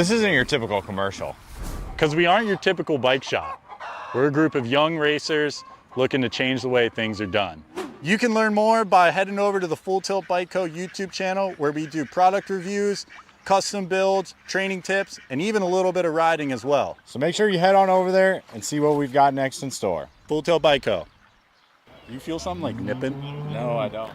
This isn't your typical commercial. Because we aren't your typical bike shop. We're a group of young racers looking to change the way things are done. You can learn more by heading over to the Full Tilt Bike Co. YouTube channel, where we do product reviews, custom builds, training tips, and even a little bit of riding as well. So make sure you head on over there and see what we've got next in store. Full Tilt Bike Co. You feel something like nipping? No, I don't.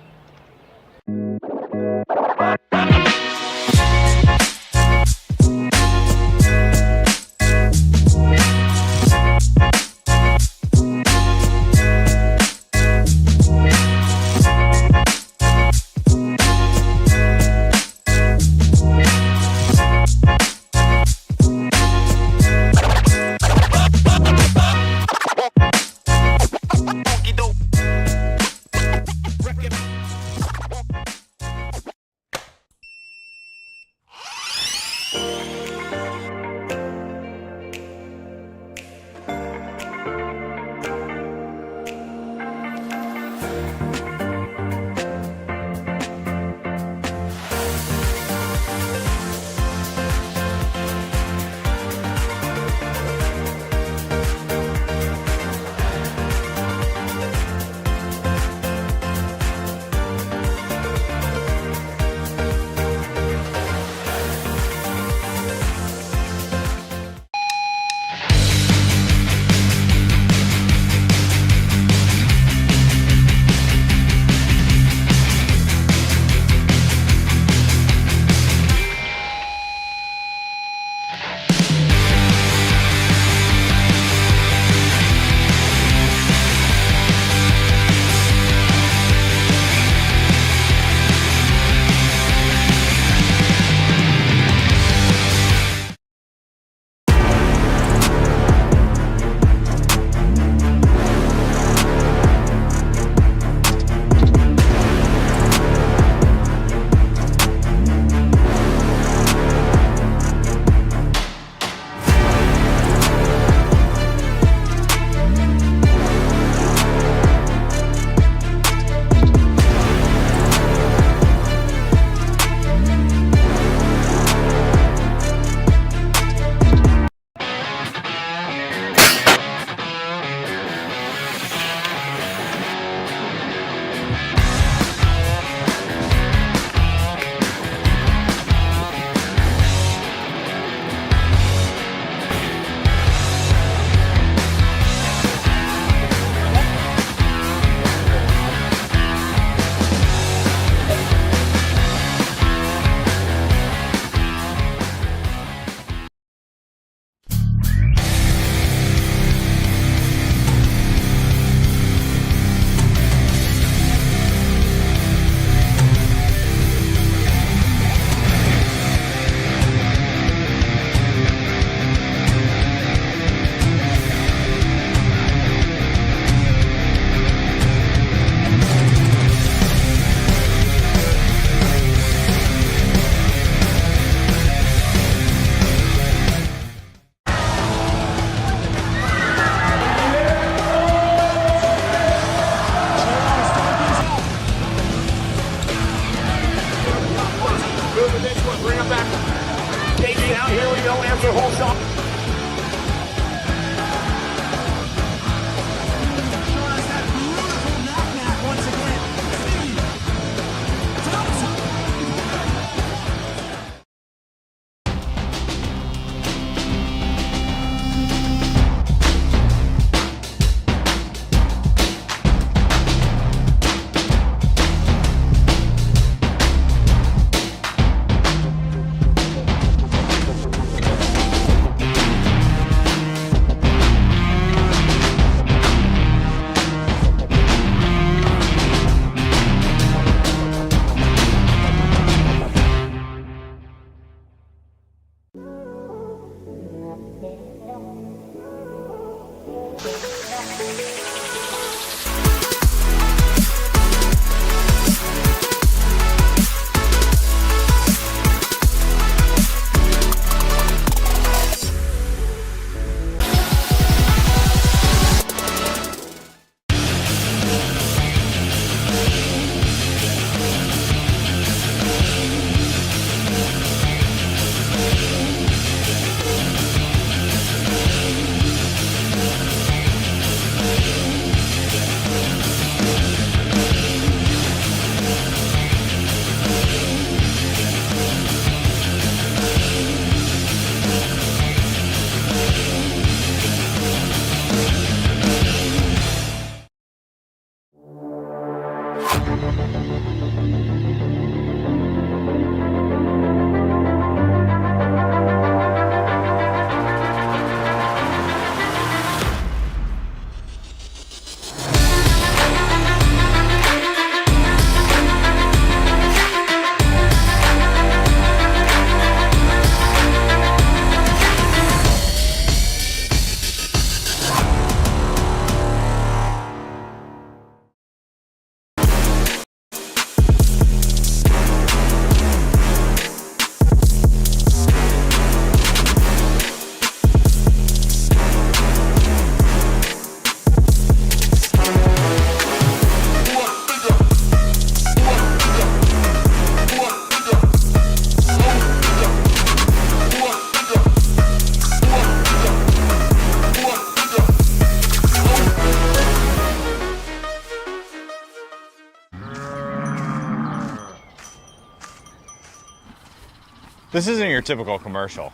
This isn't your typical commercial.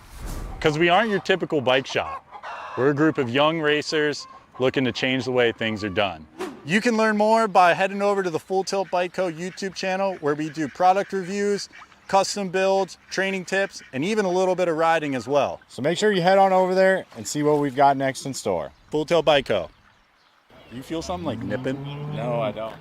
Because we aren't your typical bike shop. We're a group of young racers looking to change the way things are done. You can learn more by heading over to the Full Tilt Bike Co. YouTube channel, where we do product reviews, custom builds, training tips, and even a little bit of riding as well. So make sure you head on over there and see what we've got next in store. Full Tilt Bike Co. Do you feel something like nipping? No, I don't.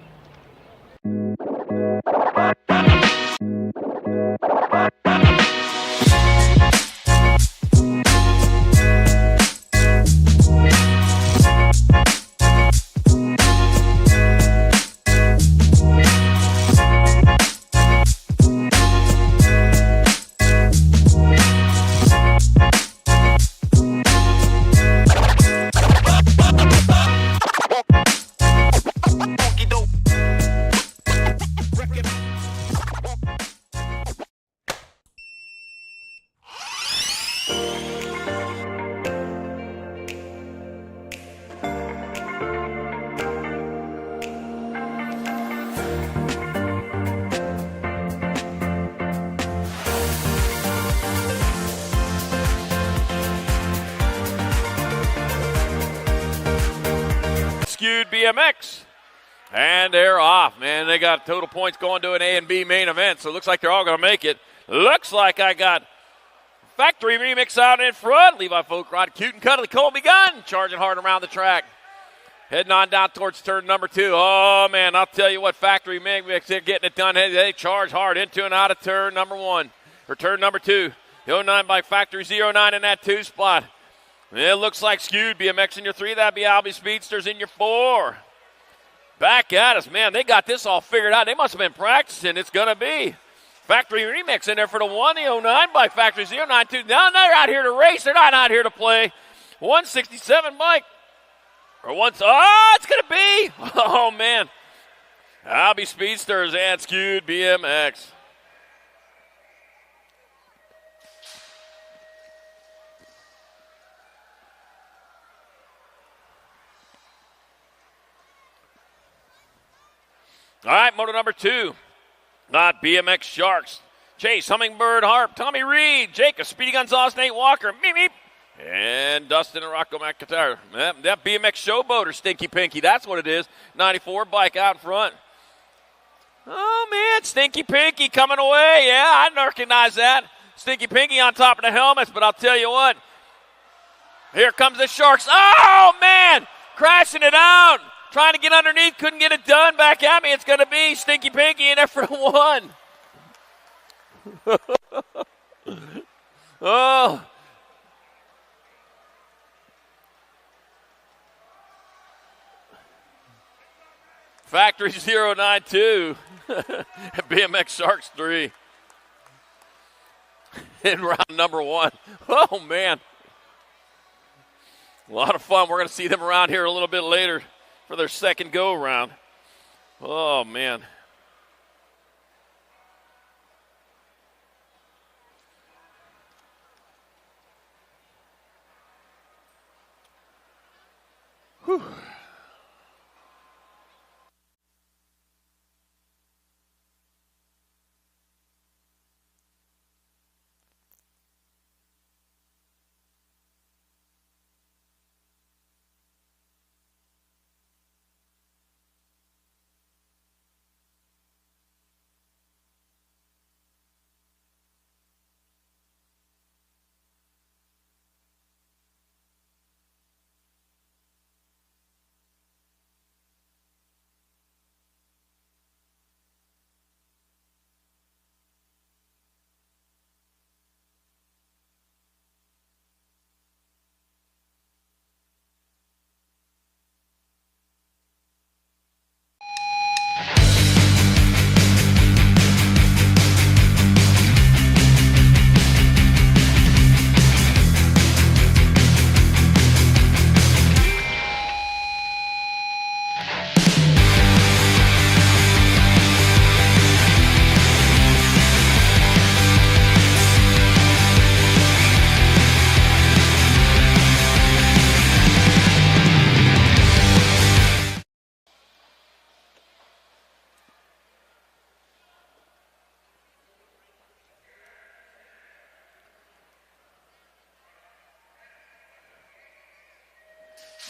Skewed BMX. And they're off, man. They got total points going to an A and B main event, so it looks like they're all going to make it. Looks like I got Factory Remix out in front. Levi Folkrod, Cute and Cuddly Colby Gunn, charging hard around the track. Heading on down towards turn number 2. Oh, man, I'll tell you what, Factory Remix, they're getting it done. They charge hard into and out of turn number 1, or turn number 2. 09 by Factory 09 in that 2 spot. It looks like Skewed BMX in your 3. That'd be Albie Speedsters in your 4. Back at us, man. They got this all figured out. They must have been practicing. It's going to be Factory Remix in there for the 1. The 09 by Factory 092. Now they're out here to race. They're not out here to play. 167 bike. Or once. Oh, it's going to be. Oh, man. Albie Speedsters and Skewed BMX. All right, moto number 2. Not BMX Sharks. Chase, Hummingbird Harp, Tommy Reed, Jacob, Speedy Gonzalez, Nate Walker, meep, meep. And Dustin and Rocco McIntyre. That BMX Showboater, Stinky Pinky, that's what it is. 94 bike out in front. Oh, man, Stinky Pinky coming away. Yeah, I recognize that. Stinky Pinky on top of the helmets, but I'll tell you what. Here comes the Sharks. Oh, man, crashing it out. Trying to get underneath, couldn't get it done. Back at me, it's going to be Stinky Pinky in there for 1. Oh. Factory 092. BMX Sharks 3. In round number 1. Oh, man. A lot of fun. We're going to see them around here a little bit later for their second go-around. Oh, man. Whew.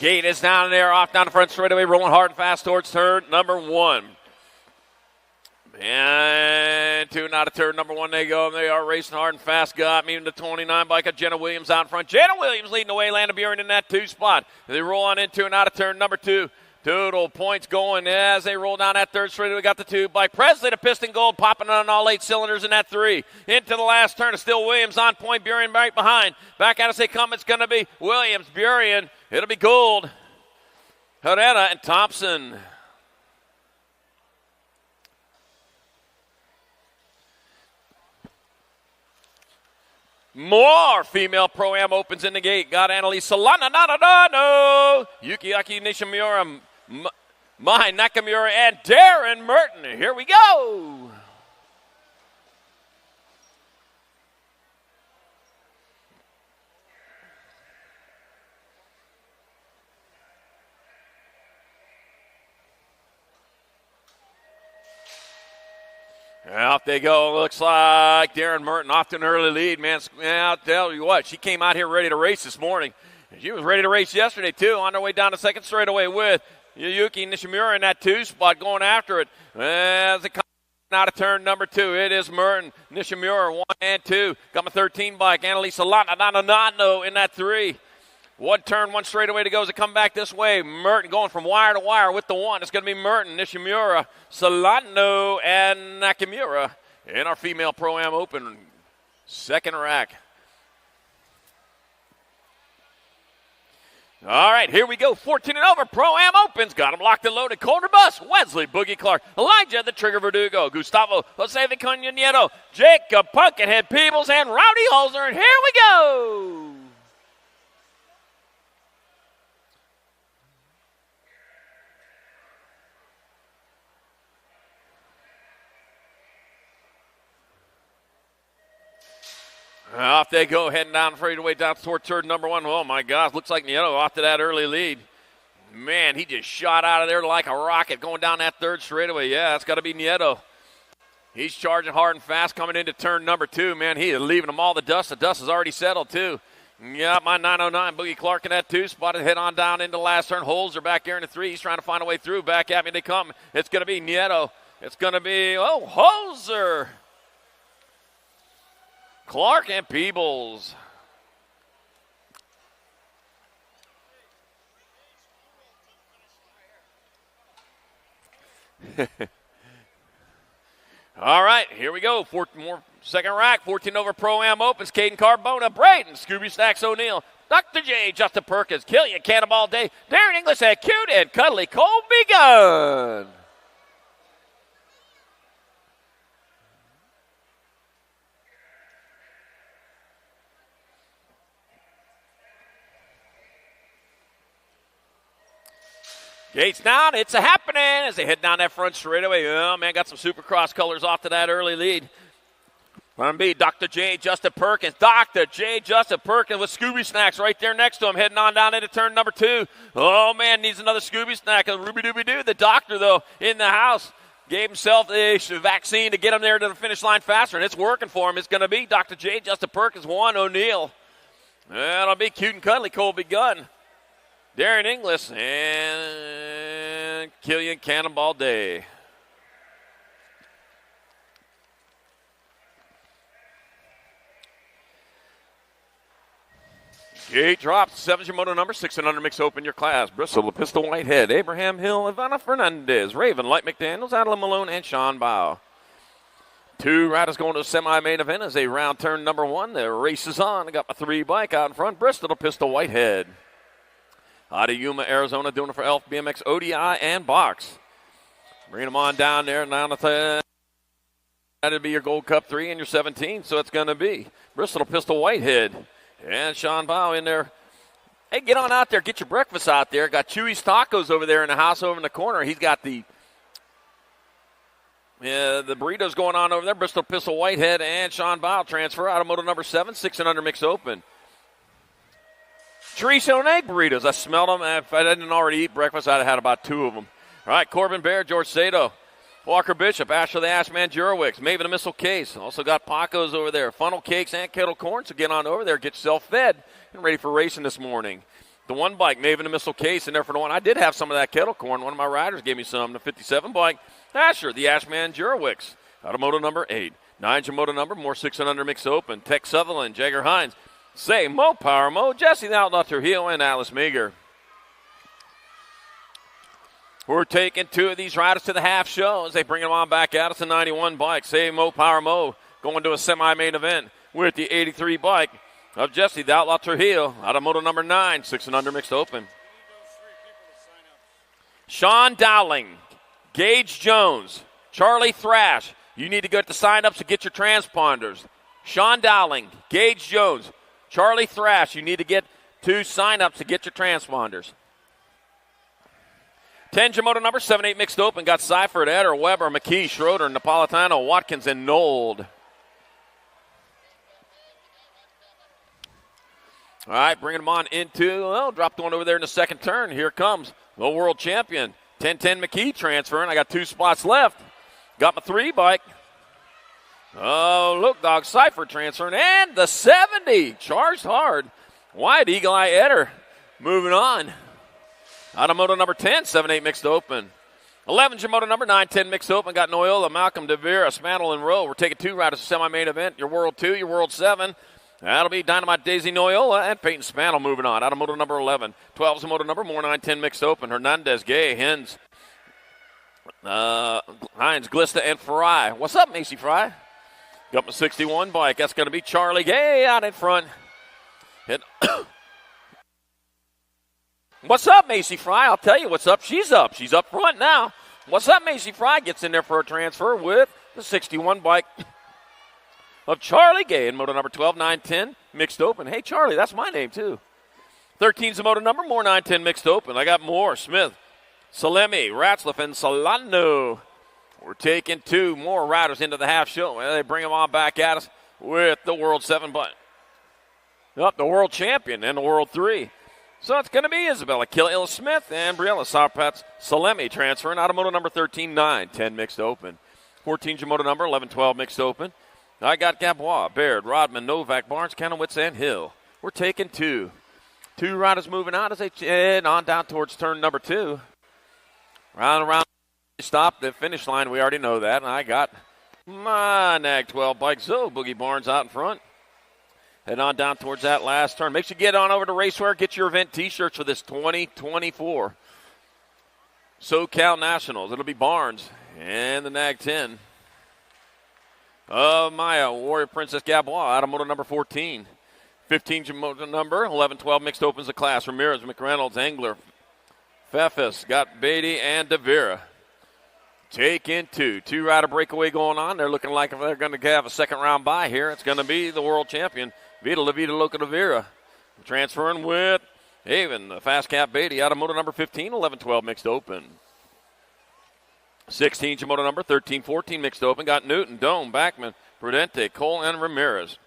Gate is down there, off down the front straightaway, rolling hard and fast towards turn number 1. And 2 out of turn number 1 they go. They are racing hard and fast. Got me in the 29 bike of Jenna Williams out in front. Jenna Williams leading the way. Landon Buren in that 2 spot. They roll on into and out of turn number 2. Total points going as they roll down that 3rd straight. We got the 2 bike. Presley to Piston Gold popping on all 8 cylinders in that 3. Into the last turn. It's still Williams on point. Buren right behind. Back out as they come. It's going to be Williams, Buren. It'll be Gould, Herrera, and Thompson. More female Pro-Am opens in the gate. Got Annalise Solana, no. Yukiaki Nishimura, Mai Nakamura, and Darren Merton. Here we go. Out they go. Looks like Darren Merton off to an early lead, man. I'll tell you what, she came out here ready to race this morning. She was ready to race yesterday, too, on her way down the 2nd straightaway with Yuki Nishimura in that 2 spot going after it. As it comes out of turn number 2, it is Merton, Nishimura, 1 and 2. Got my 13 bike, Annalisa Lanano in that 3. 1 turn, 1 straightaway to go as it come back this way. Merton going from wire to wire with the 1. It's going to be Merton, Nishimura, Solano, and Nakamura in our female Pro-Am Open 2nd rack. All right, here we go. 14 and over. Pro-Am Opens. Got them locked and loaded. Colder Bus, Wesley, Boogie Clark, Elijah, the Trigger Verdugo, Gustavo, Jose Vicuña Nieto, Jacob Pumpkinhead Peebles, and Rowdy Holzer. And here we go. Off they go, heading down the straightaway down toward turn number 1. Oh, my gosh, looks like Nieto off to that early lead. Man, he just shot out of there like a rocket going down that 3rd straightaway. Yeah, that's got to be Nieto. He's charging hard and fast coming into turn number 2. Man, he is leaving them all the dust. The dust has already settled, too. Yeah, my 909, Boogie Clark in that 2 spot. Head on down into the last turn. Holes are back here in the 3. He's trying to find a way through. Back at me they come. It's going to be Nieto. It's going to be, Holzer. Clark and Peebles. All right, here we go. 4 more 2nd rack. 14 over Pro-Am Opens. Caden Carbona, Braden, Scooby Stacks O'Neill, Dr. J, Justin Perkins, Killian Cannonball Day, Darren English, and Cute and Cuddly Colby Gunn. Gates down. It's a happening as they head down that front straightaway. Oh, man, got some Supercross colors off to that early lead. Going to be Dr. J, Justin Perkins. Dr. J, Justin Perkins with Scooby Snacks right there next to him, heading on down into turn number 2. Oh, man, needs another Scooby Snack. Ruby Dooby Doo, the doctor, though, in the house. Gave himself the vaccine to get him there to the finish line faster, and it's working for him. It's going to be Dr. J, Justin Perkins, 1, O'Neill. That'll be Cute and Cuddly Colby Gunn. Darren Inglis and Killian Cannonball Day. Gate drops. 7's your moto number. 6 and under mix open your class. Bristol, La Pistol, Whitehead, Abraham Hill, Ivana Fernandez, Raven, Light McDaniels, Adeline Malone, and Sean Bow. 2 riders going to a semi-main event as they round turn number 1. The race is on. I got my 3 bike out in front. Bristol, La Pistol, Whitehead. Out of Yuma, Arizona, doing it for Elf, BMX, ODI, and Box. Bring them on down there. Now that'll be your Gold Cup 3 and your 17. So it's going to be Bristol Pistol Whitehead and Sean Bow in there. Hey, get on out there. Get your breakfast out there. Got Chewy's Tacos over there in the house over in the corner. He's got the burritos going on over there. Bristol Pistol Whitehead and Sean Bow transfer out of moto number 7, 6 and under mix open. Chorizo and egg burritos. I smelled them. If I didn't already eat breakfast, I'd have had about 2 of them. All right, Corbin Bear, George Sato, Walker Bishop, Ashley the Ashman, Jurowicz, Maven the Missile Case. Also got Pacos over there, funnel cakes and kettle corn. So get on over there, get yourself fed and ready for racing this morning. The 1 bike, Maven and Missile Case in there for the 1. I did have some of that kettle corn. One of my riders gave me some. The 57 bike, Asher, the Ashman Jurowicz. Automotive number 8. 9's your motor number, more 6 and under mixed open. Tech Sutherland, Jagger Hines, Say Mo Power Mo, Jesse the Outlaw Trujillo, and Alice Meager. We're taking 2 of these riders to the half show as they bring them on back out. It's a 91 bike. Say Mo Power Mo going to a semi-main event with the 83 bike of Jesse the Outlaw Trujillo. Automotive number 9, 6 and under mixed open. Sean Dowling, Gage Jones, Charlie Thrash. You need to go to sign-ups to get your transponders. Sean Dowling, Gage Jones, Charlie Thrash. You need to get to sign-ups to get your transponders. 10 Jamoto number 7-8 mixed open. Got Seifert, Eder, Weber, McKee, Schroeder, Napolitano, Watkins, and Nold. All right, bringing them on into, well, dropped one over there in the second turn. Here comes the world champion. 10-10 McKee transferring. I got 2 spots left. Got my 3 bike. Oh, look, Dog Seifert transferring. And the 70, charged hard. Wide Eagle Eye Eder moving on. Automoto number 10, 7-8 mixed open. 11 Jamoto number 9-10 mixed open. Got Noyola, Malcolm, DeVera, Spantle, and Rowe. We're taking 2 riders to semi-main event. Your World 2, your World 7. That'll be Dynamite Daisy Noyola and Peyton Spantle moving on. Automoto number 11. 12 Jamoto number, more 9-10 mixed open. Hernandez, Gay, Hens, Hines, Glista, and Fry. What's up, Macy Fry? Got my 61 bike. That's going to be Charlie Gay out in front. Hit. What's up, Macy Fry? I'll tell you what's up. She's up. She's up front now. What's up, Macy Fry? Gets in there for a transfer with the 61 bike of Charlie Gay in moto number 12, 9-10, mixed open. Hey, Charlie, that's my name, too. 13's the moto number, more 9-10 mixed open. I got more. Smith, Salemi, Ratzlaff, and Solano. We're taking 2 more riders into the half show. Well, they bring them on back at us with the World 7 bike. Up the World Champion and the World 3. So it's going to be Isabella Killa Smith and Briella Sarpatz Salemi transferring. Automoto number 13, 9-10 mixed open. 14 Jamoto number, 11-12 mixed open. I got Gabois, Baird, Rodman, Novak, Barnes, Kanowitz, and Hill. We're taking 2. 2 riders moving out as they head on down towards turn number 2. Round and round. Stop the finish line. We already know that. And I got my Nag 12 bike. So Boogie Barnes out in front. Head on down towards that last turn. Make sure you get on over to Racewear. Get your event T-shirts for this 2024 SoCal Nationals. It'll be Barnes and the Nag 10. Maya, Warrior Princess Gabois, Automoto number 14. 15 Jamoto number, 11-12 mixed opens the class. Ramirez, McReynolds, Engler, Pfeffes, got Beatty, and DeVera. Taking 2. 2-rider breakaway going on. They're looking like they're going to have a second round bye here. It's going to be the world champion, Vita La Vida Loca DeVera. Transferring with Haven, the fast cap Beatty, Automoto number 15, 11-12 mixed open. 16 Jamoto number, 13-14 mixed open. Got Newton, Dome, Backman, Prudente, Cole, and Ramirez.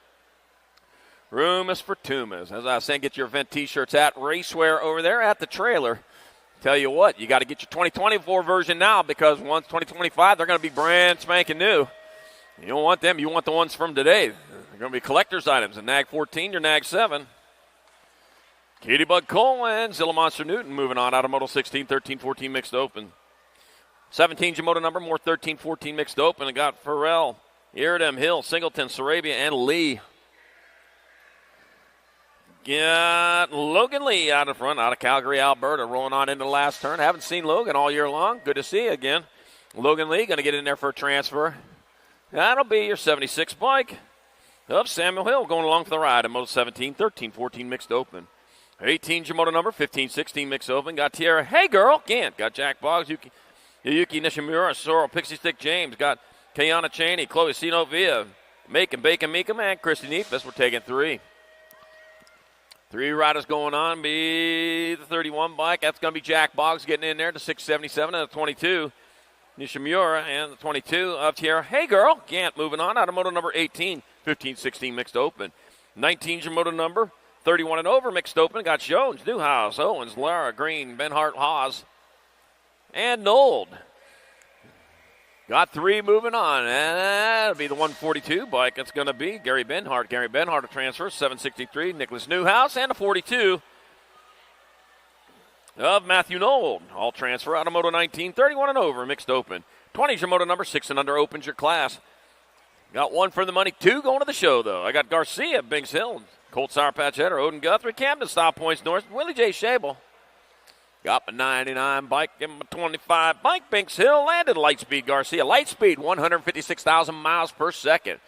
Rumus for Tumas. As I was saying, get your event T-shirts at Racewear over there at the trailer. Tell you what, you got to get your 2024 version now because once 2025, they're going to be brand spanking new. You don't want them. You want the ones from today. They're going to be collector's items. And Nag 14, your Nag 7. Katie Bug Cole and Zilla Monster Newton moving on. Automoto 16, 13-14 mixed open. 17 Jamoto number, more 13-14 mixed open. And got Farrell, Iridem, Hill, Singleton, Sarabia, and Lee. Got Logan Lee out in front, out of Calgary, Alberta, rolling on into the last turn. Haven't seen Logan all year long. Good to see you again. Logan Lee going to get in there for a transfer. That'll be your 76 bike of Samuel Hill going along for the ride in Moto 17, 13-14 mixed open. 18 Jamoto number, 15-16 mixed open. Got Tierra, hey girl, Gant. Got Jack Boggs, Yuki Nishimura, Sorrel, Pixie Stick James. Got Kayana Cheney, Chloe Sino Villa, Macon, Bacon, Mika, man, Christy Neefus. We're taking 3. 3 riders going on, be the 31 bike. That's going to be Jack Boggs getting in there, the 677 and the 22. Nishimura and the 22 of Tierra. Hey, girl. Gant moving on. Automoto number 18, 15-16 mixed open. 19 Jamoto number, 31 and over mixed open. Got Jones, Newhouse, Owens, Lara, Green, Benhart, Haas, and Nold. Got 3 moving on, and that'll be the 142 bike. It's going to be Gary Benhart. Gary Benhart, a transfer, 763. Nicholas Newhouse, and a 42 of Matthew Nold. All transfer out of Moto 19, 31 and over, mixed open. 20 is your moto number, 6 and under opens your class. Got 1 for the money, 2 going to the show, though. I got Garcia, Binks Hill, Colt Sour Patch Header, Odin Guthrie, Camden, Stop Points North, Willie J. Shable. Got my 99 bike, give him a 25 bike, Binks Hill, landed Lightspeed Garcia. Lightspeed, 156,000 miles per second.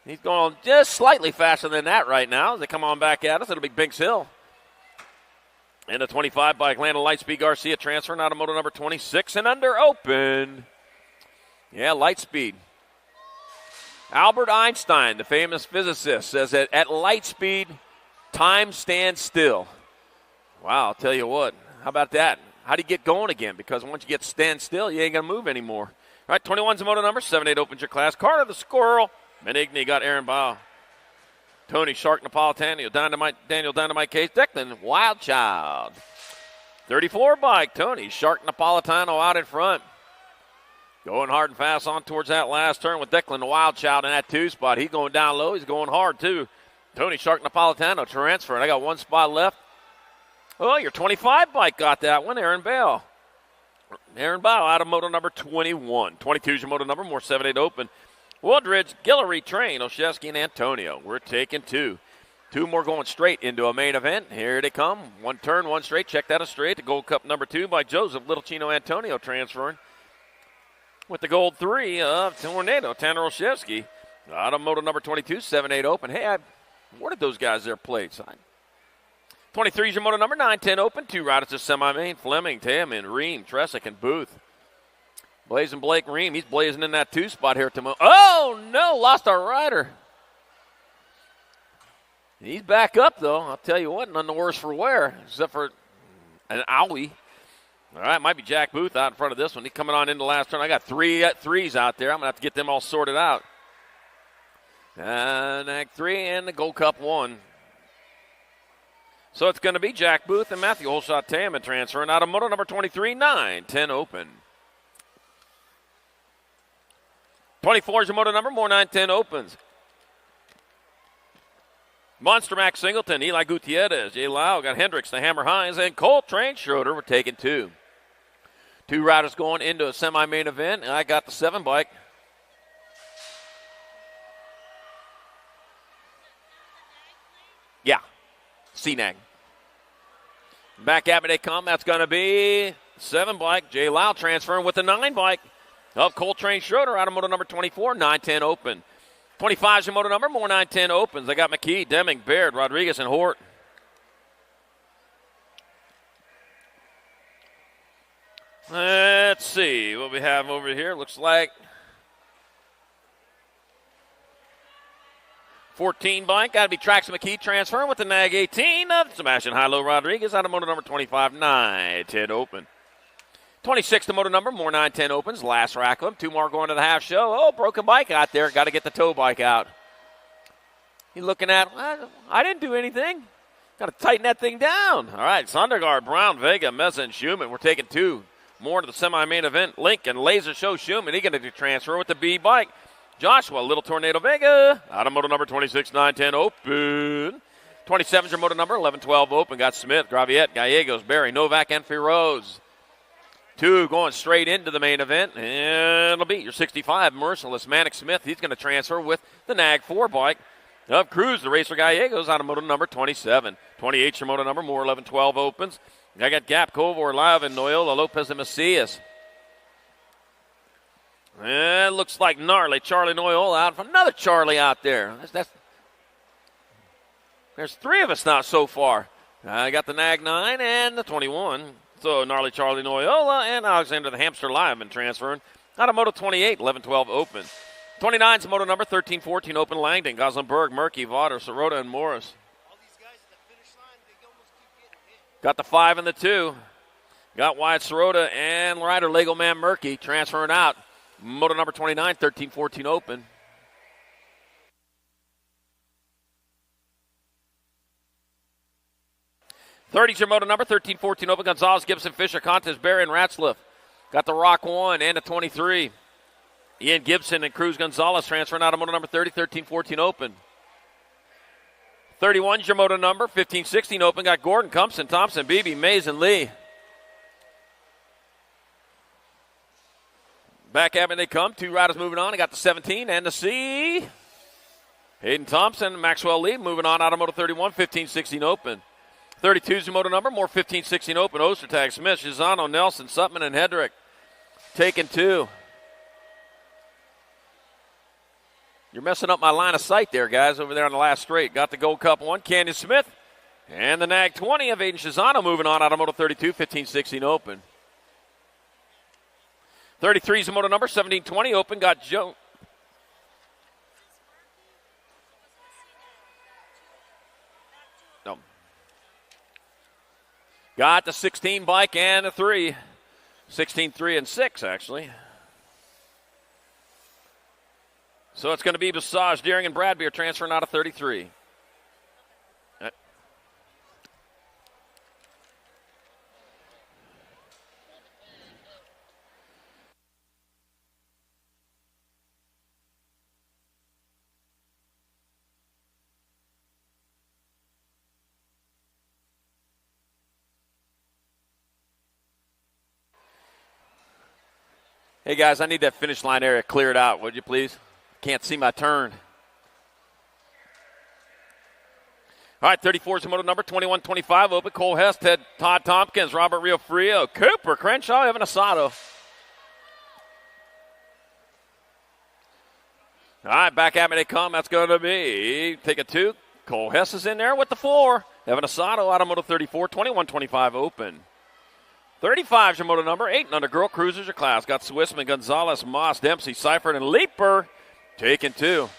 He's going just slightly faster than that right now. As they come on back at us, it'll be Binks Hill. And a 25 bike, landed Lightspeed Garcia, transferring out of moto number 26 and under open. Yeah, Lightspeed. Albert Einstein, the famous physicist, says that at light speed, time stands still. Wow, I'll tell you what. How about that? How do you get going again? Because once you get stand still, you ain't going to move anymore. All right, 21's the moto number, 7-8 opens your class. Carter the Squirrel. Benigni got Aaron Bow. Tony Shark Napolitano, Daniel Dynamite Case, Declan Wild Child. 34 bike, Tony Shark Napolitano out in front. Going hard and fast on towards that last turn with Declan the Wild Child in that 2 spot. He's going down low. He's going hard, too. Tony Shark Napolitano transferring. I got 1 spot left. Oh, your 25 bike got that one, Aaron Bell. Aaron Bell out of moto number 21. 22 is your moto number, more 7-8 open. Woodridge, Guillory, Train, Olszewski, and Antonio. We're taking 2. 2 more going straight into a main event. Here they come. 1 turn, 1 straight. Check that out straight. The Gold Cup number 2 by Joseph Little Chino Antonio transferring. With the gold 3 of Tornado, Tanner Olszewski. Out of moto number 22, 7-8 open. Hey, I awarded those guys their plates. 23 is your moto number, 9-10 open. 2 riders to semi-main. Fleming, Taman, Ream, Tresick, and Booth. Blazing Blake Ream. He's blazing in that 2 spot here. Oh, no, lost our rider. He's back up, though. I'll tell you what, none the worse for wear, except for an owie. All right, might be Jack Booth out in front of this one. He's coming on in the last turn. I got 3 threes out there. I'm going to have to get them all sorted out. Act 3 and the Gold Cup 1. So it's going to be Jack Booth and Matthew Holshot Taman transferring out of moto number 23, 9-10 open. 24 is your moto number, more 9-10 opens. Monster Max Singleton, Eli Gutierrez, Jay Lau, got Hendricks, the Hammer Hines, and Colt Train Schroeder. We're taking 2. 2 riders going into a semi-main event, and I got the 7 bike. Yeah, CNAG. Back at me they come. That's going to be 7 bike. Jay Lau transferring with the 9 bike of Colt Train Schroeder out of moto number 24, 9-10 open. 25 is your moto number, more 9-10 opens. I got McKee, Deming, Baird, Rodriguez, and Hort. Let's see what we have over here. Looks like 14 bike. Got to be Trax McKee transferring with the NAG 18 of Sebastian Hilo Rodriguez out of moto number 25, 9-10 open. 26 to moto number, more 9-10 opens. Last Rackham. 2 more going to the half show. Oh, broken bike out there. Got to get the tow bike out. You're looking at, I didn't do anything. Got to tighten that thing down. All right, Sondergaard, Brown, Vega, Meza, and Schumann. We're taking 2 more to the semi-main event. Lincoln, Laser Show, Schumann. He's going to do transfer with the B bike. Joshua, Little Tornado Vega. Out of moto number 26, 9-10 open. 27 is your moto number, 11-12 open. Got Smith, Graviette, Gallegos, Barry, Novak, and Feroz. 2 going straight into the main event. And it'll be your 65, Merciless, Manic Smith. He's going to transfer with the NAG 4 bike of Cruz, the Racer Gallegos, out of moto number 27. 28 is your moto number, more 11-12 opens. I got Gap, Kovor, Live, and Noyola, Lopez, and Macias. And it looks like gnarly Charlie Noyola out. Another Charlie out there. There's 3 of us now so far. I got the NAG 9 and the 21. So gnarly Charlie Noyola and Alexander the Hamster Liveman transferring out of moto 28, 11-12 open. 29 is moto number, 13-14 open. Langdon, Goslenberg, Murky, Vaughter, Sirota, and Morris. Got the 5 and the 2. Got Wyatt Sirota and rider Lego Man Murky transferring out. Moto number 29, 13-14 open. Thirty's your moto number, 13-14 open. Gonzalez, Gibson, Fisher, Contes, Barry, and Ratzliff. Got the Rock 1 and a 23. Ian Gibson and Cruz Gonzalez transferring out of moto number 30, 13-14 open. 31's your moto number, 15-16 open. Got Gordon, Cumpson, Thompson, Beebe, Mays, and Lee. Back at me they come. 2 riders moving on. I got the 17 and the C. Hayden Thompson, Maxwell Lee moving on out of Moto 31, 15-16 open. 32 is the moto number, more 15-16 open. Ostertag, Smith, Shizano, Nelson, Sutman, and Hedrick taking 2. You're messing up my line of sight there, guys, over there on the last straight. Got the Gold Cup 1, Canyon Smith, and the Nag 20 of Aiden Shizano moving on out of Moto 32, 15-16 open. 33 is the moto number, 17-20 open. Got Joe. Got the 16 bike and the 3. 16, 3, and 6, actually. So it's going to be Basage, Deering, and Bradby are transferring out of 33. Hey, guys, I need that finish line area cleared out, would you please? Can't see my turn. All right, 34 is the moto number, 21-25 open. Cole Hess, Todd Tompkins, Robert Riofrio, Cooper, Crenshaw, Evan Asado. All right, back at me they come. That's going to be, take a 2. Cole Hess is in there with the 4. Evan Asado out of Moto 34, 21-25 open. 35 is your moto number, 8 and under girl cruisers your class. Got Swissman, Gonzalez, Moss, Dempsey, Seifert, and Leaper taking 2.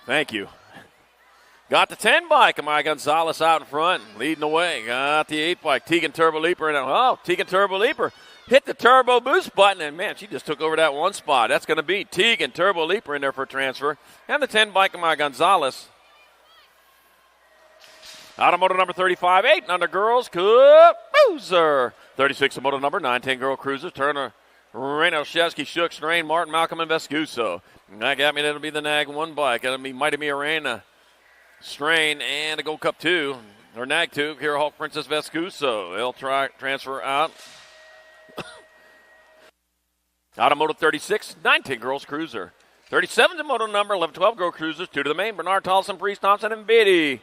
Thank you. Got the 10 bike, Amaya Gonzalez out in front, leading the way. Got the 8 bike, Tegan Turbo Leaper. Tegan Turbo Leaper hit the turbo boost button, and man, she just took over that one spot. That's going to be Tegan Turbo Leaper in there for a transfer. And the 10 bike, Amaya Gonzalez. Out of moto number 35, 8 and under girls, Cruiser. 36 of moto number, 9-10 girl cruisers, Turner, Reno, Shevsky, Shook, Strain, Martin, Malcolm, and Vescuso. That got me, that'll be the Nag 1 bike. That'll be Mighty Me Arena, Strain, and a Gold Cup 2, or Nag 2, Hero Hawk Princess Vescuso. They'll try transfer out. Out of moto 36, 9-10 girls cruiser. 37 is moto number, 11-12 girl cruisers, 2 to the main, Bernard Tolson, Priest Thompson, and Biddy.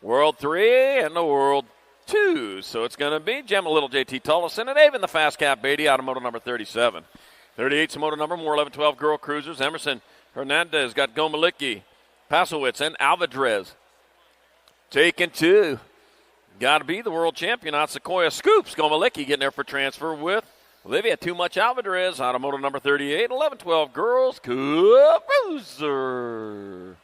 World 3 and the World 2. So it's going to be Gemma Little, JT Tullison, and Avon the Fast Cap Beatty out of moto number 37. 38 is moto number, more 11-12 girl cruisers. Emerson Hernandez got Gomalicki, Pasowitz, and Alvadrez. Taking 2. Got to be the world champion out Sequoia Scoops. Gomalicki getting there for transfer with Olivia Too Much Alvadrez out of moto number 38. 11-12 girls. Cruiser.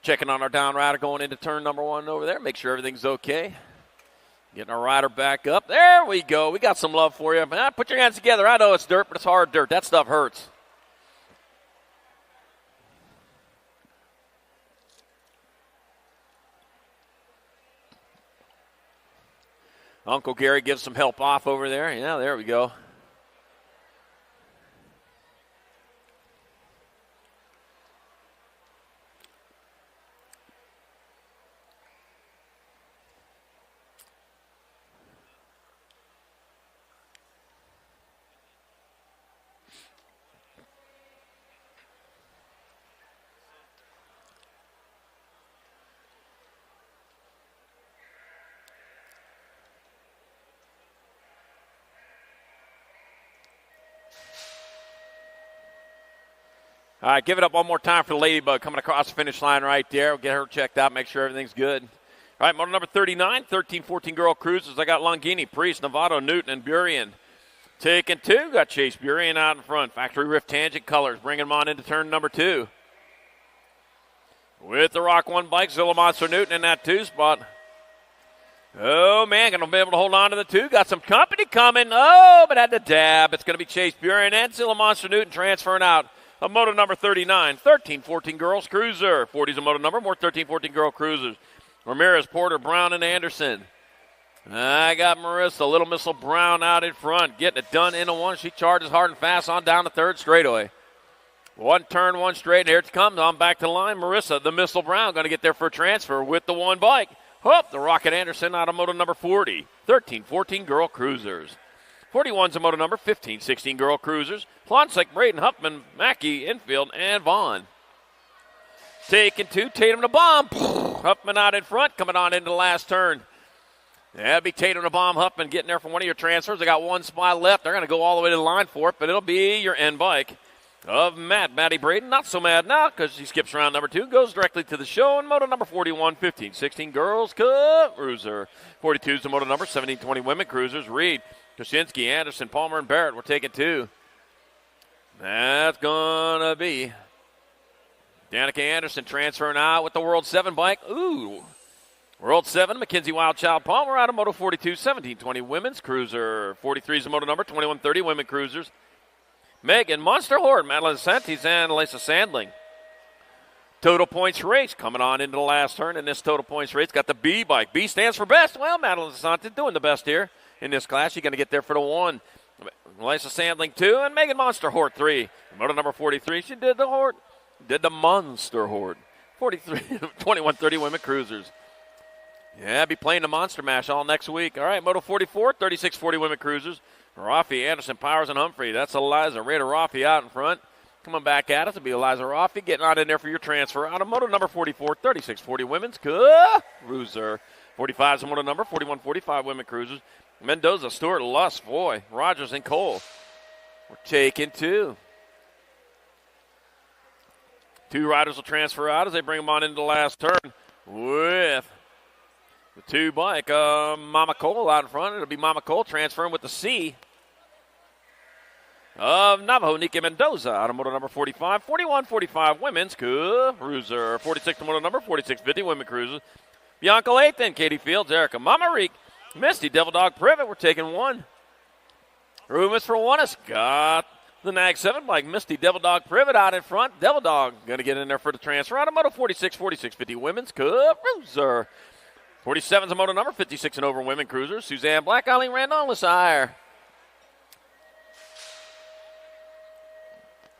Checking on our down rider going into turn number 1 over there. Make sure everything's okay. Getting our rider back up. There we go. We got some love for you. Put your hands together. I know it's dirt, but it's hard dirt. That stuff hurts. Uncle Gary gives some help off over there. Yeah, there we go. All right, give it up one more time for the Ladybug coming across the finish line right there. We'll get her checked out, make sure everything's good. All right, motor number 39, 13-14 girl cruisers. I got Longini, Priest, Novato, Newton, and Burien. Taking 2, got Chase Burien out in front. Factory Rift Tangent Colors, bringing them on into turn number 2. With the Rock 1 bike, Zilla Monster Newton in that 2 spot. Oh, man, going to be able to hold on to the 2. Got some company coming. Oh, but had to dab. It's going to be Chase Burien and Zilla Monster Newton transferring out. A moto number 39, 13-14 girls cruiser. 40's a moto number, more 13-14 girl cruisers. Ramirez, Porter, Brown, and Anderson. I got Marissa, Little Missile Brown out in front, getting it done into 1. She charges hard and fast on down the 3rd straightaway. 1 turn, 1 straight, and here it comes on back to the line. Marissa, the Missile Brown, going to get there for a transfer with the 1 bike. The Rocket Anderson out of moto number 40, 13-14 girl cruisers. 41's a moto number. 15, 16 girl cruisers. Plonsek, Braden, Huffman, Mackey, Infield, and Vaughn. Taking 2, Tatum to bomb. Huffman out in front, coming on into the last turn. That'd be Tatum to bomb. Huffman getting there from one of your transfers. They got one spot left. They're going to go all the way to the line for it, but it'll be your end bike of Maddie Braden. Not so mad now because he skips round number 2, goes directly to the show, and moto number 41, 15, 16 girls cruiser. 42 is the moto number. 17, 20 women cruisers. Reed, Kosinski, Anderson, Palmer, and Barrett. We're taking 2. That's going to be Danica Anderson transferring out with the World 7 bike. Ooh. World 7, Mackenzie Wildchild Palmer out of Moto 42, 17-20 women's cruiser. 43 is the moto number, 21-30 women cruisers. Megan Monster Horde, Madeline Santis, and Alyssa Sandling. Total points race coming on into the last turn in this total points race. Got the B bike. B stands for best. Well, Madeline Santis doing the best here in this class. She's going to get there for the 1. Alyssa Sandling 2, and Megan Monster Horde 3. Moto number 43, she did the Monster Horde. 43, 21-30 women cruisers. Yeah, be playing the Monster Mash all next week. All right, Moto 44, 36-40 women cruisers. Rafi, Anderson, Powers, and Humphrey. That's Eliza. Rita Rafi out in front. Coming back at us will be Eliza Rafi getting on in there for your transfer. Out of Moto number 44, 36-40 women's cruiser. 45 is the Moto number, 41-45 women cruisers. Mendoza, Stewart, Luss, Foy, Rogers, and Cole. We're taking 2. 2 riders will transfer out as they bring them on into the last turn with the 2 bike. Mama Cole out in front. It'll be Mama Cole transferring with the C of Navajo, Nika Mendoza out of moto number 45. 41-45 women's cruiser. 46 to moto number 46-50 women cruiser. Bianca Lathan, Katie Fields, Erica Mama Reek, Misty, Devil Dog Privet. We're taking 1. Rumus for one has got the Nag 7 bike. Misty, Devil Dog Privet out in front. Devil Dog going to get in there for the transfer. Out of moto 46, 46-50 women's cruiser. 47 is a moto number, 56 and over women cruisers. Suzanne Black, Eileen Randall, Lasire.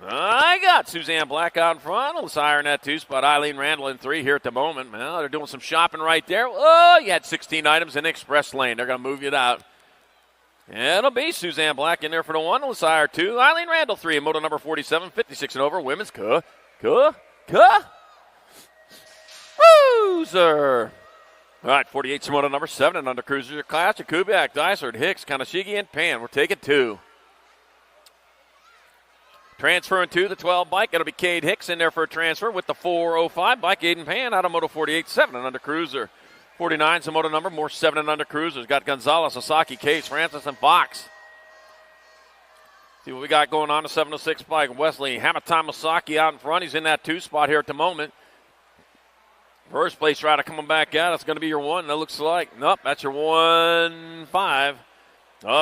I got Suzanne Black out in front. Lasire in that 2 spot. Eileen Randall in 3 here at the moment. Well, they're doing some shopping right there. Oh, you had 16 items in the express lane. They're going to move you out. And it'll be Suzanne Black in there for the 1. Lasire 2. Eileen Randall 3 in moto number 47, 56 and over women's cruiser. All right, 48 is moto number 7 and under cruiser class. Jakubiak, Dysart, Hicks, Kanashigi, and Pan. We're taking 2. Transferring to the 12 bike. It'll be Cade Hicks in there for a transfer with the 405 bike. Aiden Pan out of moto 48, 7 and under cruiser. 49 is the moto number, more 7 and under cruisers. Got Gonzalez, Sasaki, Case, Francis, and Fox. See what we got going on the 706 bike. Wesley Hamatama Masaki out in front. He's in that 2 spot here at the moment. First place rider coming back out. It's going to be your 1. That looks like, nope, that's your 1-5.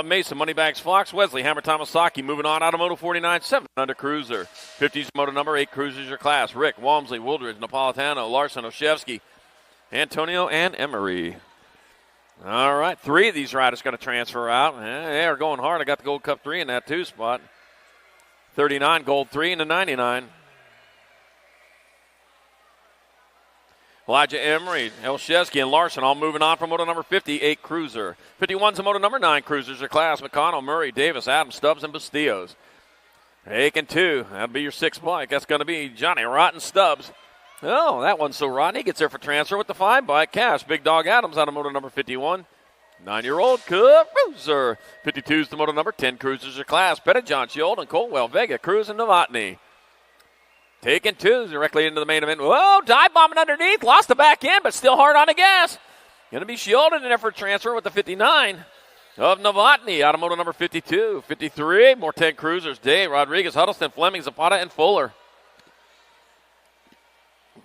Mason, Moneybags Fox, Wesley, Hammer Tomasaki moving on out of moto 49, 7 under cruiser. 50's moto number, 8 cruisers your class. Rick, Walmsley, Wooldridge, Napolitano, Larson, Oshevsky, Antonio, and Emery. All right, 3 of these riders going to transfer out. They are going hard. I got the Gold Cup 3 in that 2 spot. 39, Gold 3, and the 99. Elijah Emery, Elshevsky, and Larson all moving on from moto number 50, 8 cruiser. 51's a moto number 9 cruisers your class. McConnell, Murray, Davis, Adams, Stubbs, and Bastillos. Taking 2. That'll be your 6th bike. That's going to be Johnny Rotten Stubbs. Oh, that one's so rotten. He gets there for transfer with the 5 bike. Cash, Big Dog Adams out of moto number 51. 9-year-old cruiser. 52's the moto number 10 cruisers your class. Pettijohn, Shield, and Colwell, Vega, Cruz, and Novotny. Taking 2 directly into the main event. Whoa, dive bombing underneath. Lost the back end, but still hard on the gas. Going to be shielded in there for transfer with the 59 of Novotny out of moto number 52. 53, more 10 cruisers. Day, Rodriguez, Huddleston, Fleming, Zapata, and Fuller.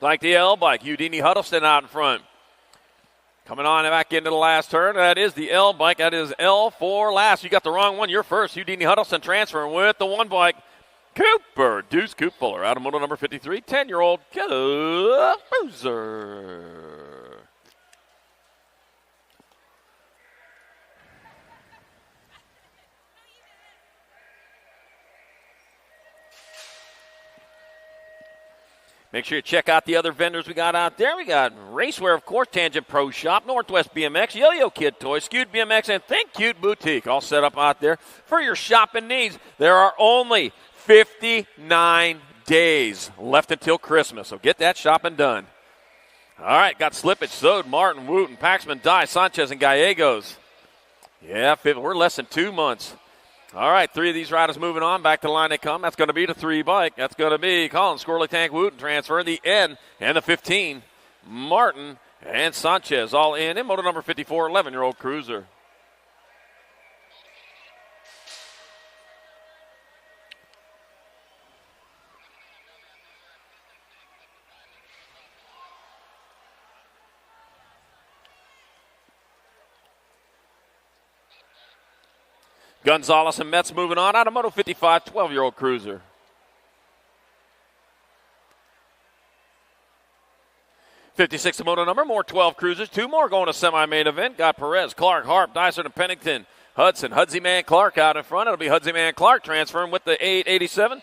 Like the L bike, Udini Huddleston out in front. Coming on back into the last turn. That is the L bike. That is L for last. You got the wrong one. You're first. Udini Huddleston transferring with the 1 bike. Cooper, Deuce Coop Fuller, out of moto number 53, 10-year-old cruiser. Make sure you check out the other vendors we got out there. We got Racewear, of course, Tangent Pro Shop, Northwest BMX, Yo-Yo Kid Toys, Skewed BMX, and Think Cute Boutique, all set up out there for your shopping needs. There are only 59 days left until Christmas, so get that shopping done. All right, got Slippage, Sode, Martin, Wooten, Paxman, Dye, Sanchez, and Gallegos. Yeah, we're less than 2 months. All right, 3 of these riders moving on. Back to the line they come. That's going to be the 3 bike. That's going to be Collins, Squirrely Tank, Wooten transfer. The N and the 15. Martin and Sanchez all in moto number 54, 11-year-old cruiser. Gonzalez and Metz moving on out of Moto 55, 12-year-old cruiser. '56 the moto number, more 12 cruisers. 2 more going to semi-main event. Got Perez, Clark, Harp, Dyson, and Pennington. Hudson, Hudsy Man Clark out in front. It'll be Hudsy Man Clark transferring with the 887.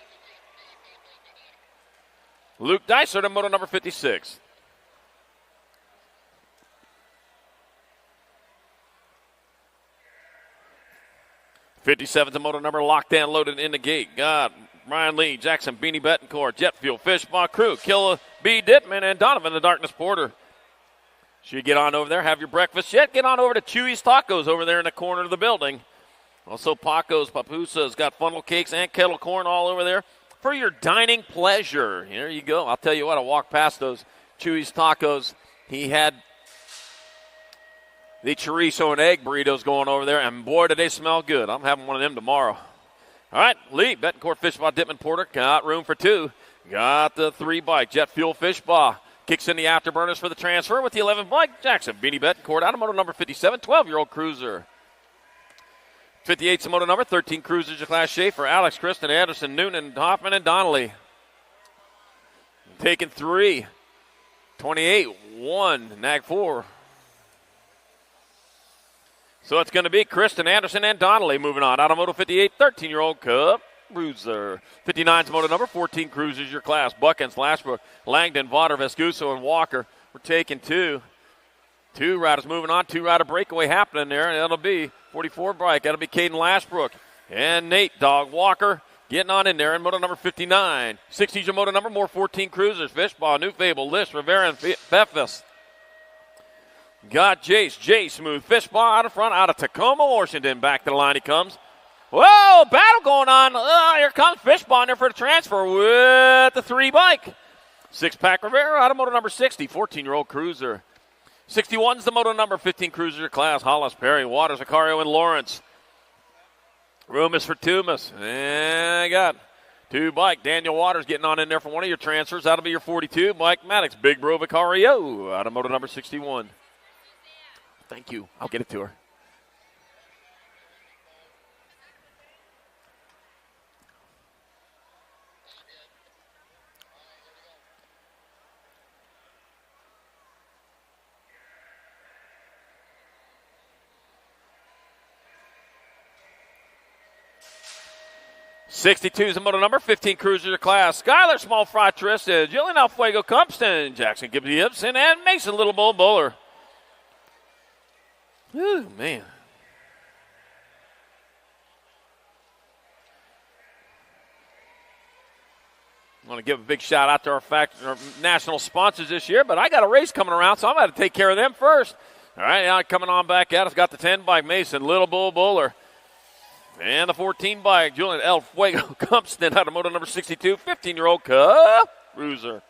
Luke Dyson to moto number 56. '57's the moto number, locked and loaded in the gate. Got Ryan Lee, Jackson, Beanie Betancourt, Jet Fuel, Fishbaugh Crew, Killa, B. Dittman, and Donovan the Darkness Porter. So you get on over there, have your breakfast yet. Get on over to Chewy's Tacos over there in the corner of the building. Also Paco's, Papusa's got funnel cakes and kettle corn all over there for your dining pleasure. Here you go. I'll tell you what, I walked past those Chewy's Tacos. He had the chorizo and egg burritos going over there, and boy, did they smell good. I'm having one of them tomorrow. All right, Lee, Betancourt, Fishbaugh, Dittman, Porter, got room for 2. Got the 3 bike, Jet Fuel, Fishbaugh. Kicks in the afterburners for the transfer with the 11 bike, Jackson, Beanie Betancourt, out of moto number 57, 12-year-old cruiser. 58's the moto number, 13 cruisers, your class Schaefer, Alex, Kristen, Anderson, Noonan, Hoffman, and Donnelly. Taking 3, 28, 1, nag 4. So it's going to be Kristen, Anderson, and Donnelly moving on. Out of moto 58, 13-year-old Cub Cruiser. 59's moto number, 14 cruisers, your class. Buckens, Lashbrook, Langdon, Vaughter, Vescuso, and Walker. We're taking 2. 2 riders moving on. 2-rider breakaway happening there, and that'll be 44 bike. That'll be Caden Lashbrook and Nate Dog Walker getting on in there in moto number 59. 60's your moto number, more 14 cruisers. Fishbaugh, New Fable, List, Rivera, and Bethus. Got Jace, Smooth, Fishbaugh out in front, out of Tacoma, Washington. Back to the line he comes. Whoa, battle going on. Here comes Fishbaugh there for the transfer with the 3 bike. 6-pack Rivera out of moto number 60, 14-year-old cruiser. 61's the moto number, 15 cruiser class. Hollis, Perry, Waters, Acario, and Lawrence. Room is for Tumas. And I got 2 bike. Daniel Waters getting on in there for one of your transfers. That'll be your 42. Mike Maddox, Big Bro Vicario out of moto number 61. Thank you. I'll get it to her. '62's the moto number, 15 cruiser class. Skylar Small Fry Tristan, Jillian Alfuego Compston, Jackson Gibbs Gibson, and Mason Little Bull Buller. Ooh, man. I want to give a big shout out to our national sponsors this year, but I got a race coming around, so I'm going to take care of them first. All right, now coming on back at us, got the 10 bike, Mason Little Bull Buller. And the 14 bike, Julian El Fuego Compston out of moto number 62, 15-year-old Cruiser.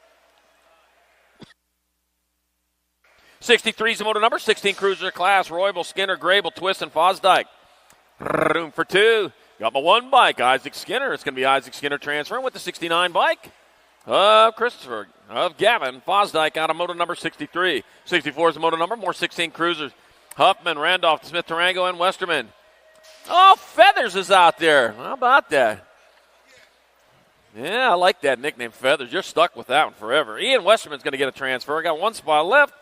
63's the moto number, 16 cruiser class. Roybal, Skinner, Grable, Twist, and Fosdyke. Room for 2. Got my 1 bike, Isaac Skinner. It's going to be Isaac Skinner transferring with the 69 bike of Christopher, of Gavin Fosdyke out of moto number 63. 64 is the moto number, more 16 cruisers. Huffman, Randolph, Smith, Tarango, and Westerman. Oh, Feathers is out there. How about that? Yeah, I like that nickname, Feathers. You're stuck with that one forever. Ian Westerman's going to get a transfer. Got 1 spot left.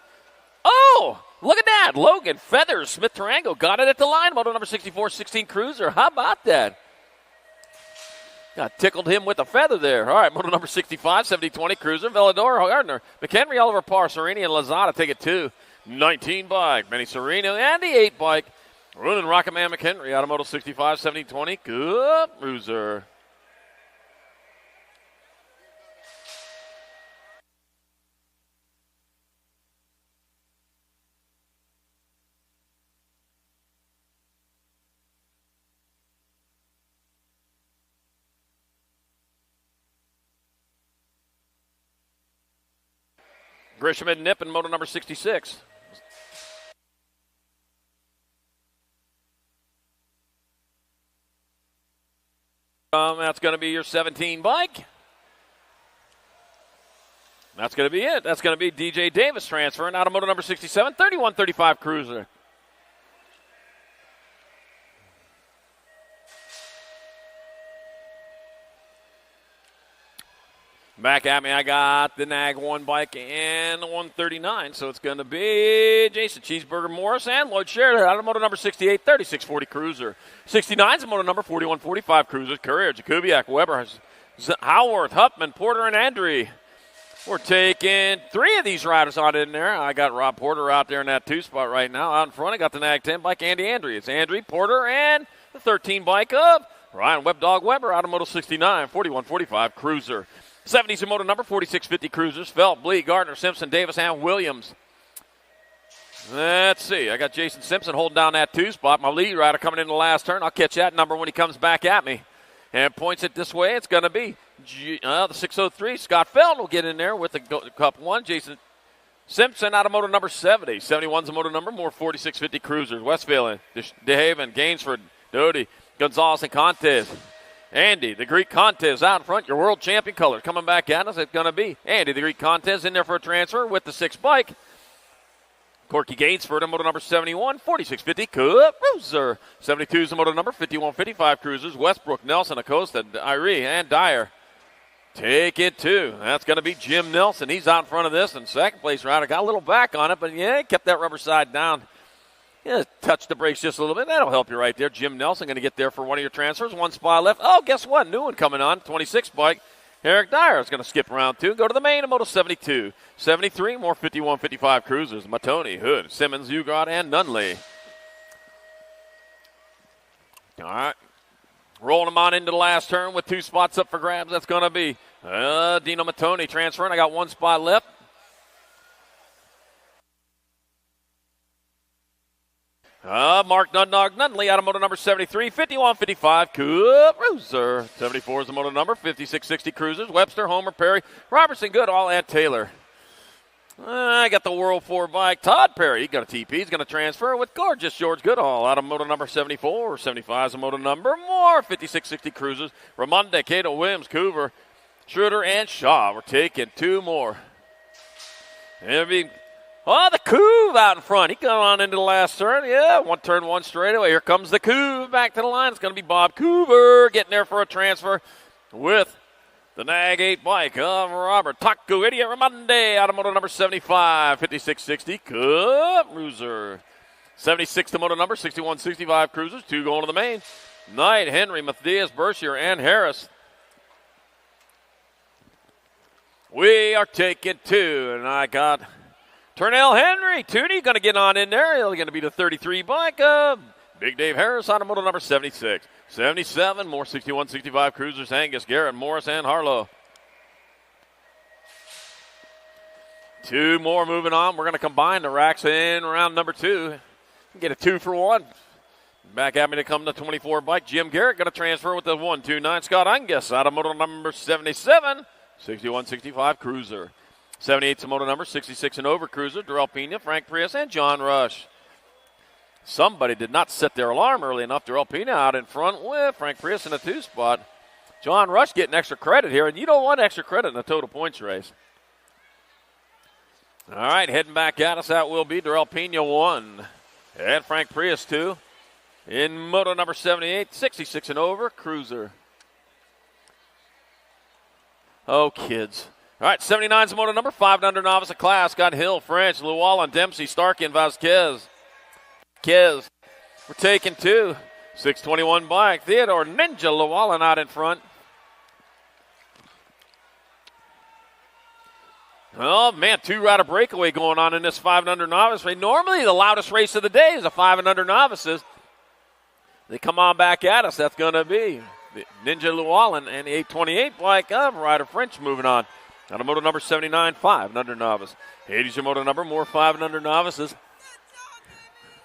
Oh, look at that. Logan Feathers, Smith Tarango got it at the line. Moto number 64, 16 cruiser. How about that? Got tickled him with a feather there. All right, moto number 65, 70-20 Cruiser, Villador, Gardner, McHenry, Oliver Parr, Serini, and Lazada take it 2-19 bike. Benny Sereno and the 8 bike. Running Rocket Man McHenry out of moto 65, 70-20 Cruiser. Grisham and Nip in moto number 66. That's going to be your 17 bike. That's going to be it. That's going to be DJ Davis transferring out of moto number 67, 31-35 Cruiser. Back at me, I got the Nag 1 bike and the 139, so it's going to be Jason Cheeseburger Morris and Lloyd Sheridan out of moto number 68, 36-40 Cruiser. 69 is moto number 41-45 Cruiser. Courier, Jakubiak, Weber, Howarth, Huffman, Porter, and Andry. We're taking 3 of these riders on in there. I got Rob Porter out there in that 2 spot right now. Out in front, I got the Nag 10 bike, Andy Andry. It's Andry, Porter, and the 13 bike of Ryan Webb Dog Weber out of moto 69, 41-45 Cruiser. 70s in moto number 46-50 Cruisers. Felt, Blee, Gardner, Simpson, Davis, and Williams. Let's see. I got Jason Simpson holding down that 2 spot. My lead rider coming in the last turn. I'll catch that number when he comes back at me. And points it this way. It's going to be the 603. Scott Feld will get in there with the Cup 1. Jason Simpson out of moto number 70. 71's a moto number. More 46-50 Cruisers. Westfield, DeHaven, Gainsford, Doty, Gonzalez, and Contes. Andy, the Greek Contes out in front, your world champion color. Coming back at us, it's going to be Andy, the Greek Contes in there for a transfer with the 6 bike. Corky Gainsford in moto number 71, 46-50 Cruiser. 72 is the moto number, 51-55 Cruisers. Westbrook, Nelson, Acosta, Irie, and Dyer. Take it 2. That's going to be Jim Nelson. He's out in front of this, and second place rider got a little back on it, but yeah, kept that rubber side down. Yeah, touch the brakes just a little bit. That'll help you right there. Jim Nelson going to get there for one of your transfers. 1 spot left. Oh, guess what? New one coming on. 26 bike. Eric Dyer is going to skip round 2. Go to the main of moto 72. 73, more 51-55 Cruisers. Matoni, Hood, Simmons, Ugrod, and Nunley. All right. Rolling them on into the last turn with 2 spots up for grabs. That's going to be Dino Matoni transferring. I got 1 spot left. Mark Nunley out of moto number 73, 51-55 Cruiser. 74 is the moto number, 56-60 Cruisers. Webster, Homer, Perry, Robertson, Goodall, and Taylor. I got the World 4 bike. Todd Perry, he got a TP. He's going to transfer with gorgeous George Goodall out of moto number 74. 75 is the moto number, more 56-60 Cruisers. Ramonde, Cato, Williams, Coover, Schroeder, and Shaw. We're taking 2 more. And it'll be the Couve out in front. He got on into the last turn. Yeah, 1 turn, 1 straightaway. Here comes the Couve back to the line. It's going to be Bob Coover getting there for a transfer with the Nag 8 bike of Robert Taku Idiot Ramonde out of moto number 75, 56-60 Cruiser. 76 to moto number, 61-65 Cruisers. 2 going to the main. Knight, Henry, Matthias, Bercier, and Harris. We are taking 2, and I got Turnell Henry, Tooney, going to get on in there. He's going to be the 33 bike of Big Dave Harris on moto number 76. 77, more 61-65 Cruisers, Angus, Garrett, Morris, and Harlow. 2 more moving on. We're going to combine the racks in round number 2. Get a 2 for 1. Back at me to come the 24 bike. Jim Garrett going to transfer with the 129. Scott Angus out of moto number 77. 61-65 Cruiser. 78's a moto number, 66 and over Cruiser. Darrell Pena, Frank Prius, and John Rush. Somebody did not set their alarm early enough. Darrell Pena out in front with Frank Prius in the 2 spot. John Rush getting extra credit here, and you don't want extra credit in a total points race. All right, heading back at us, that will be Darrell Pena 1. And Frank Prius 2. In moto number 78, 66 and over Cruiser. Oh, kids. All right, 79's moto number, 5 and under novice of class. Got Hill, French, Llewellyn, Dempsey, Starkey, and Vasquez. We're taking 2. 621 bike. Theodore Ninja Llewellyn out in front. Oh, man, 2-rider breakaway going on in this 5 and under novice race. Normally, the loudest race of the day is the 5 and under novices. They come on back at us. That's going to be Ninja Llewellyn and the 828 bike of Ryder French moving on. Out of moto number 79, 5 and under novice. 80's your moto number, more 5 and under novices.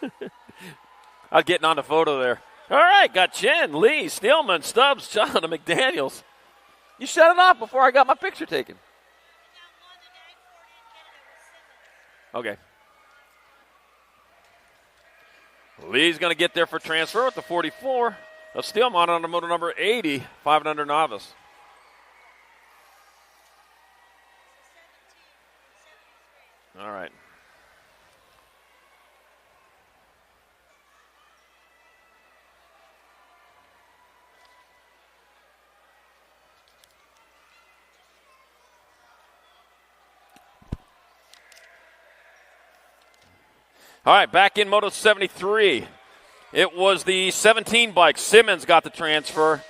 I was getting on the photo there. All right, got Chen, Lee, Steelman, Stubbs, John, and McDaniels. You shut it off before I got my picture taken. Okay. Lee's going to get there for transfer with the 44 of Steelman on the moto number 80, 5 and under novice. All right. All right, back in Moto 73. It was the 17 bike. Simmons got the transfer.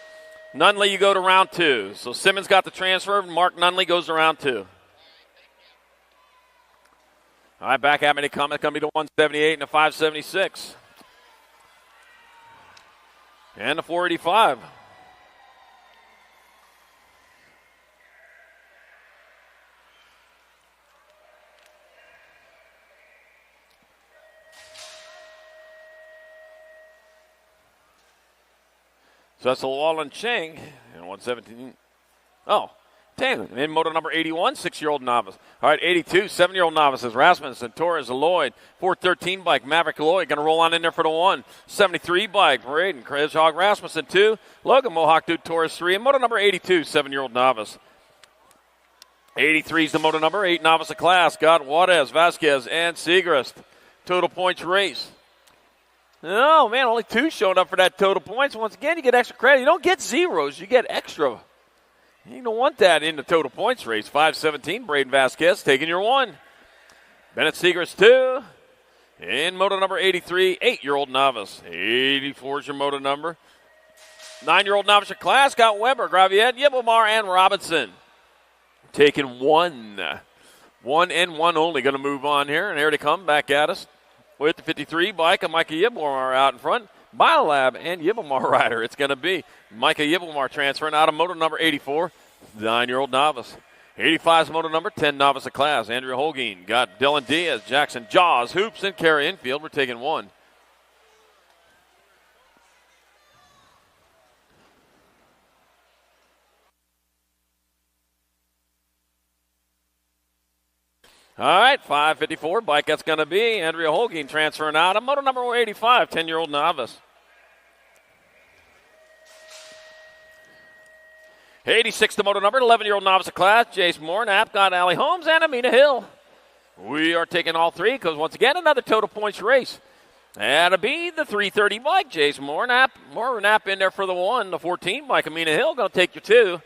Nunley, you go to round 2. So Simmons got the transfer. Mark Nunley goes to round 2. All right, back at me to come. It's going to be the 178 and the 576. And the 485. So that's Llewellyn Cheng and 117. Oh, Taylor in moto number 81, 6-year-old novice. All right, 82, 7-year-old novices. Rasmussen, Torres, Lloyd. 413 bike, Maverick Lloyd going to roll on in there for the 1. 73 bike, Braden, Hedgehog, Rasmussen 2. Logan Mohawk Dude, Torres 3. And moto number 82, 7-year-old novice. 83 is the moto number, 8 novice of class. Got Juarez, Vasquez, and Segrist. Total points race. Oh, man, only 2 showing up for that total points. Once again, you get extra credit. You don't get zeros. You get extra. You don't want that in the total points race. 517, Braden Vasquez taking your 1. Bennett Segrist 2. In moto number 83, 8-year-old novice. 84 is your moto number. 9-year-old novice of class. Got Weber, Graviette, Yibblemar, and Robinson. Taking 1. 1 and 1 only. Going to move on here. And here they come back at us. With the 53 bike of Micah Yibblemar out in front. Biolab and Yibblemar rider. It's going to be Micah Yibblemar transferring out of moto number 84, 9-year-old novice. 85 is moto number 10 novice of class. Andrea Holguin got Dylan Diaz, Jackson Jaws, Hoops, and Kerry Infield. We're taking 1. All right, 554 bike. That's going to be Andrea Holguin transferring out of moto number 85, 10-year-old novice. 86 to moto number 11-year-old novice of class. Jace Moore, Knapp got Allie Holmes and Amina Hill. We are taking all 3 because once again another total points race. That'll be the 330 bike. Jace Moore, Knapp in there for the 1. The 14 bike, Amina Hill going to take your 2.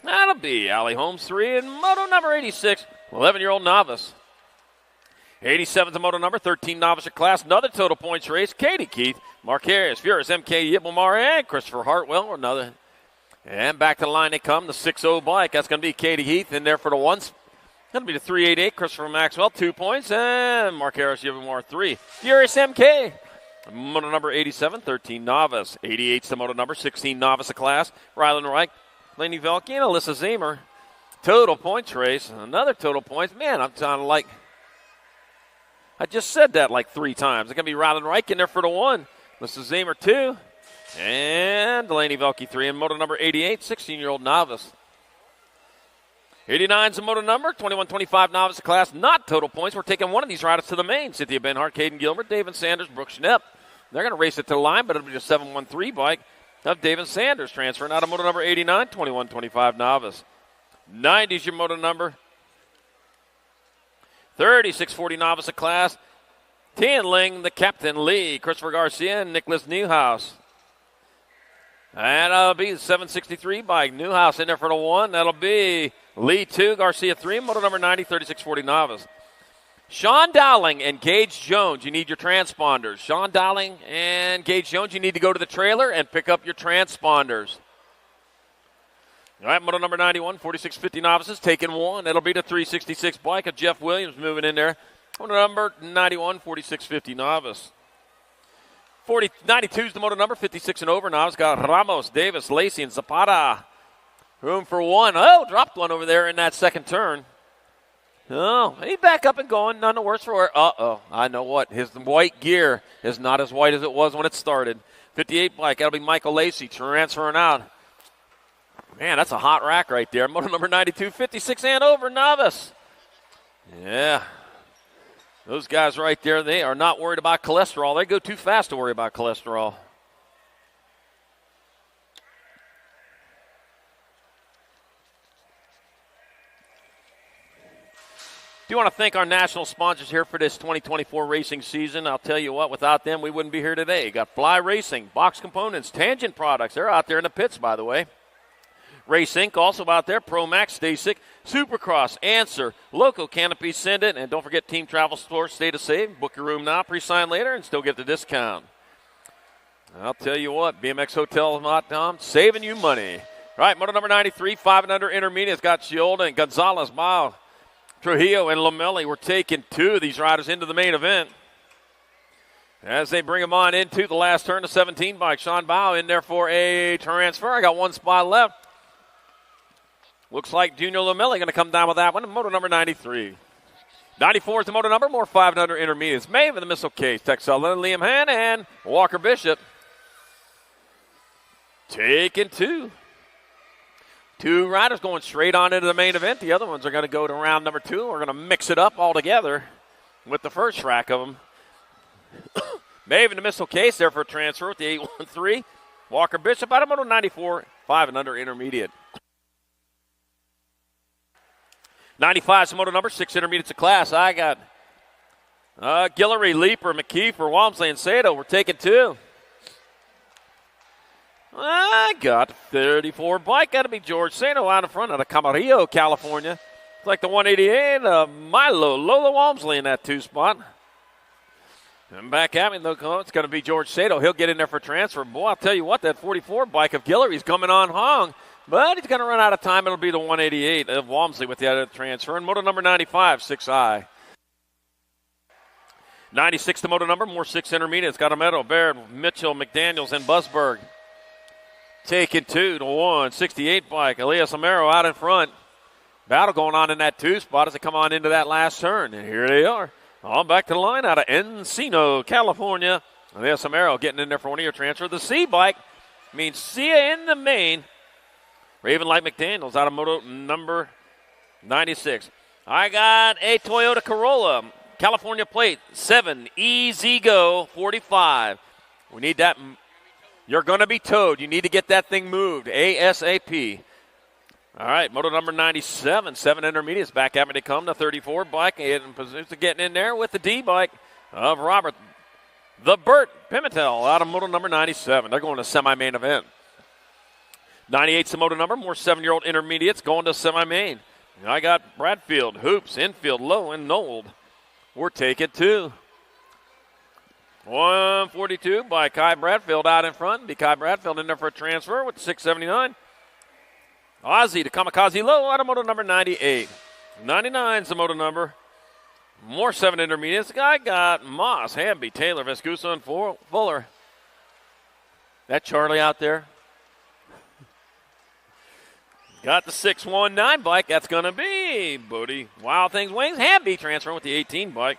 That'll be Allie Holmes 3 and moto number 86, 11-year-old novice. 87 to moto number 13 novice of class. Another total points race. Katie Keith, Mark Harris, Furious, MK Yibblemar, and Christopher Hartwell. Another. And back to the line they come. The 6-0 bike. That's going to be Katie Heath in there for the 1. Going to be the 388. Christopher Maxwell, 2 points. And Mark Harris, Yibblemar, 3. Furious MK. Moto number 87, 13 novice. 88's the moto number 16 novice of class. Rylan Reich, Lainey Velke, and Alyssa Zemer. Total points race. Another total points. Man, I'm sounding like I just said that like 3 times. It's going to be Rylan Reich in there for the 1. Alyssa Zemer 2. And Delaney Velke 3. And moto number 88, 16-year-old novice. 89's the moto number, 21-25 novice class. Not total points. We're taking one of these riders to the main. Cynthia Benhart, Caden Gilbert, David Sanders, Brooke Schnepp. They're going to race it to the line, but it'll be a 713 bike of David Sanders transferring out of moto number 89, 21-25 novice. 90's your moto number. 3640 novice of class. Tian Ling, the captain, Lee, Christopher Garcia, and Nicholas Newhouse. And that'll be the 763 bike. Newhouse in there for the 1. That'll be Lee 2, Garcia 3, moto number 90, 3640 novice. Sean Dowling and Gage Jones, you need your transponders. Sean Dowling and Gage Jones, you need to go to the trailer and pick up your transponders. All right, moto number 91, 4650 novices, taking one. It'll be the 366 bike of Jeff Williams moving in there. Moto number 91, 4650 novice. 92 is the moto number, 56 and over novice. Got Ramos, Davis, Lacey, and Zapata. Room for one. Oh, dropped one over there in that second turn. Oh, he back up and going. None the worse for her. Uh-oh. I know what. His white gear is not as white as it was when it started. 58 bike. That'll be Michael Lacey transferring out. Man, that's a hot rack right there. Moto number 92, 56 and over novice. Yeah. Those guys right there, they are not worried about cholesterol. They go too fast to worry about cholesterol. Do you want to thank our national sponsors here for this 2024 racing season? I'll tell you what, without them, we wouldn't be here today. Got Fly Racing, Box Components, Tangent Products. They're out there in the pits, by the way. Race Inc. also out there. Pro Max, Stasic, Supercross, Answer, Loco, Canopy, Send It, and don't forget Team Travel Store, Stay to Save. Book your room now, pre-sign later, and still get the discount. I'll tell you what, BMXHotels.com, saving you money. All right, moto number 93, 5 and under intermediates. Got Ciolda and Gonzalez, Mao, Trujillo, and Lamelli. We're taking two of these riders into the main event. As they bring them on into the last turn, the 17 bike. Sean Bao in there for a transfer. I got one spot left. Looks like Junior Lamelli going to come down with that one. Moto number 93. 94 is the moto number. More 5 and under intermediates. Maven, the missile case. Tex Sullivan, Liam Han, and Walker Bishop. Taking two. Two riders going straight on into the main event. The other ones are going to go to round number 2. We're going to mix it up all together with the first track of them. Maven, the missile case there for a transfer with the 813. Walker Bishop out of moto 94. 5 and under intermediate. 95 is the moto number, 6 intermediates of class. I got Guillory, Leaper, McKeefer, Walmsley, and Sato. We're taking two. I got 34 bike. Got to be George Sato out in front out of Camarillo, California. It's like the 188 Milo, Lola Walmsley in that 2 spot. And back at me, look, it's going to be George Sato. He'll get in there for transfer. Boy, I'll tell you what, that 44 bike of Guillory's coming on hung. But he's going to run out of time. It'll be the 188 of Walmsley with the other transfer. And moto number 95, 6I. 96, the moto number, more 6 intermediates. Got Ameto, Baird, Mitchell, McDaniels, and Busberg. Taking 2 to 1. 68 bike. Elias Amaro out in front. Battle going on in that 2 spot as they come on into that last turn. And here they are. On back to the line out of Encino, California. Elias Amaro getting in there for 1 year transfer. The C bike means see ya in the main. Raven Light McDaniels out of moto number 96. I got a Toyota Corolla, California plate, 7, EZ-GO 45. We need that. You're going to be towed. You need to get that thing moved ASAP. All right, moto number 97, 7 intermediates. Back at me to come, the 34 bike. And getting in there with the D bike of Robert, the Burt Pimentel out of moto number 97. They're going to semi-main event. 98's the moto number, more 7-year-old intermediates going to semi-main. I got Bradfield, Hoops, Infield, Lowe, and Nold. We're taking 2. 142 by Kai Bradfield out in front. Be Kai Bradfield in there for a transfer with the 679. Ozzy to Kamikaze Lowe out of moto number 98. 99's the moto number. More 7 intermediates. I got Moss, Hamby, Taylor, Vescuso, and Fuller. That Charlie out there. Got the 619 bike. That's going to be Bodie Wild Things Wings. Hamby transferring with the 18 bike.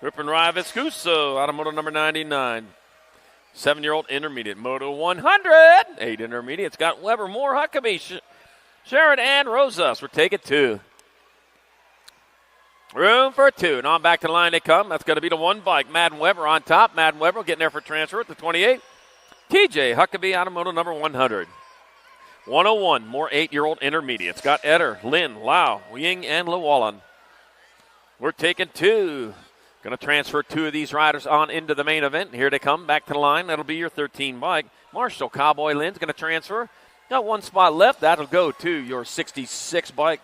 Rip and Rye Vescuso out of moto number 99. 7-year-old intermediate. Moto 100. 8 intermediates. Got Weber, Moore, Huckabee, Sharon, and Rosas. We're taking 2. Room for 2. And on back to the line they come. That's going to be the 1 bike. Madden Weber on top. Madden Weber getting there for transfer at the 28. TJ Huckabee out of moto number 100. 101, more 8-year-old intermediates. Got Eder, Lin, Lau, Ying, and Llewellyn. We're taking 2. Going to transfer 2 of these riders on into the main event. Here they come, back to the line. That'll be your 13 bike. Marshall, Cowboy Lynn's going to transfer. Got 1 spot left. That'll go to your 66 bike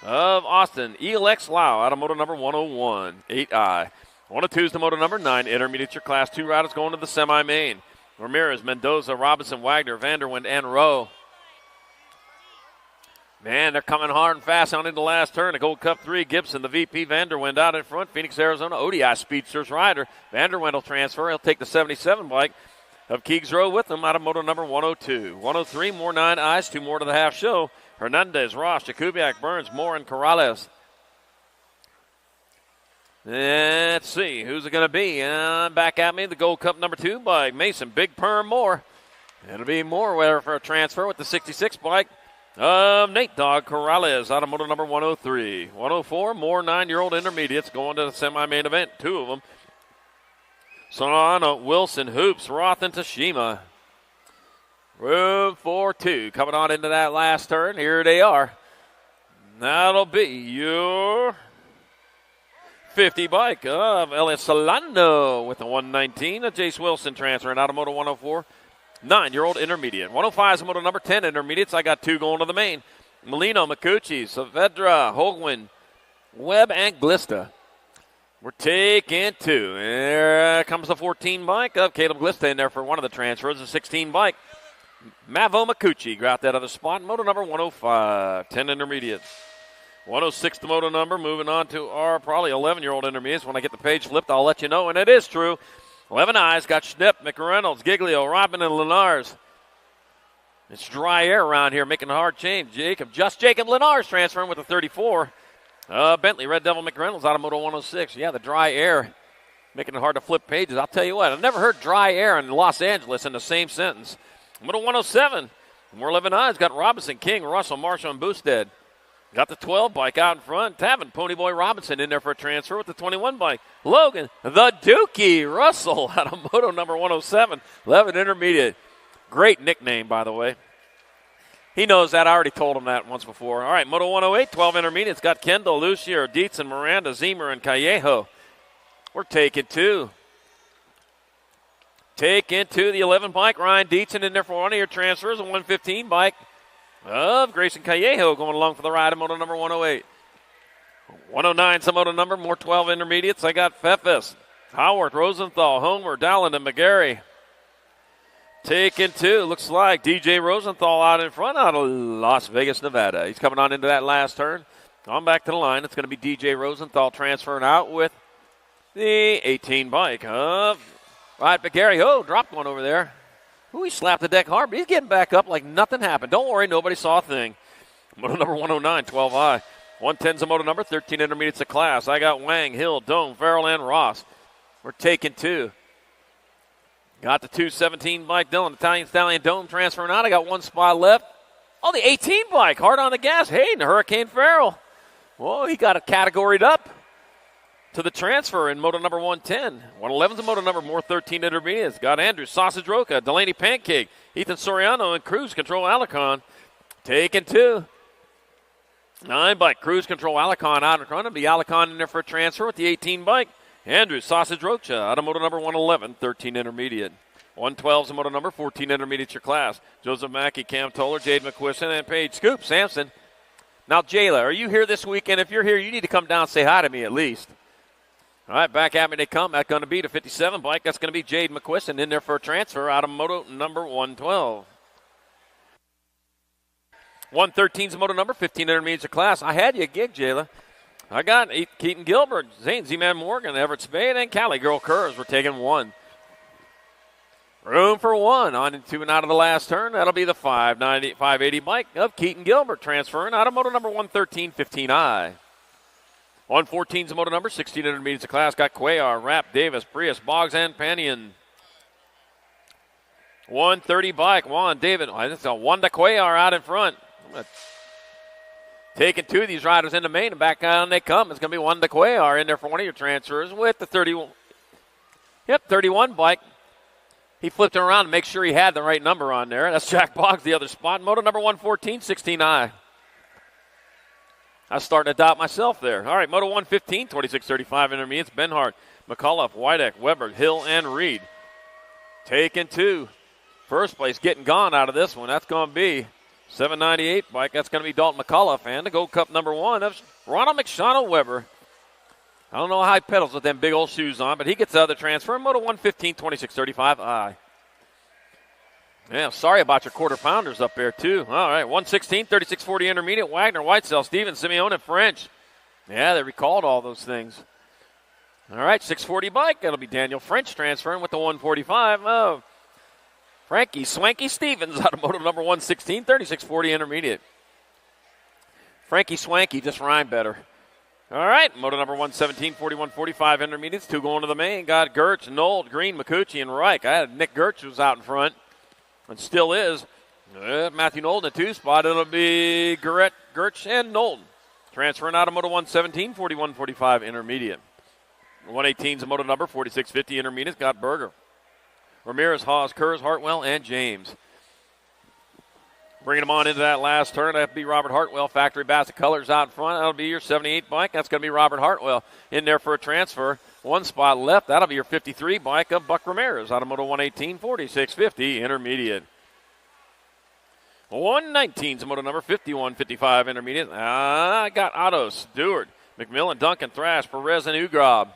of Austin. ELX Lau out of moto number 101, 8I. 102 is the moto number 9. Intermediate, your class 2 riders going to the semi-main. Ramirez, Mendoza, Robinson, Wagner, Vanderwind, and Rowe. Man, they're coming hard and fast on into the last turn. The Gold Cup 3, Gibson, the VP, Vanderwind out in front. Phoenix, Arizona, ODI Speedsters rider. Vanderwind will transfer. He'll take the 77 bike of Keegs Road with him out of moto number 102. 103, more 9 eyes, 2 more to the half show. Hernandez, Ross, Jakubiak, Burns, Moore, and Corrales. Let's see, who's it going to be? Back at me, the Gold Cup number 2 bike, Mason, Big Perm, Moore. It'll be Moore for a transfer with the 66 bike. Nate Dog Corrales out of moto number 103. 104, more 9-year-old intermediates going to the semi-main event. 2 of them. Sonano, Wilson, Hoops, Roth, and Tashima. Room for 2. Coming on into that last turn. Here they are. That'll be your 50 bike of Elias Solano with the 119. A Jace Wilson transferring out of moto 104. 9-year-old intermediate. 105 is moto number 10 intermediates. I got 2 going to the main. Molino, Makuchi, Saavedra, Hogwin, Webb, and Glista. We're taking 2. There comes the 14 bike of Caleb Glista in there for one of the transfers. The 16 bike. Mavo Makuchi got that other spot. Moto number 105. 10 intermediates. 106 the moto number. Moving on to our probably 11-year-old intermediates. When I get the page flipped, I'll let you know. And it is true. 11 eyes got Schnipp, McReynolds, Giglio, Robin, and Lenars. It's dry air around here making a hard change. Jacob Lenars transferring with the 34. Bentley, Red Devil, McReynolds out of moto 106. Yeah, the dry air making it hard to flip pages. I'll tell you what, I've never heard dry air in Los Angeles in the same sentence. Moto 107. More 11 eyes got Robinson, King, Russell, Marshall, and Boosted. Got the 12 bike out in front. Tavin, Ponyboy Robinson in there for a transfer with the 21 bike. Logan, the Dookie, Russell out of moto number 107. 11 intermediate. Great nickname, by the way. He knows that. I already told him that once before. All right, moto 108, 12 intermediates. Got Kendall, Lucier, Dietz, and Miranda, Zemer, and Callejo. We're taking 2. Taking 2, the 11 bike. Ryan Dietzen in there for one of your transfers. A 115 bike of Grayson Callejo going along for the ride of moto number 108. 109 is the moto number, more 12 intermediates. I got Fefis, Howard, Rosenthal, Homer, Dallin, and McGarry. Taking 2, looks like DJ Rosenthal out in front out of Las Vegas, Nevada. He's coming on into that last turn. On back to the line. It's going to be DJ Rosenthal transferring out with the 18 bike of Right McGarry. Oh, dropped one over there. Ooh, he slapped the deck hard, but he's getting back up like nothing happened. Don't worry, nobody saw a thing. Moto number 109, 12I. 110's a moto number, 13 intermediates a class. I got Wang, Hill, Dome, Farrell, and Ross. We're taking 2. Got the 217 bike, Dylan, Italian Stallion, Dome transferring out. I got 1 spot left. Oh, the 18 bike, hard on the gas. Hey, the Hurricane Farrell. Whoa, he got it categoried up to the transfer in moto number 110. 111's a moto number, more 13 intermediates. Got Andrews, Sausage Roca, Delaney Pancake, Ethan Soriano, and Cruise Control Alicon. Taking 2. 9 bike, Cruise Control Alicon out in front of the Alicon in there for a transfer with the 18 bike. Andrews, Sausage Rocha out of moto number 111, 13 intermediate. 112's a moto number, 14 intermediate your class. Joseph Mackey, Cam Toller, Jade McQuiston, and Paige Scoop Sampson. Now, Jayla, are you here this weekend? If you're here, you need to come down and say hi to me at least. All right, back at me they come. That's going to be the 57 bike. That's going to be Jade McQuiston in there for a transfer out of moto number 112. 113's a moto number, 15 intermediates a class. I had you a gig, Jayla. I got Keaton Gilbert, Zane Z-Man Morgan, Everett Spade, and Cali Girl Curves. We're taking 1. Room for 1 on into and out of the last turn. That'll be the 580 bike of Keaton Gilbert transferring out of moto number 113, 15I. 114's a moto number, 16 intermediates a class. Got Cuellar, Rapp, Davis, Prius, Boggs, and Panion. 130 bike, Juan, David. This is a Wanda Cuellar out in front. Taking 2 of these riders in the main and back down they come. It's going to be Wanda Cuellar in there for one of your transfers with the 31. Yep, 31 bike. He flipped it around to make sure he had the right number on there. That's Jack Boggs, the other spot. Moto number 114, 16I. I was starting to doubt myself there. All right, Moto 115, 2635 intermediates. Benhart, McCullough, Whiteck, Weber, Hill, and Reed. Taking 2. First place getting gone out of this one. That's going to be 798 bike. That's going to be Dalton McCullough. And the Gold Cup number 1 of Ronald McShawnell Weber. I don't know how he pedals with them big old shoes on, but he gets the other transfer. Moto 115, 2635I. Yeah, sorry about your quarter pounders up there, too. All right, 116, 3640 intermediate. Wagner, Whitesell, Stevens, Simeone, French. Yeah, they recalled all those things. All right, 640 bike. That'll be Daniel French transferring with the 145 of Frankie Swanky Stevens, automotive number 116, 3640 intermediate. Frankie Swanky just rhymed better. All right, moto number 117, 4145 intermediates. 2 going to the main. Got Gertz, Nold, Green, McCucci, and Reich. I had Nick Gertz was out in front and still is. Matthew Nold in the 2 spot. It'll be Gertz and Nold. Transferring out of moto 117, 4145 intermediate. 118's a moto number, 4650 intermediate. Got Berger, Ramirez, Haas, Kurz, Hartwell, and James. Bringing them on into that last turn. That'll be Robert Hartwell. Factory Bassett Colors out in front. That'll be your 78 bike. That's going to be Robert Hartwell in there for a transfer. 1 spot left. That'll be your 53 bike of Buck Ramirez. Automoto 118, 4650 intermediate. 119's a moto number, 5155 intermediate. I got Otto, Stewart, McMillan, Duncan, Thrash, Perez, and Ugrob.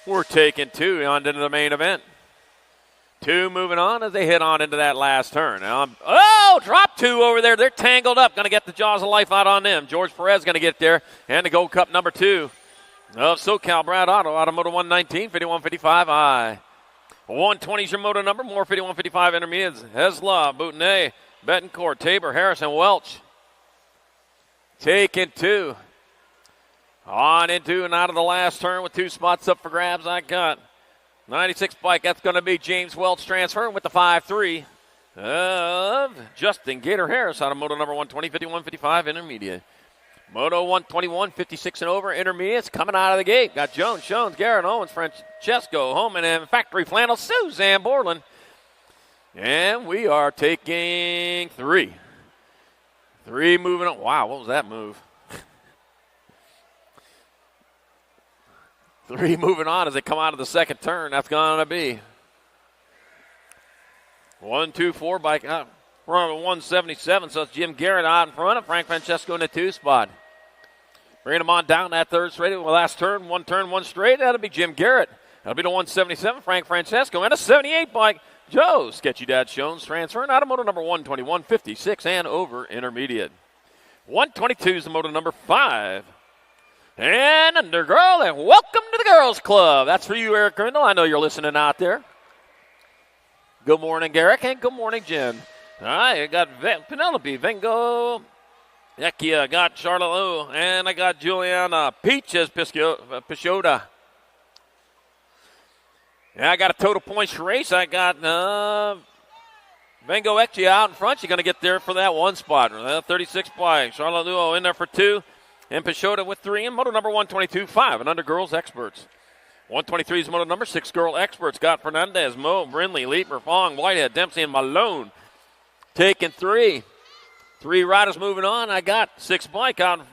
We're taking 2 on into the main event. 2 moving on as they hit on into that last turn. Drop 2 over there. They're tangled up. Going to get the jaws of life out on them. George Perez going to get there. And the Gold Cup number 2 of SoCal Brad Otto. Automoto 119, 5155I. 120's your moto number. More 5155 intermediates. Hesla, Boutonnet, Betancourt, Tabor, Harris, and Welch. Taking 2. On into and out of the last turn with 2 spots up for grabs. I got 96 bike. That's going to be James Welch transferring with the 5-3 of Justin Gator Harris out of moto number 120, 5155 intermediate. Moto 121, 56 and over intermediates coming out of the gate. Got Jones, Shones, Garrett Owens, Francesco, Holman, and Factory Flannel, Suzanne Borland. And we are taking 3. 3 moving on. Wow, what was that move? 3 moving on as they come out of the second turn. That's going to be 1, 2, 4 bike. We're on 177, so it's Jim Garrett out in front of Frank Francesco in the 2 spot. Bringing him on down that third straight. Last turn, 1 straight. That'll be Jim Garrett. That'll be the 177, Frank Francesco. And a 78 bike, Joe Sketchy Dad Jones transferring out of moto number 121, 56 and over intermediate. 122 is the moto number 5. And under girl, and welcome to the girls' club. That's for you, Eric Grindle. I know you're listening out there. Good morning, Garrick, and good morning, Jen. All right, I got Penelope, Vengo, Ekia, got Charlotte Lou, and I got Juliana Peaches Pichota. Yeah, I got a total points race. I got Vengo Ekia out in front. She's going to get there for that 1 spot. 36 bike. Charlotte Luo in there for 2. And Pichota with 3. And moto number 122, 5. And under girls experts. 123 is moto number 6 girl experts. Got Fernandez, Mo, Brindley, Leeper, Fong, Whitehead, Dempsey, and Malone. Taking 3. 3 riders moving on. I got 6 bike out in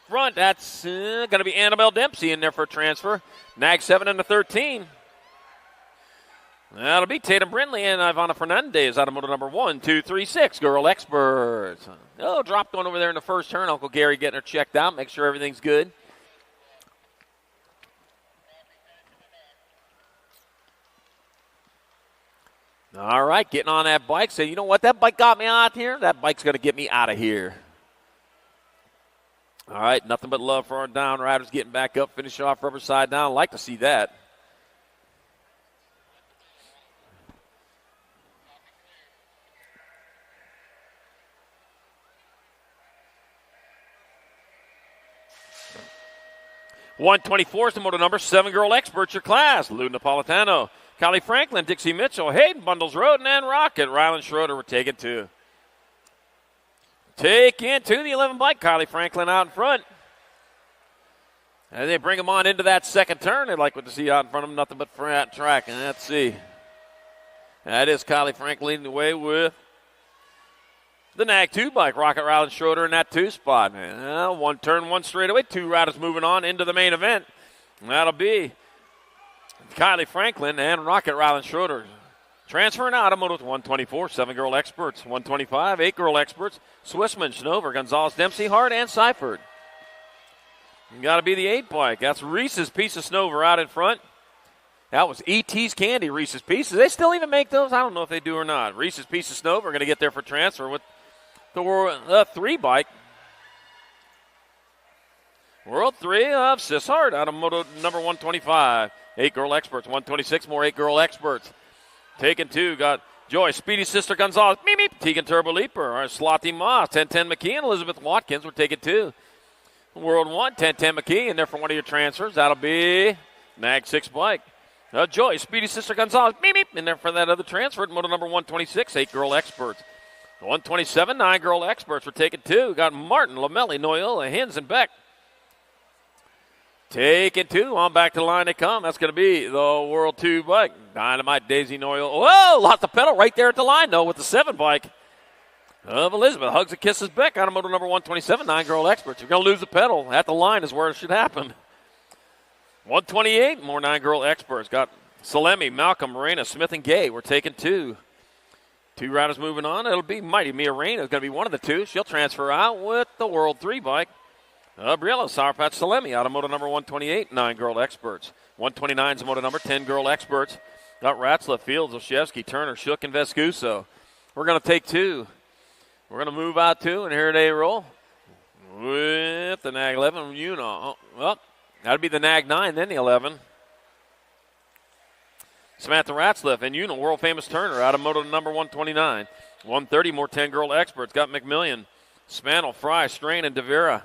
front. That's going to be Annabelle Dempsey in there for a transfer. Nag 7 and the 13. That'll be Tatum Brindley and Ivana Fernandez out of moto number 1-2-3-6, girl experts. Dropped one over there in the first turn. Uncle Gary getting her checked out, make sure everything's good. All right, getting on that bike. Say, you know what? That bike got me out here. That bike's going to get me out of here. All right, nothing but love for our down riders getting back up, finish off rubber side down. I'd like to see that. .124 is the moto number 7 girl experts, your class. Lou Napolitano, Kylie Franklin, Dixie Mitchell, Hayden Bundles Road, and Rocket. Rylan Schroeder were taking 2. Taking 2, the 11 bike. Kylie Franklin out in front. And they bring them on into that second turn. They'd like what to see out in front of them, nothing but flat track. And let's see. That is Kylie Franklin leading the way with the Nag 2 bike, Rocket Rylan Schroeder in that 2 spot. 1 turn, 1 straightaway. 2 riders moving on into the main event. That'll be Kylie Franklin and Rocket Rylan Schroeder. Transferring out of moto 124, 7 girl experts. 125, 8 girl experts. Swissman, Schnover, Gonzalez, Dempsey, Hart, and Seifert. Got to be the 8 bike. That's Reese's piece of Snover out in front. That was E.T.'s Candy, Reese's Pieces. They still even make those? I don't know if they do or not. Reese's Pieces Snow, we're going to get there for transfer with the World 3 bike. World 3 of Sishart out of moto number 125. 8 girl experts, 126 more 8 girl experts. Taking 2, got Joy, Speedy Sister Gonzalez, meep, meep, Tegan Turbo Leaper, our Slotty Moss, 1010 McKee, and Elizabeth Watkins. We're taking 2. World 1, 1010 McKee in there for one of your transfers. That'll be Nag 6 bike. Joy, Speedy Sister Gonzalez, meep, meep, in there for that other transfer at moto number 126, 8 girl experts. 127, 9 girl experts. We're taking 2. Got Martin, Lamelli, Noyola, Hins, and Beck. Taking 2, on back to the line they come. That's going to be the World 2 bike. Dynamite, Daisy Noyle. Whoa, lost the pedal right there at the line, though, with the 7 bike of Elizabeth. Hugs and kisses Beck on moto number 127, 9 girl experts. You're going to lose the pedal at the line is where it should happen. 128, more 9 girl experts. Got Salemi, Malcolm, Morena, Smith, and Gay. We're taking 2. 2 riders moving on. It'll be Mighty Mia Raina is going to be one of the 2. She'll transfer out with the World 3 bike. Briella Sour Patch Salemi out of moto number 128, 9 girl experts. 129 is moto number 10 girl experts. Got Ratzlaff, Fields, Olszewski, Turner, Shook, and Vescuso. We're going to take 2. We're going to move out 2, and here they roll with the Nag 11. Well, that'll be the Nag 9, then the 11. Samantha Ratzlaff and world famous Turner out of moto number 129. 130 more 10 girl experts. Got McMillian, Spanel, Fry, Strain, and DeVera.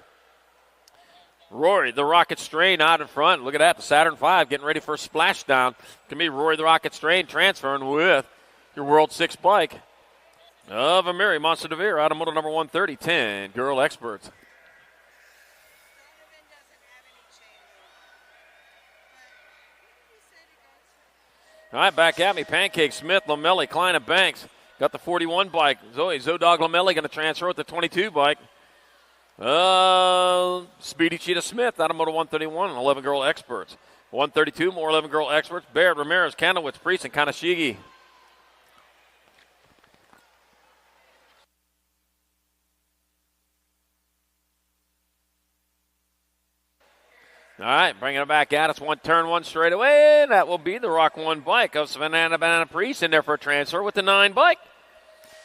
Rory, the Rocket Strain out in front. Look at that, the Saturn V getting ready for a splashdown. Can be Rory, the Rocket Strain transferring with your World 6 bike of Amiri Monster DeVere out of moto number 130, 10 girl experts. All right, back at me. Pancake, Smith, Lamelli, Klein, and Banks. Got the 41 bike. Zodog Lamelli going to transfer with the 22 bike. Speedy Cheetah Smith out of moto 131, 11 girl experts. 132 more 11 girl experts. Baird, Ramirez, Kanowitz, Priest, and Kanashigi. All right, bringing it back at us. 1 turn, 1 straight away. And that will be the Rock 1 bike of Savannah Banana Priest in there for a transfer with the 9 bike.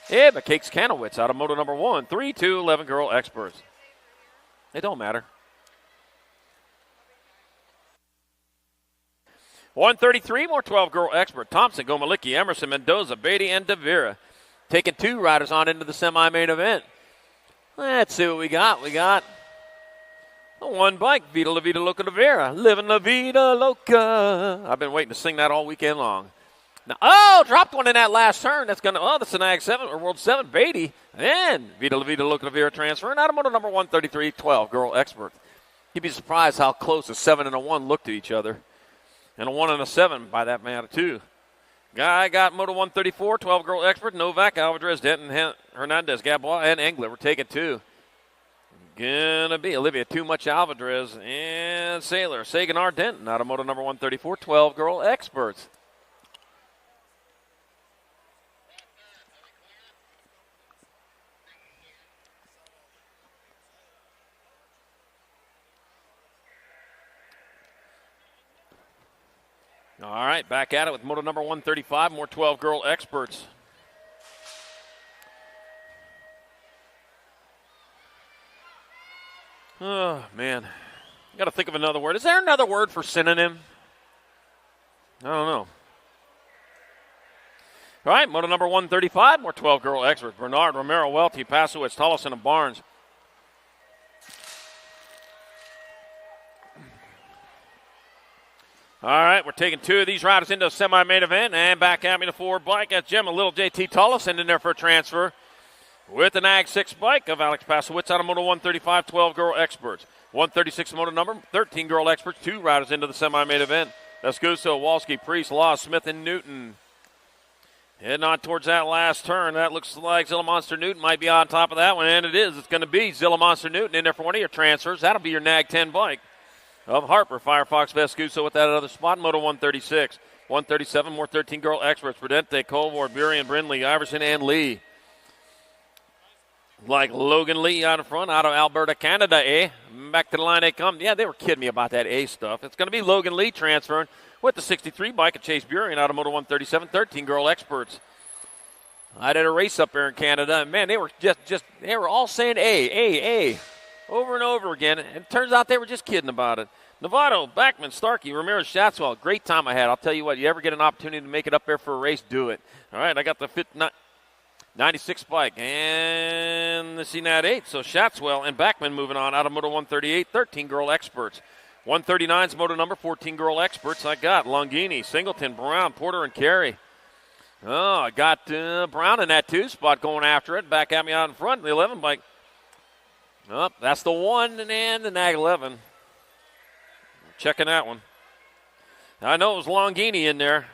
Yeah, but Cakes Kanowitz out of moto number 1, 3, 2, 11 girl experts. It don't matter. 133 more 12 girl expert. Thompson, Gomalicki, Emerson, Mendoza, Beatty, and DeVera. Taking 2 riders on into the semi-main event. Let's see what we got. We got the 1 bike, Vida La Vida Loca DeVera. Living La Vida Loca. I've been waiting to sing that all weekend long. Now, dropped one in that last turn. That's that's the Nag 7 or World 7. Beatty and Vida La Vida Loca DeVera transfer. And out of moto number 133, 12 girl expert. You'd be surprised how close a 7 and a 1 look to each other. And a 1 and a 7 by that matter, too. Guy got moto 134, 12 girl expert. Novak, Alvarez, Denton, Hernandez, Gabois, and Engler. We're taking 2. Gonna be Olivia Too Much Alvarez and Sailor Sagan R. Denton out of moto number 134, 12 girl experts. All right, back at it with moto number 135, more 12 girl experts. Oh, man. Got to think of another word. Is there another word for synonym? I don't know. All right, moto number 135, more 12 girl experts. Bernard, Romero, Welty, Pasowitz, Tollison, and Barnes. All right, we're taking 2 of these riders into a semi-main event. And back at me the 4 bike. That's Jim, a little JT Tollison in there for a transfer with the Nag 6 bike of Alex Pasowitz out of moto 135, 12 girl experts. 136 moto number, 13 girl experts, 2 riders into the semi-main event. That's Guso, Walski, Priest, Law, Smith, and Newton. Heading on towards that last turn. That looks like Zilla Monster Newton might be on top of that one, and it is. It's going to be Zilla Monster Newton in there for one of your transfers. That'll be your Nag 10 bike of Harper, Firefox, Vescuso with that other spot. Moto 136, 137, more 13 girl experts. Prudente, Colvard, Burian, Brindley, Iverson, and Lee. Like Logan Lee out in front, out of Alberta, Canada, Back to the line they come. Yeah, they were kidding me about that A stuff. It's going to be Logan Lee transferring with the 63 bike at Chase Burien, Automotive 137, 13 girl experts. I did a race up there in Canada, and man, they were they were all saying A, over and over again, and it turns out they were just kidding about it. Novato, Backman, Starkey, Ramirez, Shatswell, great time I had. I'll tell you what, you ever get an opportunity to make it up there for a race, do it. All right, I got the 96 bike, and the CNAT 8. So Shatswell and Backman moving on. Automotive 138, 13 girl experts. 139's moto number, 14 girl experts. I got Longini, Singleton, Brown, Porter, and Carey. Oh, I got Brown in that 2 spot going after it. Back at me out in front, the 11 bike. Oh, that's the 1 and the Nag 11. Checking that one. I know it was Longini in there.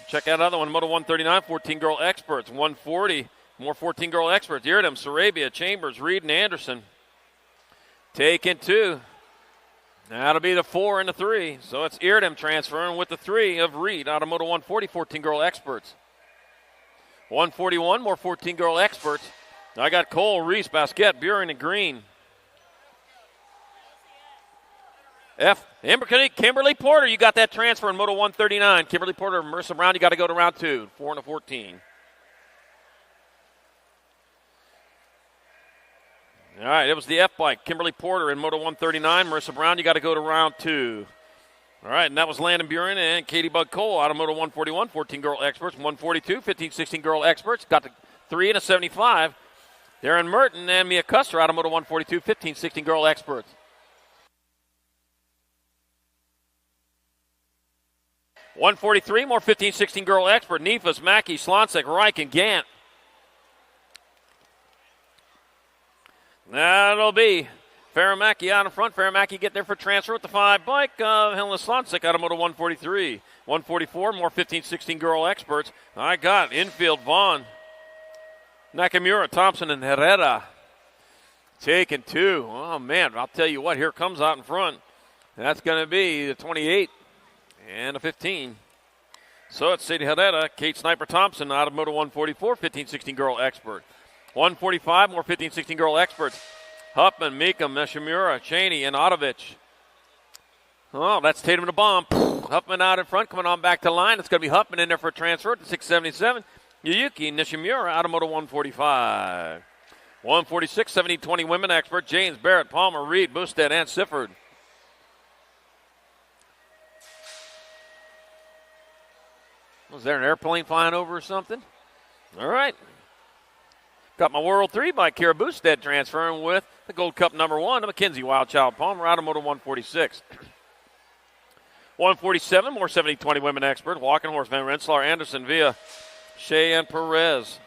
Check out another one, Moto 139, 14 girl experts. 140, more 14 girl experts. Iridum, Sarabia, Chambers, Reed, and Anderson. Taking 2. That'll be the 4 and the 3. So it's Iridum transferring with the 3 of Reed. Automotive 140, 14 girl experts. 141, more 14 girl experts. I got Cole, Reese, Basquette, Buren, and Green. F. Kimberly Porter, you got that transfer in Moto 139. Kimberly Porter, Marissa Brown, you got to go to round 2. 4 and a 14. All right, it was the F bike. Kimberly Porter in Moto 139. Marissa Brown, you got to go to round 2. All right, and that was Landon Buren and Katie Bug Cole out of Moto 141, 14 girl experts. 142, 15, 16 girl experts. Got the 3 and a 75. Darren Merton and Mia Custer out of Moto 142, 15, 16 girl experts. 143, more 15, 16 girl expert. Nefas, Mackey, Slonsek, Reich, and Gant. That'll be Faramaki out in front. Faramaki get there for transfer with the 5 bike. Helena Slonsek out of Moto 143. 144, more 15, 16 girl experts. I got infield Vaughn, Nakamura, Thompson, and Herrera. Taking 2. Oh, man, I'll tell you what, here comes out in front. That's going to be the 28 and a 15. So it's Sadie Herrera, Kate Sniper Thompson out of Moto 144, 15, 16 girl expert. 145, more 15, 16 girl experts. Huffman, Meekum, Nishimura, Cheney, and Otovich. Oh, that's Tatum to bomb. Huffman out in front, coming on back to line. It's going to be Huffman in there for a transfer to 677. Yuyuki Nishimura out of Moto 145. 146, 70-20 women expert. James, Barrett, Palmer, Reed, Boosted, and Sifford. Was there an airplane flying over or something? All right. Got my World 3 by Kira Boosted transferring with the Gold Cup number 1 to Mackenzie Wildchild Palmer out of Moto 146. 147, more 70-20 women expert. Walking Horse, Van Rensselaer, Anderson, Villa, Shea, and Perez.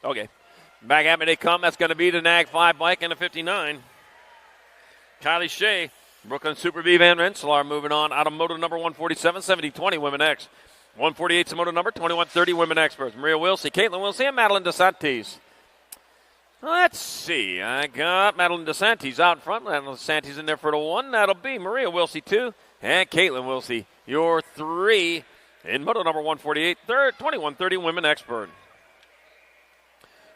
Okay. Back at me they come. That's going to be the Nag 5 bike and the 59. Kylie Shea, Brooklyn Super B Van Rensselaer moving on out of Moto number 147, 70-20 women X. 148 is Moto number 21-30 women experts. Maria Wilsey, Caitlin Wilsey, and Madeline DeSantis. Let's see. I got Madeline DeSantis out in front. Madeline DeSantis in there for the 1. That'll be Maria Wilsey 2 and Caitlin Wilsey, your 3 in Moto number 148, 21-30 women expert.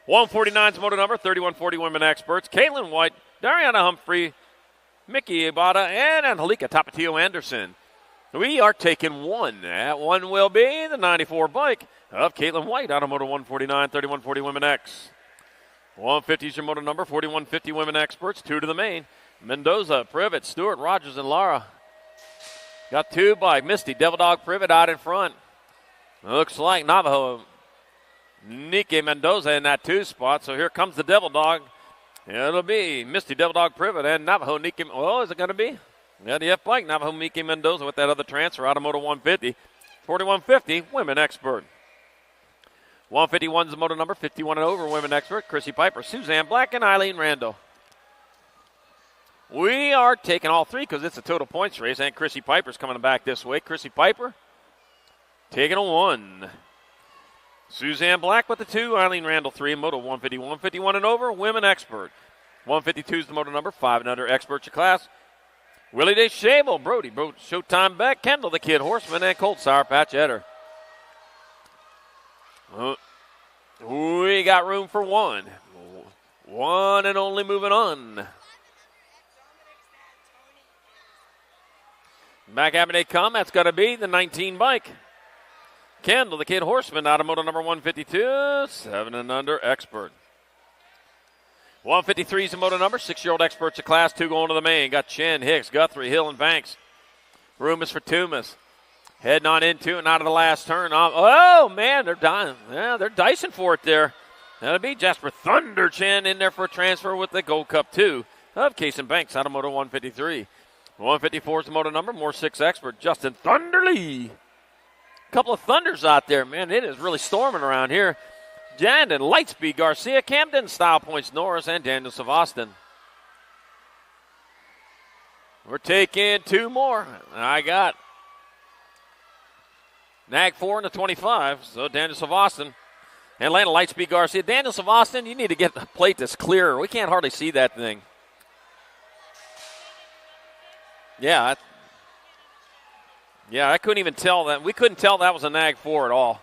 149 is Moto number 31-40 women experts. Caitlin White, Dariana Humphrey, Mickey Ibata, and Angelica Tapatio Anderson. We are taking 1. That 1 will be the 94 bike of Caitlin White out of Moto 149, 31-40 women X. 150 is your Moto number, 41-50 women experts. 2 to the main. Mendoza, Privet, Stewart, Rogers, and Lara. Got 2 by Misty, Devil Dog Privet out in front. Looks like Navajo, Nike Mendoza in that 2 spot. So here comes the Devil Dog. It'll be Misty, Devil Dog Privet, and Navajo Nike. Well, is it going to be? Yeah, the F bike, Navajo Nike Mendoza with that other transfer out of Moto 150. 41-50, women expert. 151 is the Moto number, 51 and over, women expert. Chrissy Piper, Suzanne Black, and Eileen Randall. We are taking all 3 because it's a total points race, and Chrissy Piper's coming back this way. Chrissy Piper taking a 1. Suzanne Black with the 2, Eileen Randall 3, Moto 150, 151 and over, women expert. 152 is the Moto number, 5 and under, expert your class. Willie DeShable, Brody, Showtime Beck, Kendall the Kid Horseman, and Colt Sour Patch Etter. We got room for one. One and only moving on. Back having they come. That's going to be the 19 bike. Kendall, the Kid Horseman, automotive number 152, 7 and under expert. 153 is the moto number. 6-year-old experts of class 2 going to the main. Got Chen, Hicks, Guthrie, Hill, and Banks. Room is for Toomas. Heading on into and out of the last turn. Oh, man, they're dying. Yeah, they're dicing for it there. That'll be Jasper Thunder Chen in there for a transfer with the Gold Cup 2 of Case and Banks, automotive 153. 154 is the moto number. More 6 expert. Justin Thunderly. Couple of thunders out there, man. It is really storming around here. Jandon, Lightspeed Garcia, Camden, Style Points Norris, and Daniel Savastin. We're taking 2 more. I got Nag 4 in the 25, so Daniel Savastin. Atlanta Lightspeed Garcia. Daniel Savastin, you need to get the plate that's clearer. We can't hardly see that thing. Yeah, I couldn't even tell that. We couldn't tell that was a Nag 4 at all.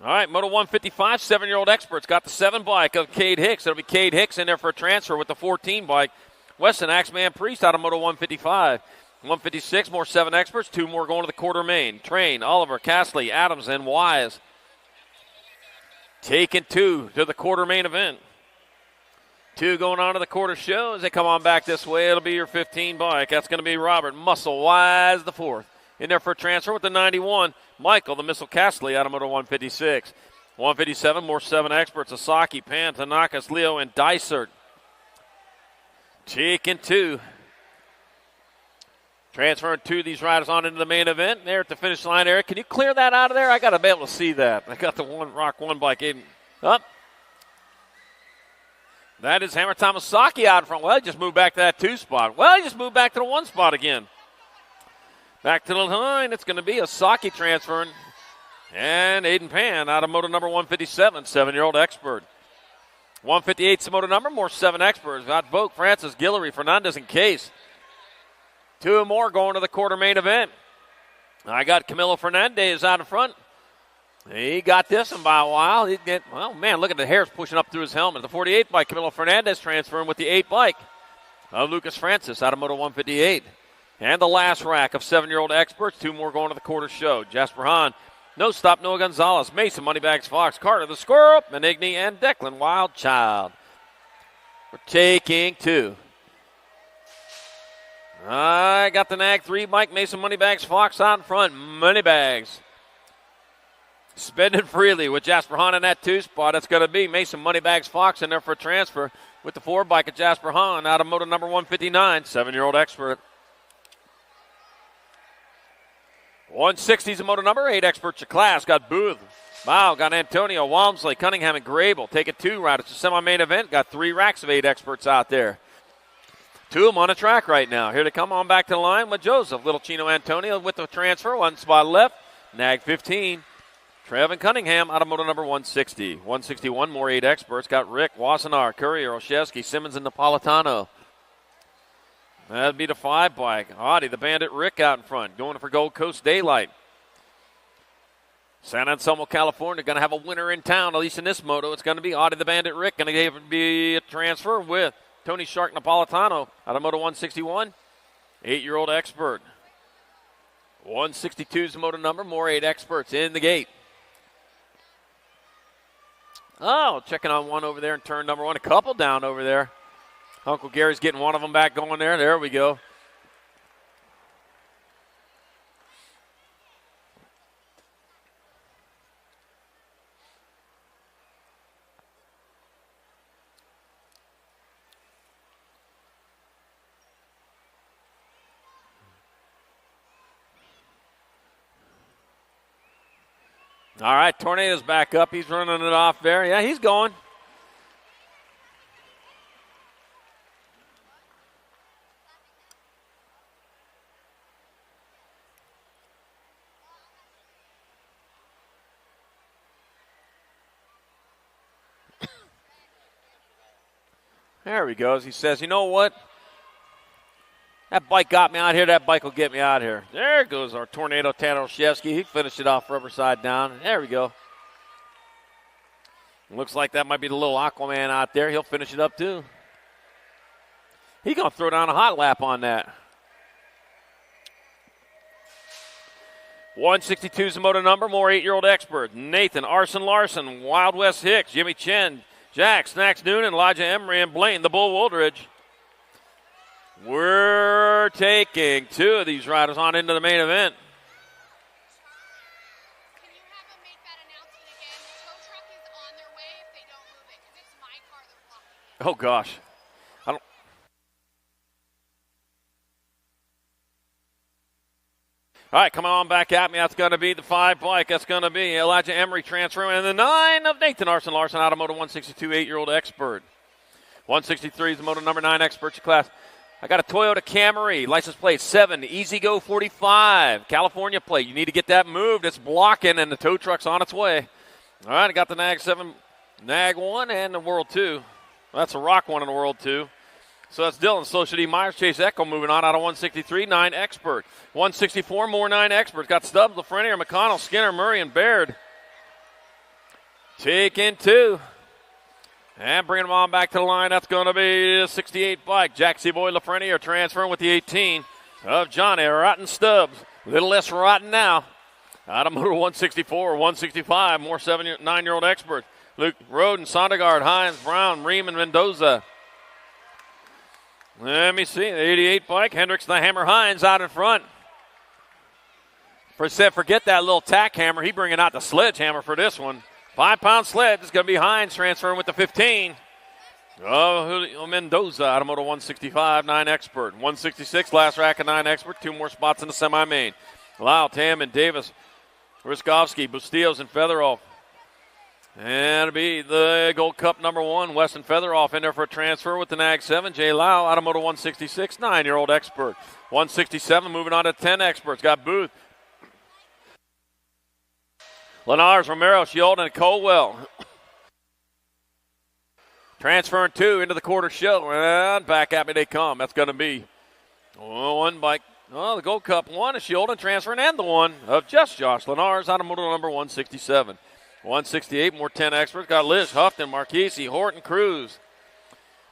All right, Moto 155, 7-year-old experts. Got the 7 bike of Cade Hicks. It'll be Cade Hicks in there for a transfer with the 14 bike. Weston Axeman Priest out of Moto 155. 156, more 7 experts. 2 more going to the quarter main. Train, Oliver, Castley, Adams, and Wise. Taking 2 to the quarter main event. 2 going on to the quarter show. As they come on back this way, it'll be your 15 bike. That's going to be Robert Muscle Wise the 4th. In there for a transfer with the 91. Michael, the Missile Castley, out of Moto 156. 157, more 7 experts. Asaki, Pan, Tanakas, Leo, and Dysert. Taking 2. Transferring 2 of these riders on into the main event. There at the finish line, Eric. Can you clear that out of there? I got to be able to see that. I got the Rock 1 bike in. Up. That is Hammer Tomasaki out in front. Well, he just moved back to that 2 spot. Well, he just moved back to the 1 spot again. Back to the line. It's going to be a Saki transferring. And Aiden Pan out of moto number 157, 7-year-old expert. 158 is the moto number. More 7 experts. Got Vogue, Francis, Guillory, Fernandez, and Case. 2 more going to the quarter main event. I got Camilo Fernandez out in front. He got this one by a while. Look at the hairs pushing up through his helmet. The 48 bike, Camilo Fernandez transferring with the 8 bike of Lucas Francis out of moto 158. And the last rack of 7-year-old experts. 2 more going to the quarter show. Jasper Hahn, No Stop, Noah Gonzalez, Mason, Moneybags Fox, Carter, the Squirrel, Benigni, and Declan Wildchild. We're taking 2. I got the Nag 3, Mike Mason, Moneybags Fox out in front. Moneybags spending freely with Jasper Hahn in that 2 spot. It's going to be Mason, Moneybags Fox in there for a transfer with the 4 bike of Jasper Hahn out of moto number 159, 7-year-old expert. 160 is the moto number, 8 experts of class. Got Booth, Wow, got Antonio, Walmsley, Cunningham, and Grable. Take a 2 route. It's a semi-main event. Got 3 racks of 8 experts out there. 2 of them on the track right now. Here to come on back to the line with Joseph. Little Chino Antonio with the transfer. 1 spot left. Nag 15. Trevin Cunningham out of moto number 160. 161, more 8 experts. Got Rick, Wassenaar, Courier, Olszewski, Simmons, and Napolitano. That'd be the 5 bike. Audie, the Bandit Rick out in front. Going for Gold Coast Daylight. San Anselmo, California, going to have a winner in town, at least in this moto. It's going to be Audie the Bandit Rick. Going to be a transfer with Tony Shark Napolitano out of moto 161. 8-year-old expert. 162 is the moto number. More 8 experts in the gate. Oh, checking on one over there in turn number 1. A couple down over there. Uncle Gary's getting one of them back going there. There we go. All right, Tornado's back up. He's running it off there. Yeah, he's going. There he goes. He says, you know what? That bike got me out here. That bike will get me out here. There goes our Tornado Tanner Olszewski. He finished it off rubber side down. There we go. Looks like that might be the little Aquaman out there. He'll finish it up too. He's going to throw down a hot lap on that. 162 is the motor number. More 8-year-old expert. Nathan Arson Larson, Wild West Hicks, Jimmy Chen, Jack Snacks Noonan, Elijah Emery, and Blaine, the Bull Woldridge. We're taking 2 of these riders on into the main event. Can you have them make that announcement again? The tow truck is on their way if they don't move it, because it's my car they're blocking. Oh, gosh. All right, coming on back at me. That's going to be the 5 bike. That's going to be Elijah Emery transferring. And the 9 of Nathan Arson Larson, Automotive 162, 8-year-old expert. 163 is the motor number 9 expert class. I got a Toyota Camry, license plate 7, Easy Go 45, California plate. You need to get that moved. It's blocking, and the tow truck's on its way. All right, I got the NAG 7, NAG 1, and the World 2. That's a Rock 1 in the World 2. So that's Dylan, Social D, Myers, Chase Echo moving on out of 163, 9 expert. 164, more 9 experts. Got Stubbs, LaFreniere, McConnell, Skinner, Murray, and Baird. Taking 2. And bringing them on back to the line, that's going to be the 68 bike. Jack Seaboy, LaFreniere transferring with the 18 of Johnny Rotten Stubbs. A little less rotten now. Out of motor 164, 165, more 9-year-old experts. Luke Roden, Sondergaard, Hines, Brown, Ream, and Mendoza. Let me see, the 88 bike. Hendricks, the Hammer, Hines out in front. Forget that little tack hammer. He bringing out the sledgehammer for this one. 5-pound sled. It's going to be Hines transferring with the 15. Oh, Mendoza, Automoto 165, 9 expert. 166, last rack of 9 expert. 2 more spots in the semi-main. Lau, Tam, and Davis. Riskovsky, Bustillos, and Featheroff. And it'll be the Gold Cup number 1, Weston Featheroff in there for a transfer with the NAG 7. Jay Lau, Automoto 166, 9-year-old expert. 167, moving on to 10 experts. Got Booth, Lenars, Romero, Shield, and Colwell. Transferring 2 into the quarter show. And back at me they come. That's going to be 1 bike. Oh, the Gold Cup 1 is Shield transferring, and the 1 of just Josh Lenars, Automoto number 167. 168, more 10 experts. Got Lish, Huffton, Marchese, Horton, Cruz.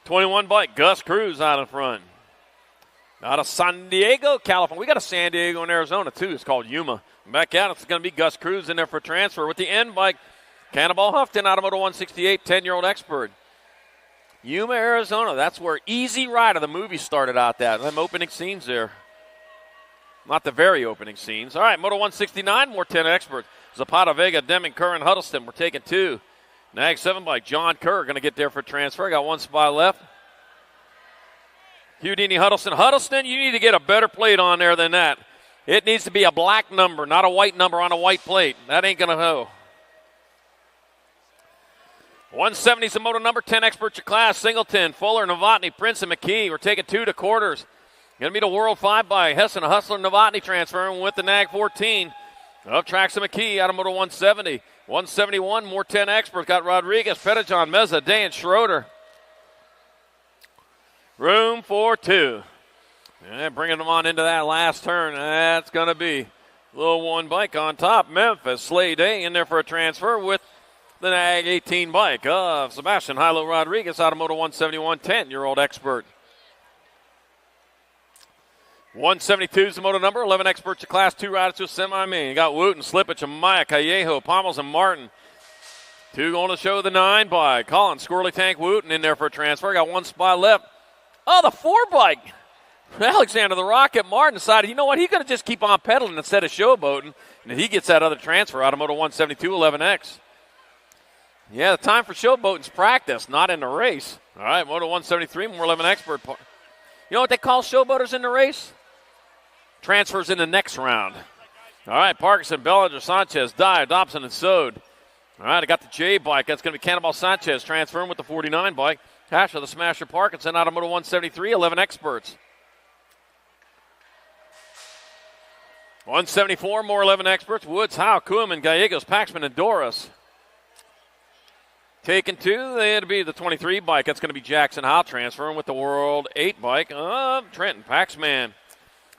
21 bike, Gus Cruz out in front. Out of San Diego, California. We got a San Diego in Arizona, too. It's called Yuma. Back out, it's going to be Gus Cruz in there for transfer. With the end bike, Cannonball Huffton, Automoto 168, 10-year-old expert. Yuma, Arizona. That's where Easy Rider, the movie, started out that. Them opening scenes there. Not the very opening scenes. All right, Moto 169, more 10 experts. Zapata, Vega, Deming, Kerr, and Huddleston. We're taking 2. NAG 7 bike, John Kerr going to get there for transfer. Got 1 spot left. Houdini, Huddleston. Huddleston, you need to get a better plate on there than that. It needs to be a black number, not a white number on a white plate. That ain't going to go. 170 is the moto number, 10 experts your class. Singleton, Fuller, Novotny, Prince, and McKee. We're taking 2 to quarters. Going to be the World 5 by Hessen, Hustler, Novotny transferring with the NAG 14. Up tracks of McKee, Automoto 170. 171, more 10 experts. Got Rodriguez, Pettijohn, Meza, Day, and Schroeder. Room for 2. And bringing them on into that last turn. That's going to be a little 1 bike on top. Memphis, Slade Day in there for a transfer with the NAG 18 bike of Sebastian Hilo Rodriguez, Automoto 171, 10-year-old expert. 172 is the moto number, 11 experts to class, 2 riders to a semi-main. You got Wooten, Slippage, Amaya, Callejo, Pommels, and Martin. 2 going to show the 9 bike. Collins, Squirrely Tank, Wooten in there for a transfer. Got 1 spot left. Oh, the 4 bike. Alexander the Rocket Martin decided, you know what, he's going to just keep on pedaling instead of showboating. And he gets that other transfer, Automoto 172, 11X. Yeah, the time for showboating's practice, not in the race. All right, Moto 173, more 11 expert. You know what they call showboaters in the race? Transfers in the next round. All right, Parkinson, Bellinger, Sanchez, Dye, Dobson, and Sode. All right, I got the J bike. That's going to be Cannonball Sanchez transferring with the 49 bike. Hasher, the Smasher, Parkinson, Automoto 173, 11 experts. 174, more 11 experts. Woods, Howe, Koeman, Gallegos, Paxman, and Doris. Taking 2, it'll be the 23 bike. That's going to be Jackson Howe transferring with the World 8 bike of Trenton. Paxman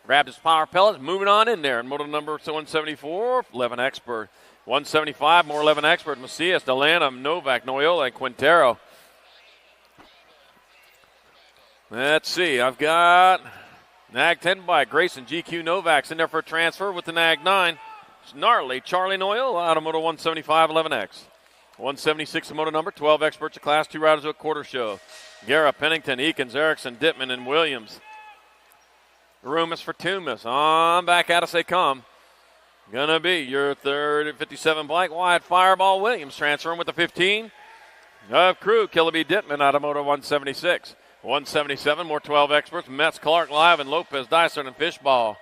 grabbed his power pellets, moving on in there. And motor number 174, 11 Expert. 175, more 11 Expert. Macias, Delanham, Novak, Noyola, and Quintero. Let's see. I've got Nag 10 bike. Grayson, GQ, Novak's in there for a transfer with the Nag 9. Gnarly, Charlie Noyola out of motor 175, 11X. 176 the motor number, 12 Experts of class, 2 riders to a quarter show. Guerra, Pennington, Eakins, Erickson, Dittman, and Williams. Rumus for Tumas. On back at us they come. Gonna be your third at 57 bike. Wyatt Fireball Williams transferring with the 15. Of crew, Killaby Dittman out of motor 176. 177, more 12 Experts. Metz, Clark, Live, and Lopez, Dyson, and Fishball.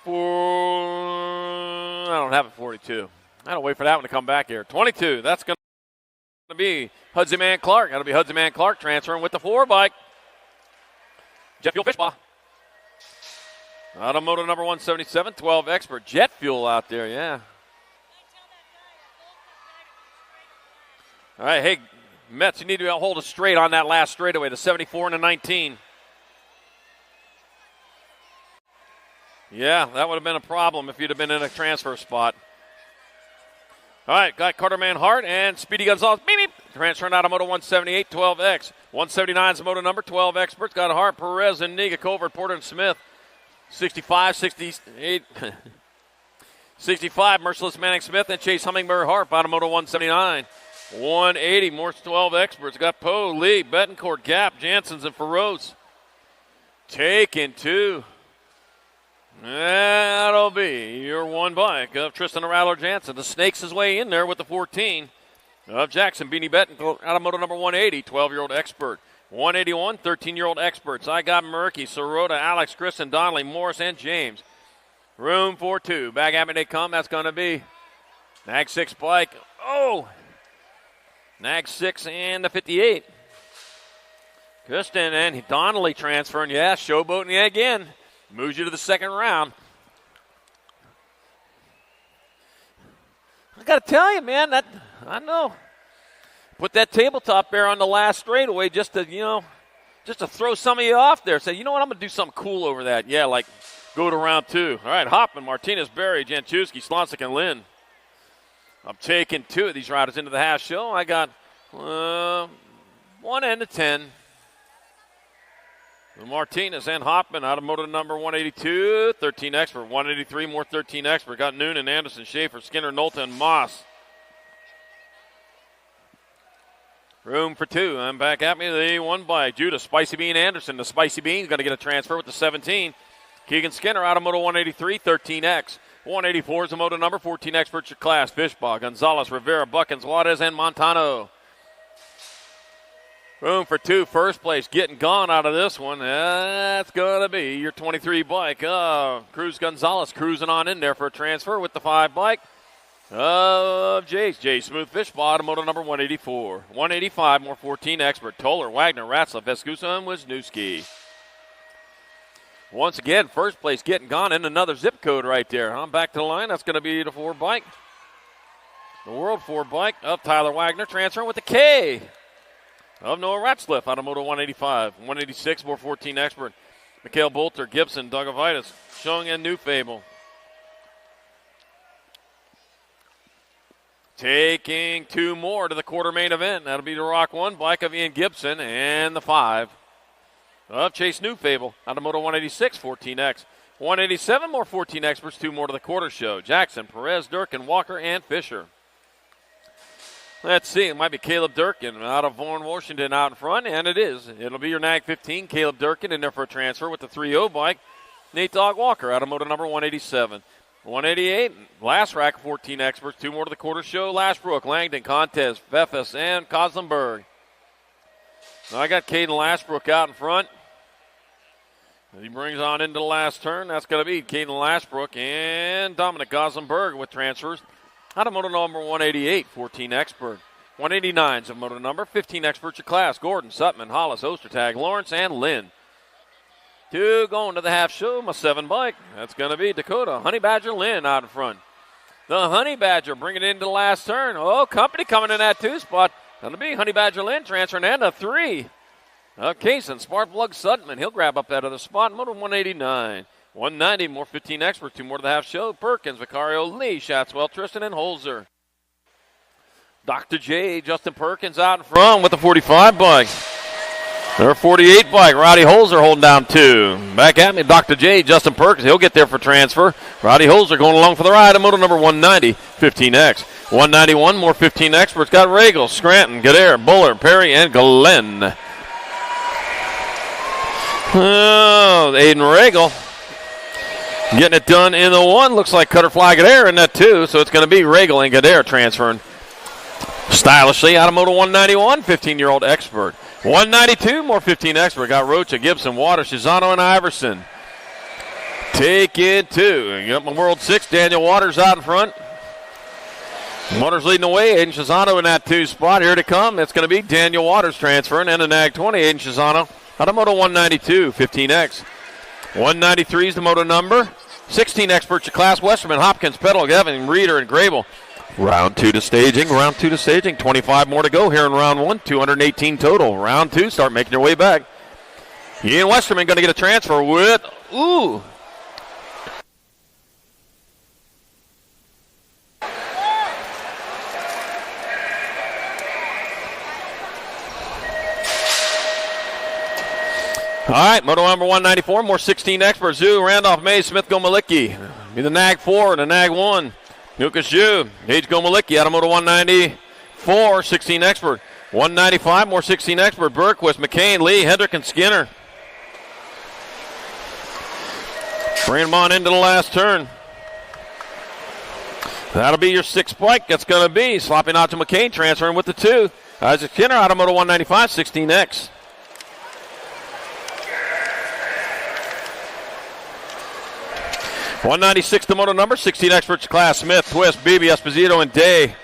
I don't have it 42. I don't wait for that one to come back here. 22, that's going to be Hudsy Man Clark. That'll be Hudsy Man Clark transferring with the 4 bike. Jet Fuel Fishball. Out of motor number 177, 12 Expert. Jet Fuel out there, yeah. All right, hey, Mets, you need to hold us straight on that last straightaway, the 74 and the 19. Yeah, that would have been a problem if you'd have been in a transfer spot. All right, got Carter Manhart and Speedy Gonzalez. Beep, beep. Transferring out of moto 178, 12X. 179 is the moto number, 12 Experts. Got Hart, Perez, and Niga, Covert, Porter, and Smith. 65, 68. 65, Merciless Manning Smith and Chase Hummingbird Harp out of moto 179. 180, more 12 Experts. Got Poe, Lee, Betancourt, Gap, Janssens, and Feroz. Taking 2. That'll be your 1 bike of Tristan Rattler Jansen. The snakes his way in there with the 14 of Jackson Beanie Betancourt out of moto number 180, 12-year-old Expert. 181, 13-year-old Experts. I got Murky, Sirota, Alex, Kristen, Donnelly, Morris, and James. Room for 2. Back at me they come. That's going to be Nag 6 bike. Oh! Nag 6 and the 58. Kristen and Donnelly transferring. Yeah, showboating again. Moves you to the second round. I got to tell you, man, that I know. Put that tabletop there on the last straightaway just to throw some of you off there. Say, you know what, I'm going to do something cool over that. Yeah, like go to round 2. All right, Hoffman, Martinez, Berry, Janczewski, Slonsick, and Lynn. I'm taking 2 of these riders into the half show. I got 1 and a 10. Martinez and Hoffman out of motor number 182, 13 Expert. 183, more 13 Expert. Got Noonan, Anderson, Schaefer, Skinner, Nolta, and Moss. Room for 2. I'm back at me. The 1 by Judah, Spicy Bean Anderson. The Spicy Bean's going to get a transfer with the 17. Keegan Skinner out of moto 183, 13X. 184 is the moto number, 14 Experts your class. Fishbaugh, Gonzalez, Rivera, Buckins, Juarez, and Montano. Room for 2, first place, getting gone out of this one. That's going to be your 23 bike. Cruz Gonzalez cruising on in there for a transfer with the 5 bike of Jace. Jay Smooth Fishbaugh, automotive number 184. 185, more 14 Expert. Toller, Wagner, Ratzlaff, Vescusa, and Wisniewski. Once again, first place getting gone in another zip code right there. I'm back to the line. That's going to be the 4 bike. The World 4 bike of Tyler Wagner transferring with the K of Noah Ratzlaff out of moto 185. 186, more 14 Expert. Mikhail Bolter, Gibson, Dugovitis, Shung, and New Fable. Taking 2 more to the quarter main event. That'll be the Rock 1 bike of Ian Gibson and the 5 of Chase New Fable out of moto 186, 14X. 187, more 14 Experts, 2 more to the quarter show. Jackson, Perez, Durkin, Walker, and Fisher. Let's see, it might be Caleb Durkin out of Vaughan, Washington out in front, and it is. It'll be your Nag 15, Caleb Durkin in there for a transfer with the 3-0 bike. Nate Dog Walker out of moto number 187. 188, last rack, 14 Experts, 2 more to the quarter show. Lashbrook, Langdon, Contez, Feffes, and Koslenberg. Now I got Caden Lashbrook out in front. He brings on into the last turn. That's going to be Caden Lashbrook and Dominic Koslenberg with transfers. Out of moto number 188, 14 Expert. 189's of moto number, 15 Experts your class. Gordon, Sutman, Hollis, Ostertag, Lawrence, and Lynn. 2 going to the half show, my 7 bike. That's going to be Dakota, Honey Badger, Lynn out in front. The Honey Badger bringing it into the last turn. Oh, Company coming in that 2 spot. That'll be Honey Badger Lynn transferring and a 3. Kaysen, Sparkplug Sutton, he'll grab up that other spot. Moto 189. 190, more 15 experts, 2 more to the half show. Perkins, Vicario, Lee, Shatswell, Tristan, and Holzer. Dr. J, Justin Perkins out in front with the 45 bike. Their 48 bike, Roddy Holzer holding down 2. Back at me, Dr. J, Justin Perkins, he'll get there for transfer. Roddy Holzer going along for the ride at moto number 190, 15X. 191, more 15 experts, got Regal, Scranton, Gadare, Buller, Perry, and Glenn. Oh, Aiden Regal getting it done in the 1. Looks like Cutterfly Gadare in that 2, so it's going to be Regal and Gadare transferring stylishly out of moto 191, 15-year-old expert. 192, more 15 expert. Got Rocha, Gibson, Waters, Shizano, and Iverson. Take it 2. You got my World 6, Daniel Waters out in front. Waters leading the way. Aiden Shizano in that 2 spot. Here to come, it's going to be Daniel Waters transferring and a nag 20. Aiden Shizano out of moto 192, 15X. 193 is the moto number. 16 experts, your class. Westerman, Hopkins, Petal, Gavin, Reeder, and Grable. Round 2 to staging. 25 more to go here in round 1. 218 total. Round 2, start making your way back. Ian Westerman going to get a transfer with, ooh. All right, moto number 194, more 16 experts. Zoo, Randolph, Mays, Smith, Gomalicki. Be the nag 4 and the nag 1. Lucas Zhu, Gage Gomalicki out of moto 194, 16 expert. 195, more 16 expert. Berquist, McCain, Lee, Hendrick, and Skinner. Bring them on into the last turn. That'll be your 6th bike. That's going to be Sloppy Nacho McCain transferring with the 2. Isaac Skinner out of moto 195, 16X. .196 the moto number, 16 experts class. Smith, Twist, Beebe, Esposito, and Day.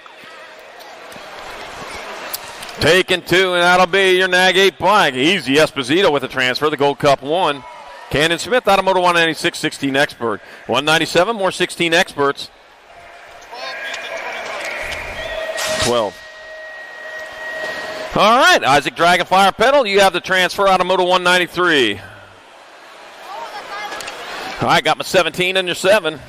Taking 2, and that'll be your nag 8 bike. Easy Esposito with a transfer, the Gold Cup 1. Cannon Smith out of moto 196, 16 expert. 197, more 16 experts. 12. All right, Isaac Dragonfire Pedal, you have the transfer out of moto 193. All right, got my 17 and your 7.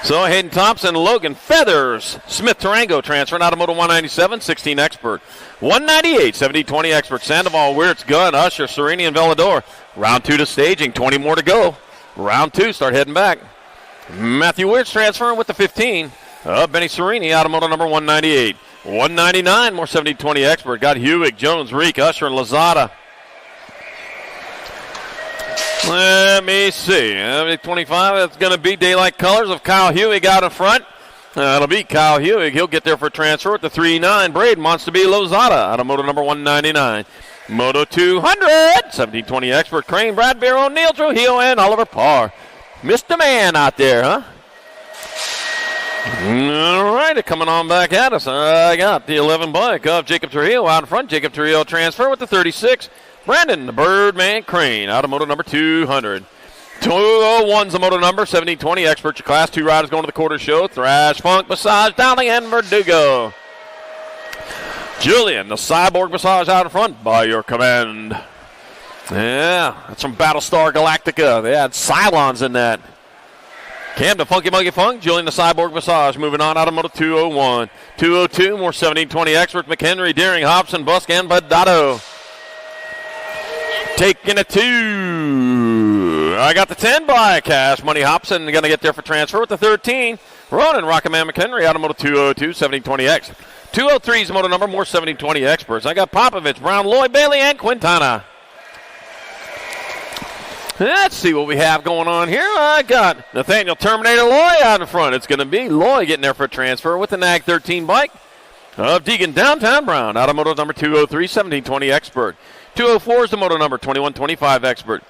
So Hayden Thompson, Logan Feathers, Smith Tarango transferring out of moto 197, 16 expert. 198, 70-20 expert. Sandoval, Wirtz, Gunn, Usher, Serini, and Velador. Round 2 to staging, 20 more to go. Round 2, start heading back. Matthew Wirtz transferring with the 15. Benny Serini out of moto number 198. 199, more 70-20 expert. Got Hewitt, Jones, Reek, Usher, and Lazada. Let me see. 25, that's going to be Daylight Colors of Kyle Hewig out in front. That'll be Kyle Hewig. He'll get there for transfer at the 3-9. Braden wants to be Lozada out of moto number 199. Moto 200, 17-20 expert. Crane, Brad Beer, O'Neill, Trujillo, and Oliver Parr. Mr. Man out there, huh? All right, coming on back at us. I got the 11 bike of Jacob Trujillo out in front. Jacob Trujillo transfer with the 36. Brandon, the Birdman Crane, out of moto number 200. 201's the moto number, 17-20 expert. Your class 2 riders going to the quarter show. Thrash, Funk, Massage, Dowling, and Verdugo. Julian, the Cyborg Massage out in front by your command. Yeah, that's from Battlestar Galactica. They had Cylons in that. Cam, the Funky Monkey Funk. Julian, the Cyborg Massage. Moving on out of moto 201. 202, more 17-20 experts. McHenry, Deering, Hobson, Busk, and Badado. Taking it 2. I got the 10 by Cash Money Hobson going to get there for transfer with the 13. Ronan, Rocketman McHenry out of moto 202, 17-20X. 203 is the moto number, more 17-20 experts. I got Popovich, Brown, Lloyd, Bailey, and Quintana. Let's see what we have going on here. I got Nathaniel Terminator Loy out in front. It's going to be Loy getting there for a transfer with the NAG 13 bike of Deegan Downtown Brown out of moto number 203, 17-20 expert. 204 is the moto number, 21-25 expert.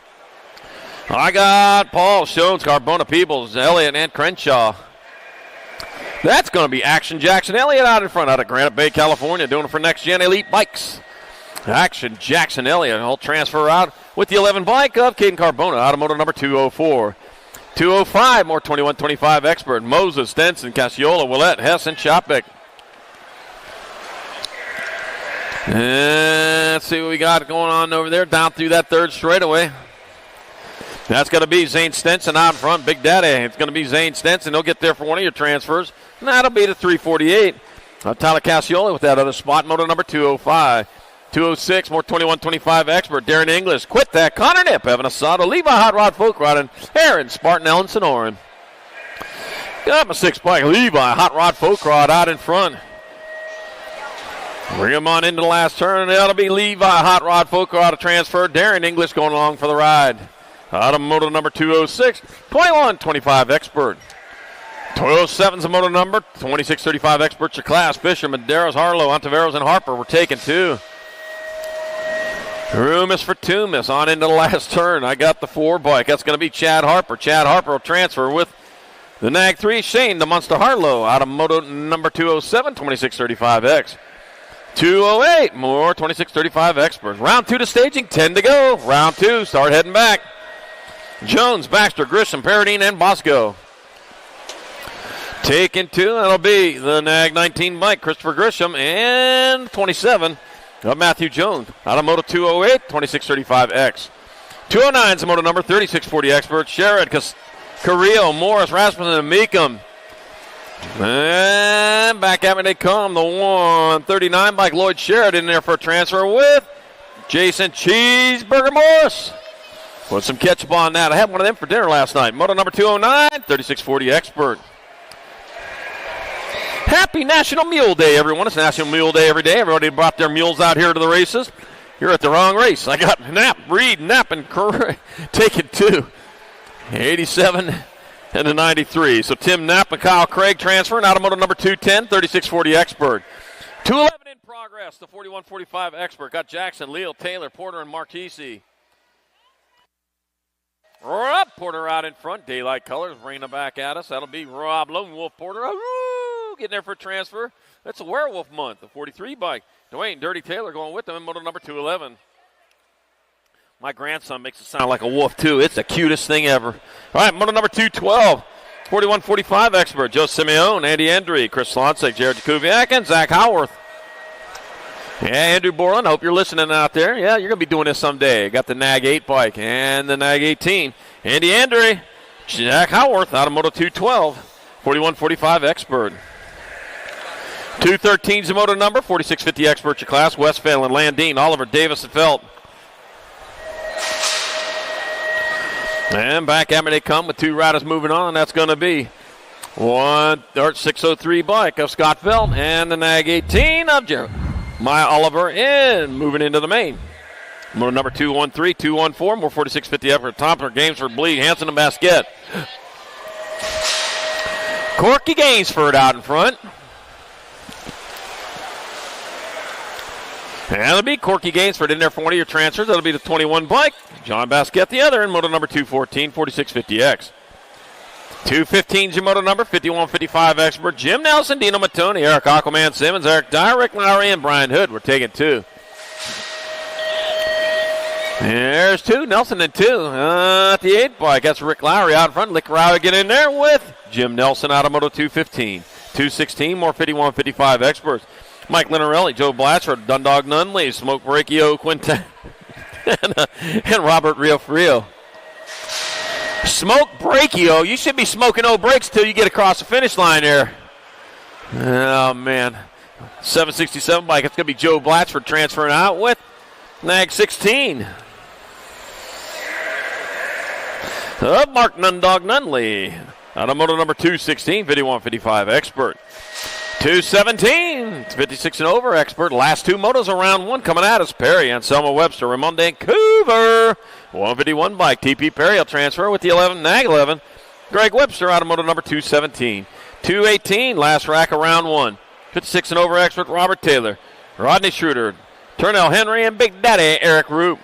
I got Paul, Shones, Carbona, Peebles, Elliott, and Crenshaw. That's going to be Action Jackson Elliott out in front out of Granite Bay, California, doing it for Next Gen Elite Bikes. Action Jackson Elliott will transfer out with the 11 bike of Caden Carbona out of moto number 204. 205, more 21-25 Expert. Moses, Stenson, Cassiola, Willette, Hessen, Chopik. And let's see what we got going on over there. Down through that third straightaway. That's going to be Zane Stenson out in front. Big Daddy. It's going to be Zane Stenson. He'll get there for one of your transfers. And that'll be the 348. Tyler Cassiola with that other spot. Moto number 205. 206, more 21-25 Expert. Darren English. Quit that. Connor Nip, Evan Asada, Levi Hot Rod Folk Rod, and Aaron Spartan Ellen Sonoran. Got him a 6-bike. Levi Hot Rod Folk Rod out in front. Bring him on into the last turn, and that'll be Levi Hot Rod Folk Rod, a transfer. Darren English going along for the ride. Out of moto number 206, 21-25 Expert. 207's a moto number, 26-35 Experts your class. Fisher, Medeiros, Harlow, Ontiveros, and Harper were taken two. Rumus for Tumis on into the last turn. I got the 4-bike. That's going to be Chad Harper. Chad Harper will transfer with the Nag 3. Shane, the Munster Harlow, out of moto number 207, 26-35X. 208, more 26-35 Experts. Round 2 to staging, 10 to go. Round 2, start heading back. Jones, Baxter, Grisham, Paradine, and Bosco. Taking 2, that'll be the Nag 19 bike, Christopher Grisham, and 27 of Matthew Jones. Out of moto 208, 26-35X. 209 is the moto number, 36-40 Expert. Sherrod, Carrillo, Morris, Rasmussen, and Meekum. And back at me they come. The 139 bike, Lloyd Sherrod in there for a transfer with Jason Cheeseburger Morris. Put some ketchup on that. I had one of them for dinner last night. Moto number 209, 36-40 Expert. Happy National Mule Day, everyone. It's National Mule Day every day. Everybody brought their mules out here to the races. You're at the wrong race. I got Reed, Knapp, and Curry taking 2. 87 and a 93. So Tim Knapp and Kyle Craig transferring out of moto number 210, 36-40 Expert. 211 in progress. The 41-45 Expert. Got Jackson, Leal, Taylor, Porter, and Marquisi. Rob Porter out in front. Daylight Colors bringing it back at us. That'll be Rob Lone Wolf Porter. Getting there for a transfer. That's a werewolf month. The 43 bike. Dwayne Dirty Taylor going with them in moto number 211. My grandson makes it sound like a wolf, too. It's the cutest thing ever. All right, moto number 212. 41-45 Expert. Joe Simeone, Andy Endry, Chris Slonsik, Jared Jakubiak, and Zach Howarth. Yeah, Andrew Borland, I hope you're listening out there. Yeah, you're going to be doing this someday. Got the Nag 8 bike and the Nag 18. Andy Endry, Zach Howarth out of moto 212. 41-45 Expert. 213's the moto number, 46-50 Expert your class. West Phelan, Landine, Oliver, Davis, and Felt. And back at me they come with 2 riders moving on. That's going to be 603 bike of Scott Felt and the Nag 18 of Maya Oliver in moving into the main. Moto number 213, 214, more 46-50 Effort. Topper, Gamesford, Bleed, Hanson, and Basquette. Corky Gainsford out in front. And it'll be Corky Gainsford in there for one of your transfers. That'll be the 21 bike. John Basquette the other in moto number 214, 4650X. 215's your moto number, 51-55 Expert. Jim Nelson, Dino Matoni, Eric Aquaman Simmons, Eric Dyer, Rick Lowry, and Brian Hood. We're taking 2. There's 2, Nelson and 2. At the 8 bike, that's Rick Lowry out in front. Rick Lowry get in there with Jim Nelson out of moto 215. 216, more 51-55 Experts. Mike Linarelli, Joe Blatchford, Dundog Nunley, Smoke Brachio, Quinta, and Robert Rio Frio. Smoke Brachio, you should be smoking no brakes till you get across the finish line there. Oh, man. 767 bike, it's going to be Joe Blatchford transferring out with Nag 16. Mark Nundog Nunley. Out of moto number 216, 51-55 Expert. 217, 56 and over Expert. Last 2 motos of round 1 coming at us. Perry, Anselmo Webster, Ramon Vancouver. 151 bike. TP Perry will transfer with the 11, Nag 11. Greg Webster out of moto number 217. 218, last rack of round 1. 56 and over Expert, Robert Taylor. Rodney Schroeder, Turnell Henry, and Big Daddy Eric Roop.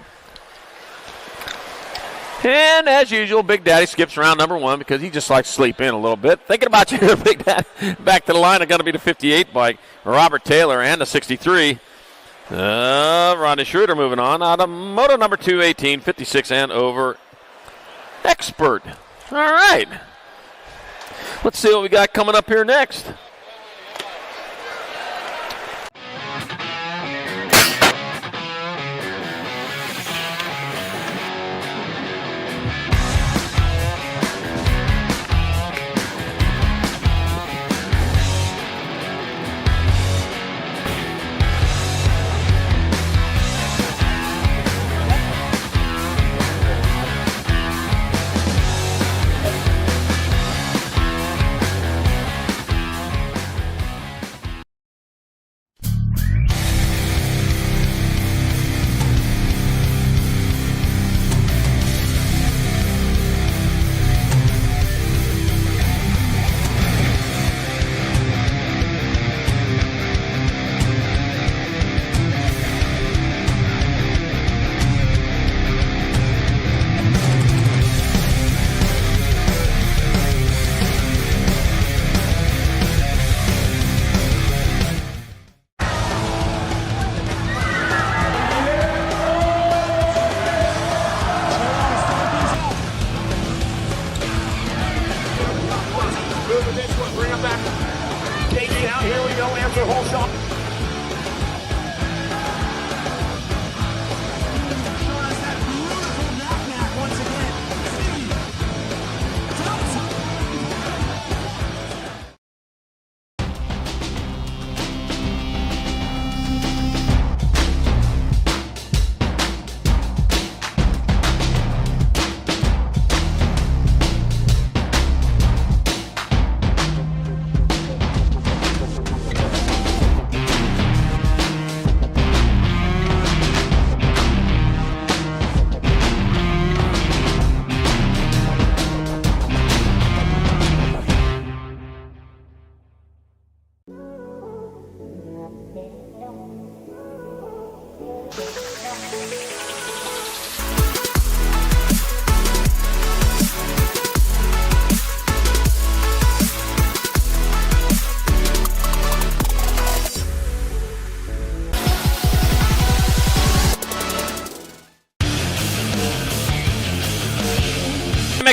And as usual, Big Daddy skips round number 1 because he just likes to sleep in a little bit. Thinking about you, Big Daddy. Back to the line, it's going to be the 58 bike, Robert Taylor, and the 63. Rodney Schroeder moving on out of moto number 218, 56 and over Expert. All right. Let's see what we got coming up here next.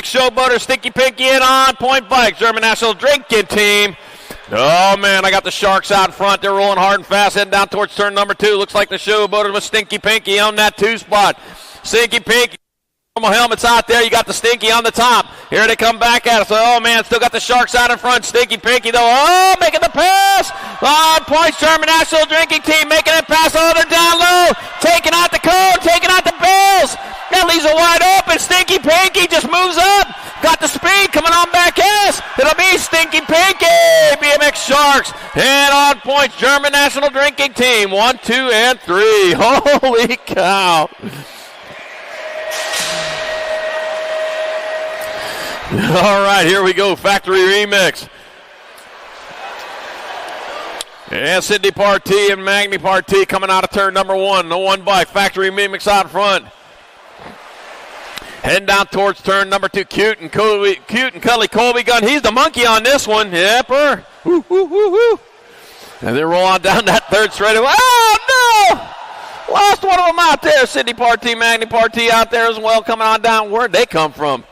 Showboater, Stinky Pinky, and On Point Bike, German National Drinking Team. Oh, man, I got the Sharks out front. They're rolling hard and fast, heading down towards turn number 2. Looks like the Showboater with Stinky Pinky on that 2 spot. Stinky Pinky. Helmets out there. You got the Stinky on the top. Here they come back at us. Oh, man, still got the Sharks out in front. Stinky Pinky, though. Oh, making the pass. On Points, German National Drinking Team making it pass. Oh, they're down low. Taking out the cone. Taking out the bills. That leaves it wide open. Stinky Pinky just moves up. Got the speed coming on back at us. It'll be Stinky Pinky. BMX Sharks. And On Points, German National Drinking Team. 1, 2, and 3. Holy cow. All right, here we go, Factory Remix. And Sydney Partee and Magni Partee coming out of turn number 1. The 1 bike, Factory Remix out front. Heading down towards turn number 2, Cute and Cully Colby Gunn. He's the monkey on this one. Yepper. Woo, woo, woo, woo. And they're rolling down that third straightaway. Oh, no! Lost one of them out there. Sydney Partee, Magni Partee out there as well, coming on down. Where'd they come from?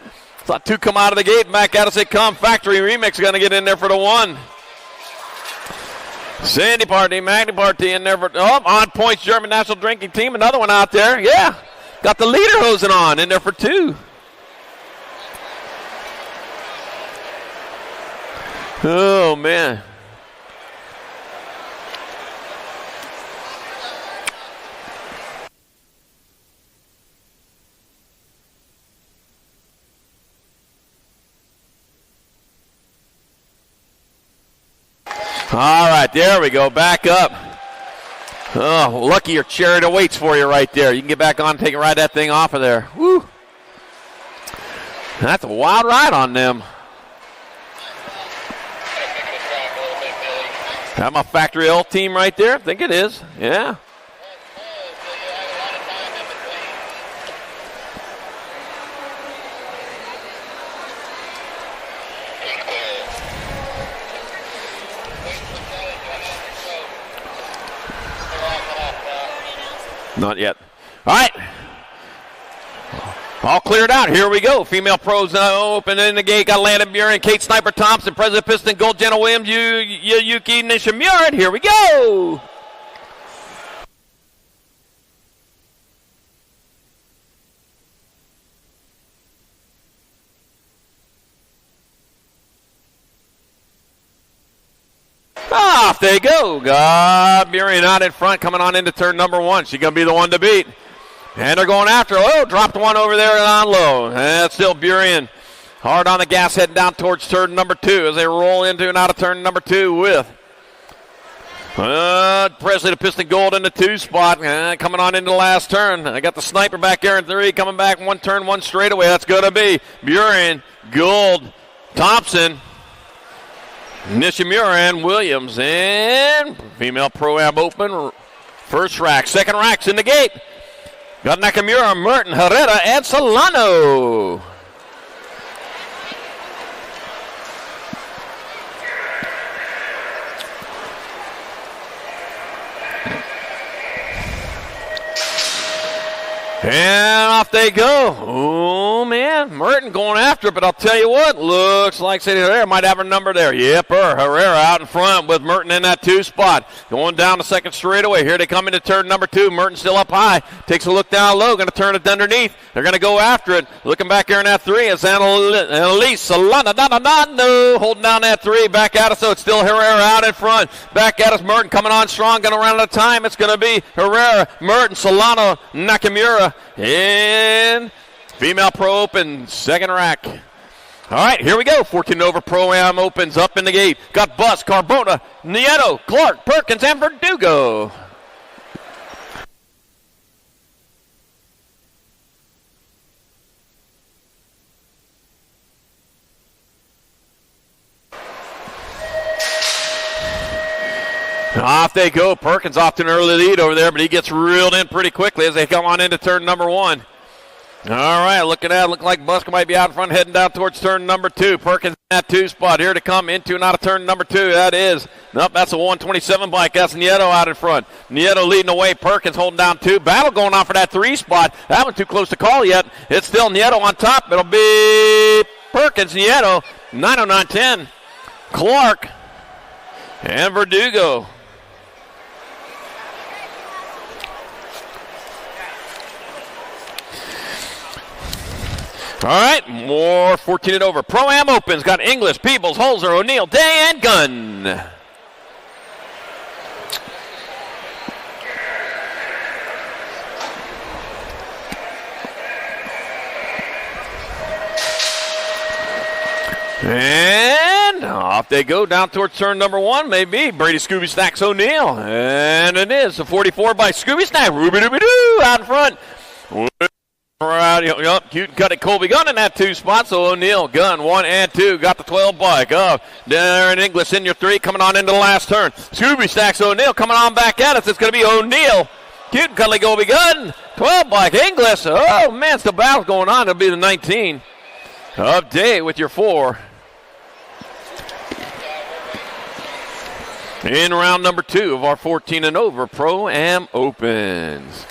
Saw 2 come out of the gate, and back at us they come. Factory Remix going to get in there for the 1. Sandy Partee, Magni Partee in there for, On Points, German National Drinking Team. Another one out there, yeah. Got the leader hosing on in there for 2. Oh, man. All right, there we go. Back up. Oh, lucky your chariot awaits for you right there. You can get back on and take a ride that thing off of there. Woo. That's a wild ride on them. That my Factory L team right there? I think it is. Yeah. Not yet. All right. All cleared out. Here we go. Female pros now open in the gate. Got Landon Buren, Kate Sniper Thompson, President Piston, Gold Jenna Williams, Yuki Nishimura. Here we go. Off they go. Got Buren out in front, coming on into turn number 1. She's going to be the one to beat. And they're going after her. Oh, dropped one over there and on low. And still Buren hard on the gas, heading down towards turn number 2 as they roll into and out of turn number 2 with Presley the Piston Gold in the 2 spot. Coming on into the last turn. I got the Sniper back there in 3, coming back 1 turn, 1 straightaway. That's going to be Buren, Gold, Thompson, Nishimura, and Williams. And female Pro-Am open. First rack, second rack's in the gate. Got Nakamura, Merton, Herrera, and Solano. And off they go. Oh, man. Merton going after it, but I'll tell you what. Looks like Sadie Herrera might have her number there. Yep, Herrera out in front with Merton in that 2 spot. Going down the second straightaway. Here they come into turn number 2. Merton still up high. Takes a look down low. Going to turn it underneath. They're going to go after it. Looking back here in that 3. It's Annalise Solano. Holding down that 3. Back at us, so it's still Herrera out in front. Back at us, Merton coming on strong. Going to run out of time. It's going to be Herrera, Merton, Solano, Nakamura. And female pro open, second rack. All right, here we go. 14 over Pro-Am opens up in the gate. Got Bus, Carbona, Nieto, Clark, Perkins, and Verdugo. Off they go. Perkins off to an early lead over there, but he gets reeled in pretty quickly as they come on into turn number 1. All right, looking like Busker might be out in front, heading down towards turn number 2. Perkins in that 2 spot here to come into and out of turn number 2. That's a 127 bike. That's Nieto out in front. Nieto leading away. Perkins holding down 2. Battle going on for that 3 spot. That one's too close to call yet. It's still Nieto on top. It'll be Perkins, Nieto, 909.10. Clark and Verdugo. All right, more 14 and over. Pro-Am opens. Got English, Peebles, Holzer, O'Neill, Day, and Gunn. And off they go down towards turn number 1. Maybe Brady Scooby Snacks O'Neill. And it is a 44 by Scooby Snack. Ruby-dooby-doo out in front. Cute and cut it. Colby Gunn in that 2 spot. So O'Neill, Gunn, 1 and 2. Got the 12 bike. Darren English in your 3, coming on into the last turn. Scooby Stacks O'Neill coming on back at us. It's going to be O'Neill. Cute and cuddly Colby Gunn. 12 bike. English. Oh, man, it's the battle going on. It'll be the 19 of Day with your 4. In round number 2 of our 14 and over Pro-Am Opens.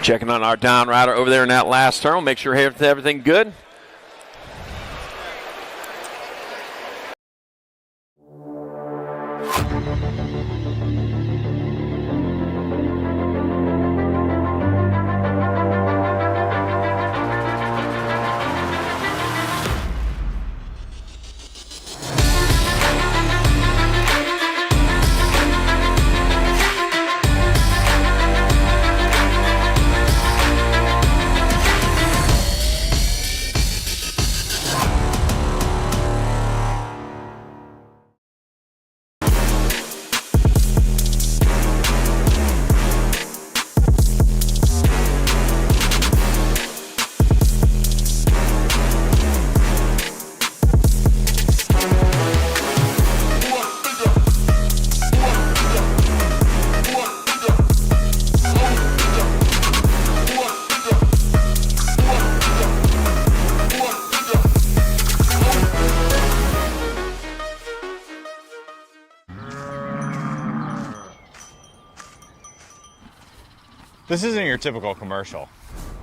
Checking on our down rider over there in that last turn. We'll make sure everything good. This isn't your typical commercial.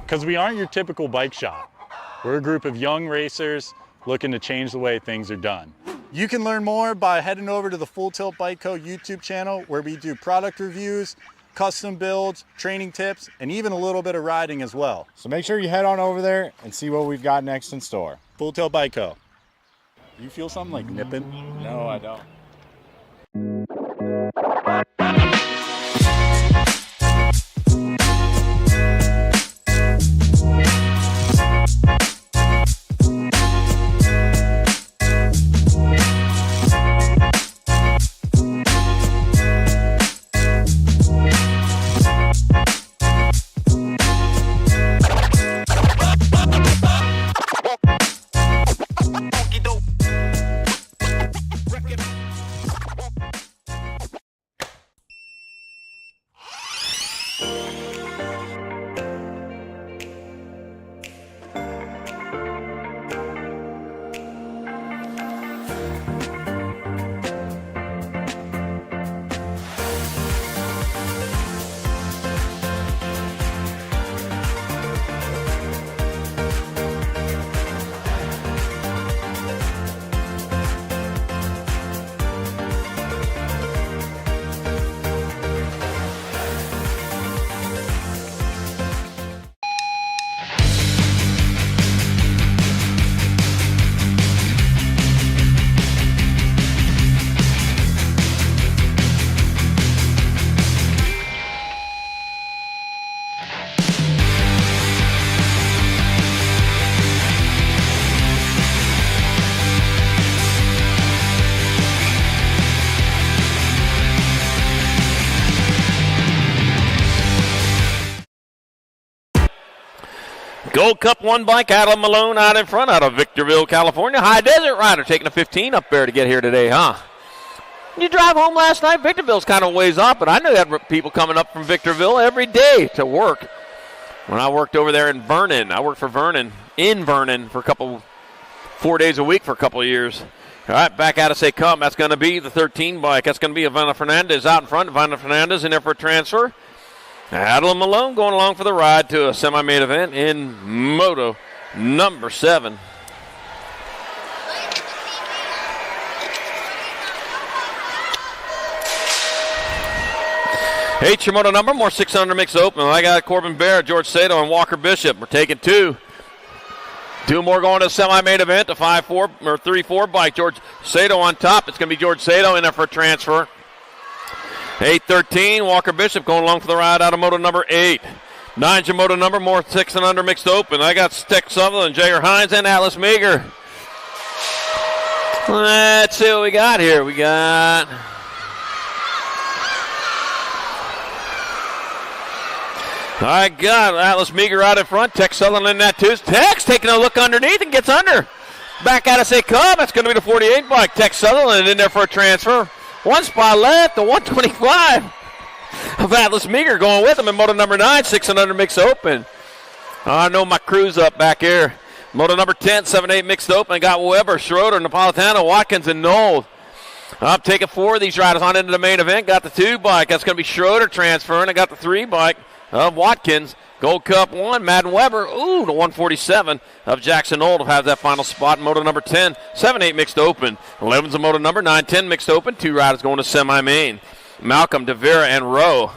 Because we aren't your typical bike shop. We're a group of young racers looking to change the way things are done. You can learn more by heading over to the Full Tilt Bike Co. YouTube channel, where we do product reviews, custom builds, training tips, and even a little bit of riding as well. So make sure you head on over there and see what we've got next in store. Full Tilt Bike Co. You feel something like nipping? No, I don't. Gold Cup 1 bike, Adam Malone out in front out of Victorville, California. High Desert Rider taking a 15 up there to get here today, huh? You drive home last night? Victorville's kind of ways off, but I knew that people coming up from Victorville every day to work. When I worked over there in Vernon, I worked for Vernon, in Vernon for 4 days a week for a couple of years. All right, back out of Say Come. That's going to be the 13 bike. That's going to be Ivana Fernandez out in front. Ivana Fernandez in there for a transfer. Adam Malone going along for the ride to a semi-main event in Moto number 7. H your moto number, more 600 mix open. I got Corbin Bear, George Sato, and Walker Bishop. We're taking 2. 2 more going to the semi-main event, a 5-4 or 3-4 bike. George Sato on top. It's going to be George Sato in there for a transfer. 8-13, Walker Bishop going along for the ride out of moto number 8. 9's your moto number, more 6 and under mixed open. I got Stick Sutherland, Jager Hines, and Atlas Meager. Let's see what we got here. We got I got Atlas Meager out in front. Tex Sutherland in that too. Tex taking a look underneath and gets under. Back out of Say Come. That's going to be the 48 bike. Tex Sutherland in there for a transfer. 1 spot left. The 125 of Atlas Meager going with him in moto number 9. 6 and under mixed open. I know my crew's up back here. Moto number 10. 7-8 mixed open. I got Weber, Schroeder, Napolitano, Watkins, and Knoll. I'm taking 4 of these riders on into the main event. Got the 2 bike. That's going to be Schroeder transferring. I got the 3 bike of Watkins. Gold Cup 1, Madden Weber. Ooh, the 147 of Jackson Old have that final spot in moto number 10. 7-8 mixed open. 11's a moto number 9-10 mixed open. 2 riders going to semi-main. Malcolm, DeVera, and Rowe.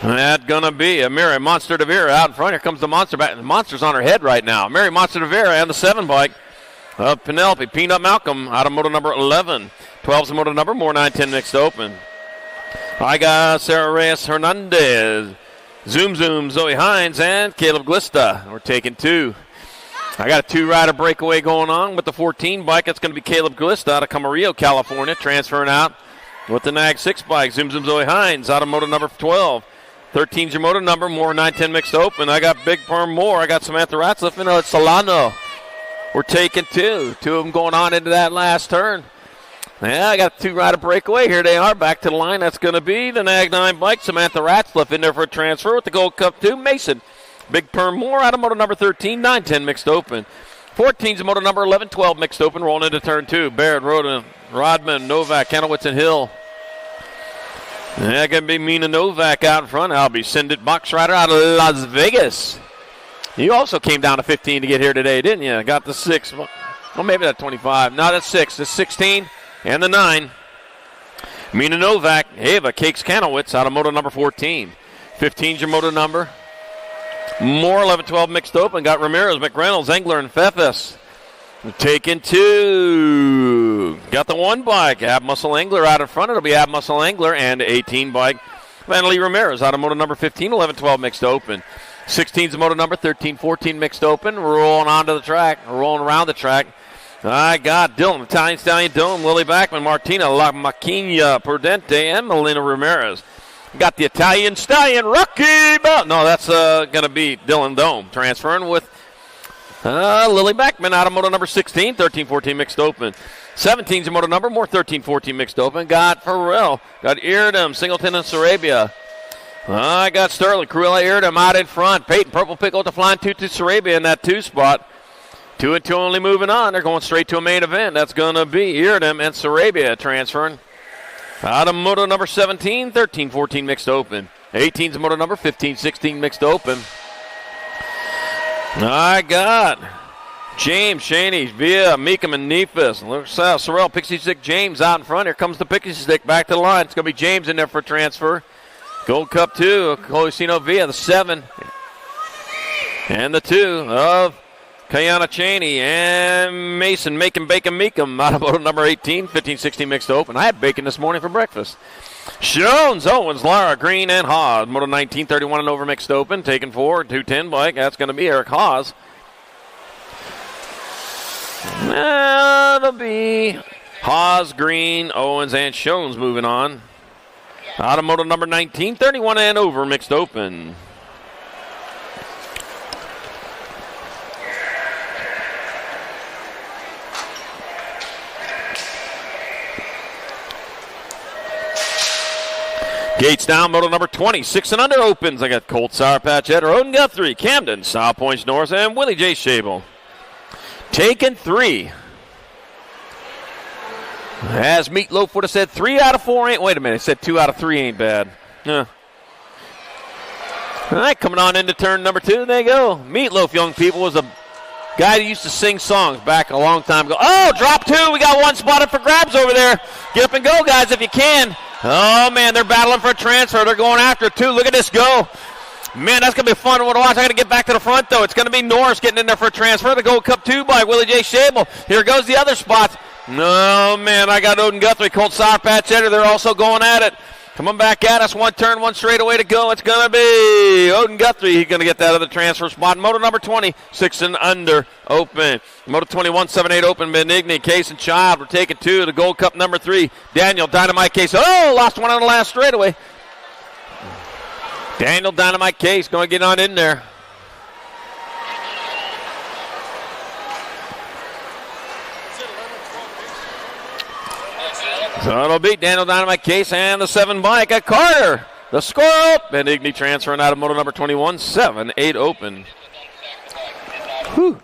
That's going to be a Mary Monster DeVera out in front. Here comes the Monster back. The Monster's on her head right now. Mary Monster DeVera and the 7 bike of Penelope. Peanut Malcolm out of moto number 11. 12's a moto number, more 9-10 mixed open. I got Sarah Reyes Hernandez, Zoom Zoom, Zoe Hines, and Caleb Glista. We're taking 2. I got a 2-rider breakaway going on with the 14 bike. That's going to be Caleb Glista out of Camarillo, California, transferring out with the Nag 6 bike. Zoom Zoom, Zoe Hines out of moto number 12. 13's your moto number, more 9-10 mixed open. I got Big Perm Moore. I got Samantha Ratcliffe and Solano. We're taking 2. 2 of them going on into that last turn. Yeah, I got a 2-rider breakaway. Here they are, back to the line. That's going to be the Nag 9 bike. Samantha Ratcliffe in there for a transfer with the Gold Cup 2. Mason, Big Perm Moore out of moto number 13, 9-10 mixed open. 14's moto number 11, 12 mixed open, rolling into turn 2. Baird, Rodman, Novak, Kenowitz, and Hill. That could be Mina Novak out in front. I'll be Sendit Box Rider out of Las Vegas. You also came down to 15 to get here today, didn't you? Got the 6. Well, maybe that's 25. No, that's 6. That's 16 and the 9. Mina Novak, Ava Cakes Kanowitz out of moto number 14. 15's your moto number. More 11-12 mixed open. Got Ramirez, McReynolds, Engler, and Fefes. Taking 2. Got the 1 bike. Ab Muscle Engler out in front. It'll be Ab Muscle Engler and 18 bike. Vanley Ramirez out of moto number 15. 11-12 mixed open. 16's moto number 13-14 mixed open. Rolling onto the track. Rolling around the track. I got Dylan, Italian Stallion Dylan, Lily Backman, Martina La Macchina Prudente, and Melina Ramirez. Got the Italian Stallion, Rocky Bell. No, that's going to be Dylan Dome. Transferring with Lily Backman out of moto number 16, 13-14 mixed open. 17's moto number, more 13-14 mixed open. Got Farrell, got Irdum, Singleton, and Sarabia. I got Sterling, Cruella Irdum out in front. Peyton, Purple Pickle with the flying 2-2 Sarabia in that 2 spot. 2 and 2 only moving on. They're going straight to a main event. That's going to be Irdum and Sarabia transferring. Out of moto number 17, 13-14 mixed open. 18's moto number 15-16 mixed open. I got James Shaney via Meekum and Neefus. Looks Sorrell, Pixie Stick James out in front. Here comes the Pixie Stick back to the line. It's going to be James in there for transfer. Gold Cup 2, Colisino via the 7. And the 2 of Kayana Cheney and Mason Macon Bacon Meekum out of moto number 18, 15-16 mixed open. I had bacon this morning for breakfast. Jones, Owens, Lara, Green, and Haas. Moto 19, 31 and over mixed open. Taking forward, 210 bike. That's going to be Eric Haas. That'll be Haas, Green, Owens, and Jones moving on. Out of moto number 19, 31 and over mixed open. Gates down, moto number 20, 6 and under opens. I got Colt Sour Patch Ed, Odin Guthrie, Camden, South Points North, and Willie J. Shable. Taking 3. As Meatloaf would have said, 3 out of 4 ain't. Wait a minute, it said 2 out of 3 ain't bad. All right, coming on into turn number 2. There you go. Meatloaf, young people, was a guy who used to sing songs back a long time ago. Oh, drop 2. We got 1 spotted for grabs over there. Get up and go, guys, if you can. Oh, man, they're battling for a transfer. They're going after it, too. Look at this go. Man, that's going to be fun to watch. I got to get back to the front, though. It's going to be Norris getting in there for a transfer. The Gold Cup 2 by Willie J. Shable. Here goes the other spots. No, man, I got Odin Guthrie, Colt Sour Patch Eder. They're also going at it. Coming back at us. 1 turn, 1 straightaway to go. It's going to be Odin Guthrie. He's going to get that other transfer spot. Moto number 20, 6 and under open. Moto 21, 7-8 open. Benigni, Case and Child. We're taking 2. The Gold Cup number 3. Daniel Dynamite Case. Oh, lost 1 on the last straightaway. Daniel Dynamite Case going to get on in there. So it'll beat Daniel Dynamite Case and the 7 bike at Carter. The score, Benigni transferring out of moto number 21, 7-8 open. Whew.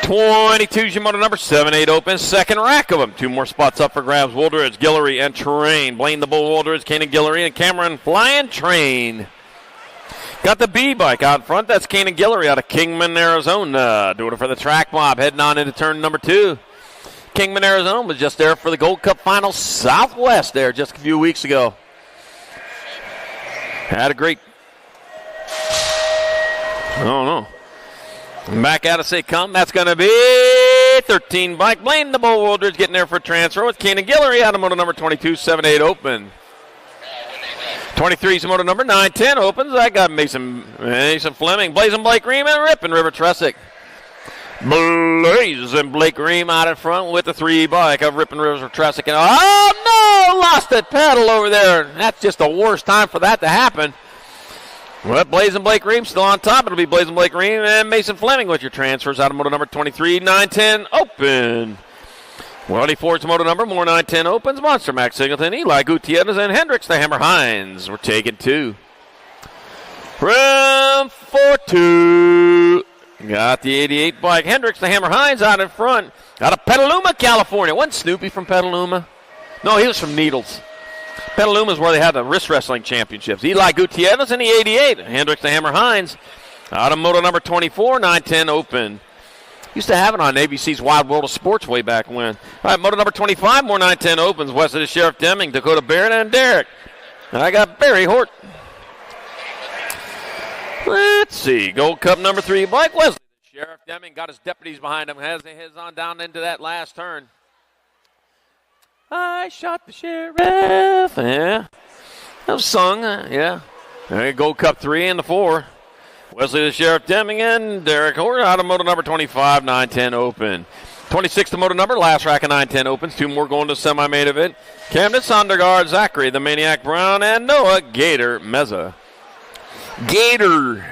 .22's your moto number 7-8 open. Second rack of them. 2 more spots up for grabs. Wooldridge, Guillory, and Train. Blaine the Bull, Wooldridge, Kanan Guillory, and Cameron Flying Train. Got the B bike out front. That's Kanan Guillory out of Kingman, Arizona. Doing it for the track mob. Heading on into turn number 2. Kingman, Arizona was just there for the Gold Cup Final Southwest there just a few weeks ago. Had a great... I don't know. Back out of say come. That's going to be 13 bike. Blaine the Bull Wooldridge getting there for a transfer with Kanan Guillory out of moto number 22, 7-8 open. 23's moto number 9-10 opens. I got Mason Fleming, Blazing Blake Ream, and Rippin' River Tressick. Blazing Blake Ream out in front with the 3 bike of Rippin' River Tressick. And oh no! Lost the pedal over there. That's just the worst time for that to happen. Well, Blazing Blake Ream still on top. It'll be Blazing Blake Ream and Mason Fleming with your transfers. Out of moto number 23, 9-10, open. 24's moto number, more 9-10 opens. Monster Max Singleton, Eli Gutierrez, and Hendricks, the Hammer Hines. We're taking 2. From 4-2. Got the 88 bike. Hendricks, the Hammer Hines out in front. Out of Petaluma, California. Wasn't Snoopy from Petaluma? No, he was from Needles. Petaluma is where they had the wrist wrestling championships. Eli Gutierrez in the 88. Hendricks, the Hammer Hines. Out of moto number 24, 9-10 open. Used to have it on ABC's Wild World of Sports way back when. All right, moto number 25, more 9-10 opens. West of the Sheriff Deming, Dakota Barrett, and Derek. And I got Barry Hort. Let's see. Gold Cup number 3, Blake Wesley. Sheriff Deming got his deputies behind him. Has his on down into that last turn. I shot the sheriff. Yeah. That was sung. Yeah. There you go. Gold Cup 3 and the 4. Wesley the Sheriff Deming and Derek Hort out of moto number 25, 9-10 open. 26 to moto number, last rack of 9-10 opens. 2 more going to semi-main event. Camden Sondergaard, Zachary the Maniac Brown, and Noah Gator Meza. Gator.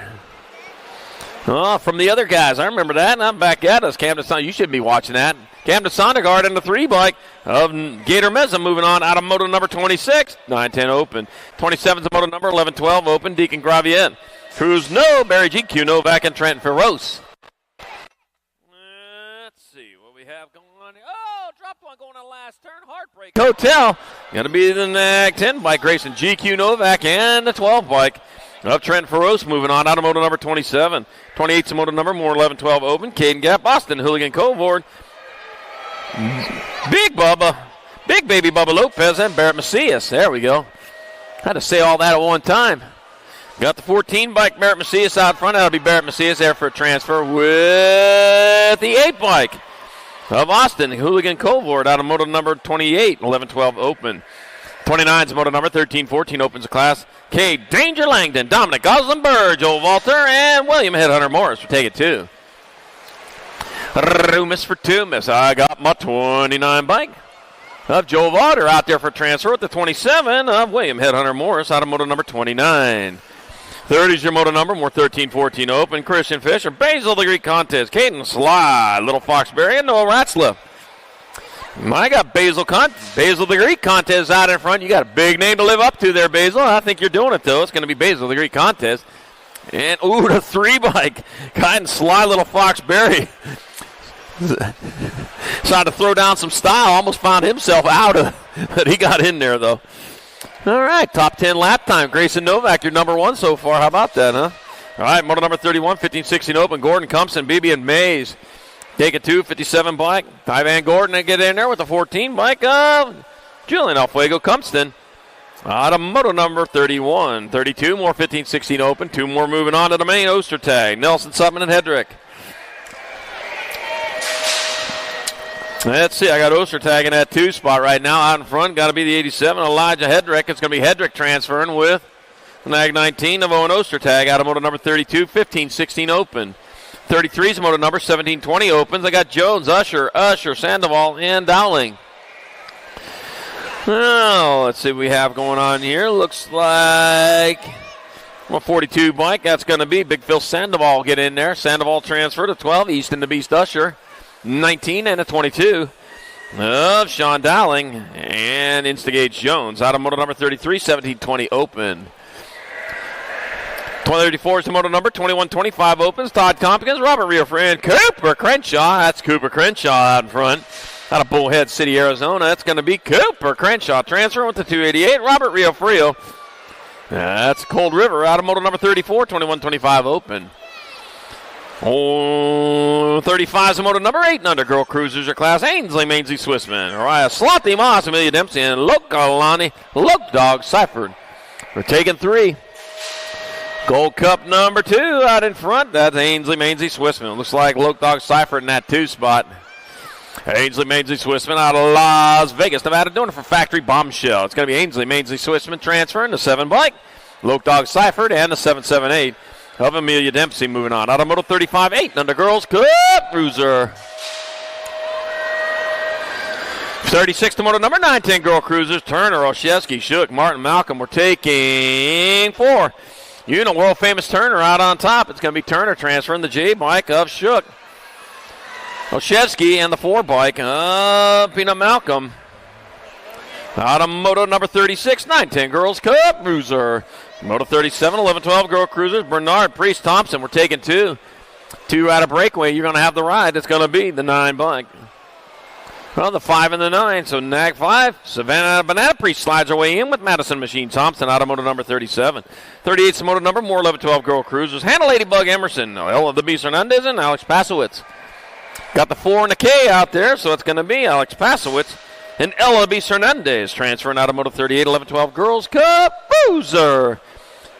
Oh, from the other guys. I remember that, and I'm back at us. Camden Sondergaard, you should be watching that. Camden Sondergaard in the 3 bike of Gator Meza moving on out of moto number 26, 9-10 open. 27's the moto number, 11-12 open. Deacon Graviette. Cruz, no. Barry GQ, Novak, and Trent Ferros. Let's see what we have going on here. Oh, dropped one going on last turn. Heartbreak Hotel. Going to be the NAG 10 bike racing GQ Novak and the 12 bike of Trent Ferros moving on out of moto number 27. 28's the moto number, more 11-12 open. Caden Gap, Boston, Hooligan Covord. Big Bubba, Big Baby Bubba Lopez, and Barrett Macias. There we go. Had to say all that at one time. Got the 14 bike, Barrett Macias out front. That'll be Barrett Macias there for a transfer with the 8 bike of Austin, Hooligan Covord out of moto number 28, 11-12 open. 29's moto number, 13-14 opens the class. K. Danger Langdon, Dominic Goslenberg, Joel Walter, and William Headhunter Morris for take it 2. Roomis for 2 miss. I got my 29 bike of Joel Walter out there for transfer with the 27 of William Headhunter Morris out of moto number 29. 30's your moto number, more 13-14 open. Christian Fisher, Basil the Greek Contest, Caden Sly, Little Foxberry, and Noah Ratzlaff. I got Basil the Greek Contest out in front. You got a big name to live up to there, Basil. I think you're doing it, though. It's going to be Basil the Greek Contest. And, ooh, the 3 bike. Caden Sly, Little Foxberry. Tried to throw down some style. Almost found himself out of it. But he got in there, though. All right, top 10 lap time. Grayson Novak, your number 1 so far. How about that, huh? All right, moto number 31, 15-16 open. Gordon Cumpson, BB and Mays. Take it 2, 57 bike. Ty Van Gordon to get in there with the 14 bike of Julian Alfuego Cumpston. Out of moto number 31. 32 more, 15-16 open. 2 more moving on to the main Ostertag. Nelson Sutton and Hedrick. Let's see, I got Ostertag in that 2 spot right now. Out in front, got to be the 87, Elijah Hedrick. It's going to be Hedrick transferring with NAG 19 of Owen Ostertag out of moto number 32, 15-16 open. 33's moto number, 17-20 opens. I got Jones, Usher, Sandoval, and Dowling. Now, let's see what we have going on here. Looks like a 42 bike. That's going to be Big Phil Sandoval get in there. Sandoval transfer to 12, Easton the Beast Usher. 19 and a 22 of Sean Dowling and Instigate Jones out of moto number 33, 17-20 open. 34 is the moto number, 21-25 opens. Todd Compkins, Robert Rio friend, Cooper Crenshaw. That's Cooper Crenshaw out in front. Out of Bullhead City, Arizona. That's going to be Cooper Crenshaw. Transfer with the 288, Robert Rio Frio. That's Cold River out of moto number 34, 21-25 open. Oh, 35 is the moto number 8 and under girl cruisers or class. Ainsley Mainsley Swissman, Mariah Slothy Moss, Amelia Dempsey, and Lokalani Loke Dog Seifert. We're taking 3. Gold Cup number 2 out in front. That's Ainsley Mainsley Swissman. Looks like Loke Dog Seifert in that 2 spot. Ainsley Mainsley Swissman out of Las Vegas, Nevada, doing it for Factory Bombshell. It's going to be Ainsley Mainsley Swissman transferring the 7 bike. Loke Dog Seifert and the 778. Of Amelia Dempsey moving on. Out of moto 35, 8 under girls Cup Cruiser. 36 to moto number 910 Girl Cruisers. Turner, Olszewski, Shook, Martin, Malcolm. We're taking 4. You know, world famous Turner out on top. It's going to be Turner transferring the J bike of Shook. Olszewski and the 4 bike up into Malcolm. Out of moto number 36, 910 Girls Cup Cruiser. Moto 37, 11-12 Girl Cruisers. Bernard, Priest, Thompson. We're taking 2. 2 out of breakaway. You're going to have the ride. It's going to be the 9 bike. Well, the 5 and the 9. So NAG 5. Savannah Banana Priest slides her way in with Madison Machine Thompson out of moto number 37. 38 is moto number, more 11-12 Girl Cruisers. Hannah Ladybug Emerson, Ella the Beast Hernandez, and Alex Pasowitz. Got the 4 and the K out there, so it's going to be Alex Pasowitz and Ella Beast Hernandez transferring out of moto 38, 11-12 Girls Cup Cruiser.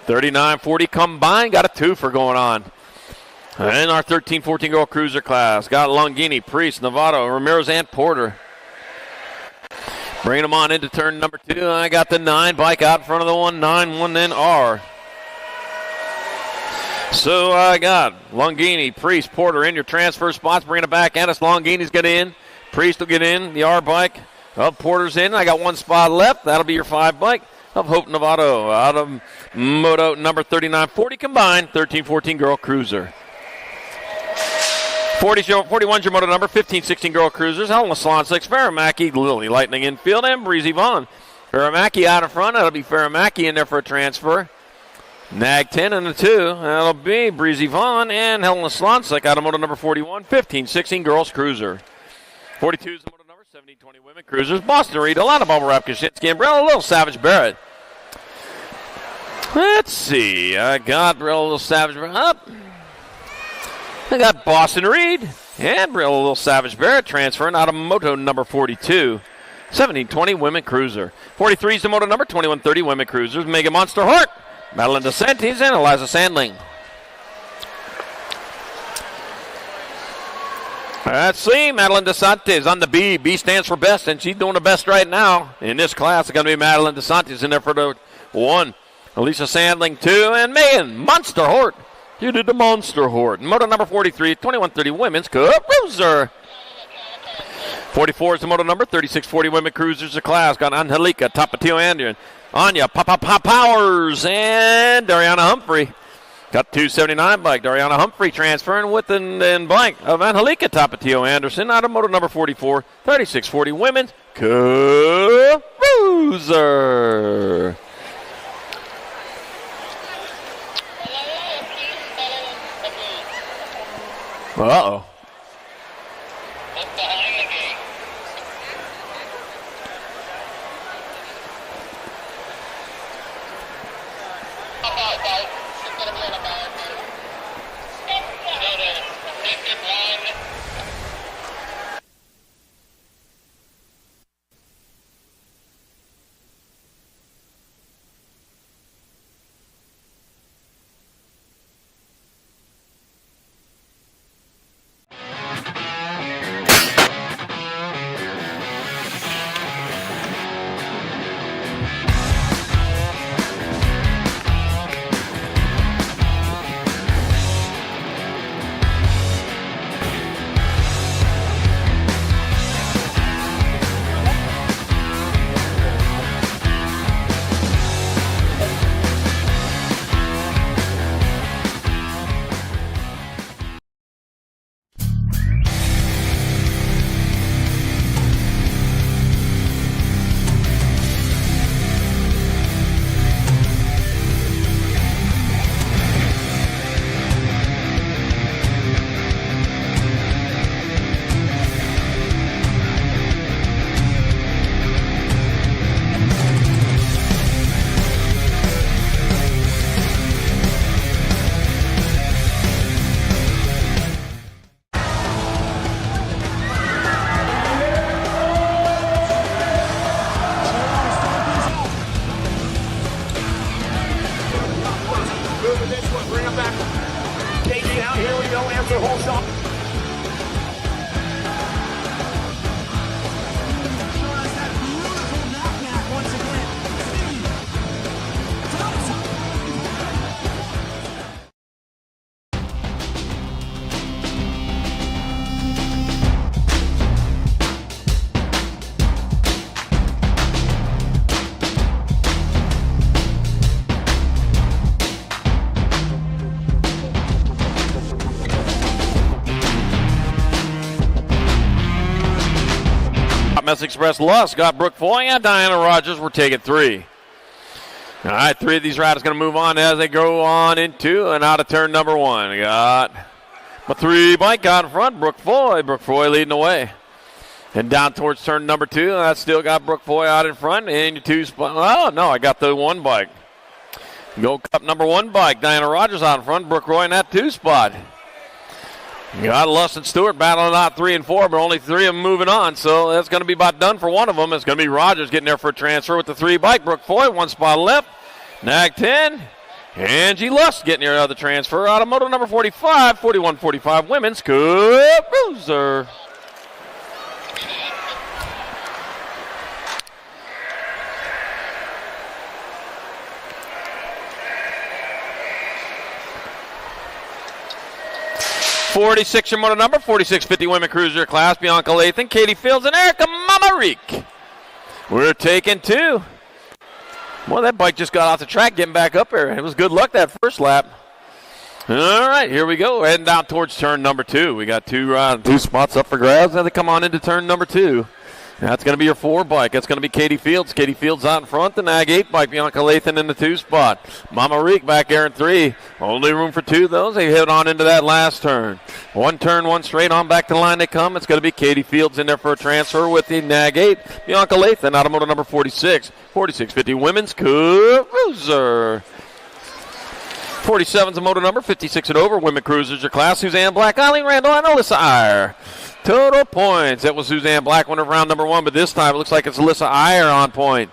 39-40 combined, got a 2 for going on. And our 13-14 Girl Cruiser class got Longini, Priest, Novato, Ramirez, and Porter. Bringing them on into turn number 2. I got the 9 bike out in front of the 1-9, 1-R. So I got Longini, Priest, Porter in your transfer spots. Bringing it back at us. Longini's get in. Priest will get in. The R bike. Porter's in. I got 1 spot left. That'll be your 5 bike of Hope Novato out of moto number 39-40 combined. 13-14 Girl Cruiser. 41's your moto number, 15-16 Girl Cruisers. Helena Salon 6, Faramaki, Lily Lightning infield, and Breezy Vaughn. Faramaki out in front. That'll be Faramaki in there for a transfer. NAG 10 and a 2. That'll be Breezy Vaughn and Helena Slonsik out of moto number 41, 15-16 Girls Cruiser. 42 is the moto number, 17-20 Women Cruisers. Boston Reed, a lot of Bubble Wrap, Kaczynski, and Brella, Little Savage Barrett. Let's see. I got Brella, Little Savage Barrett up. I got Boston Reed and Brilla Little Savage Barrett transferring out of moto number 42. 17-20 Women Cruiser. 43 is the moto number, 21-30 Women Cruisers. Mega Monster Hart, Madeline DeSantis, and Eliza Sandling. Let's see, Madeline DeSantis on the B. B stands for best, and she's doing the best right now. In this class, it's going to be Madeline DeSantis in there for the 1. Elisa Sandling, 2, and Megan Monster Hart. You did the Monster Horde. Moto number 43, 21-30 Women's Cup Cruiser. 44 is the moto number, 36-40 Women Cruisers of class. Got Angelica, Tapatio Andrew, Anya, Powers, and Dariana Humphrey. Got 279 bike. Dariana Humphrey transferring with the bike of Angelica Tapatio Anderson out of moto number 44, 36-40 Women's Cup Cruiser. Uh-oh. Mess Express Lust got Brooke Foy and Diana Rogers. We're taking 3. All right, 3 of these riders going to move on as they go on into and out of turn number 1. We got a 3 bike out in front, Brooke Foy. Brooke Foy leading the way. And down towards turn number 2, I still got Brooke Foy out in front. And your 2 spot. Oh, no, I got the 1 bike. Gold Cup number 1 bike. Diana Rogers out in front. Brooke Roy in that 2 spot. You got Lust and Stewart battling out 3 and 4, but only 3 of them moving on. So that's going to be about done for one of them. It's going to be Rogers getting there for a transfer with the 3 bike. Brooke Foy, 1 spot left. Nag 10. Angie Lust getting here out of the transfer. Automotive number 45, 41-45 Women's Cup Cruiser. '46 your motor number, 4650 Women Cruiser class, Bianca Lathan, Katie Fields, and Erica Mamarik. We're taking 2. Well, that bike just got off the track getting back up there. It was good luck that first lap. All right, here we go. Heading down towards turn number 2. We got 2 spots up for grabs as they come on into turn number 2. That's going to be your 4 bike. That's going to be Katie Fields. Katie Fields out in front. The Nag 8 bike, Bianca Lathan in the 2 spot. Mama Reek back there in 3. Only room for 2, though. They head on into that last turn. 1 turn, 1 straight on back to the line they come. It's going to be Katie Fields in there for a transfer with the Nag 8. Bianca Lathan, automotive number 46. 4650 Women's Cruiser. 47's a motor number, 56 and over. Women Cruisers your class. Suzanne Black, Eileen Randall, and Alyssa Iyer. Total points. That was Suzanne Black winner of round number 1, but this time it looks like it's Alyssa Iyer on point.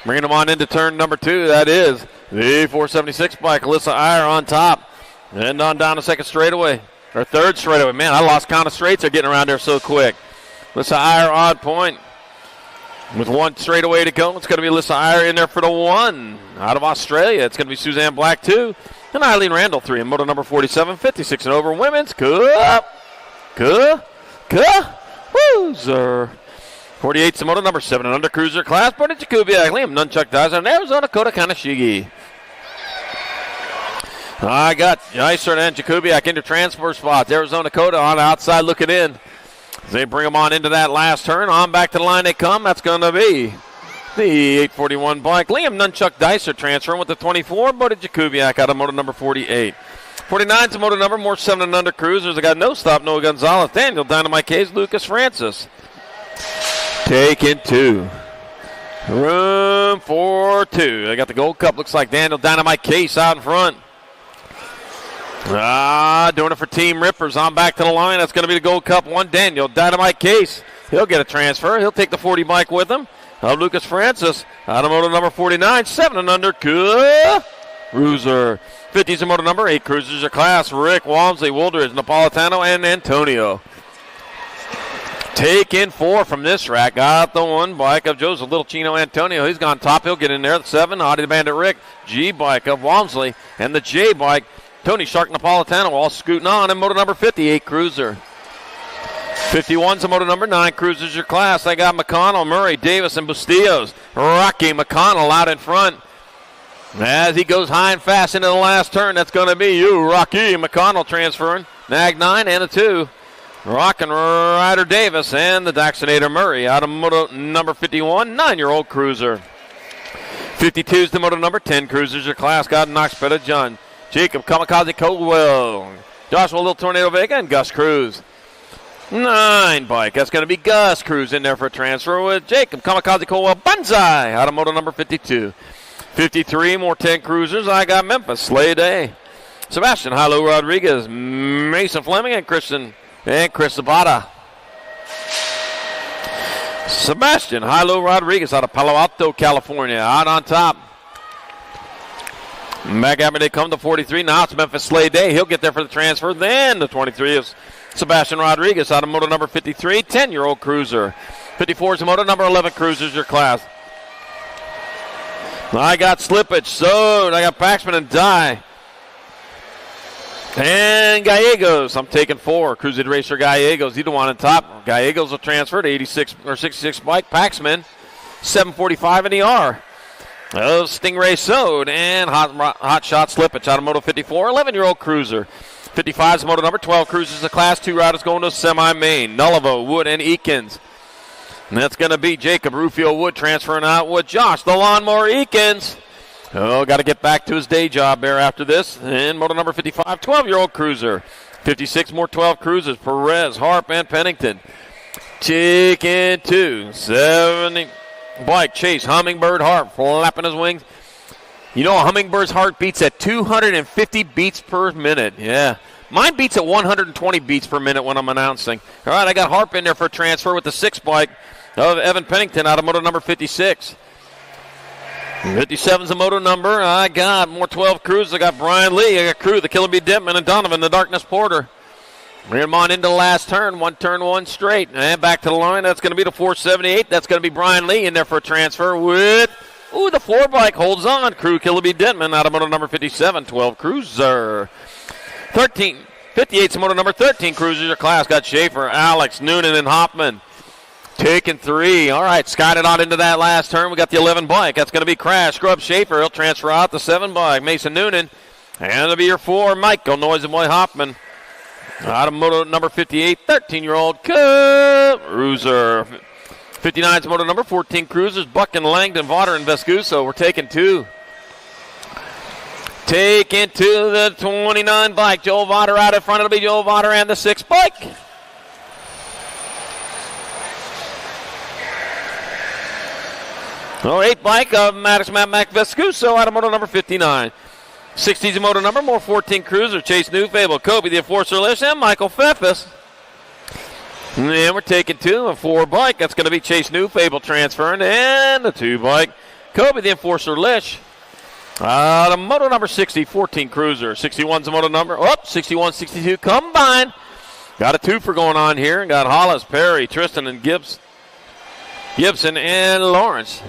Bringing them on into turn number 2. That is the 476 bike. Alyssa Iyer on top. And on down the second straightaway. Or third straightaway. Man, I lost count of straights. They're getting around there so quick. Alyssa Iyer on point. With 1 straightaway to go, it's going to be Alyssa Iyer in there for the 1. Out of Australia, it's going to be Suzanne Black 2. And Eileen Randall 3 in motor number 47, 56 and over. Women's Cup. Cruiser. 48's the motor number 7 and under cruiser class. Bernie Jakubiak, Liam Nunchuck Dizer, and Arizona Kota Kanashigi. I got Iser and Jakubiak into transfer spots. Arizona Kota on the outside looking in. They bring them on into that last turn. On back to the line they come. That's going to be the 841 bike. Liam Nunchuck Dicer transferring with the 24. Bernie Jakubiak out of motor number 48. 49's a motor number, more 7 and under cruisers. I got No Stop, Noah Gonzalez, Daniel Dynamite Case, Lucas Francis. Taking 2. Room for 2. I got the Gold Cup. Looks like Daniel Dynamite Case out in front. Doing it for Team Rippers. On back to the line. That's going to be the Gold Cup 1. Daniel Dynamite Case. He'll get a transfer. He'll take the 40 bike with him. Lucas Francis, automotive number 49, 7 and under cruiser. 50's a motor number, 8 cruisers a class. Rick, Walmsley, Wildridge, Napolitano, and Antonio. Taking 4 from this rack. Got the 1 bike of Joseph Little Chino Antonio. He's gone top. He'll get in there. The 7, Audie the Bandit Rick. G bike of Walmsley. And the J bike, Tony Shark Napolitano, all scooting on. And motor number 58 cruiser. 51's a motor number 9 cruisers your class. I got McConnell, Murray, Davis, and Bustillos. Rocky McConnell out in front. As he goes high and fast into the last turn, that's going to be you, Rocky McConnell transferring. Nag 9 and a 2. Rockin' Ryder Davis and the Daxonator Murray out of moto number 51, 9-year-old cruiser. 52's the moto number 10 cruisers your class. Got Knox Petta John, Jacob Kamikaze Coldwell, Joshua Little Tornado Vega, and Gus Cruz. 9 bike. That's going to be Gus Cruz in there for a transfer with Jacob Kamikaze Coldwell Banzai out of moto number 52. 53, more 10 cruisers. I got Memphis, Slay Day, Sebastian Hilo Rodriguez, Mason Fleming, and Chris Zabata. Sebastian Hilo Rodriguez out of Palo Alto, California, out on top. Back after they come to 43. Now it's Memphis Slay Day. He'll get there for the transfer. Then the 23 is Sebastian Rodriguez out of moto number 53, 10-year-old cruiser. 54 is the moto number 11 cruisers your class. I got Slippage, so I got Paxman and Dye. And Gallegos, I'm taking 4. Cruiser Racer Gallegos, he's the one on top. Gallegos will transfer to 86 or 66 bike. Paxman, 745 in the R. Oh, Stingray Sode and Hot Shot Slippage out of Moto 54, 11-year-old cruiser. 55 is Moto number 12 cruisers the class. 2 riders going to semi-main. Nullivo, Wood, and Eakins. And that's going to be Jacob Rufio Wood transferring out with Josh the Lawnmower Eakins. Oh, got to get back to his day job there after this. And moto number 55, 12-year-old cruiser. 56 more 12 cruisers. Perez, Harp, and Pennington. Chicken 2, 70. Bike Chase, Hummingbird, Harp, flapping his wings. You know, a Hummingbird's heart beats at 250 beats per minute. Yeah. Mine beats at 120 beats per minute when I'm announcing. All right, I got Harp in there for a transfer with the 6 bike of Evan Pennington out of moto number 56. 57's the moto number. I got more 12 crews. I got Brian Lee. I got Crew, the Killer Bee Dipman, and Donovan, the Darkness Porter. Bring them on into the last turn. One turn, one straight. And back to the line. That's going to be the 478. That's going to be Brian Lee in there for a transfer with, the 4 bike holds on. Crew, Killer Bee Dipman out of moto number 57. 12 cruiser. 58's moto number 13 cruiser class. Got Schaefer, Alex, Noonan, and Hoffman. Taking 3. All right, skied it on into that last turn. We got the 11 bike. That's going to be Crash. Scrub Schaefer. He'll transfer out the 7 bike. Mason Noonan. And it'll be your 4, Michael Noisy Boy Hoffman. Out of moto number 58, 13-year-old cruiser. 59's moto number 14 cruisers. Buck and Langdon, Vaughter, and Vescuso. We're taking 2. Taking to the 29 bike. Joel Vaughter out in front. It'll be Joel Vaughter and the 6 bike. Oh, 8 bike of Maddox Mac Vescuso out of moto number 59. 60's moto number, more 14 cruiser. Chase Newfable, Kobe the Enforcer Lish, and Michael Pfeffes. And we're taking 2, a 4 bike. That's going to be Chase Newfable transferring, and the 2 bike. Kobe the Enforcer Lish. The moto number 60, 14 cruiser. 61's the moto number. 61, 62 combined. Got a 2 for going on here. Got Hollis, Perry, Tristan, and Gibson, and Lawrence.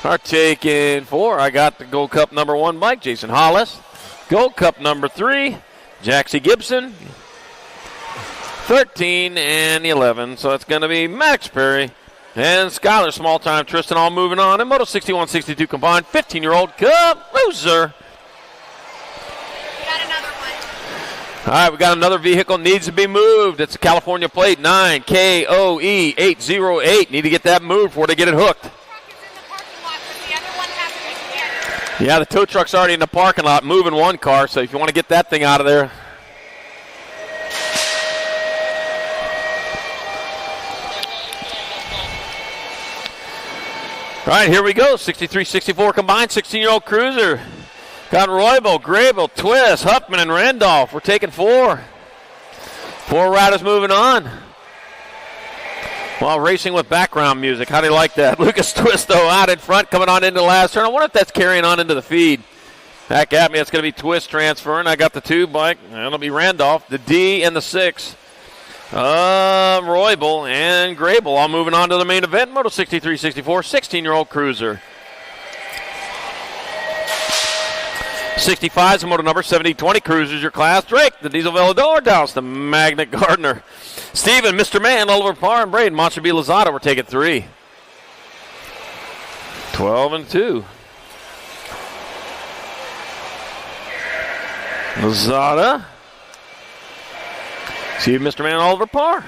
Are taking 4. I got the Gold Cup number 1 bike, Jason Hollis. Gold Cup number 3, Jaxie Gibson. 13 and 11. So it's going to be Max Perry and Skylar Small Time Tristan all moving on. And moto 61, 62 combined. 15-year-old Cup loser. We got another one. All right, we got another vehicle needs to be moved. It's a California plate 9KOE808. Need to get that moved before they get it hooked. Yeah, the tow truck's already in the parking lot moving one car, so if you want to get that thing out of there. All right, here we go. 63-64 combined, 16-year-old cruiser. Got Roybal, Grable, Twist, Huffman, and Randolph. We're taking 4. 4 riders moving on. Well, racing with background music. How do you like that? Lucas Twist, though, out in front, coming on into the last turn. I wonder if that's carrying on into the feed. Back at me, it's going to be Twist transferring. I got the 2 bike. And it'll be Randolph, the D, and the 6. Roybal and Grable all moving on to the main event. Moto 63-64, 16-year-old cruiser. 65 is the moto number 70-20 cruisers your class. Drake, the Diesel Velador, Dallas, the Magnet Gardner. Steven, Mr. Man, Oliver Parr, and Braden, Monster B. Lozada. We're taking 3. 12 and 2. Lozada. See Mr. Man, Oliver Parr.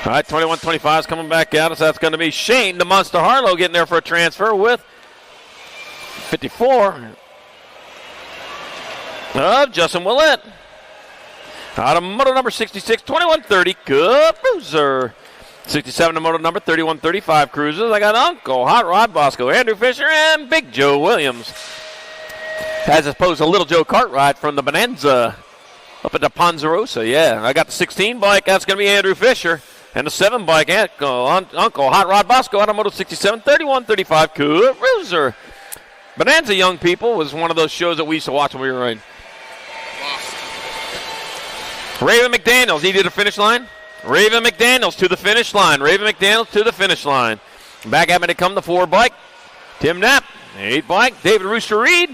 All right, 21-25 is coming back at us. That's going to be Shane, the Monster Harlow, getting there for a transfer with 54 of Justin Willett. Out of moto number 66, 21-30, Cup Cruiser. 67 to moto number 31-35 cruisers. I got Uncle, Hot Rod Bosco, Andrew Fisher, and Big Joe Williams. As opposed to Little Joe Cartwright from the Bonanza up at the Ponderosa. Yeah, I got the 16 bike. That's going to be Andrew Fisher. And the 7 bike, Uncle, Hot Rod Bosco, out of moto 67, 31-35, Cup Cruiser. Bonanza Young People was one of those shows that we used to watch when we were riding. Raven McDaniels, he did a finish line. Raven McDaniels to the finish line. Raven McDaniels to the finish line. Back at me to come the 4 bike. Tim Knapp, 8 bike. David Rooster Reed,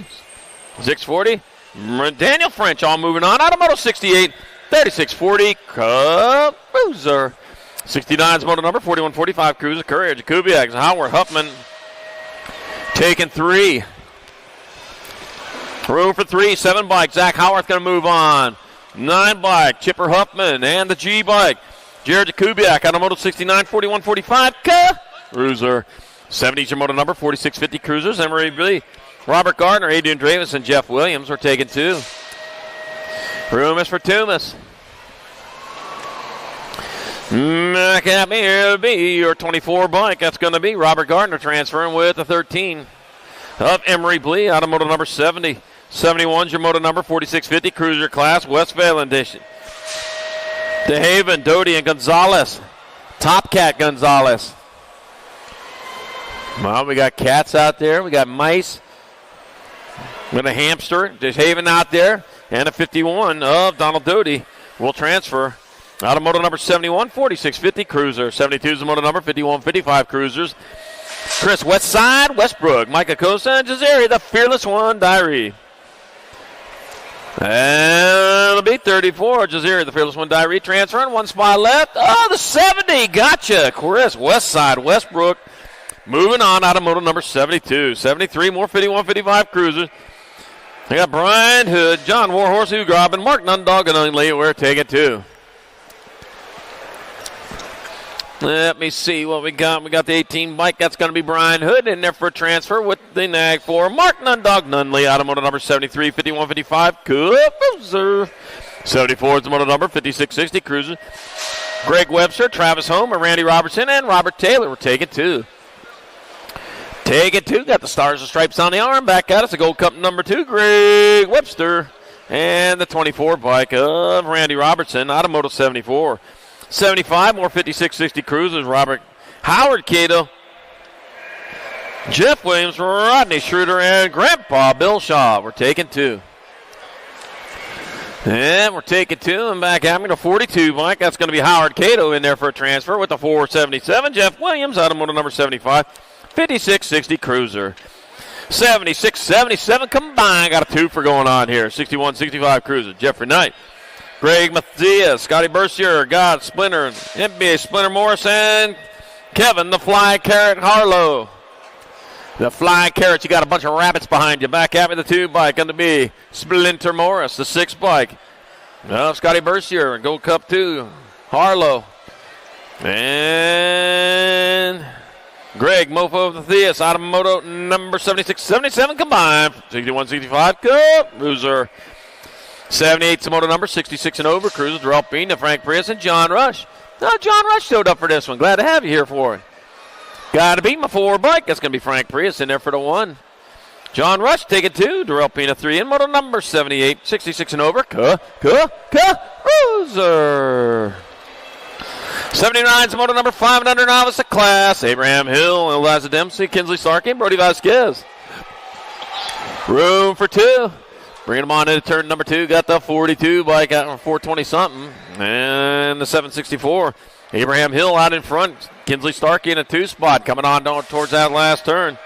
640. Daniel French all moving on. Out of moto 68, 36-40, Cup Cruiser. 69's moto number 41-45 Cruiser. Courier, Jakubiak, Howard, Huffman. Taking 3. Room for 3, 7 bike. Zach Howarth going to move on. 9 bike, Chipper Huffman and the G bike. Jared Jakubiak out of Moto 69, 4145, Cruiser. 70's your moto number, 4650 Cruisers. Emery B, Robert Gardner, Adrian Dravis, and Jeff Williams. We're taking 2. Rumus for Tumas. Back at me, it'll be your 24 bike. That's going to be Robert Gardner transferring with the 13 of Emery Blee out of moto number 70. 71's your moto number, 4650 Cruiser class, West Vale edition. DeHaven, Doty, and Gonzalez. Top Cat Gonzalez. Well, we got cats out there. We got mice. With a hamster. DeHaven out there. And a 51 of Donald Doty will transfer out of moto number 71, 4650 Cruiser. 72 is the moto number, 5155 Cruisers. Chris Westside, Westbrook, Micah Costa, and Jazeri, the fearless one, Diary. And it'll be 34, Jazeri, the fearless one, Diary, transferring. 1 spot left. Oh, the 70, gotcha. Chris Westside, Westbrook, moving on out of moto number 72. 73, more 5155 Cruisers. They got Brian Hood, John Warhorse, Hugh Grob, and Mark Nundog, and only we're taking 2. Let me see what we got. We got the 18 bike. That's going to be Brian Hood in there for a transfer with the nag for Mark Nundog Nunley out of moto number 73, 5155 Cruiser. 74 is the moto number, 5660 Cruiser. Greg Webster, Travis Homer, Randy Robertson, and Robert Taylor. We're taking 2. Taking 2. Got the stars and stripes on the arm. Back at us, a Gold Cup number 2, Greg Webster. And the 24 bike of Randy Robertson out of moto 74. 75, more 5660 Cruisers, Robert Howard Cato, Jeff Williams, Rodney Schroeder, and Grandpa Bill Shaw. We're taking 2. And we're taking 2, and back having a 42 bike. That's going to be Howard Cato in there for a transfer with the 477. Jeff Williams out of moto number 75, 5660 Cruiser. 76, 77 combined. Got a 2 for going on here. 61, 65 Cruiser. Jeffrey Knight. Greg Mathias, Scotty Bercier, God Splinter, NBA Splinter Morris, and Kevin the Fly Carrot Harlow. The Fly Carrot, you got a bunch of rabbits behind you. Back at me, the 2 bike, going to be Splinter Morris, the 6 bike. Scotty Bercier, Gold Cup 2, Harlow. And Greg Mofo of the Theus out of moto number 76, 77 combined. 61, 65, Cruiser. 78's the moto number, 66 and over, Cruiser, Darrell Pena, Frank Prius, and John Rush. Oh, John Rush showed up for this one. Glad to have you here for it. Got to beat my 4 bike. That's going to be Frank Prius in there for the 1. John Rush taking 2, Darrell Pena 3, and moto number 78, 66 and over, Cruiser. 79's the moto number 5 and under novice of class, Abraham Hill, Eliza Dempsey, Kinsley Starkey, and Brody Vasquez. Room for 2. Bringing them on into turn number 2. Got the 42 bike out for 420 something. And the 764. Abraham Hill out in front. Kinsley Starkey in a 2 spot. Coming on towards that last turn.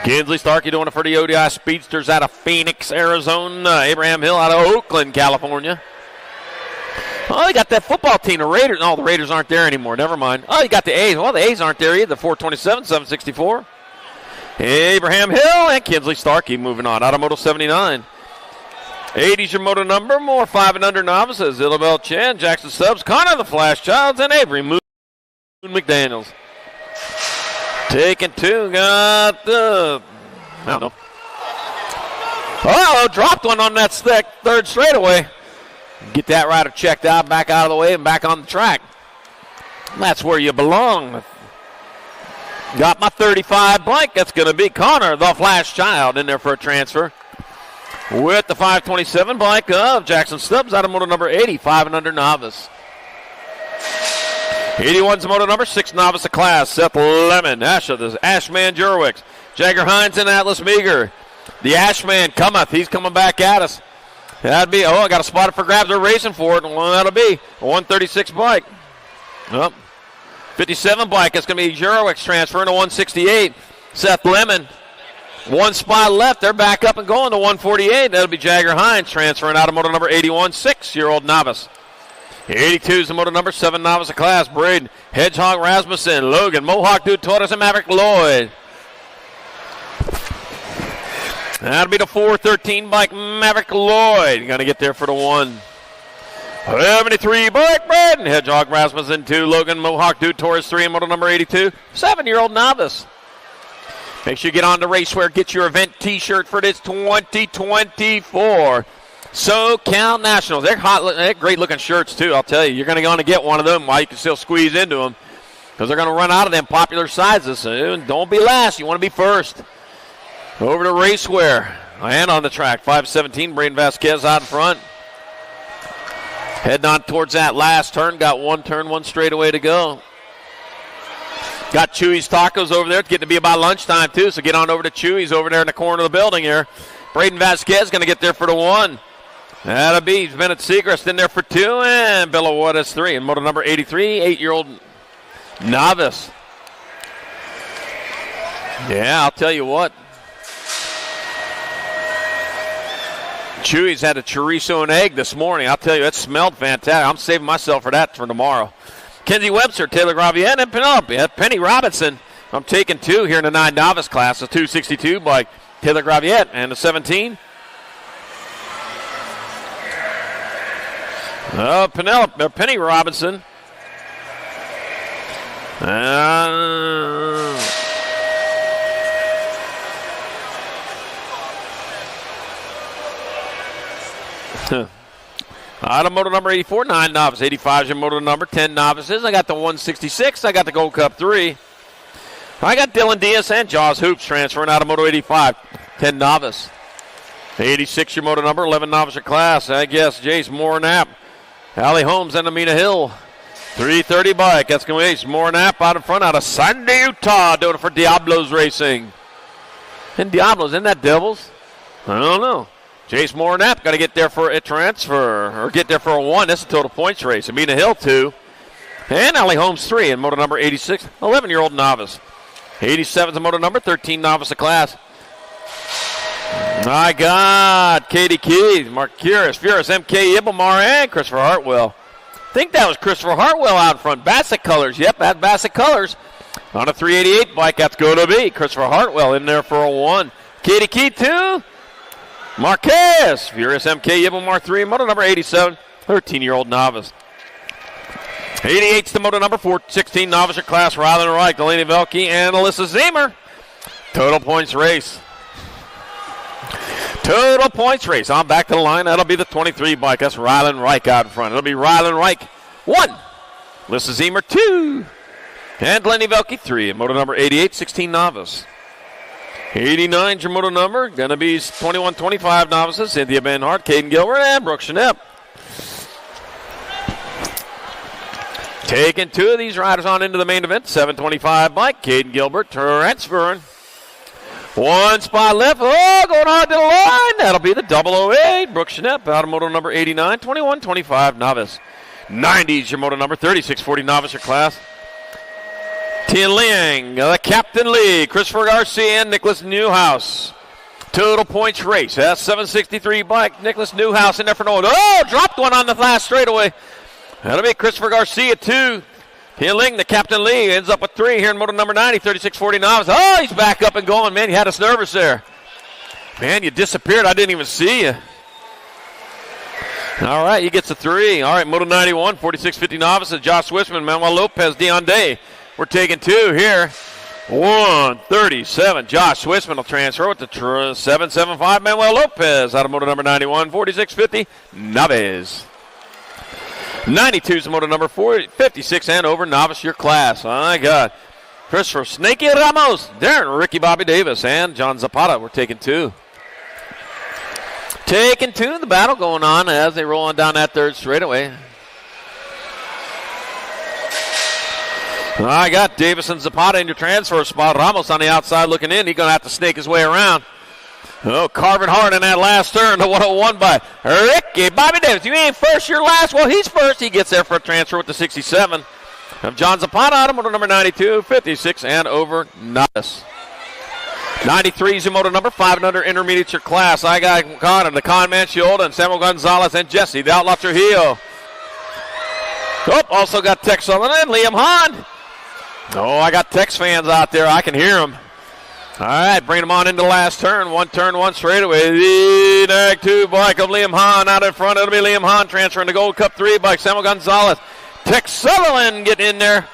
Kinsley Starkey doing it for the ODI Speedsters out of Phoenix, Arizona. Abraham Hill out of Oakland, California. Oh, you got that football team, the Raiders. No, the Raiders aren't there anymore. Never mind. Oh, you got the A's. Well, the A's aren't there either. The 427, 764. Abraham Hill and Kinsley Starkey moving on. Out of moto 79. 80's your moto number. More 5 and under novices. Illabelle Chen, Jackson Stubbs, Connor the Flash Childs, and Avery Moon McDaniels. Taking 2. Got the... I don't know. Oh, dropped one on that stick. 3rd straightaway. Get that rider checked out, back out of the way, and back on the track. That's where you belong. Got my 35 blank. That's going to be Connor the Flash Child in there for a transfer. With the 527 bike of Jackson Stubbs out of moto number 80, 5 and under novice. 81's moto number 6 novice of class, Seth Lemon, the Ashman Jurwicks, Jagger Hines, and Atlas Meager. The Ashman cometh. He's coming back at us. That'd be, I got a spot for grabs. They're racing for it. Well, that'll be a 136 bike. 57 bike. It's going to be Jurwicks transferring to 168. Seth Lemon. 1 spot left. They're back up and going to 148. That'll be Jagger Hines transferring out of moto number 81, 6-year-old novice. 82 is the moto number 7 novice of class. Braden Hedgehog Rasmussen, Logan Mohawk Dude Torres, and Maverick Lloyd. That'll be the 413 bike Maverick Lloyd. Going to get there for the 1. 73, Blake Braden. Hedgehog Rasmussen 2, Logan Mohawk Dude Torres 3, and model number 82, 7-year-old novice. Make sure you get on to Racewear. Get your event T-shirt for this 2024 SoCal Nationals. They're hot. They're great-looking shirts, too, I'll tell you. You're going to go on and get one of them while you can still squeeze into them because they're going to run out of them popular sizes. So don't be last. You want to be first. Over to Racewear. And on the track, 5:17, Braden Vasquez out in front. Heading on towards that last turn. Got one turn, one straightaway to go. Got Chewy's Tacos over there. It's getting to be about lunchtime, too, so get on over to Chewy's over there in the corner of the building here. Braden Vasquez going to get there for the 1. That'll be Bennett Segrist in there for 2, and Bill Juarez 3. And motor number 83, 8-year-old novice. Yeah, I'll tell you what. Chewy's had a chorizo and egg this morning. I'll tell you, it smelled fantastic. I'm saving myself for that for tomorrow. Kenzie Webster, Taylor Graviette, and Penelope. Penny Robinson. I'm taking 2 here in the 9 novice class. A 262 by Taylor Graviette and a 17. Penny Robinson. Item motor number 84, 9 novices. 85 is your motor number, 10 novices. I got the 166. I got the Gold Cup 3. I got Dylan Diaz and Jaws Hoops transferring out of motor 85, 10 novice. 86 your motor number, 11 novice your class. I guess Jace Moore-Knapp, Allie Holmes, and Amina Hill. 330 bike. That's going to be Ace Moore-Knapp out in front out of Sunday, Utah, doing it for Diablos Racing. And Diablos, isn't that Devils? I don't know. Jace Moore-Knapp got to get there for a transfer, or get there for a 1. That's a total points race. Amina Hill 2. And Allie Holmes 3 in motor number 86, 11-year-old novice. 87 is the motor number, 13 novice of class. My God, Katie Keys, Mark Curis, Furious, MK Ibelmar, and Christopher Hartwell. I think that was Christopher Hartwell out front. Bassett Colors, yep, that's Bassett Colors. On a 388 bike, that's going to be Christopher Hartwell in there for a 1. Katie Key 2. Marquez, Furious MK Ibelmar 3, motor number 87, 13-year-old novice. 88's the motor number 416 novice class, Rylan Reich, Delaney Velke, and Alyssa Zemer. Total points race. Total points race. On back to the line. That'll be the 23 bike. That's Rylan Reich out in front. It'll be Rylan Reich 1. Alyssa Zemer 2. And Delaney Velke 3. Motor number 88, 16 novice. 89's your motor number. Going to be 21-25 novices. Cynthia Benhart, Caden Gilbert, and Brooke Schnepp. Taking 2 of these riders on into the main event. 725 bike. Caden Gilbert transferring. 1 spot left. Oh, going on to the line. That'll be the 008. Brooke Schnepp out of motor number 89. 21-25 novice. 90's your motor number. 36-40 novice your class. Tian Liang, the Captain Lee, Christopher Garcia, and Nicholas Newhouse. Total points race. That's 763 bike. Nicholas Newhouse in there for no. Oh, dropped one on the last straightaway. That'll be Christopher Garcia, 2. Tian Liang, the Captain Lee, ends up with 3 here in motor number 90, 36-40 novice. Oh, he's back up and going. Man, you had us nervous there. Man, you disappeared. I didn't even see you. All right, he gets a 3. All right, motor 91, 46-50 novices. Josh Swissman, Manuel Lopez, Dion Day. We're taking 2 here. 137. Josh Swissman will transfer with the 775. Manuel Lopez out of motor number 91. 46-50. Novice. 92 is the motor number 56 and over. Novice your class. My God. Christopher Snakey Ramos. Darren Ricky Bobby Davis and John Zapata. We're taking 2. Taking 2. The battle going on as they roll on down that third straightaway. I got Davis and Zapata in your transfer spot. Ramos on the outside looking in. He's going to have to snake his way around. Oh, carving hard in that last turn. The 101 by Ricky Bobby Davis. You ain't first, you're last. Well, he's first. He gets there for a transfer with the 67 of John Zapata out of motor number 92, 56 and over novice. 93 is your motor number 5 and under intermediate your class. I got Connor, the Conman Shield, and Samuel Gonzalez and Jesse, the Outlaw Trujillo. Oh, also got Tex Sullivan and Liam Hahn. Oh, I got Tex fans out there. I can hear them. All right, bring them on into the last turn. One turn, one straightaway. The Nag 2 bike of Liam Hahn out in front. It'll be Liam Hahn transferring the Gold Cup 3 bike. Samuel Gonzalez. Tex Sutherland getting in there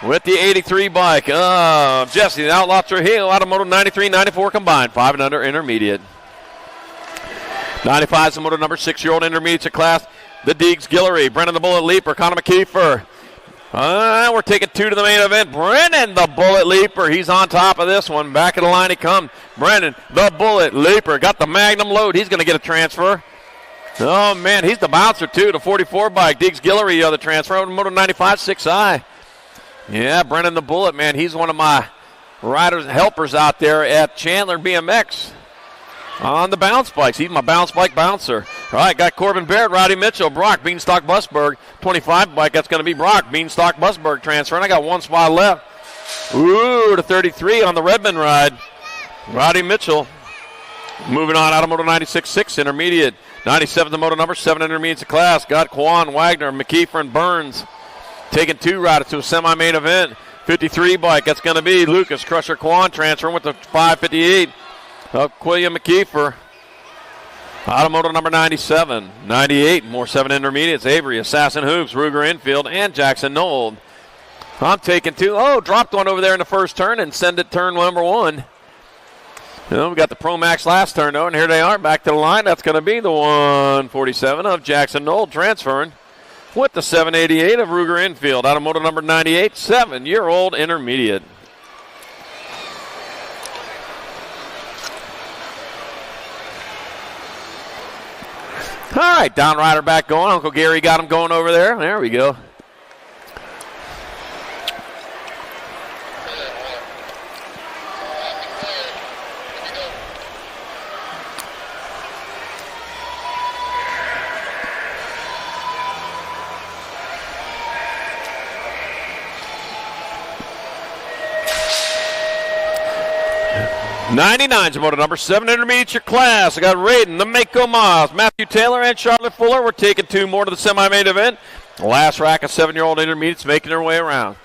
with the 83 bike of Jesse, the Outlaw Trujillo, Automotive 93, 94 combined. 5 and under intermediate. 95 is the motor number 6-year-old intermediate class. The Deegs Guillory. Brennan the Bullet Leaper. Connor McKeefer. We're taking 2 to the main event. Brennan the Bullet Leaper. He's on top of this one. Back of the line he comes. Brennan the Bullet Leaper. Got the Magnum load. He's going to get a transfer. Oh, man, he's the bouncer, too. The 44 bike. Deegs Guillory, the transfer. Motor 95, 6i. Yeah, Brennan the Bullet, man. He's one of my riders and helpers out there at Chandler BMX on the bounce bikes. He's my bounce bike bouncer. All right, got Corbin Barrett, Roddy Mitchell, Brock, Beanstalk Busberg. 25 bike, that's going to be Brock, Beanstalk Busberg transfer. And I got one spot left. Ooh, to 33 on the Redmond ride. Roddy Mitchell. Moving on, Automoto 96-6 intermediate. 97 the motor number, 7 intermediate class. Got Quan, Wagner, McKeefer, and Burns. Taking 2 riders to a semi-main event. 53 bike, that's going to be Lucas Crusher Quan transferring with the 558 of Quilliam McKeefer. Automotive number 97. 98, more 7 intermediates. Avery, Assassin Hoops, Ruger Infield, and Jackson Nold. I'm taking 2. Oh, dropped one over there in the first turn and send it turn number 1. We got the Pro Max last turn, though, and here they are back to the line. That's going to be the 147 of Jackson Nold transferring with the 788 of Ruger Infield. Automotive number 98, 7-year-old intermediate. All right, Downrider back going. Uncle Gary got him going over there. There we go. '99's motor number 7 intermediate class. I got Raiden, the Mako Moss, Matthew Taylor, and Charlotte Fuller. We're taking 2 more to the semi-main event. The last rack of 7-year-old intermediates making their way around.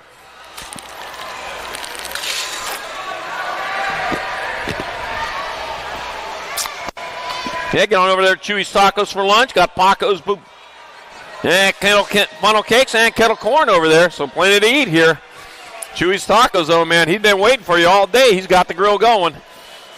Yeah, get on over there to Chewy's Tacos for lunch. Got Paco's funnel cakes and kettle corn over there, so plenty to eat here. Chewy's Tacos, though, man, he's been waiting for you all day. He's got the grill going.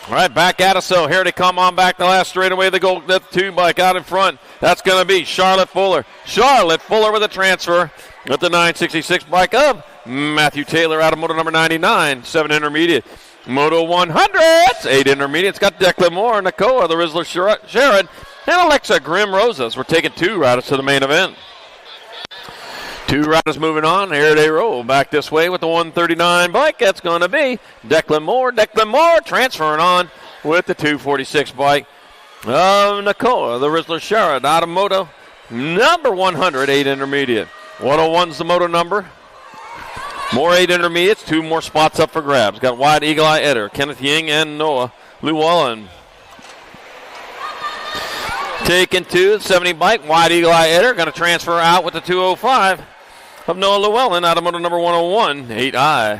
All right, back at us, so here they come on back the last straightaway. The gold 2 bike out in front. That's going to be Charlotte Fuller. Charlotte Fuller with a transfer with the 966 bike of Matthew Taylor, Automotive number 99, 7 intermediate. Moto 100s, 8 intermediates. Got Declan Moore, Nakoa, the Rizzler Sharon, and Alexa Grimm Rosas. We're taking 2 riders to the main event. 2 riders moving on. Here they roll back this way with the 139 bike. That's going to be Declan Moore. Declan Moore transferring on with the 246 bike of Nakoa, the Rizzler Sharon, Automoto number 100, 8 intermediate. 101's the moto number. More 8 intermediates, 2 more spots up for grabs. Got Wide Eagle Eye Eder, Kenneth Ying, and Noah Llewellyn. Taking 2, 70 bike, Wide Eagle Eye Eder, going to transfer out with the 205 of Noah Llewellyn, Automotive number 101, 8i.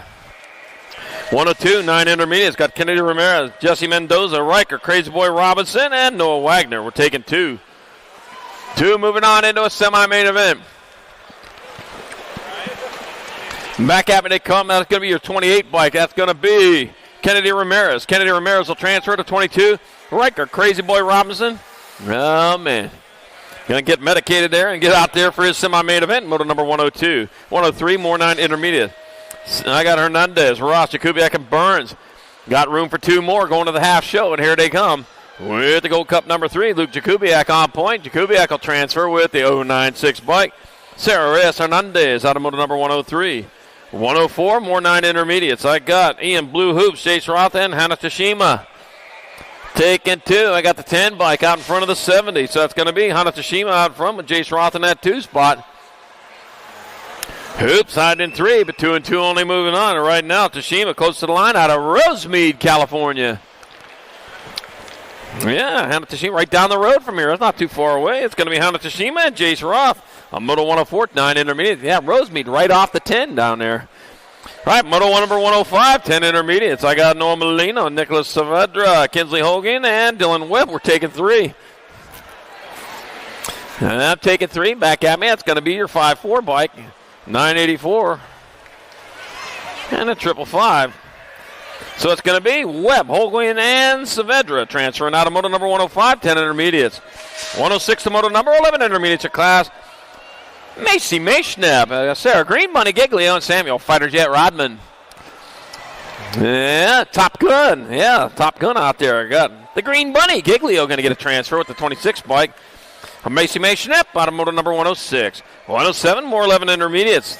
102, 9 intermediates. Got Kennedy Ramirez, Jesse Mendoza, Riker, Crazy Boy Robinson, and Noah Wagner. We're taking 2. 2 moving on into a semi-main event. Back at me they come. That's going to be your 28 bike. That's going to be Kennedy Ramirez. Kennedy Ramirez will transfer to 22. Riker, Crazy Boy Robinson. Oh, man. Going to get medicated there and get out there for his semi-main event. Moto number 102. 103, more 9 intermediate. I got Hernandez, Ross, Jakubiak, and Burns. Got room for 2 more going to the half show, and here they come. With the Gold Cup number 3, Luke Jakubiak on point. Jakubiak will transfer with the 096 bike. Sarah S. Hernandez, Automotive number 103. 104, more 9 intermediates. I got Ian Blue Hoops, Chase Roth, and Hana Tashima. Taking 2. I got the 10 bike out in front of the 70. So that's going to be Hana Tashima out front with Jace Roth in that 2 spot. Hoops hiding in 3, but 2 and 2 only moving on. And right now, Tashima close to the line out of Rosemead, California. Yeah, Hana Tashima right down the road from here. It's not too far away. It's going to be Hana Tashima and Jace Roth. On Moto 104, 9 intermediate. Yeah, Rosemead right off the 10 down there. All right, Moto 1 number 105, 10 intermediates. I got Noah Molino, Nicholas Saavedra, Kinsley Hogan, and Dylan Webb. We're taking 3. And I'm taking 3. Back at me. That's going to be your 5-4 bike. 984. And a 555. So it's going to be Webb, Hogan, and Saavedra transferring out of Moto number 105, 10 intermediates. 106 to Moto number 11 intermediates of class. Macy Mayshneb, Sarah Green, Bunny Giglio, and Samuel Fighter Jet Rodman. Yeah, Top Gun. Yeah, Top Gun out there. Got the Green Bunny Giglio going to get a transfer with the 26 bike. Macy Mayshneb out of Moto number 106. 107, more 11 intermediates.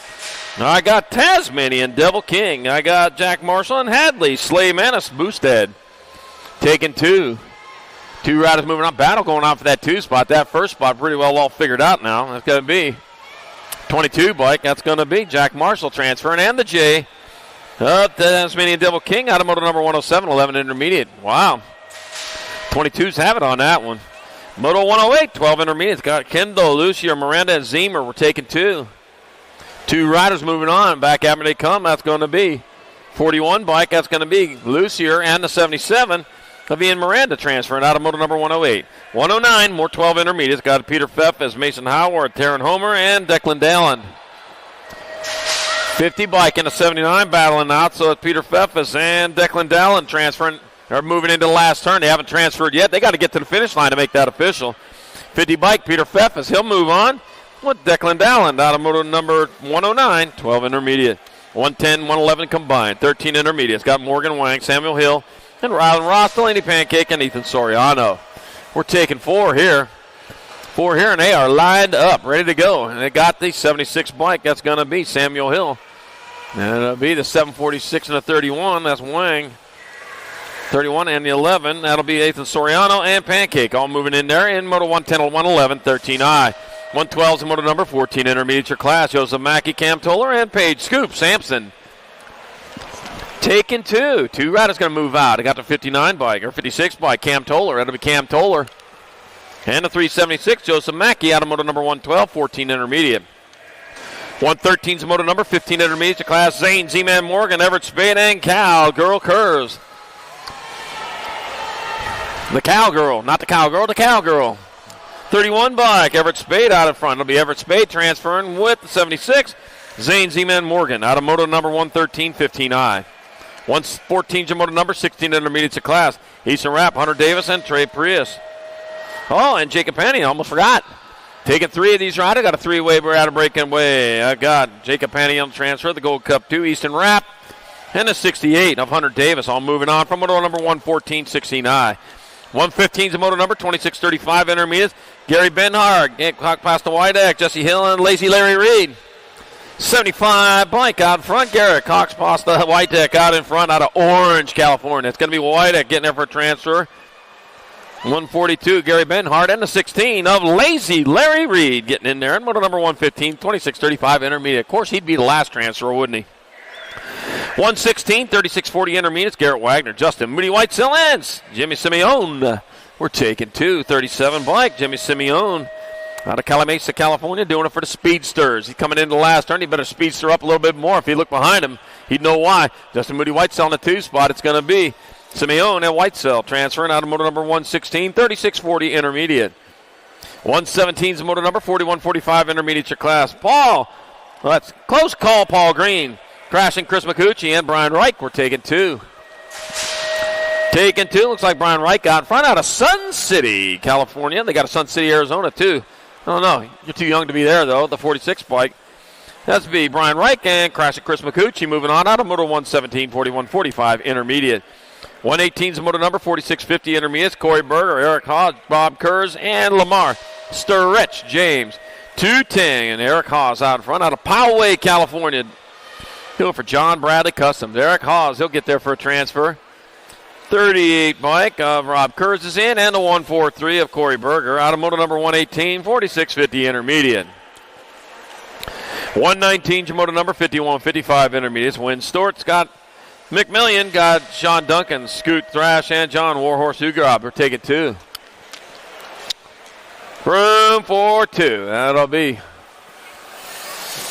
I got Tasmanian Devil King. I got Jack Marshall and Hadley. Slay Manis Boosted. Taking 2. 2 riders moving on. Battle going on for that 2 spot. That first spot pretty well all figured out now. That's going to be 22 bike. That's going to be Jack Marshall transferring. And the J. Tasmanian Devil King out of Moto number 107. 11 intermediate. Wow. 22s have it on that one. Moto 108. 12 intermediates. Got Kendall, Lucia, Miranda, and Zemer. We're taking 2. 2 riders moving on. Back after they come, that's going to be 41 bike. That's going to be Lucier and the 77 of Ian Miranda transferring out of Moto number 108. 109, more 12 intermediates. Got Peter Pfeff as Mason Howard, Taryn Homer, and Declan Dallin. 50 bike in the 79 battling out. So it's Peter Pfeff and Declan Dallin transferring. They're moving into the last turn. They haven't transferred yet. They got to get to the finish line to make that official. 50 bike, Peter Pfeff, he'll move on with Declan Dallin out of Moto number 109, 12 intermediate. 110, 111 combined, 13 intermediates. Got Morgan Wang, Samuel Hill, and Rylan Ross, Delaney Pancake, and Ethan Soriano. We're taking 4 here. 4 here, and they are lined up, ready to go. And they got the 76 bike. That's going to be Samuel Hill. And it'll be the 746 and the 31. That's Wang. 31 and the 11. That'll be Ethan Soriano and Pancake all moving in there in Moto 110 and 111, 13I. 112 is the Moto number 14 intermediate class. Joseph Mackey, Cam Toller, and Paige Scoop Sampson. Taking 2. 2 riders going to move out. I got the 59 bike, or 56 bike, Cam Toller. That'll be Cam Toller. And the 376, Joseph Mackey out of Moto number 112, 14 intermediate. 113 is the Moto number 15 intermediate class. Zane, Z-Man Morgan, Everett Spade, and Cowgirl Curves. The Cowgirl, not the Cowgirl, the Cowgirl. 31 bike, Everett Spade out in front. It'll be Everett Spade transferring with the 76. Zane Z-Man Morgan out of Moto number 113, 15I. 114 is Moto number 16 intermediates of class. Easton Rapp, Hunter Davis, and Trey Prius. Oh, and Jacob Panny, almost forgot. Taking 3 of these riders. Got a 3-way out of breaking way. I got Jacob Panny on the transfer, the Gold Cup 2, Easton Rapp, and the 68 of Hunter Davis. All moving on from Moto number 114, 16I. 115 is the Moto number 2635 intermediates. Gary Benhard, Gamecock past the Whitedeck, Jesse Hill, and Lazy Larry Reed. 75 bike out in front. Garrett Cox past the Whitedeck out in front out of Orange, California. It's going to be Whitedeck getting there for a transfer. 142, Gary Benhard, and the 16 of Lazy Larry Reed getting in there. And Moto number 115, 2635 intermediate. Of course, he'd be the last transfer, wouldn't he? 116, 3640 intermediates. Garrett Wagner, Justin Moody White, Silence, Jimmy Simeone. We're taking 2, 37 bike. Jimmy Simeone out of Calamasa, California, doing it for the Speedsters. He's coming into the last turn. He better speedster up a little bit more. If he looked behind him, he'd know why. Justin Moody Whitesell in the 2 spot. It's going to be Simeone and Whitesell transferring out of Moto number 116, 3640 intermediate. 117 is the Moto number 4145 intermediate class. Paul, well, that's close call, Paul Green. Crashing Chris McCucci and Brian Reich. We're taking 2. Taking 2. Looks like Brian Reich out in front out of Sun City, California. They got a Sun City, Arizona, too. I don't know. You're too young to be there, though. The 46 bike. That's be Brian Reich and Crashing Chris McCucci moving on out of Moto 117, 4145 intermediate. 118 is the Moto number 4650 intermediates. Corey Berger, Eric Hodge, Bob Kurz, and Lamar Sturridge James. 210 and Eric Haas out in front out of Poway, California. He'll for John Bradley Customs. Eric Haas, he'll get there for a transfer. 38 bike of Rob Kurz is in, and the 143 of Corey Berger out of Moto number 118, 4650 intermediate. 119 Moto number 5155 intermediates. Win Stort's got McMillian, got Sean Duncan, Scoot Thrash, and John Warhorse Ugrob. We're taking 2. Room for 2. That'll be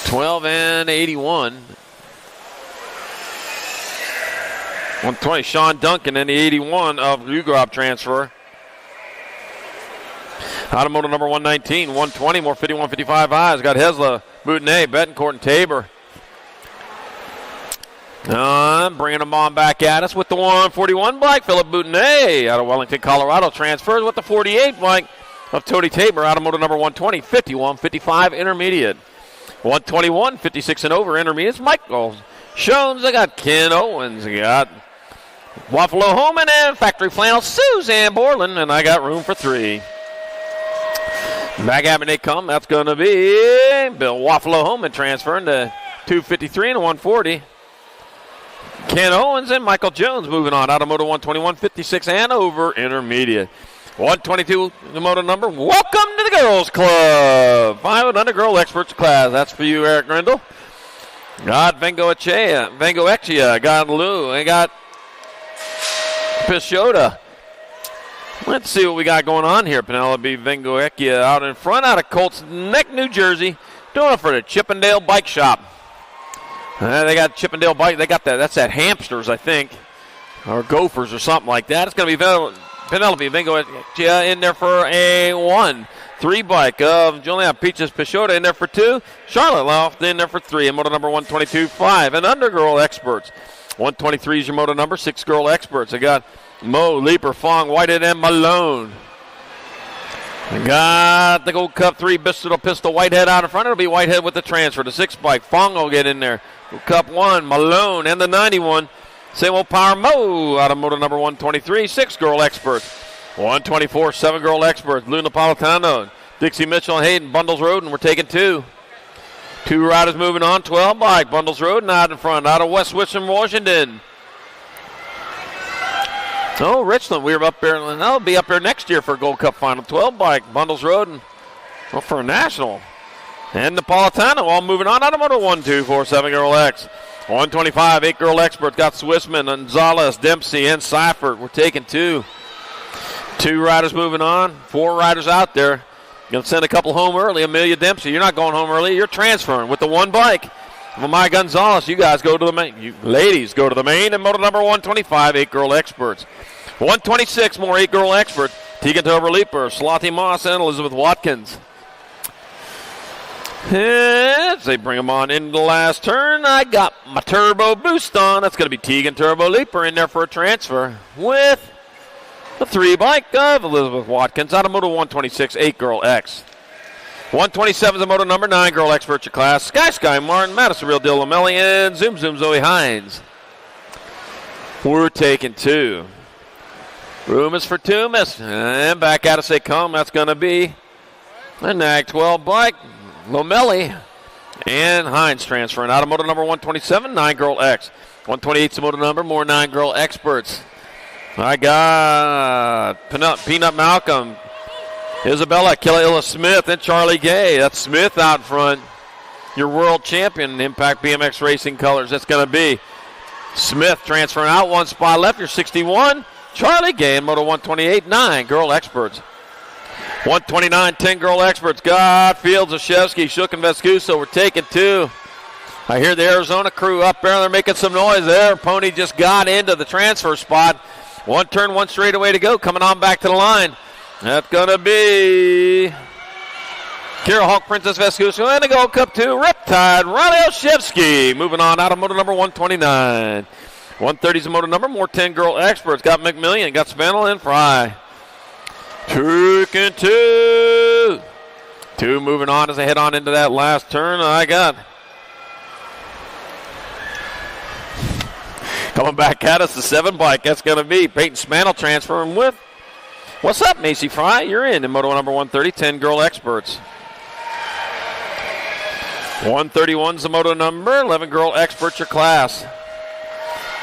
12 and 81. 120, Sean Duncan in the 81 of Ugrop transfer. Automotive number 119, 120, more 51, 55 eyes. Got Hesla, Boutonnet, Betancourt, and Tabor. Bringing them on back at us with the 141 bike. Philip Boutonnet out of Wellington, Colorado transfers with the 48 bike of Tony Tabor. Automotive number 120, 51, 55 intermediate. 121, 56 and over intermediates. Michael Shones. I got Ken Owens. I got Buffalo Homan and Factory Flannel Suzanne Borland. And I got room for 3. Back at me they come. That's going to be Bill Waffalo Homan transferring to 253 and 140. Ken Owens and Michael Jones moving on. Automotive 121, 56 and over intermediate. 122, the motor number. Welcome to the Girls Club. 500 girl experts class. That's for you, Eric Grindle. Got Vengo Exia. Got Lou. I got Pishota. Let's see what we got going on here. Penelope Vengoekia out in front, out of Colts Neck, New Jersey, doing it for the Chippendale Bike Shop. They got Chippendale Bike. They got that. That's at Hamsters, I think, or Gophers or something like that. It's going to be Penelope Vengoekia in there for a 1-3 bike of Juliana Peaches Pishota in there for 2. Charlotte Loft in there for 3. And motor number 122, 5. And undergirl experts. 123 is your motor number. 6 girl experts. I got Mo, Leaper, Fong, Whitehead, and Malone. I got the Gold Cup 3 Pistol Whitehead out in front. It'll be Whitehead with the transfer. The 6 bike. Fong will get in there. Gold Cup 1, Malone, and the 91. Same old Power Mo out of motor number 123. 6 girl experts. 124, 7 girl experts. Lou Napolitano, Dixie Mitchell, and Hayden. Bundles Road, and we're taking 2. 2 riders moving on. 12 bike. Bundles Road and out in front. Out of West Richmond, Washington. Oh, Richland, we were up there, and they'll be up there next year for a Gold Cup final. 12 bike, Bundles Road, and for a national. And Napolitano all moving on. Automotive 1, 2, 4, 7 girl X. 125, 8 girl experts. Got Swissman, Gonzalez, Dempsey, and Seifert. We're taking 2. 2 riders moving on. 4 riders out there. Going to send a couple home early. Amelia Dempsey, you're not going home early. You're transferring with the 1 bike. Maya Gonzalez, you guys go to the main. You ladies go to the main. And motor number 125, 8 girl experts. 126, more 8 girl experts. Tegan Tober Leaper, Slotty Moss, and Elizabeth Watkins. As they bring them on into the last turn, I got my turbo boost on. That's going to be Tegan Turbo Leaper in there for a transfer with the 3 bike of Elizabeth Watkins. Automotive 126, 8 girl X. 127 is the motor number, 9 girl expert your class. Sky Martin, Madison Real Deal Lamelli, and Zoom Zoe Hines. We're taking 2. Room is for 2, miss. And back at us they come. That's going to be a NAG 12 bike. Lomelli and Hines transferring. Automotive number 127, 9 girl X. 128 is the motor number, more 9 girl experts. I got Peanut Malcolm, Isabella Killa Smith, and Charlie Gay. That's Smith out front. Your world champion, Impact BMX Racing colors. That's going to be Smith transferring out 1 spot left. Your 61. Charlie Gay in motor 128, 9 girl experts. 129, 10 girl experts. Got Fields, Zashevsky, Shook, and Vescuso. We're taking 2. I hear the Arizona crew up there. They're making some noise there. Pony just got into the transfer spot. 1 turn, 1 straightaway to go. Coming on back to the line. That's going to be Kira Hawk, Princess Vescuso, and the Gold Cup 2, Riptide, Riley Oshevsky. Moving on out of motor number 129. 130 is the motor number, more 10 girl experts. Got McMillian, got Spaniel, and Fry. 2 and 2. 2 moving on as they head on into that last turn. I got coming back at us, the 7 bike. That's going to be Peyton Spaniel transferring with. What's up, Macy Fry? You're in motor number 130, 10 girl experts. 131 is the motor number, 11 girl experts your class.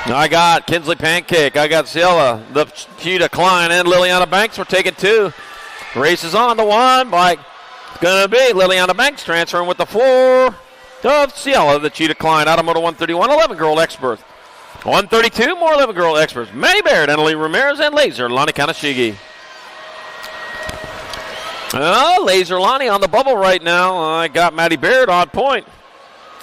I got Kinsley Pancake. I got Ciela, the Cheetah Klein, and Liliana Banks. We're taking 2. Races on the 1 bike. It's going to be Liliana Banks transferring with the 4 of Ciela, the Cheetah Klein. Automotive 131, 11 girl experts. 132, more 11 girl experts. Manny Baird, Annalie Ramirez, and Laser Lonnie Kanashigi. Laser Lonnie on the bubble right now. I got Maddie Baird on point.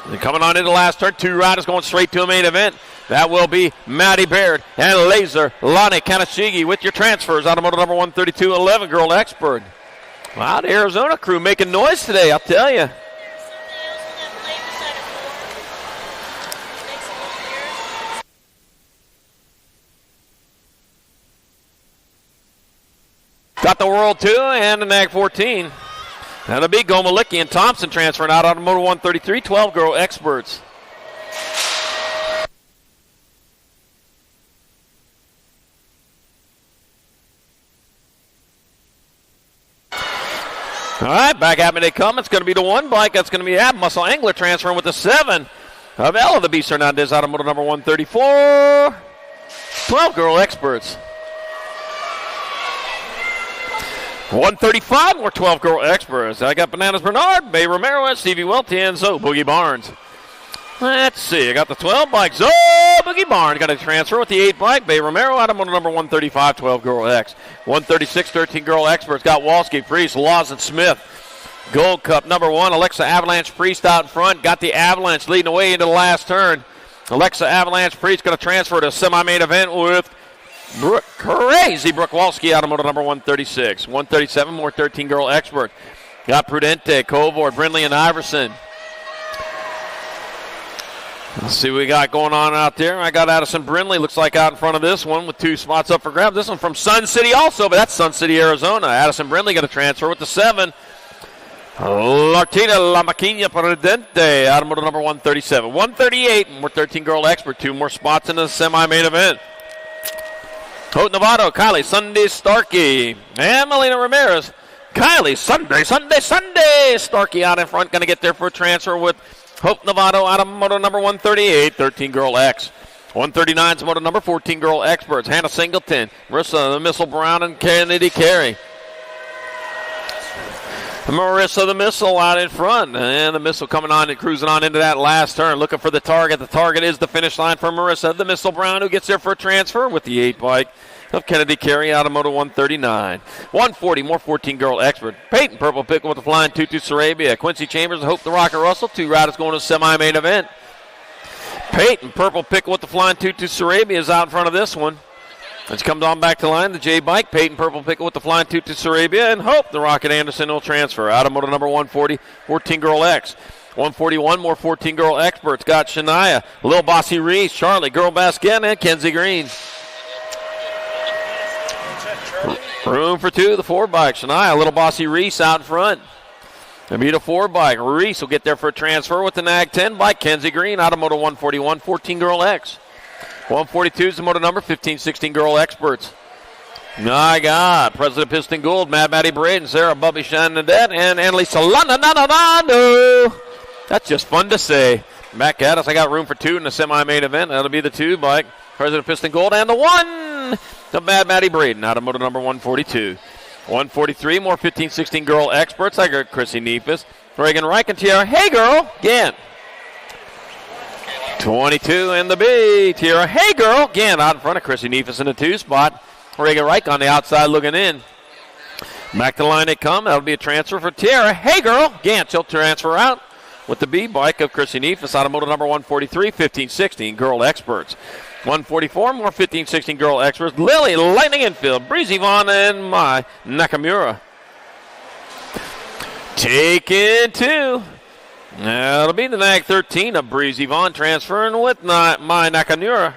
And coming on into the last turn, 2 riders going straight to a main event. That will be Maddie Baird and Laser Lonnie Kanashigi with your transfers. Automotive number 132, 11 Girl Expert. Wow, the Arizona crew making noise today, I'll tell you. Got the World 2 and the NAG 14. That'll be Gomalicki and Thompson transferring out Automotive 133, 12 Girl Experts. All right, back at me they come. It's going to be the 1 bike. That's going to be Ab Muscle Angler transferring with the 7 of Ella the Beast Hernandez, Automotive number 134. 12 Girl Experts. 135 more 12 Girl Experts. I got Bananas Bernard, Bay Romero, and Stevie Welty, and Zoe Boogie Barnes. Let's see. I got the 12 bike. Zoe Boogie Barnes got a transfer with the 8 bike. Bay Romero, Automotive number 135, 12 Girl X. 136, 13 Girl Experts. Got Walski, Priest, Lawson, Smith. Gold Cup number 1, Alexa Avalanche Priest out in front. Got the Avalanche leading away into the last turn. Alexa Avalanche Priest going to transfer to semi-main event with Crazy Brooke Walski, Automotive number 136. 137, more 13 Girl Expert. Got Prudente, Covord, Brindley, and Iverson. Let's see what we got going on out there. I got Addison Brindley, looks like out in front of this one with 2 spots up for grabs. This one from Sun City also, but that's Sun City, Arizona. Addison Brindley going to transfer with the 7. Martina La Maquina Prudente, Automotive number 137. 138, more 13 Girl Expert. 2 more spots in the semi-main event. Holt Novato, Kylie Sunday Starkey, and Melina Ramirez. Kylie Sunday Starkey out in front, going to get there for a transfer with Hope Novato, Automotive number 138, 13 Girl X. 139 is moto number 14 Girl Experts. Hannah Singleton, Marissa the Missile Brown, and Kennedy Carey. Marissa the Missile out in front, and the Missile coming on and cruising on into that last turn, looking for the target. The target is the finish line for Marissa the Missile Brown, who gets there for a transfer with the 8 bike of Kennedy Carey, Automotive 139. 140, more 14 Girl Expert. Peyton Purple Pickle with the flying Tutu Sarabia. Quincy Chambers and Hope the Rocker Russell, 2 riders going to semi-main event. Peyton Purple Pickle with the flying Tutu Sarabia is out in front of this one. As comes on back to line, the J bike, Peyton Purple Pickle with the flying Tutu Sarabia, and Hope the Rocket Anderson will transfer. Automotive number 140, 14 Girl X. 141, more 14 Girl Experts. Got Shania, Lil Bossy Reese, Charlie, Girl Baskin, and Kenzie Green. Room for 2, the 4 bike. Shania, Little Bossy Reese out in front. It'll be the 4 bike. Reese will get there for a transfer with the NAG 10 bike. Kenzie Green, Automotive 141, 14 Girl X. 142 is the motor number, 15-16 Girl Experts. My God, President Piston Gould, Mad Maddie Braden, Sarah Bubby Shanadette, and Annalisa Lanananano. That's just fun to say. Back at us, I got room for 2 in the semi-main event. That'll be the 2 bike, President Piston Gould, and the 1 of Mad Maddie Braden, Automotive number 142. 143, more 15-16 Girl Experts. I got Chrissy Neefus, Reagan Reich, and Tiara Hey Girl, again. 22 in the B. Tiara Hey Girl, again, out in front of Chrissy Neefus in the 2 spot. Reagan Reich on the outside looking in. Back to the line they come. That'll be a transfer for Tiara Hey Girl. Again, she'll transfer out with the B bike of Chrissy Neefus, Automotive number 143, 15-16 Girl Experts. 144, more 15-16 Girl Experts. Lily Lightning Infield, Breezy Vaughn, and Mai Nakamura. Taking 2. That'll be the NAG 13 of Breezy Vaughn transferring with Mai Nakamura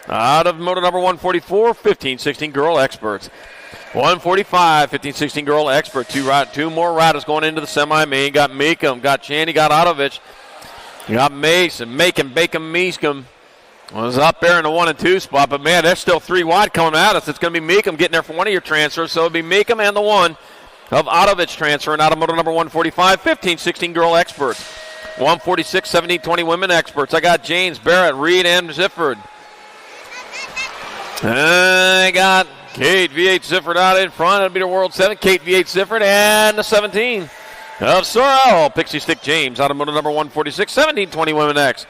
out of motor number 144, 15-16 Girl Experts. 145, 15-16 Girl Expert. 2 more riders going into the semi-main. Got Meekum, got Chaney, got Adovich. Got Mason, Bacon, Meescom. Was up there in the 1 and 2 spot, but man, there's still 3 wide coming at us. It's going to be Meekum getting there for one of your transfers, so it'll be Meekum and the 1 of Adovich transferring out of motor number 145, 15-16 Girl Experts. 146, 17-20 Women Experts. I got James, Barrett, Reed, and Zifford. I got Kate V8 Zifford out in front. That'll be the World 7. Kate V8 Zifford and the 17 of Sorrel. Pixie Stick James out of motor number 146, 17-20 Women X.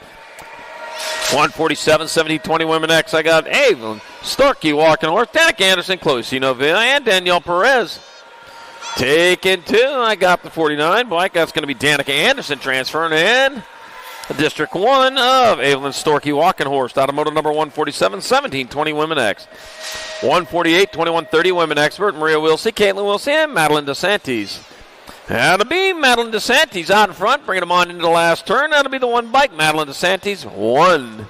147, 17-20 Women X. I got Avon, Starkey walking north, Danica Anderson, Chloe Novilla, and Danielle Perez. Taking 2. I got the 49 bike. That's going to be Danica Anderson transferring in. District 1 of Evelyn Storkey Walkenhorst. Automotive number 147, 1720 Women X. 148, 2130 Women Expert. Maria Wilsey, Caitlin Wilsey, and Madeline DeSantis. That'll be Madeline DeSantis out in front, bringing them on into the last turn. That'll be the one bike, Madeline DeSantis, 1.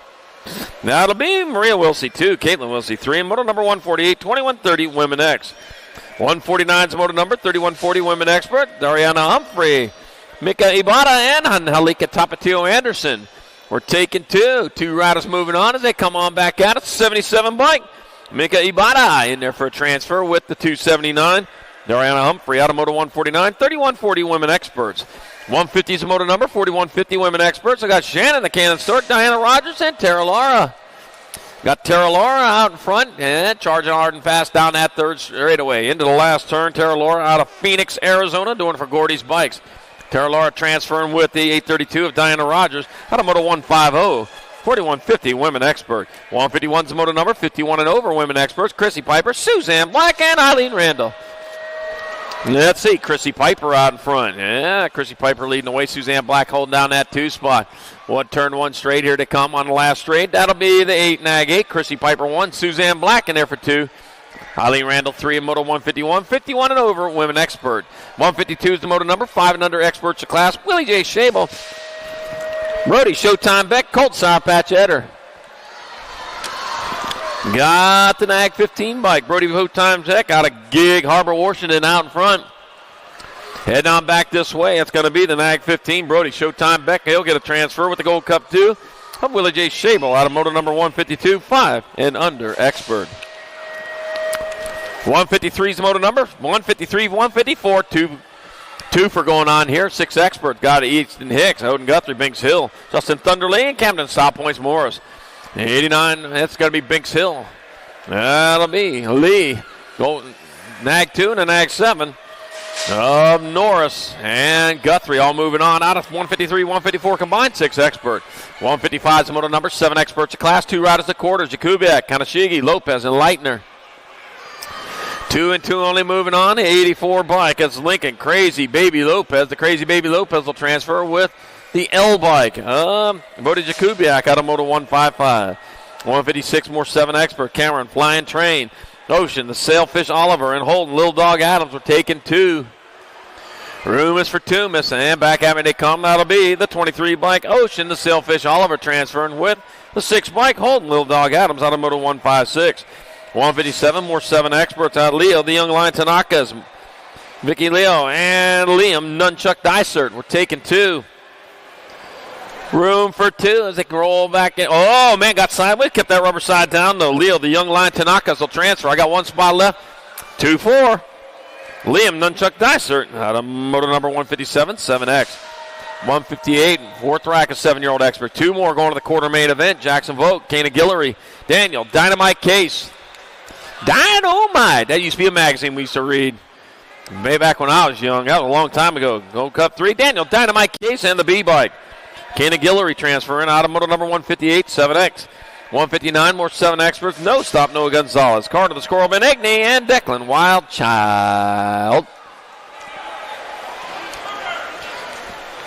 That'll be Maria Wilsey, 2, Caitlin Wilsey, 3, and motor number 148, 2130 Women X. 149 is motor number 3140 Women Expert, Dariana Humphrey, Mika Ibata, and Halika Tapatio Anderson. We're taking 2. 2 riders moving on as they come on back out. It's a 77 bike. Mika Ibata in there for a transfer with the 279. Dariana Humphrey, Automotive 149, 3140 Women Experts. 150 is the motor number, 4150 Women Experts. I got Shannon, the Cannon Stewart, Diana Rogers, and Tara Lara. Got Tara Lara out in front and charging hard and fast down that third straightaway. Into the last turn, Tara Lara out of Phoenix, Arizona, doing it for Gordy's Bikes. Tara Lara transferring with the 832 of Diana Rogers. Automotive 150. 4150 Women Expert. 151 is the motor number, 51 and over Women Experts. Chrissy Piper, Suzanne Black, and Eileen Randall. Let's see, Chrissy Piper out in front. Yeah, Chrissy Piper leading the way. Suzanne Black holding down that 2 spot. Turn 1 straight here to come on the last straight. That'll be the 8 nag 8. Chrissy Piper 1. Suzanne Black in there for 2. Eileen Randall 3 in moto 151. 51 and over Women Expert. 152 is the motor number. 5 and under Experts of class. Willie J. Shable. Brody Showtime Beck. Colt Sour Patch Eder. Got the Nag 15 bike. Brody Showtime Beck out of Gig Harbor, Washington out in front. Heading on back this way. It's going to be the Nag 15. Brody Showtime Beck. He'll get a transfer with the Gold Cup 2 of Willie J. Shable out of motor number 152. 5 and under Expert. 153 is the motor number. 153, 154. 2 for going on here. 6 Experts. Got Easton Hicks, Odin Guthrie, Binks Hill, Justin Thunderlee, and Camden Stop Points Morris. 89, that's going to be Binks Hill. That'll be Lee. Nag 2 and a Nag 7 of Norris and Guthrie all moving on out of 153, 154 combined. 6 Expert. 155 is the motor number. 7 Experts of class. 2 riders of quarters. Jakubiak, Kanashigi, Lopez, and Leitner. 2 and 2 only moving on. 84 bike. It's Lincoln Crazy Baby Lopez. The Crazy Baby Lopez will transfer with the L bike. Brody Jakubiak out of motor 155. 156 more 7 Expert. Cameron Flying Train. Ocean, the Sailfish Oliver, and Holden Little Dog Adams were taking 2. Room is for Toomis, and back at me they come. That'll be the 23 bike Ocean, the Sailfish Oliver transferring with the 6 bike Holden Little Dog Adams out of motor 156. 157 more 7 Experts out of Leo, the Young Lion Tanakas, Vicky Leo, and Liam Nunchuck Dysert. We're taking 2. Room for 2 as they roll back in. Oh, man, got sideways. Kept that rubber side down, though. Leo, the Young Lion Tanakas will transfer. I got 1 spot left. 2-4. Liam Nunchuck Dysert out of motor number 157, 7X. 158, 4th rack, a 7-year-old Expert. 2 more going to the quarter main event. Jackson Vogt, Kana Guillory, Daniel, Dynamite Case. Dynamite! That used to be a magazine we used to read way back when I was young. That was a long time ago. Gold Cup 3, Daniel, Dynamite Case, and the B-Bike. Kana Guillory transferring out of motor number 158, 7X. 159 more 7 Experts. No stop, Noah Gonzalez. Carter the Squirrel, Benigni, and Declan Wildchild.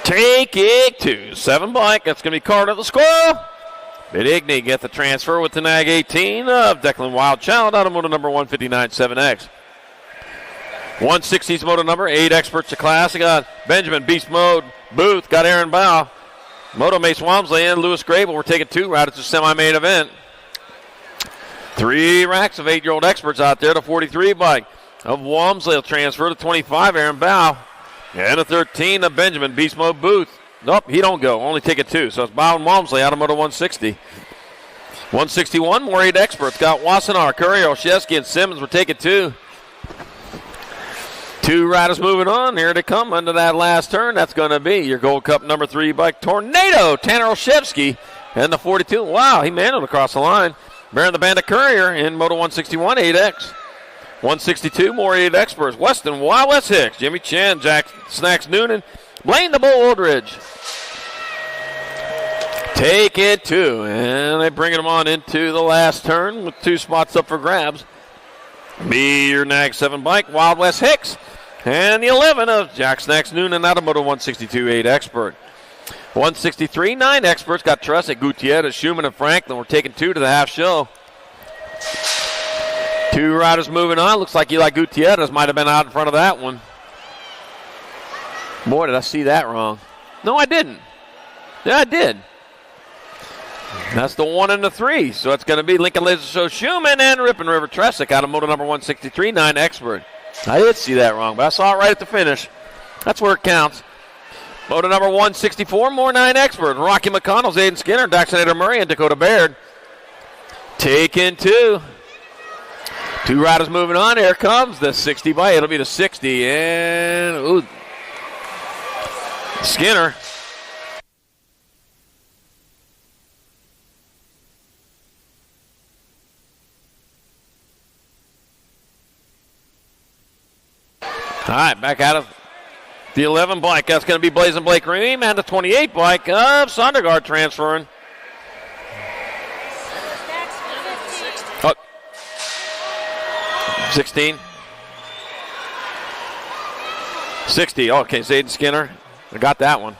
Take it to 7 bike. That's going to be Carter the Squirrel. Benigni get the transfer with the Nag 18 of Declan Wildchild out of motor number 159, 7X. 160's motor number, 8 Experts of class. I got Benjamin Beast Mode Booth, got Aaron Bow. Moto Mace Walmsley and Lewis Grable. We're taking 2 right at the semi-main event. 3 racks of 8-year-old Experts out there. The 43 bike of Walmsley will transfer to 25, Aaron Bow. And a 13 of Benjamin Beast Mode Booth. Nope, he don't go. Only taking 2. So it's Bow and Walmsley out of moto 160. 161, more 8 Experts. Got Wassenaar, Curry, Olszewski, and Simmons. We're taking 2. 2 riders moving on. Here they come under that last turn. That's going to be your Gold Cup number 3 bike, Tornado, Tanner Olszewski, and the 42. Wow, he managed across the line. Bearing the Bandit Courier in moto 161, 8X. 162, more 8 Experts. Weston, Wild West Hicks, Jimmy Chan, Jack Snacks Noonan, Blaine the Bull Aldridge. Take it 2, and they bring them on into the last turn with 2 spots up for grabs. Be your Nag 7 bike, Wild West Hicks. And the 11 of Jack Snacks Noonan out of moto 162, 8 Expert. 163, 9 experts. Got Tressick, Gutierrez, Schumann, and Franklin. We're taking 2 to the half show. 2 riders moving on. Looks like Eli Gutierrez might have been out in front of that one. Boy, did I see that wrong. No, I didn't. Yeah, I did. That's the 1 and the 3. So it's going to be Lincoln Laser Show Schumann and Ripon River Tressick out of moto number 163, 9 expert. I did see that wrong, but I saw it right at the finish. That's where it counts. Moto number 164, more 9 experts. Rocky McConnell, Zayden Skinner, Daxonator Murray, and Dakota Baird. Taking 2. 2 riders moving on. Here comes the 60 bike. It'll be the 60. And, ooh, Skinner. All right, back out of the 11 bike. That's going to be Blazing Blake Ream, and the 28 bike of Sondergaard transferring. Oh. 16. 60. Okay, Zayden Skinner. I got that one.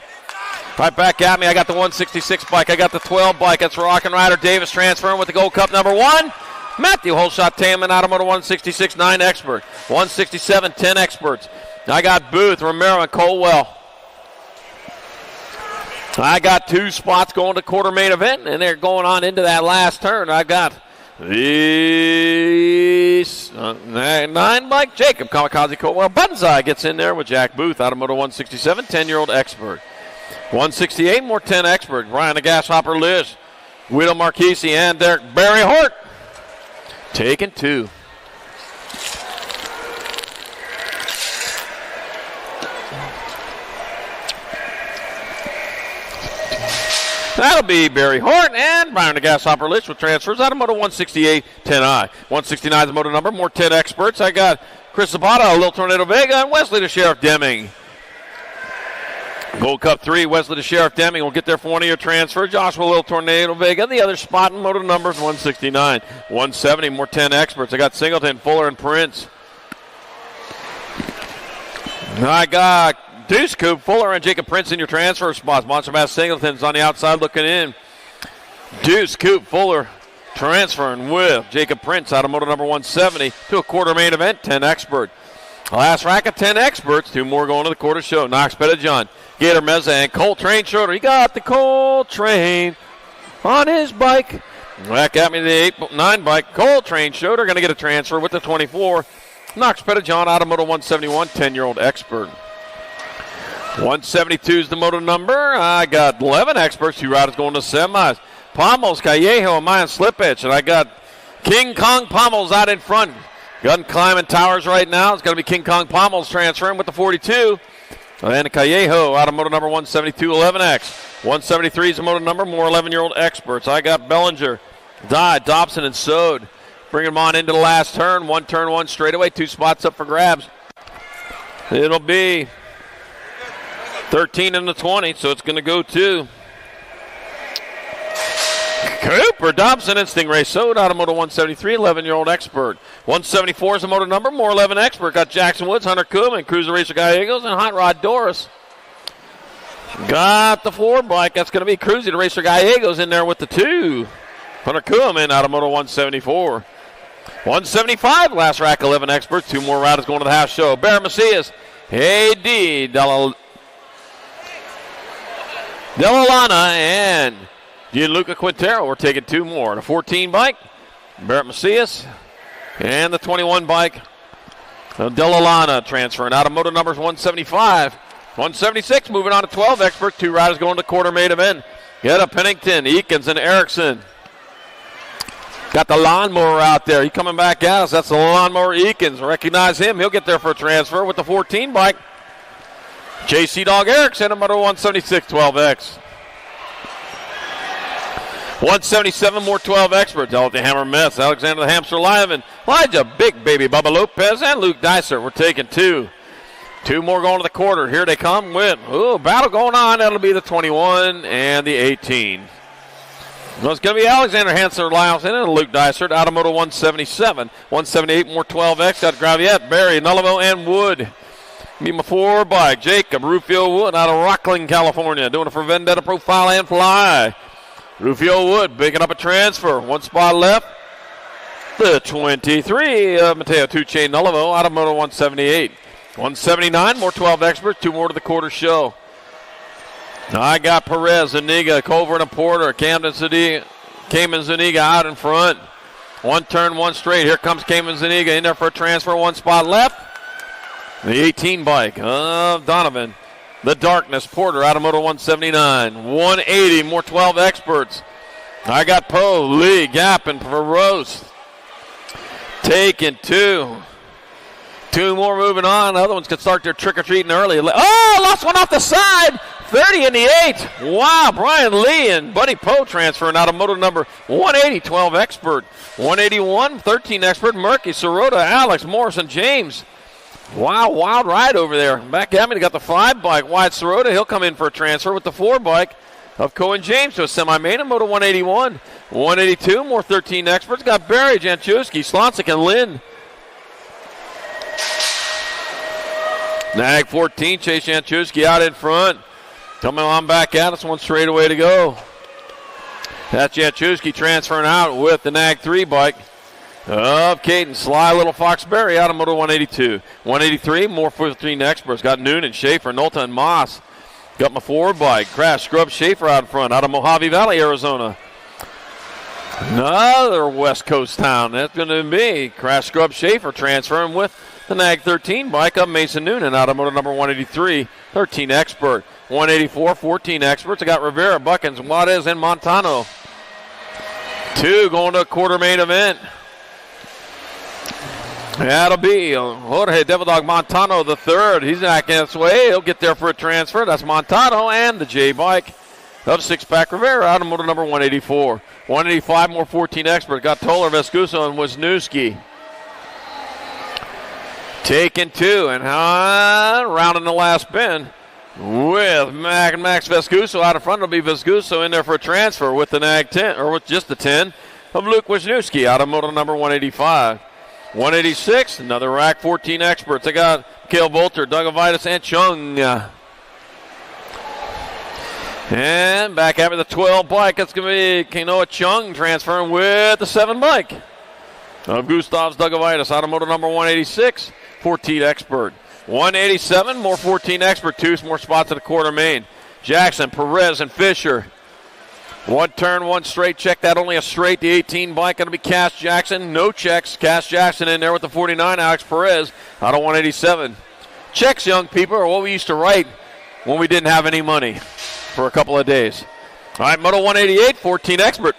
Right back at me. I got the 166 bike. I got the 12 bike. That's Rockin' Rider Davis transferring with the Gold Cup number 1. Matthew Holshot Taman out of moto 166, 9 expert. 167, 10 experts. I got Booth, Romero, and Colwell. I got 2 spots going to quarter main event, and they're going on into that last turn. I got the 9 bike, Jacob Kamikaze Colwell. Buttonseye gets in there with Jack Booth out of moto 167, 10-year-old expert. 168, more 10 expert. Brian the Gasshopper Liz, Guido Marchese, and Derek Barry Hort. Taking 2. That'll be Barry Hort and Brian the Gasshopper List with transfers out of moto 168, 10I. 169 is the moto number, more 10 experts. I got Chris Zapata, Little Tornado Vega, and Wesley the Sheriff Deming. Gold Cup 3, Wesley the Sheriff Deming will get there for one of your transfers. Joshua Little Tornado Vega, the other spot in moto numbers 169. 170, more 10 experts. I got Singleton, Fuller, and Prince. I got Deuce Coop, Fuller, and Jacob Prince in your transfer spots. Monster Mass Singleton's on the outside looking in. Deuce Coop, Fuller transferring with Jacob Prince out of moto number 170 to a quarter main event, 10 expert. Last rack of 10 experts, 2 more going to the quarter show. Knox Pettijohn, Gator Meza, and Coltrane Schroeder. He got the Coltrane on his bike. Back at me to the 8-9 bike. Coltrane Schroeder going to get a transfer with the 24. Knox Pettijohn out of moto 171, 10-year-old expert. 172 is the moto number. I got 11 experts, 2 riders going to semis. Pommels, Callejo, and Mayan Slipitch. And I got King Kong Pommels out in front. Gun climbing towers right now. It's going to be King Kong Pommels transferring with the 42. And Callejo out of moto number 172, 11X. 173 is the moto number, more 11-year-old experts. I got Bellinger, Dye, Dobson, and Sode. Bring them on into the last turn. 1 turn, 1 straightaway. 2 spots up for grabs. It'll be 13 and the 20, so it's going to go to Cooper, Dobson, and Stingray Sode out of moto 173, 11-year-old expert. 174 is the moto number, more 11 expert. Got Jackson Woods, Hunter Koeman, Cruiser Racer Gallegos, and Hot Rod Doris. Got the 4 bike. That's going to be Cruiser Racer Gallegos in there with the 2. Hunter Koeman out of moto 174. 175, last rack, 11 experts. 2 more riders going to the half show. Barrett Macias, A.D. Delalana, and Gianluca Quintero. We're taking 2 more. The 14 bike, Barrett Macias, and the 21 bike, Delalana transferring out of moto numbers 175. 176, moving on to 12 experts. 2 riders going to quarter main event. Get a Pennington, Eakins, and Erickson. Got the lawnmower out there. He coming back at us. That's the lawnmower Eakins. Recognize him. He'll get there for a transfer with the 14 bike. JC Dog Erickson, a moto 176, 12X. 177 more 12 experts. Elton Hammer Mess, Alexander the Hamster Lyman, Elijah Big Baby Bubba Lopez, and Luke Dicer. We're taking 2. 2 more going to the quarter. Here they come with, battle going on. That'll be the 21 and the 18. So it's going to be Alexander Hanser Lyman and Luke Dicer out of moto 177. 178 more 12X. Got Graviette, Barry, Nullivo, and Wood. Be my 4 bike. Jacob Rufio Wood out of Rockland, California, doing it for Vendetta Profile and Fly. Rufio Wood picking up a transfer. 1 spot left. The 23 of Mateo Tucci Nullivo out of Moto 178. 179, more 12 experts, 2 more to the quarter show. I got Perez, Zuniga, Culver, and Porter. Cayman Zuniga out in front. 1 turn, 1 straight. Here comes Cayman Zuniga in there for a transfer. 1 spot left. The 18 bike of Donovan. The Darkness, Porter out of Moto 179. 180, more 12 experts. I got Poe, Lee, Gap, and Rose. Taking 2. 2 more moving on. The other ones could start their trick-or-treating early. Oh, lost one off the side. 30 in the 8. Wow, Brian Lee and Buddy Poe transferring out of Moto number 180, 12 expert. 181, 13 expert. Murky, Sirota, Alex, Morrison, James. Wow, wild ride over there. Back at me, they got the 5 bike. Wyatt Sirota, he'll come in for a transfer with the 4 bike of Cohen James to a semi-main in Moto 181. 182, more 13 experts. Got Barry, Janchuski, Slonsick, and Lynn. Nag 14, Chase Janchuski out in front. Coming on back at us, 1 straight away to go. That's Janchuski transferring out with the Nag 3 bike of Caden. Sly Little Foxberry out of Moto 182. 183, more 15 experts. Got Noonan, Schaefer, Nolta, and Moss. Got my 4 bike. Crash, Scrub, Schaefer out in front out of Mojave Valley, Arizona. Another West Coast town. That's going to be Crash, Scrub, Schaefer transferring with the Nag 13 bike of Mason Noonan out of Moto number 183. 13 expert. 184, 14 experts. I got Rivera, Buckins, Juarez, and Montano. 2 going to a quarter main event. That'll be Jorge Devil Dog Montano the 3rd. He's not getting his way. He'll get there for a transfer. That's Montano and the J bike of 6-pack Rivera out of Moto number 184. 185, more 14 expert. Got Toller, Vescuso, and Wisniewski. Taking 2 and rounding the last bend with Max Vescuso out in front. It'll be Vescuso in there for a transfer with the Nag 10, or with just the 10 of Luke Wisniewski out of Moto number 185. 186, another rack, 14 experts. I got Cale Volter, Doug Avitis, and Chung. And back after the 12 bike, it's going to be Kanoa Chung transferring with the 7 bike of Gustav's Doug Avitis out of Moto number 186, 14 expert. 187, more 14 expert, 2 more spots at the quarter main. Jackson, Perez, and Fisher. 1 turn, 1 straight. Check that, only a straight. The 18 bike going to be Cass Jackson. No checks. Cass Jackson in there with the 49. Alex Perez out of 187. Checks, young people, are what we used to write when we didn't have any money for a couple of days. All right, Moto 188, 14 expert.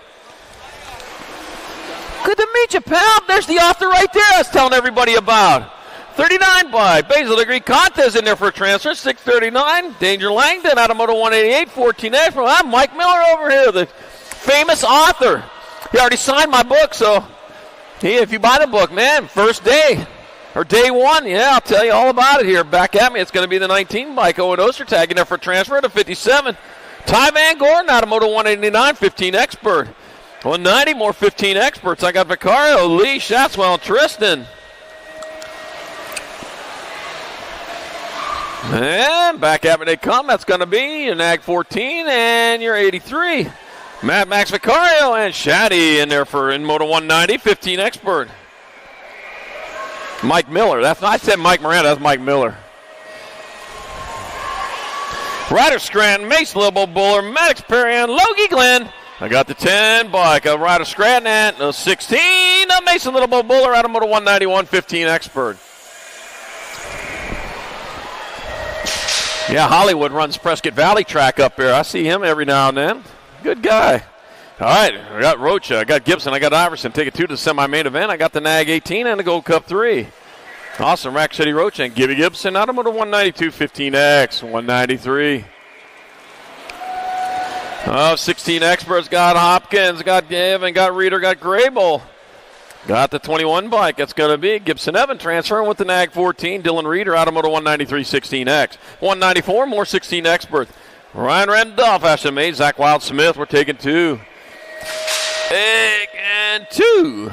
Good to meet you, pal. There's the author right there I was telling everybody about. 39 by Basil Degree Contes in there for a transfer. 639. Danger Langdon out of Moto 188. 14 expert. I'm Mike Miller over here, the famous author. He already signed my book, so if you buy the book, man, first day or day 1, yeah, I'll tell you all about it here. Back at me, it's going to be the 19 bike. Owen Ostertag in there for transfer to 57. Ty Van Gordon out of Moto 189. 15 expert. 190, more 15 experts. I got Vicario, Lee, Shatswell, Tristan. And back at me they come. That's going to be your Nag 14 and your 83. Matt Max Vicario and Shaddy in there for in Moto 190, 15 expert. Mike Miller. I said Mike Miranda. That's Mike Miller. Ryder Scranton, Mace Libo Buller, Maddox Perry, and Logie Glenn. I got the 10 bike of Ryder Scranton and the 16 of Mason Little Buller out of Moto 191, 15 expert. Yeah, Hollywood runs Prescott Valley track up here. I see him every now and then. Good guy. All right, I got Rocha, I got Gibson, I got Iverson. Take it 2 to the semi-main event. I got the Nag 18 and the Gold Cup 3. Awesome, Rack City Rocha and Gibby Gibson out of Moto 192, 15X, 193. 16 experts, got Hopkins, got Gavin, got Reeder, got Grable. Got the 21 bike. That's going to be Gibson Evan transferring with the Nag 14. Dylan Reeder out of Moto 193, 16X. 194, more 16 experts. Ryan Randolph, Ashton May, Zach Wild Smith. We're taking 2. Egg and 2.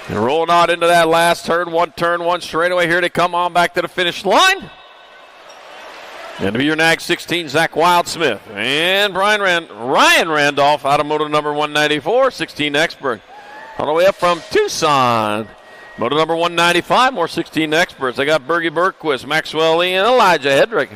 And rolling out into that last turn, one straightaway. Here they come on back to the finish line. And to be your NAG 16, Zach Wildsmith. And Ryan Randolph out of moto number 194, 16 expert. All the way up from Tucson. Moto number 195, more 16 experts. I got Bergie Bergquist, Maxwell Lee, and Elijah Hedrick.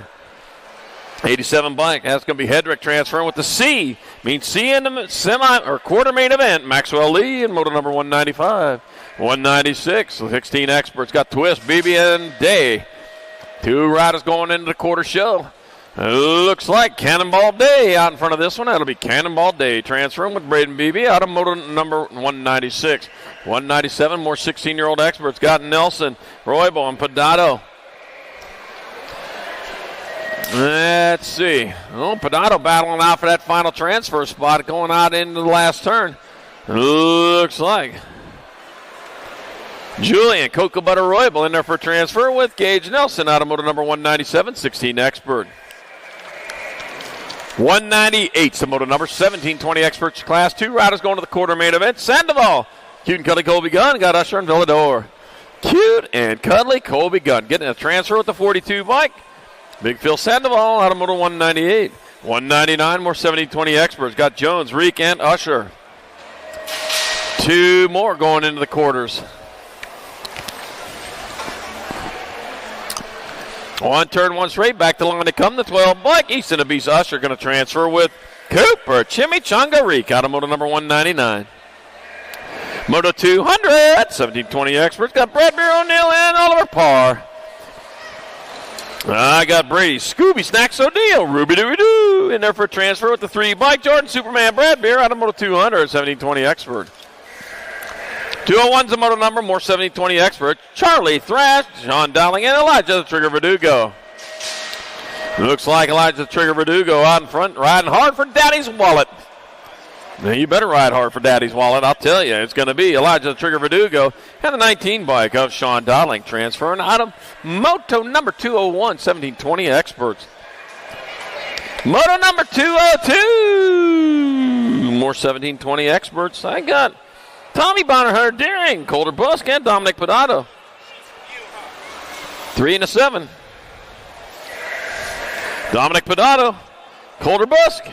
87 bike. That's going to be Hedrick transferring with the C. Means C in the semi or quarter main event. Maxwell Lee and moto number 195. 196, 16 experts. Got Twist, BB, and Day. Two riders going into the quarter show. Looks like Cannonball Day out in front of this one. That'll be Cannonball Day transferring with Braden Beebe out of motor number 196. 197, more 16-year-old experts. Got Nelson, Roybo, and Pedato. Let's see. Oh, Pedato battling out for that final transfer spot going out into the last turn. Looks like Julian Cocoa Butter Royable in there for transfer with Gage Nelson out of motor number 197, 16 expert. 198, the motor number 1720 experts class. Two riders going to the quarter main event. Sandoval, Cute and Cuddly Colby Gunn, got Usher and Villador. Cute and Cuddly Colby Gunn getting a transfer with the 42 bike. Big Phil Sandoval out of motor 198. 199, more 1720 experts. Got Jones, Reek, and Usher. Two more going into the quarters. One turn, one straight, back to line to come. The 12 bike, Easton the Beast Usher going to transfer with Cooper Chimichanga Reek out of moto number 199. Moto 200, 1720 experts. Got Brad Beer O'Neill and Oliver Parr. I got Brady Scooby Snacks O'Neill, Ruby Dooby Doo in there for transfer with the 3 bike. Jordan Superman Brad Beer out of moto 200, 1720 expert. 201's the moto number, more 1720 expert. Charlie Thrash, Sean Dowling, and Elijah the Trigger Verdugo. Looks like Elijah the Trigger Verdugo out in front, riding hard for Daddy's wallet. Now you better ride hard for Daddy's wallet, I'll tell you. It's going to be Elijah the Trigger Verdugo and the 19 bike of Sean Dowling transferring out of moto number 201, 1720 experts. Moto number 202, more 1720 experts. I got Tommy Bonner, Deering, Colder Busk, and Dominic Pedato. 3 and a 7. Dominic Pedato, Colder Busk.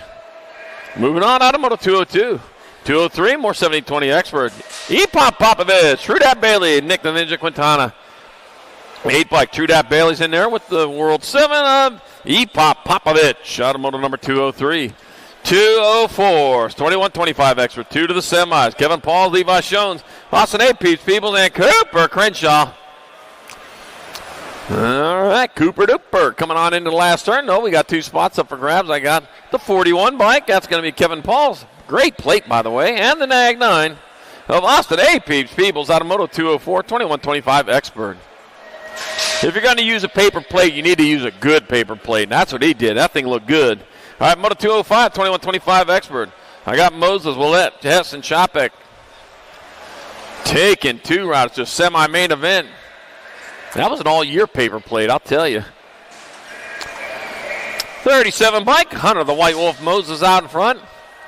Moving on out of moto 202. 203, more 1720 expert. Epop Popovich, Trudat Bailey, Nick the Ninja Quintana. 8 bike, Trudat Bailey's in there with the World 7 of Epop Popovich out of moto number 203. 204, 21-25 extra, 2 to the semis. Kevin Paul, Levi Jones, Austin A. Peeps, Peebles, and Cooper Crenshaw. All right, Cooper Dooper coming on into the last turn. No, we got 2 spots up for grabs. I got the 41 bike. That's going to be Kevin Paul's. Great plate, by the way. And the Nag 9 of Austin A. Peeps, Peebles out of moto 204, 21-25 expert. If you're going to use a paper plate, you need to use a good paper plate. And that's what he did. That thing looked good. All right, moto 205, 21-25 expert. I got Moses, Willette, Hess, and Chopek. Taking 2 routes to a semi-main event. That was an all-year paper plate, I'll tell you. 37 bike, Hunter the White Wolf Moses out in front.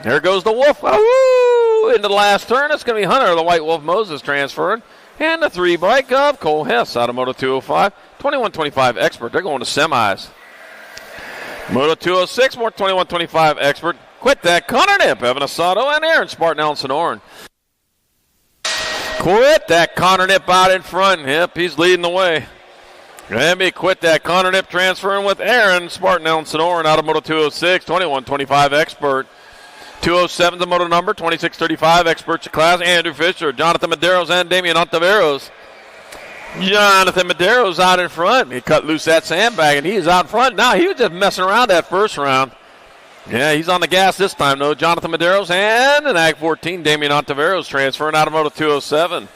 There goes the Wolf. Woo! Into the last turn, it's going to be Hunter the White Wolf Moses transferring. And the 3 bike of Cole Hess out of moto 205, 21-25 expert. They're going to semis. Moto 206, more 21-25 expert. Quit that Connor Nip, Evan Asado, and Aaron Spartan Elson Oren. Quit that Connor Nip out in front. Yep, he's leading the way. Let me quit that Connor Nip transferring with Aaron Spartan Elson Oren out of moto 206, 21-25 expert. 207 the moto number, 26-35 experts class. Andrew Fisher, Jonathan Medeiros, and Damian Ontiveros. Jonathan Medeiros out in front. He cut loose that sandbag, and he is out in front. Now, he was just messing around that first round. Yeah, he's on the gas this time, though. Jonathan Medeiros and an Ag 14, Damian Ontiveros transferring out of moto 207.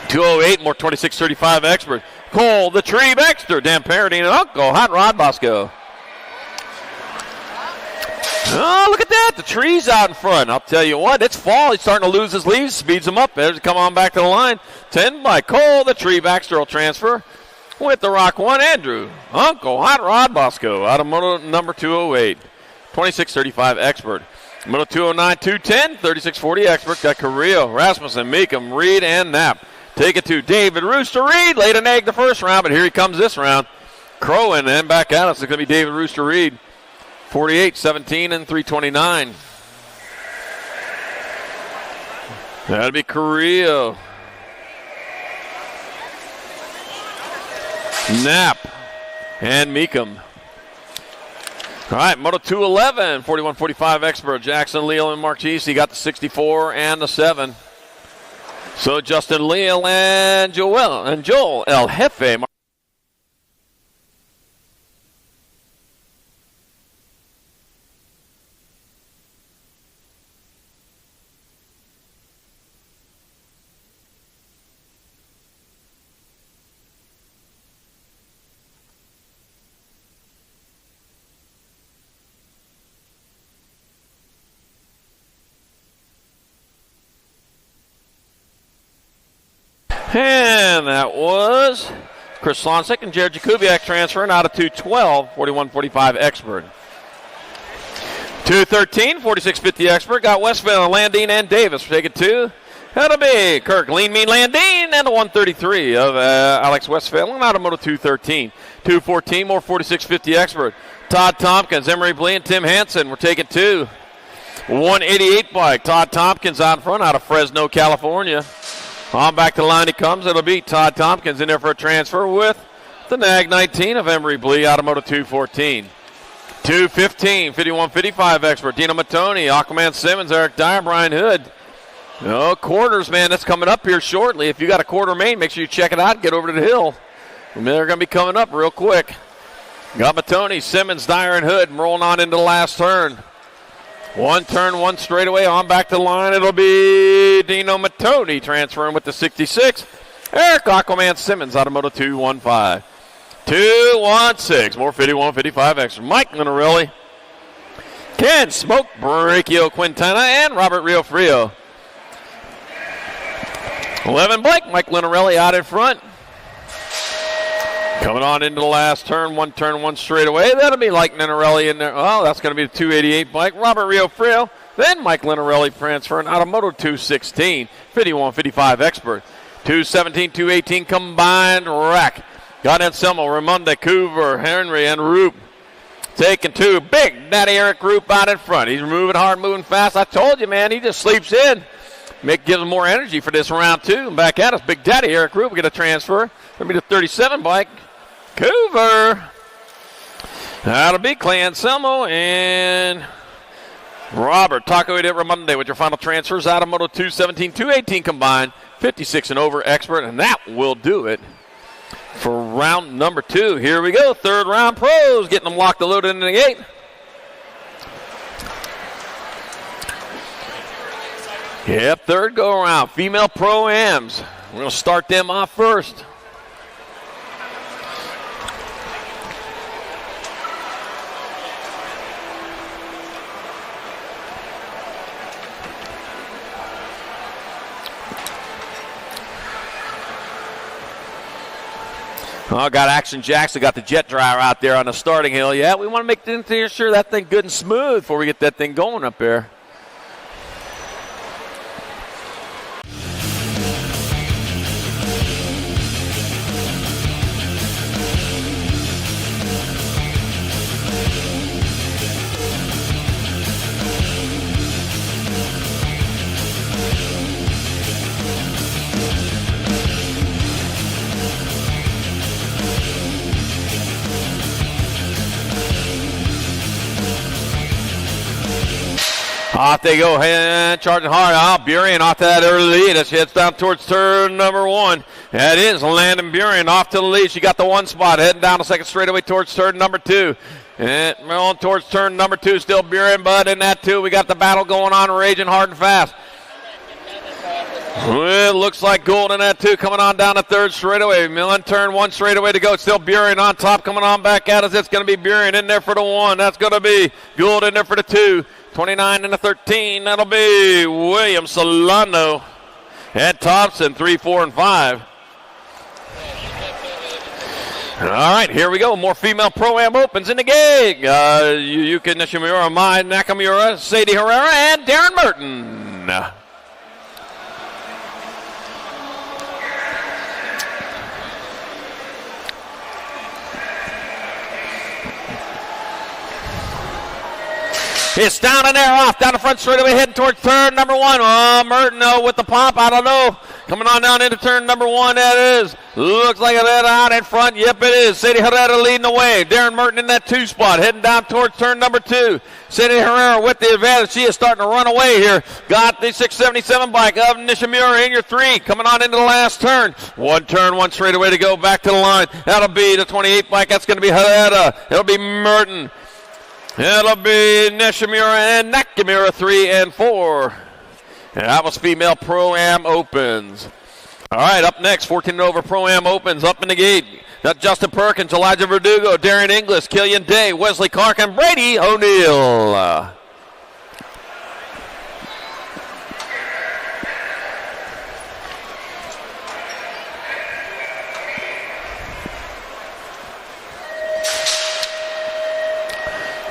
208, more 26-35 expert. Cole, the Tree Baxter, Dan Paradine, and Uncle Hot Rod Bosco. Oh, look at that. The tree's out in front. I'll tell you what, it's fall. He's starting to lose his leaves. Speeds him up. There's come on back to the line. 10 by Cole. The Tree Baxter will transfer with the Rock 1. Andrew, Uncle Hot Rod Bosco out of moto number 208. 26-35 expert. Middle 209, 210, 36-40 expert. Got Carrillo, Rasmussen, Meekum, Reed, and Knapp. Take it to David Rooster Reed. Laid an egg the first round, but here he comes this round. Crowan and back out. It's going to be David Rooster Reed. 48, 17, and 329. That'll be Carrillo. Knapp and Meekum. All right, Moto 211, 41-45 expert. Jackson Leal and Marquise. He got the 64 and the 7. So Justin Leal and Joel El Jefe. And that was Chris Slonsik and Jared Jakubiak transferring out of 212, 41-45 expert. 213, 46-50 expert. Got Westphal, Landine, and Davis. We'll take it to, that'll be Kirk, Lean Mean Landine, and the 133 of Alex Westphal, and out of Moto 213. 214, more 46-50 expert. Todd Tompkins, Emery Blee, and Tim Hansen. We're taking 2. 188 bike. Todd Tompkins out in front out of Fresno, California. On back to the line he comes. It'll be Todd Tompkins in there for a transfer with the NAG 19 of Emery Blee out of Moto 214. 215, 51-55 expert. Dino Mattoni, Aquaman Simmons, Eric Dyer, Brian Hood. No quarters, man. That's coming up here shortly. If you got a quarter main, make sure you check it out and get over to the hill. And they're going to be coming up real quick. Got Mattoni, Simmons, Dyer, and Hood rolling on into the last turn. One turn, one straightaway, on back to the line. It'll be Dino Mattoni transferring with the 66. Eric Aquaman Simmons out of Moto 215. 216, more 51-55 extra. Mike Linarelli, Ken Smoke Brachio Quintana, and Robert Rio Frio. 11 Blake, Mike Linarelli out in front. Coming on into the last turn, one straightaway. That'll be like Linarelli in there. Oh, that's going to be the 288 bike. Robert Rio Frio. Then Mike Linarelli transferring out of Moto 216. 51-55 expert. 217, 218 combined rack. Got Anselmo, Ramonda, Coover, Henry, and Roop. Taking 2. Big Daddy Eric Roop out in front. He's moving hard, moving fast. I told you, man, he just sleeps in. Gives him more energy for this round 2. And back at us, Big Daddy Eric Roop. We get a transfer. That'll be the 37 bike. Coover. That'll be Clay Anselmo and Robert Taco de Ramonde with your final transfers out of Moto 217, 218 combined, 56 and over expert, and that will do it for round number 2. Here we go, third round pros, getting them locked and loaded into the gate. Yep, third go around, female pro-ams. We're going to start them off first. Oh, got Action Jackson, got the jet dryer out there on the starting hill. Yeah, we want to make sure that thing good and smooth before we get that thing going up there. Off they go, charging hard. Burien off to that early lead as she heads down towards turn number 1. That is Landon Burien off to the lead. She got the 1 spot, heading down the second straightaway towards turn number 2. And on towards turn number 2, still Burien, but in that 2, we got the battle going on, raging hard and fast. Well, it looks like Gould in that 2, coming on down the third straightaway. Millen turn 1 straightaway to go. It's still Burien on top, coming on back at us. It's going to be Burien in there for the 1. That's going to be Gould in there for the 2. 29 and a 13, that'll be William Solano. And Thompson, 3, 4, and 5. All right, here we go. More female Pro-Am Opens in the gig. Yuka Nishimura, Mai Nakamura, Sadie Herrera, and Darren Merton. It's down and there, off down the front straightaway, heading towards turn number 1. Oh, Merton with the pop, I don't know. Coming on down into turn number 1, that is. Looks like it out in front. Yep, it is. Sadie Herrera leading the way. Darren Merton in that 2 spot, heading down towards turn number 2. Sadie Herrera with the advantage. She is starting to run away here. Got the 677 bike of Nishimura in your 3. Coming on into the last turn. 1 turn, 1 straightaway to go back to the line. That'll be the 28 bike. That's going to be Herrera. It'll be Merton. It'll be Nishimura and Nakamura 3 and 4. And that was female Pro-Am Opens. All right, up next, 14 over Pro-Am Opens. Up in the gate, got Justin Perkins, Elijah Verdugo, Darren Inglis, Killian Day, Wesley Clark, and Brady O'Neill.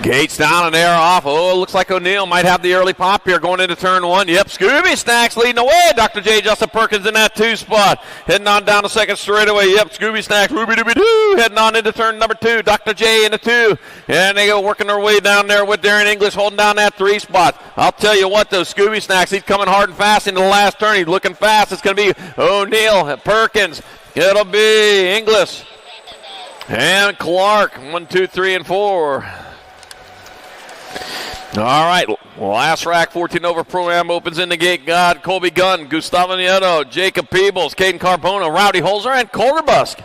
Gates down and air off. Oh, looks like O'Neill might have the early pop here going into turn 1. Yep, Scooby Snacks leading the way. Dr. J. Justin Perkins in that 2 spot. Heading on down the second straightaway. Yep, Scooby Snacks, Ruby-Dooby-Doo. Heading on into turn number 2. Dr. J in the 2. And they go working their way down there with Darren English holding down that 3 spot. I'll tell you what, those Scooby Snacks, he's coming hard and fast into the last turn. He's looking fast. It's going to be O'Neill, Perkins. It'll be English and Clark. 1, 2, 3, and 4. All right, last rack, 14 over Pro-Am Opens in the gate. God, Colby Gunn, Gustavo Nieto, Jacob Peebles, Caden Carbona, Rowdy Holzer, and Colter Busk.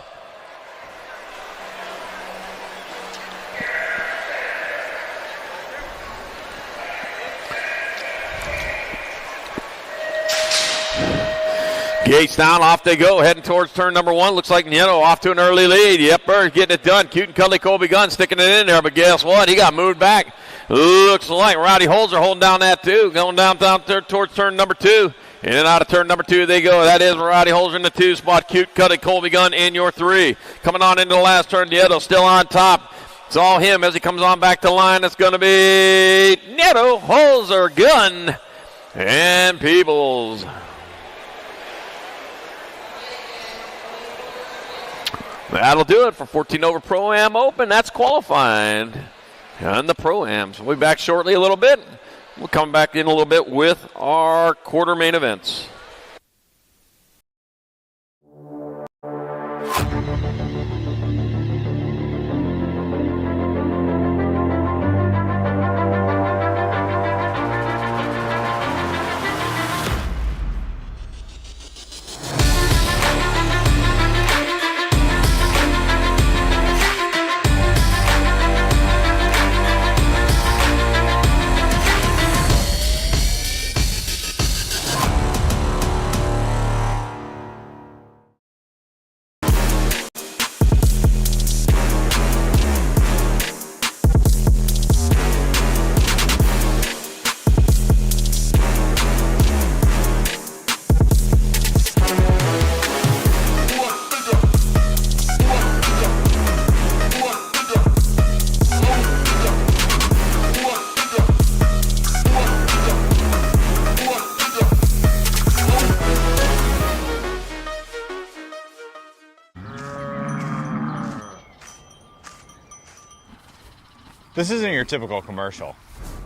Gates down, off they go, heading towards turn number 1. Looks like Nieto off to an early lead. Yep, Bird getting it done. Cute and cuddly Colby Gunn sticking it in there, but guess what? He got moved back. Looks like Rowdy Holzer holding down that 2, going down towards turn number 2. In and out of turn number 2 they go. That is Rowdy Holzer in the 2 spot. Cute, cuddly Colby Gunn in your 3. Coming on into the last turn, Nieto still on top. It's all him as he comes on back to line. It's going to be Nieto, Holzer, Gunn, and Peebles. That'll do it for 14 over Pro-Am Open. That's qualified on the Pro-Ams. We'll be back shortly a little bit. We'll come back in a little bit with our quarter main events. This isn't your typical commercial.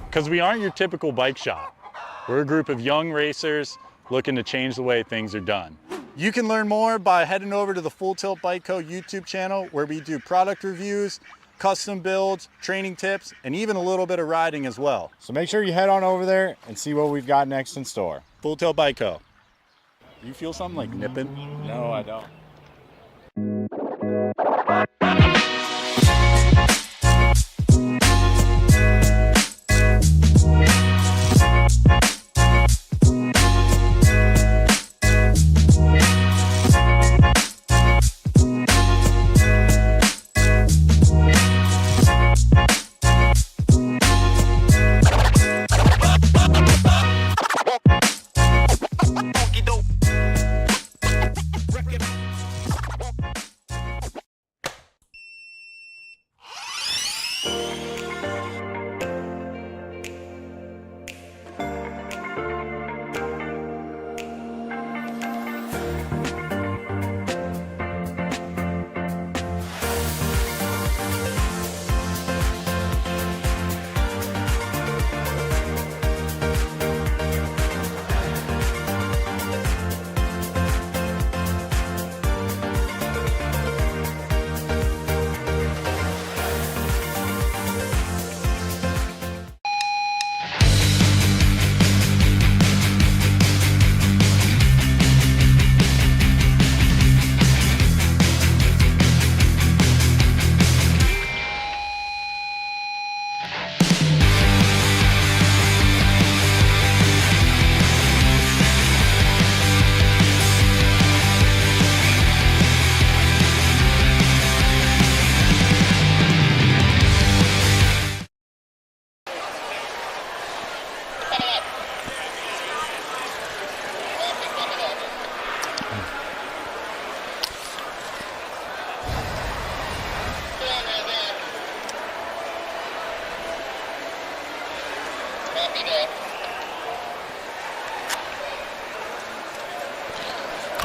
Because we aren't your typical bike shop. We're a group of young racers looking to change the way things are done. You can learn more by heading over to the Full Tilt Bike Co. YouTube channel, where we do product reviews, custom builds, training tips, and even a little bit of riding as well. So make sure you head on over there and see what we've got next in store. Full Tilt Bike Co. Do you feel something like nipping? No, I don't.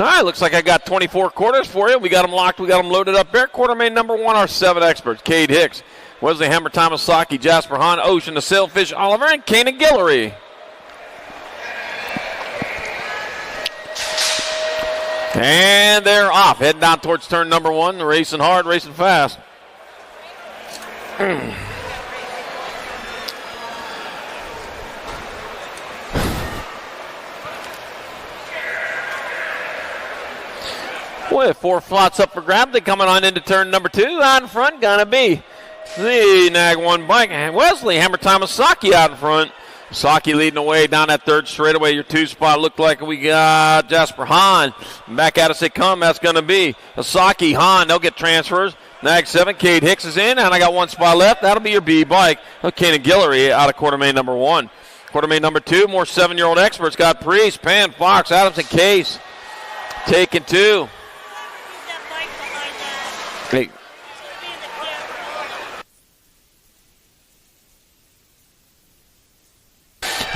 All right, looks like I got 24 quarters for you. We got them locked. We got them loaded up there. Quarter main number 1, our 7 experts. Cade Hicks, Wesley Hammer, Thomas Saki, Jasper Hahn, Ocean, the Sailfish, Oliver, and Kanan Guillory. And they're off. Heading down towards turn number 1. They're racing hard, racing fast. With 4 slots up for grab, they coming on into turn number 2. Out in front, gonna be the Nag 1 bike. Wesley Hammer Thomas Saki out in front. Saki leading the way down that third straightaway. Your 2 spot looked like we got Jasper Hahn. Back at us they come. That's going to be a Saki Hahn. They'll get transfers. Nag 7, Cade Hicks is in, and I got 1 spot left. That'll be your B bike. Kanan Guillory out of quarter main number 1. Quarter main number 2, more 7-year-old experts. Got Priest, Penn, Fox, Adams, and Case. Taking 2. Hey.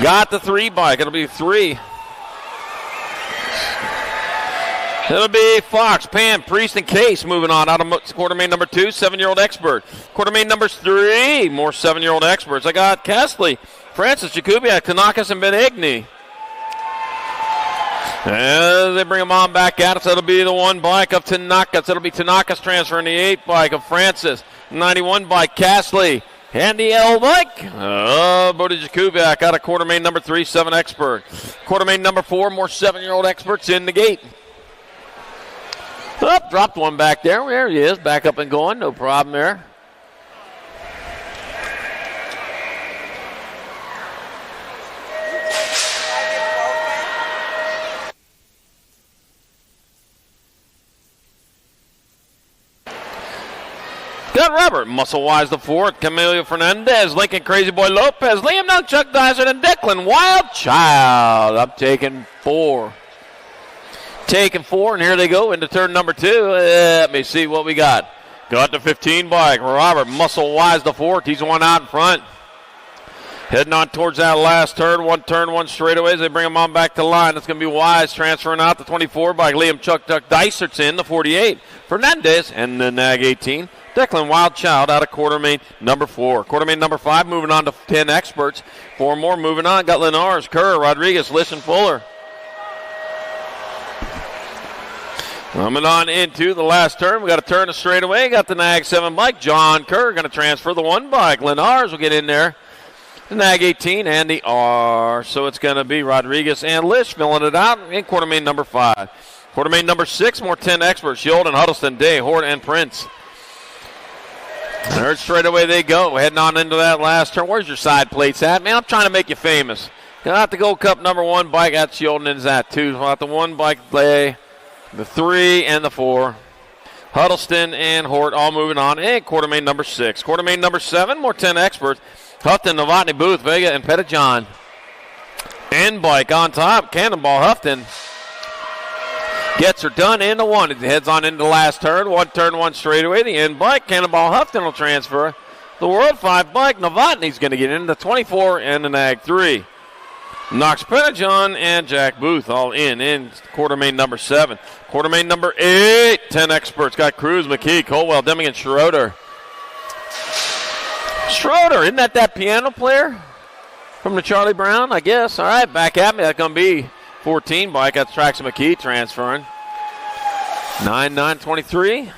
Got the 3 bike. It'll be 3. It'll be Fox, Pan, Priest, and Case moving on out of quarter main number 2, 7-year-old expert. Quarter main number 3, more 7-year-old experts. I got Kesley, Francis, Jakubiak, Tanakas, and Benigni. And they bring them on back at us. It'll be the 1 bike of Tanakas. It'll be Tanakas transferring the 8 bike of Francis. 91 bike, Kesley. And the L bike, Bodie Jakubiak out of quarter main number 3, 7 expert. Quarter main number 4, more 7-year-old experts in the gate. Oh, dropped one back there. There he is, back up and going. No problem there. Got Robert, Muscle Wise the 4th, Camilo Fernandez, Lincoln Crazy Boy Lopez, Liam Young, Chuck Dyser, and Declan Wild Child. I'm taking 4. Taking 4, and here they go into turn number 2. Let me see what we got. Got the 15 bike, Robert, Muscle Wise the 4th. He's 1 out in front. Heading on towards that last turn, 1 straightaways. They bring him on back to the line. It's going to be Wise transferring out the 24 bike. Liam Chuck Dysert's in the 48. Fernandez and the Nag 18. Declan Wild Child out of quarter main number 4. Quarter main number 5 moving on to 10 experts. 4 more moving on. Got Linares, Kerr, Rodriguez, Listen, Fuller. Coming on into the last turn. We got to turn a straightaway. Got the Nag 7 bike. John Kerr going to transfer the 1 bike. Linares will get in there. The Nag 18 and the R. So it's going to be Rodriguez and Lish filling it out in quarter main number 5. Quarter main number 6, more 10 experts. Yolden, Huddleston, Day, Hort, and Prince. Third straightaway they go. Heading on into that last turn. Where's your side plates at? Man, I'm trying to make you famous. Got the Gold Cup number 1 bike. That's Yolden is at 2. Got the 1 bike play. The 3 and the 4. Huddleston and Hort all moving on. And quarter main number 6. Quarter main number 7, more 10 experts. Houghton, Novotny, Booth, Vega, and Pettijohn. End bike on top. Cannonball Houghton gets her done into 1. It heads on into the last turn. 1 straightaway. The end bike. Cannonball Houghton will transfer. The World 5 bike. Novotny's going to get into 24 and the Nag 3. Knox Pettijohn and Jack Booth all in quarter main number 7. Quarter main number 8. 10 experts. Got Cruz, McKee, Colwell, Deming, and Schroeder. Schroeder, isn't that piano player from the Charlie Brown, I guess? All right, back at me. That's going to be 14 bike. That's Trax McKee transferring. 9-9-23.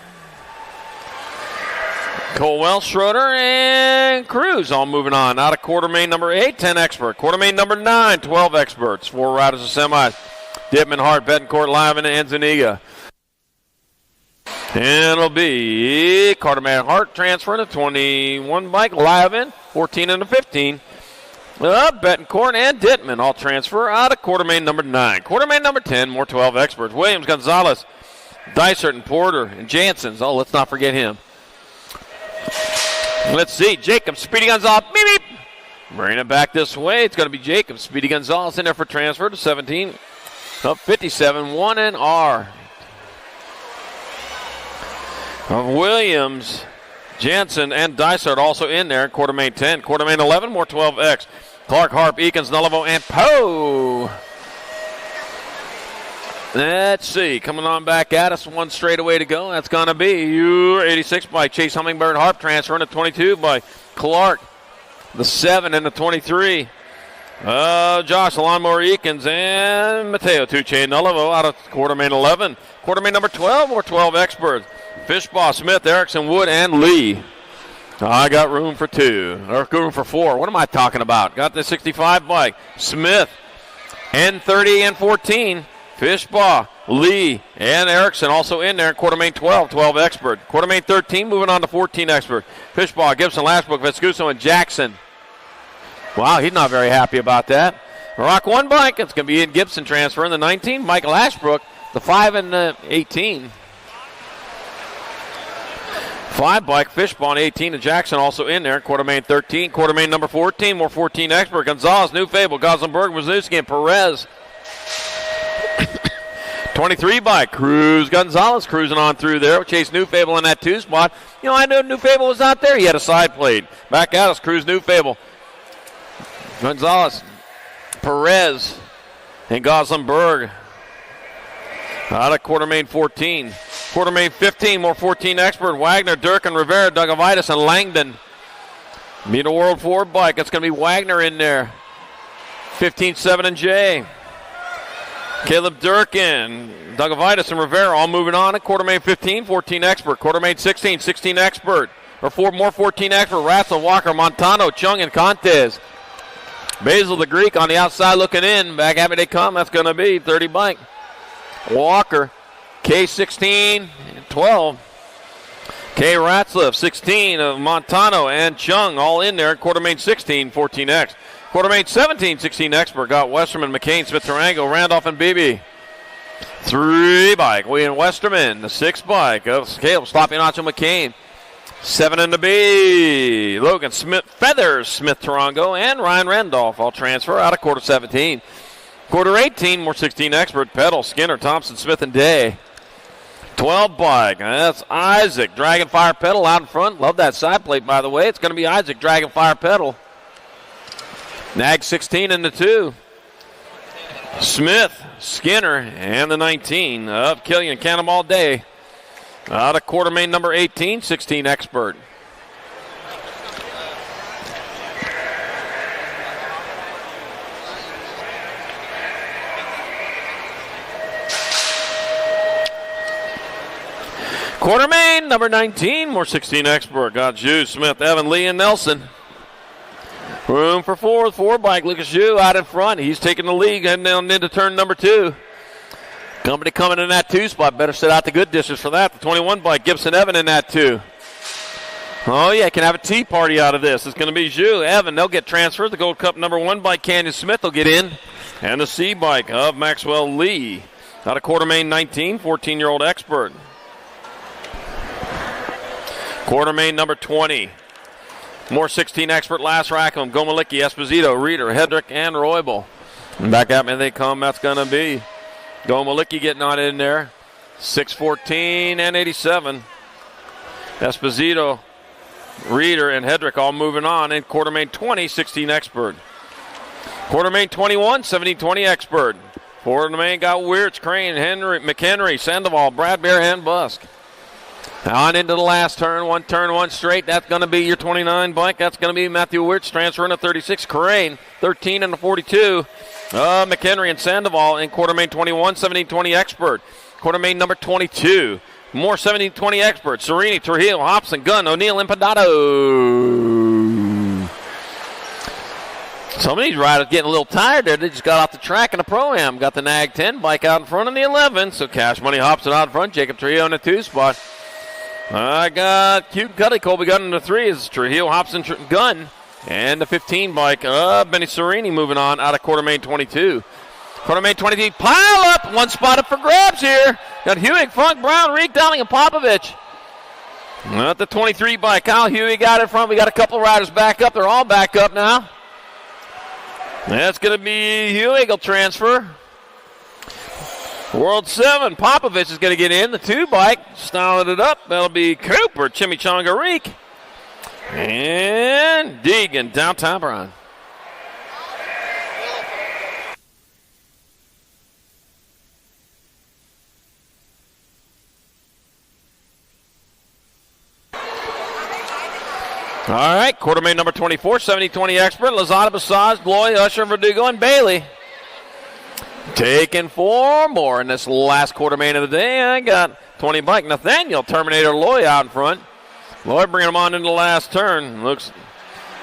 Colwell, Schroeder, and Cruz all moving on. Out of quarter main number 8, 10 expert. Quarter main number 9, 12 experts. 4 riders of semis. Dittman, Hart, Betancourt, Liven, and Zuniga. And it'll be Carterman Hart transferring to 21 bike. Liven, 14 and a 15. Betancourt and Dittman all transfer out of quarter main number 9. Quarter main number 10, more 12 experts. Williams, Gonzalez, Dysart, and Porter, and Jansen's. Oh, let's not forget him. Let's see. Jacob, Speedy Gonzalez. Beep, beep. Bringing it back this way. It's going to be Jacob, Speedy Gonzalez in there for transfer to 17. Up 57, 1 and R. Williams, Jansen, and Dysart also in there. Quarter main 10. Quarter main 11, more 12X. Clark, Harp, Eakins, Nullivo, and Poe. Let's see. Coming on back at us. One straightaway to go. That's going to be your 86 by Chase Hummingbird Harp, transferring to 22 by Clark. The 7 and the 23. Josh Lawnmower Eakins and Mateo Tucci Nullivo out of quarter-main 11. Quarter-main number 12 or 12 experts. Fishbaugh, Smith, Erickson, Wood, and Lee. I got room for 2. Or room for 4. What am I talking about? Got the 65 bike. Smith, N30 and 14. Fishbaugh, Lee, and Erickson also in there. Quarter-main 12, 12 expert. Quarter-main 13, moving on to 14 expert. Fishbaugh, Gibson, Lashbrook, Vescuso, and Jackson. Wow, he's not very happy about that. Rock 1 bike, it's going to be Ian Gibson transferring the 19. Michael Ashbrook, the 5 and the 18. 5 bike, Fishbaugh, 18, and Jackson also in there. Quarter-main 13, quarter-main number 14, more 14 expert. Gonzalez, New Fable, Goslenberg, Wisniewski, and Perez. 23 bike, Cruz Gonzalez cruising on through there. Chase New Fable in that 2 spot. You know, I knew New Fable was out there. He had a side plate. Back at us, Cruz New Fable. Gonzalez, Perez, and Goslenberg out of quarter-main 14. Quarter-main 15, more 14 expert. Wagner, Durkin, Rivera, Dugovitis, and Langdon. Meet a World 4 bike. It's going to be Wagner in there. 15, 7, and J. Caleb Durkin, Dugovitis, and Rivera all moving on at quarter-main 15, 14 expert. Quarter-main 16, 16 expert. Or 14 expert. Ratzel, Walker, Montano, Chung, and Contes. Basil the Greek on the outside looking in. Back happy they come. That's going to be 30 bike. Walker, K16, 12. K Ratzliff, 16 of Montano and Chung all in there. Quarter-main 16, 14X. Quarter-main 17, 16 expert. Got Westerman, McCain, Smith, Tarango, Randolph, and Beebe. 3 bike. William Westerman, the 6 bike of Caleb, Sloppy Nacho, McCain. 7 in the B. Logan Smith, Feathers, Smith, Tarango, and Ryan Randolph all transfer out of quarter 17. Quarter 18, more 16 expert. Pedal, Skinner, Thompson, Smith, and Day. 12 bike. That's Isaac, Dragonfire Pedal out in front. Love that side plate, by the way. It's going to be Isaac, Dragonfire Pedal. Nag 16 in the 2. Smith, Skinner, and the 19 of Killian Cannonball Day. Out of quarter-main number 18, 16 expert. Quarter-main number 19, more 16 expert. Got Jew, Smith, Evan, Lee, and Nelson. Room for 4 bike. Lucas Jew out in front. He's taking the lead and down into turn number 2. Company coming in that 2 spot. Better set out the good distance for that. The 21 bike, Gibson Evan in that 2. Oh, yeah, can have a tea party out of this. It's going to be Zhu, Evan. They'll get transferred. The Gold Cup number 1 bike, Canyon Smith, will get in. And the C bike of Maxwell Lee. Out of quarter-main 19, 14-year-old expert. Quarter-main number 20. More 16 expert, Last Rackham, Gomalicki, Esposito, Reeder, Hedrick, and Roybal. And back at me they come. That's going to be Gomalicki getting on in there. 6'14" and 87. Esposito, Reeder, and Hedrick all moving on. In quarter-main 20, 16 expert. Quarter-main 21, 17-20 expert. Quarter-main got Wirtz, Crane, Henry, McHenry, Sandoval, Brad Bear, and Busk. On into the last turn, one straight. That's going to be your 29 bike. That's going to be Matthew Wirtz transferring to 36. Crane, 13 and a 42. McHenry and Sandoval in quarter-main 21, 17-20 expert. Quarter-main number 22. More 17-20 expert. Serini, Trujillo, Hobson, Gunn, O'Neill, and Impadato. Some of these riders getting a little tired there. They just got off the track in the Pro-Am. Got the Nag 10 bike out in front of the 11. So Cash Money Hobson out in front. Jacob Trujillo in the 2 spot. I got Cute Cuddy, Colby Gunn in the 3 is Trujillo, Hobson, Gunn. And the 15 bike, Benny Serini moving on out of quarter-main 22. Quarter-main 22, pile up. 1 spot up for grabs here. Got Hewig, Funk, Brown, Reek, Dowling, and Popovich. At the 23 bike, Kyle Huey got in front. We got a couple riders back up. They're all back up now. That's going to be Hewig will transfer. World 7, Popovich is going to get in. The 2 bike, styling it up. That'll be Cooper, Chimichanga Reek, and Deegan, Downtown Brown. All right, quarter main number 24, 70-20 expert, Lozada, Basage, Loy, Usher, Verdugo, and Bailey. Taking 4 more in this last quarter main of the day. I got 20 bike. Nathaniel, Terminator, Loy out in front. Loy bringing him on into the last turn. Looks,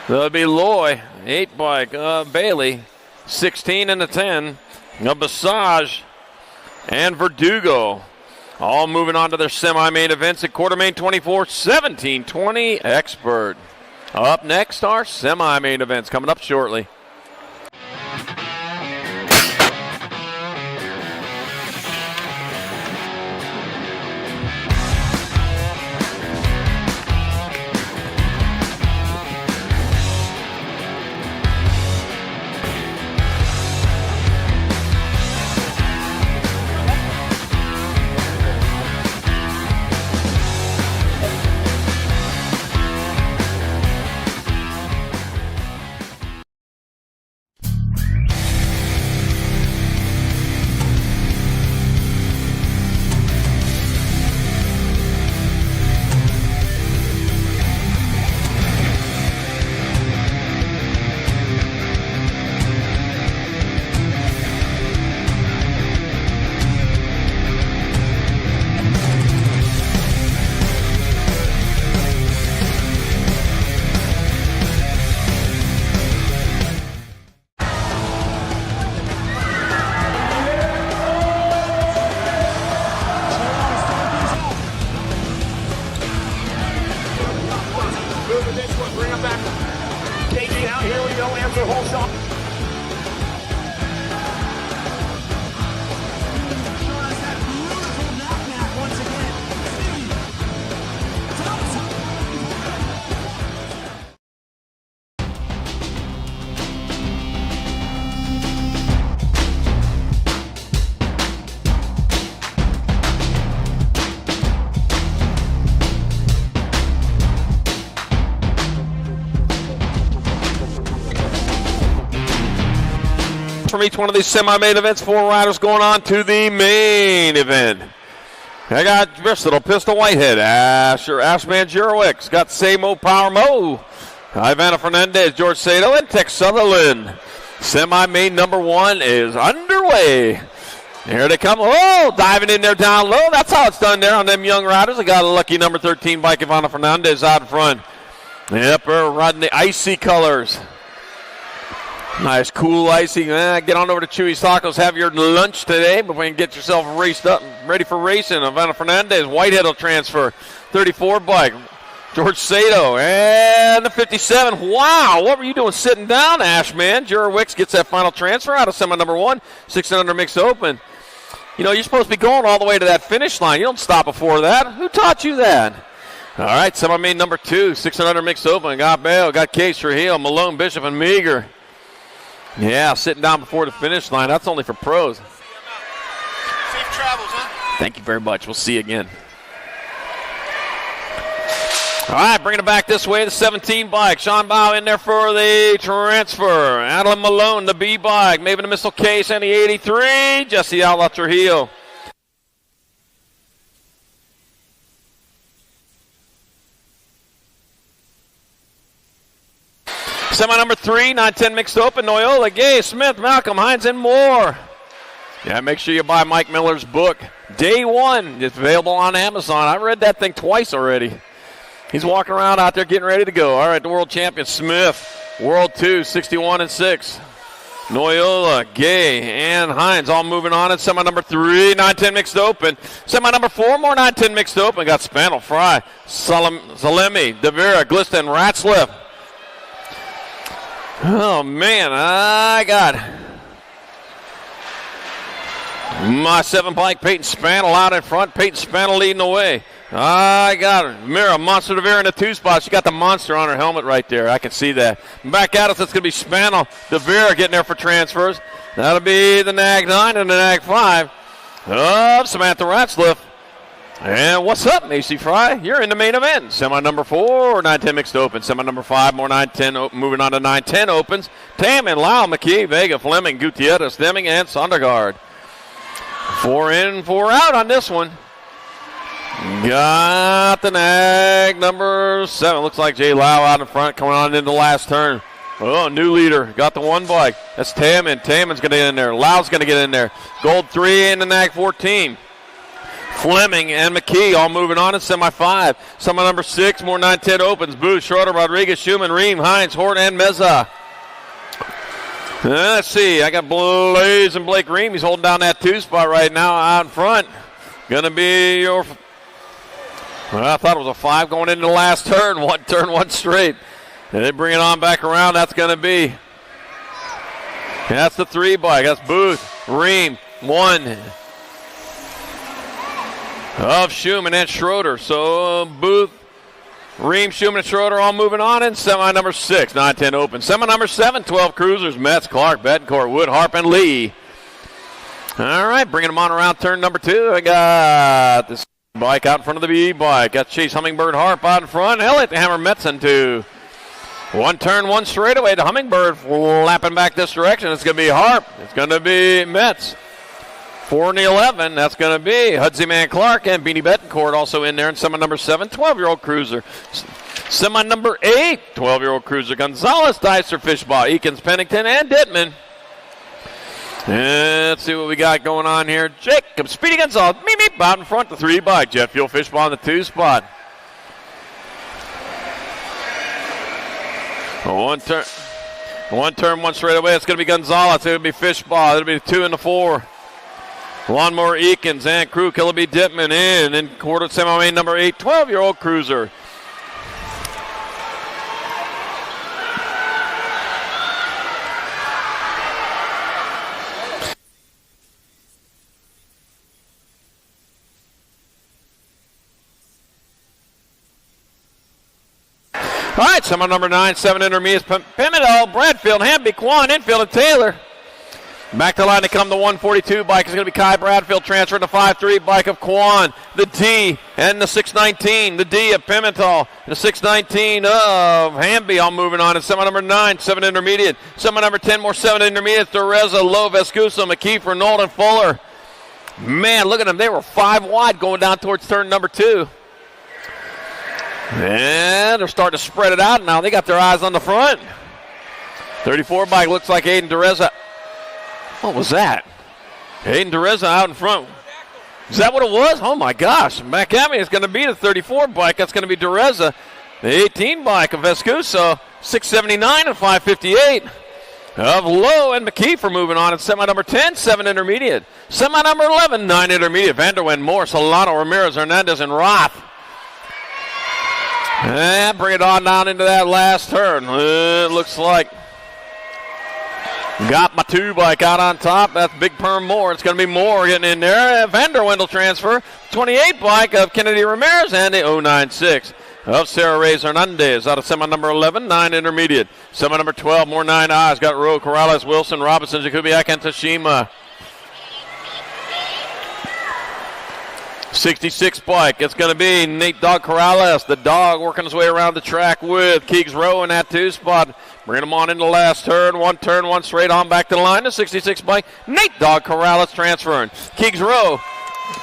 that'll be Loy. 8 bike, Bailey. 16 and a 10. Basage and Verdugo. All moving on to their semi-main events at quarter main 24, 17-20 expert. Up next, our semi-main events coming up shortly. From each one of these semi-main events, 4 riders going on to the main event. I got Bristol, Pistol Whitehead, Ashman Jurowicz, got Samo Power Mo, Ivana Fernandez, George Sato, and Tex Sutherland. Semi-main number 1 is underway. Here they come. Oh, diving in there down low. That's how it's done there on them young riders. I got a lucky number 13 bike, Ivana Fernandez out in front. Yep, we're riding the icy colors. Nice, cool icy. Get on over to Chewy's Tacos. Have your lunch today before you can get yourself raced up, ready for racing. Ivana Fernandez, Whitehead will transfer. 34 bike. George Sato and the 57. Wow, what were you doing sitting down, Ashman? Jurowicz gets that final transfer out of semi number 1. 600 mixed open. You know, you're supposed to be going all the way to that finish line. You don't stop before that. Who taught you that? All right, semi-main number 2. 600 mixed open. Got Bale, got Case Trujillo, Malone, Bishop, and Meager. Yeah, sitting down before the finish line. That's only for pros. Safe travels, huh? Thank you very much. We'll see you again. All right, bringing it back this way, the 17 bike. Sean Bow in there for the transfer. Adeline Malone, the B bike. Maven the Missile Case and the 83. Jesse Outlaw Trujillo. Semi number 3, 9-10 mixed open. Noyola, Gay, Smith, Malcolm, Hines, and more. Yeah, make sure you buy Mike Miller's book. Day 1. It's available on Amazon. I read that thing twice already. He's walking around out there getting ready to go. All right, the world champion Smith. World 2, 61-6. Noyola, Gay, and Hines all moving on in semi number 3, 9-10 mixed open. Semi number 4, more 9-10 mixed open. Got Spanel, Fry, Salemi, Devera, Glista, and Ratzliff. Oh, man, I got my 7 bike, Peyton Spanel out in front. Peyton Spanel leading the way. I got her. Mira, Monster Devera in the 2 spot. She got the monster on her helmet right there. I can see that. Back at us, it's going to be Spanel. Devera getting there for transfers. That'll be the Nag 9 and the Nag 5 of Samantha Ratzliff. And what's up, Macy Fry? You're in the main event. Semi number 4, 9-10 mixed open. Semi number 5, more 9-10, moving on to 9-10 opens. Tam and Lau, McKee, Vega, Fleming, Gutierrez, Deming, and Sondergaard. 4 in, 4 out on this one. Got the nag number 7. Looks like Jay Lau out in front coming on into the last turn. Oh, new leader. Got the one bike. That's Tamman. Tamman's going to get in there. Lau's going to get in there. Gold 3 in the nag 14. Fleming and McKee all moving on in semi-5. Semi number 6, more 9-10 opens. Booth, Schroeder, Rodriguez, Schumann, Ream, Hines, Hort, and Meza. Let's see. I got Blaze and Blake Ream. He's holding down that 2 spot right now out in front. Going to be your... Well, I thought it was a 5 going into the last turn. One straight. And they bring it on back around. That's going to be... That's the 3 bike. That's Booth, Ream, 1. Of Schumann and Schroeder. So Booth, Ream, Schumann, and Schroeder all moving on in semi number 6. 9-10 open. Semi number 7, 12 cruisers. Metz, Clark, Betancourt, Wood, Harp, and Lee. All right, bringing them on around turn number 2. I got this bike out in front of the B bike. Got Chase Hummingbird Harp out in front. Elliott Hammer Metz into 1 turn, 1 straightaway. The Hummingbird flapping back this direction. It's going to be Harp. It's going to be Metz. 4 in the 11, that's going to be Hudsey Man Clark and Beanie Betancourt also in there in semi number 7, 12-year-old cruiser. Semi number 8, 12-year-old cruiser. Gonzalez, Dicer, Fishbaugh, Eakins, Pennington, and Dittman. And let's see what we got going on here. Jacob, Speedy Gonzalez, meep, out in front, the 3 bike. Jet Fuel Fishbaugh on the 2 spot. One turn, 1 straight away. It's going to be Gonzalez. It'll be Fishbaugh. It'll be the 2 and the 4. Lawnmower Eakins and crew, Killaby Dittman in quarter semi-main number 8, 12-year-old cruiser. All right, semi number 9, 7 intermediates, Pimentel, Bradfield, Hamby, Kwan, Infield, and Taylor. Back to the line to come the 142 bike is going to be Kai Bradfield, transferring the 5-3 bike of Kwan, the D, and the 619. The D of Pimentel, the 619 of Hamby, all moving on. And semi number 9, 7 intermediate. Semi number 10, more 7 intermediate. Theresa, Lowe, Vescuso, McKeefer, Nolan, Fuller. Man, look at them. They were 5 wide going down towards turn number 2. And they're starting to spread it out now. They got their eyes on the front. 34 bike looks like Aiden Theresa. What was that? Aiden Theresa out in front. Is that what it was? Oh, my gosh. Back at me, it's going to be the 34 bike. That's going to be Theresa. The 18 bike of Vescuso, 679 and 558 of Lowe and McKeefer moving on. And semi number 10, 7 intermediate. Semi number 11, 9 intermediate. Vanderwen, Moore, Solano, Ramirez, Hernandez, and Roth. And bring it on down into that last turn. It looks like got my 2 bike out on top. That's Big Perm Moore. It's going to be Moore getting in there. Vanderwendel transfer. 28 bike of Kennedy Ramirez and the 096 of Sarah Reyes Hernandez out of semi number 11, 9 intermediate. Semi number 12, more 9 eyes. Got Rowe, Corrales, Wilson, Robinson, Jakubiak, and Tashima. 66 bike. It's going to be Nate Dog Corrales, the dog working his way around the track with Keegs Rowe in that 2 spot. Bringing him on into the last turn, 1 straight on back to the line. The 66 bike, Nate Dog Corrales transferring. Keegs Rowe,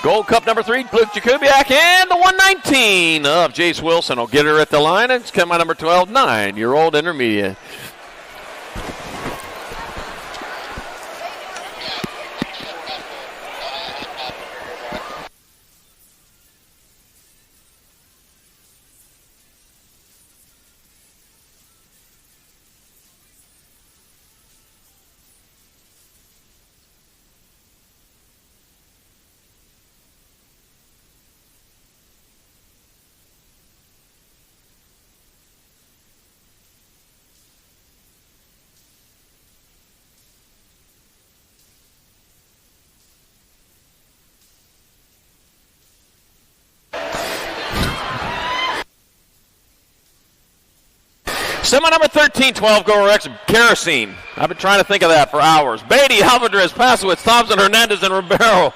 Gold Cup number 3, Luke Jakubiak, and the 119 of Jace Wilson will get her at the line. It's come out number 12, 9-year-old intermediate. Semi number 13, 12 Go Rex, Kerosene. I've been trying to think of that for hours. Beatty, Alvarez, Pasowitz, Thompson, Hernandez, and Ribeiro.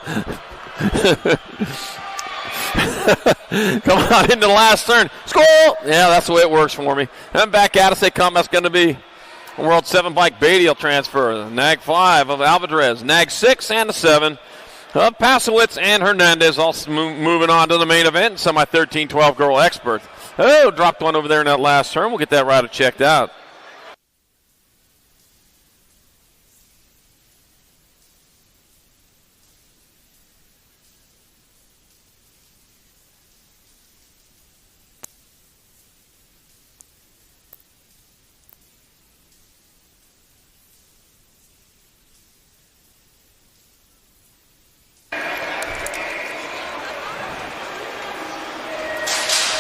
Come on into the last turn. Score! Yeah, that's the way it works for me. And back at us they come. That's going to be World 7 bike. Beatty will transfer. Nag 5 of Alvarez. Nag 6 and the 7 Pasowitz and Hernandez also moving on to the main event. Semi 13-12 girl expert. Oh, dropped one over there in that last turn. We'll get that rider checked out.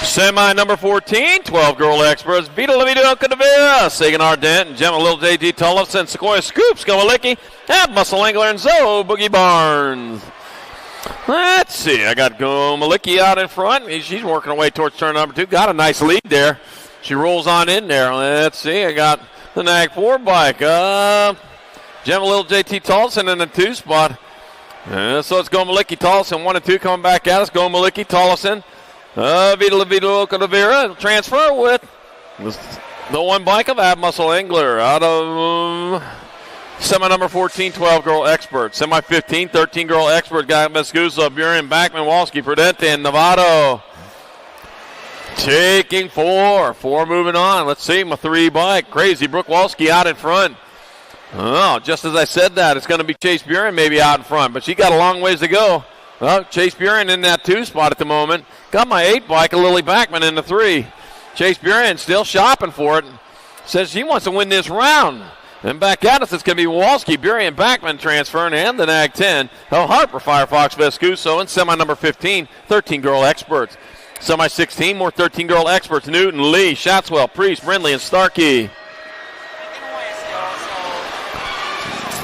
Semi number 14, 12 girl experts, Vita Lavido Cadavera, Sagan Ardent, and Gemma Little J.T. Tollefson, Sequoia Scoops, Gomalicki, and Muscle Angler, and Zoe Boogie Barnes. Let's see, I got Gomalicki out in front. She's working her way towards turn number 2. Got a nice lead there. She rolls on in there. Let's see, I got the Nag 4 bike. Gemma Little J.T. Tollefson in the 2 spot. So it's Gomalicki, Tollefson, 1 and 2 coming back at us. Gomalicki, Tollefson. Vita Lavido Cadavera transfer with the 1 bike of Ab Muscle Angler out of semi number 14, 12 girl expert. Semi 15, 13 girl expert. Got Mescuso, Buren, Backman, Walski, Prudente, and Novato. Taking 4. 4 moving on. Let's see, my 3 bike. Crazy Brooke Walski out in front. Oh, just as I said that, it's going to be Chase Buren maybe out in front, but she got a long ways to go. Well, Chase Buren in that 2 spot at the moment. Got my 8 bike of Lily Backman in the 3. Chase Buren still shopping for it. Says she wants to win this round. And back at us, it's going to be Walski, Buren, Backman transferring, and the Nag 10. Oh, Harper, Firefox, Vescuso, and semi number 15, 13 girl experts. Semi 16, more 13 girl experts. Newton, Lee, Shatswell, Priest, Brindley, and Starkey.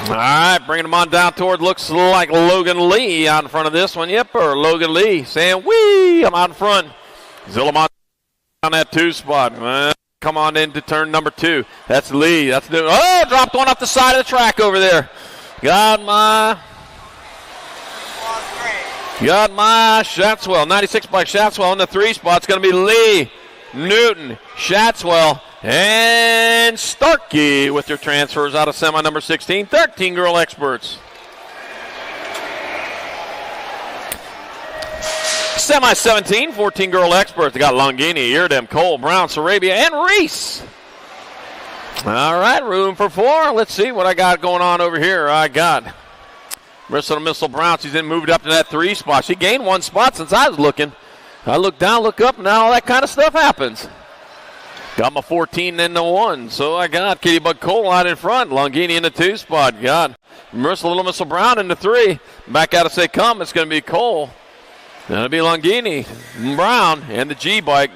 All right, bringing them on down toward, looks like Logan Lee out in front of this one. Yep, or Logan Lee saying, wee, I'm out in front. Zillamont on that 2 spot. Come on into turn number 2. That's Lee. That's new. Oh, dropped one off the side of the track over there. Got my Shatswell. 96 by Shatswell in the 3 spot. It's going to be Lee, Newton, Shatswell, and Starkey with your transfers out of semi number 16, 13 girl experts. Semi 17, 14 girl experts. They got Longini, Irdem, Cole, Brown, Sarabia, and Reese. All right, room for 4. Let's see what I got going on over here. I got Marissa Missile Brown. She's then moved up to that 3 spot. She gained 1 spot since I was looking. I look down, look up, and now all that kind of stuff happens. Got my 14 in the 1. So I got Kitty Bug Cole out in front. Longini in the 2 spot. Got Marissa Little Missile Brown in the 3. Back out of say come. It's going to be Cole. That'll be Longini, Brown, and the G bike.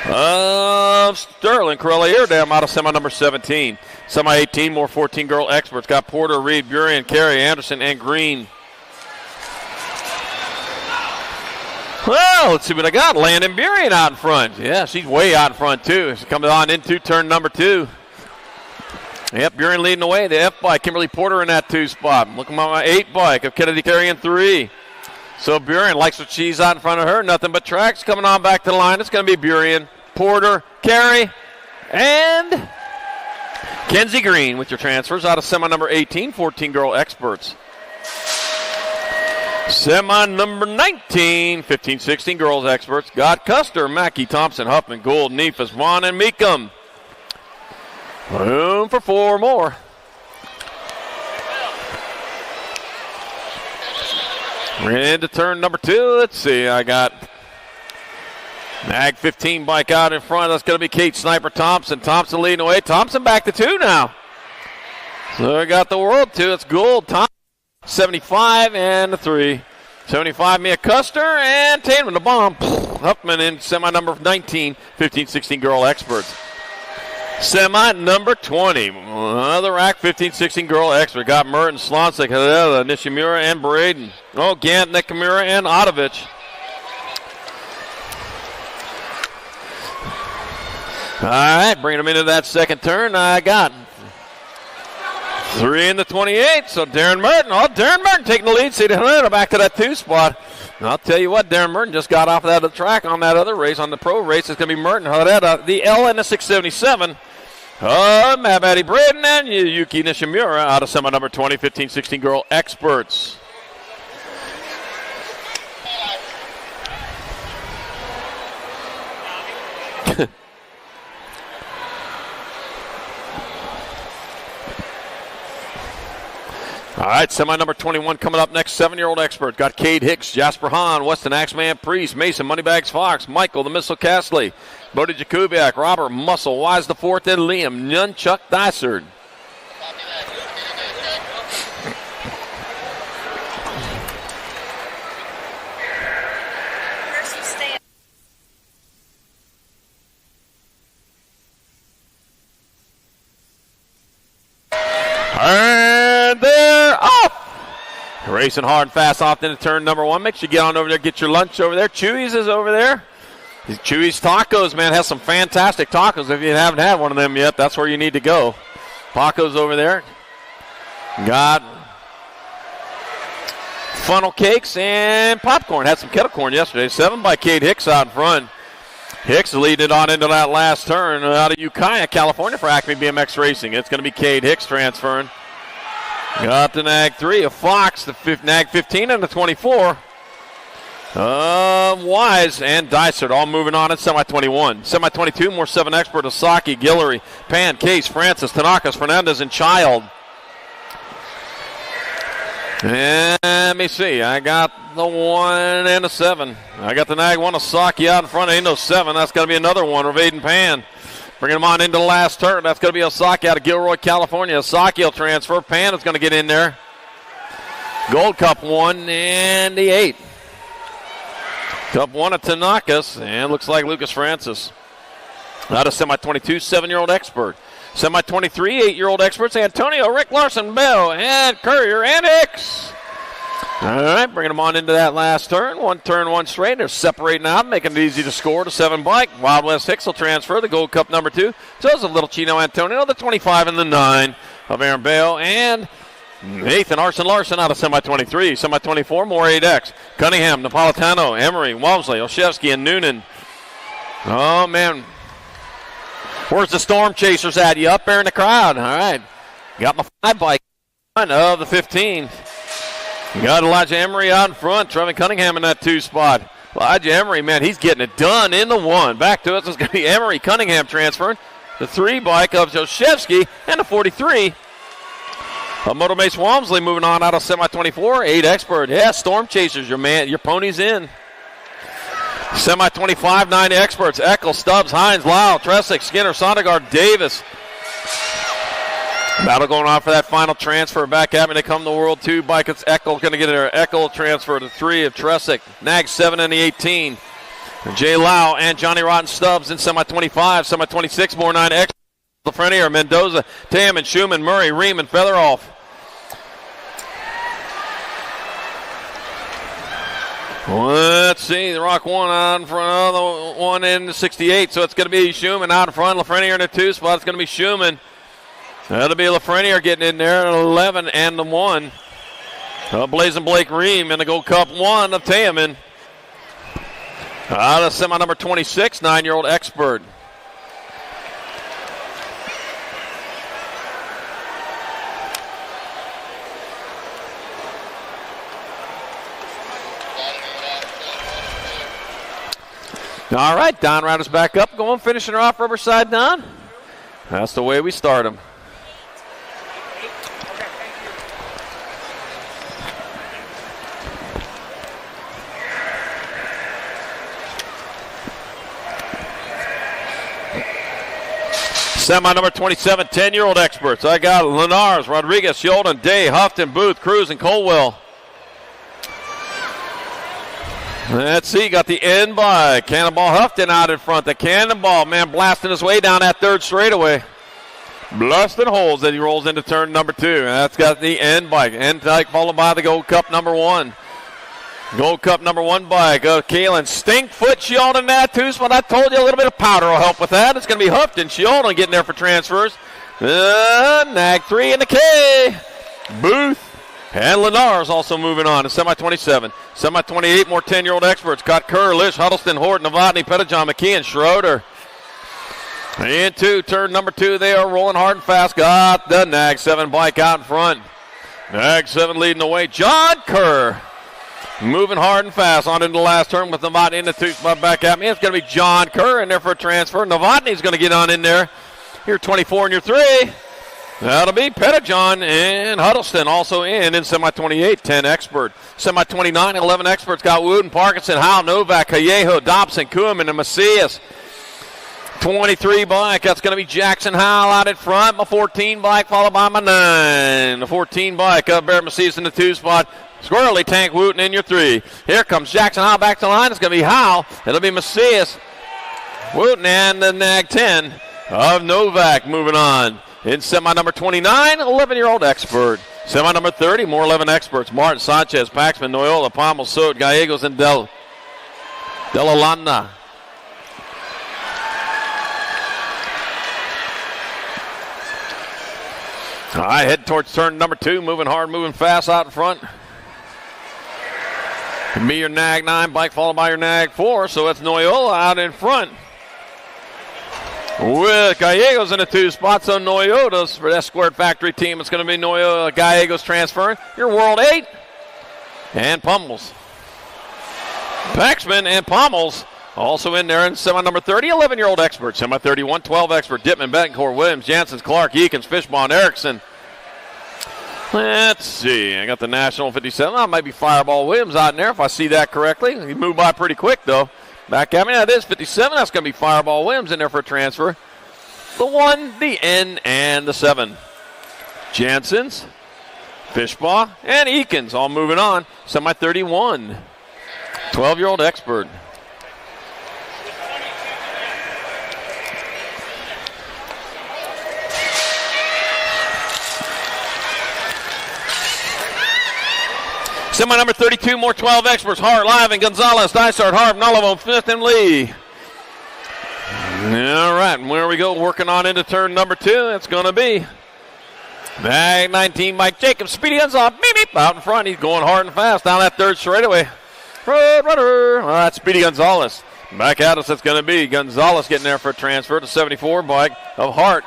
Sterling Corelli Airdam out of semi number 17. Semi 18, more 14 girl experts. Got Porter, Reed, Burien, Carey, Anderson, and Green. Well, let's see what I got. Landon Burien out in front. Yeah, she's way out in front, too. She's coming on into turn number 2. Yep, Burien leading the way. The F bike, Kimberly Porter in that 2 spot. Looking at my 8 bike of Kennedy Carey in 3. So Burien likes what she's out in front of her. Nothing but tracks coming on back to the line. It's going to be Burien, Porter, Carey, and Kenzie Green with your transfers out of semi number 18, 14 girl experts. Semi number 19, 15, 16 girls experts. Got Custer, Mackey, Thompson, Huffman, Gould, Neefus, Vaughn, and Meekum. Room for 4 more. We're into turn number 2. Let's see, I got Mag 15 bike out in front. That's going to be Kate Sniper Thompson. Thompson leading away. Thompson back to 2 now. So I got the world 2. It's Gould, Thompson, 75, and the 3. 75, Mia Custer, and Tatum the bomb. Huffman in semi number 19, 15, 16 girl experts. Semi number 20, another rack, 15, 16 girl expert. Got Merton, Slonsik, Nishimura, and Braden. Oh, Gant, Nakamura, and Otovich. All right, bringing them into that second turn. I got 3 in the 28, so Darren Merton. Oh, Darren Merton taking the lead. See the back to that 2 spot. And I'll tell you what, Darren Merton just got off that track on that other race. On the pro race, it's going to be Merton. The L and the 677. Mabadi Braden and Yuki Nishimura out of semi number 20, 15-16 girl experts. All right, semi number 21 coming up next. 7-year-old expert. Got Cade Hicks, Jasper Hahn, Weston Axeman Priest, Mason Moneybags Fox, Michael the Missile Castley, Bodie Jakubiak, Robert Muscle, Wise the Fourth, and Liam Nunchuck Dysard. And they're off. Racing hard and fast off into turn number 1. Make sure you get on over there, get your lunch over there. Chewy's is over there. Chewy's Tacos, man, has some fantastic tacos. If you haven't had one of them yet, that's where you need to go. Paco's over there. Got funnel cakes and popcorn. Had some kettle corn yesterday. 7 by Cade Hicks out in front. Hicks leading it on into that last turn out of Ukiah, California for Acme BMX Racing. It's going to be Cade Hicks transferring. Got the nag 3 of Fox, the nag 15 and the 24. Wise and Dysart all moving on in semi-21. Semi-22, more 7 expert, Osaki, Guillory, Pan, Case, Francis, Tanakas, Fernandez, and Child. And let me see. I got the 1 and the 7. I got the nag 1 Osaki out in front. Ain't no 7. That's going to be another one. Revade Pan. Bringing him on into the last turn. That's going to be Osaki out of Gilroy, California. Osaki will transfer. Pan is going to get in there. Gold Cup 1 and the 8. Cup 1 of Tanakas. And looks like Lucas Francis. Out of semi-22, 7-year-old expert. Semi-23, 8-year-old experts, Antonio, Rick Larson, Bell, and Courier, and Hicks. All right, bringing them on into that last turn. 1 turn, 1 straight. They're separating out, making it easy to score to 7 bike. Wild West Hicks will transfer the Gold Cup number 2. Joseph Little Chino Antonio, the 25 and the 9 of Aaron Bale, and Nathan Arson Larson out of semi-23. Semi-24, more 8X. Cunningham, Napolitano, Emery, Walmsley, Olszewski, and Noonan. Oh, man. Where's the Storm Chasers at? You up there in the crowd. All right. Got my 5 bike of the 15. Got Elijah Emery out in front. Trevin Cunningham in that 2 spot. Elijah Emery, man, he's getting it done in the 1. Back to us is going to be Emery Cunningham transferring. The 3 bike of Olszewski and the 43. Moto Mace Walmsley moving on out of semi-24. 8 expert. Yeah, Storm Chasers, your pony's in. Semi-25, 9 experts. Eckel, Stubbs, Hines, Lau, Tresick, Skinner, Sondergaard, Davis. Battle going on for that final transfer. Back at me, they come the World 2 bike. It's Eckel going to get there. Eckel transfer to 3 of Tresick. Nag 7 and the 18. Jay Lau and Johnny Rotten Stubbs in semi-25. Semi-26, more 9 experts. Lafreniere, Mendoza, Tam and Schumann, Murray, Ream, and Featheroff. Let's see, the Rock 1 out in front of the 1 in the 68, so it's going to be Schumann out in front. Lafreniere in the 2 spot. It's going to be Schumann. That'll be Lafreniere getting in there at 11 and the 1. Blazing Blake Ream in the Gold Cup 1 of Taman. Out of semi number 26, 9-year-old expert. All right, Don Riders back up, going, finishing her off, Riverside Don. That's the way we start them. Semi number 27, 10-year-old experts. I got Lenars, Rodriguez, Yolden, Day, Houghton, Booth, Cruz, and Colwell. Let's see, got the end by Cannonball Houghton out in front. The Cannonball, man, blasting his way down that 3rd straightaway. Blasting holes as he rolls into turn number 2. That's got the end bike. End bike followed by the Gold Cup number 1. Gold Cup number 1 bike. Kalen Stinkfoot Shield in that 2 spot. I told you a little bit of powder will help with that. It's going to be Houghton Shield getting there for transfers. Nag 3 in the K. Booth. And Lenars also moving on to semi-27. Semi-28, more 10-year-old experts. Got Kerr, Lish, Huddleston, Horton, Novotny, Pettijohn, McKeon, Schroeder. Into turn number 2, they are rolling hard and fast. Got the Nag 7 bike out in front. Nag 7 leading the way. John Kerr moving hard and fast on into the last turn with Novotny in the 2 spot back at me. It's going to be John Kerr in there for a transfer. Novotny's going to get on in there. You're 24 and you're 3. That'll be Pettijohn and Huddleston also in semi-28, 10 Expert. Semi-29, 11 Experts got Wooten, Parkinson, Howell, Novak, Callejo, Dobson, Koeman, and Macias. 23 bike, that's going to be Jackson Howell out in front. My 14 bike followed by my 9. The 14 bike up Barrett Macias in the 2 spot. Squirrely Tank Wooten in your 3. Here comes Jackson Howell back to the line. It's going to be Howell. It'll be Macias, Wooten, and the Nag 10 of Novak moving on. In semi number 29, 11-year-old Expert. Semi number 30, more 11 Experts. Martin, Sanchez, Paxman, Noyola, Pommel, Sote, Gallegos, and Della Lana. All right, head towards turn number 2, moving hard, moving fast out in front. Be your Nag 9 bike followed by your Nag 4, so it's Noyola out in front. With Gallegos in the 2 spots on Noyota's for that Squared Factory team. It's going to be Noyola, Gallegos transferring. Your World 8 and Pummels. Paxman and Pummels also in there in semi number 30, 11-year-old Expert. Semi 31, 12 Expert. Dittman, Bettencourt, Williams, Jansen, Clark, Eakins, Fishbone, Erickson. Let's see. I got the National 57. That might be Fireball Williams out in there if I see that correctly. He moved by pretty quick, though. Back at me. That is 57. That's going to be Fireball Williams in there for a transfer. The 1, the N, and the 7. Jansen's, Fishbaugh, and Eakins all moving on. Semi 31. 12-year-old Expert. Semi number 32, more 12 Experts. Hart, Live, Gonzalez, Dysart, Harp, Nullivo, Smith, and Lee. All right, and where we go, working on into turn number 2, it's going to be Nag 19, Mike Jacobs. Speedy Gonzalez, beep, beep, out in front. He's going hard and fast down that 3rd straightaway. Road runner. All right, Speedy Gonzalez. Back at us, it's going to be Gonzalez getting there for a transfer to 74 bike of Hart.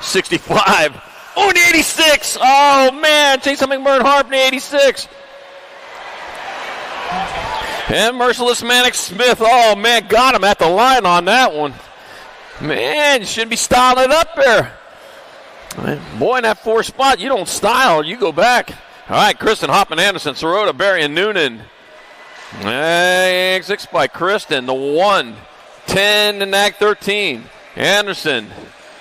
65. Oh, and 86. Oh, man. Chase McMurray Harp in the 86. And Merciless Manic Smith, oh man, got him at the line on that one. Man, you should be styling it up there. Boy, in that 4 spot, you don't style, you go back. All right, Kristen, Hoffman, Anderson, Sirota, Berry, and Noonan. 6 by Kristen, the 1. 10 to Nag 13. Anderson,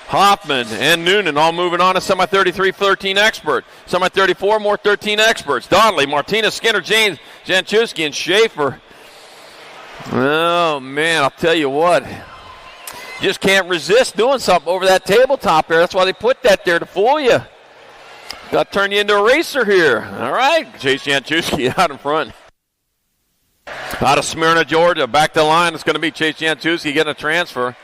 Hoffman, and Noonan all moving on to semi 33, 13 Expert. Semi 34, more 13 Experts. Donnelly, Martinez, Skinner, James, Janchewski, and Schaefer. Oh, man, I'll tell you what. Just can't resist doing something over that tabletop there. That's why they put that there, to fool you. Got to turn you into a racer here. All right, Chase Janchewski out in front. Out of Smyrna, Georgia, back to the line. It's going to be Chase Janchewski getting a transfer.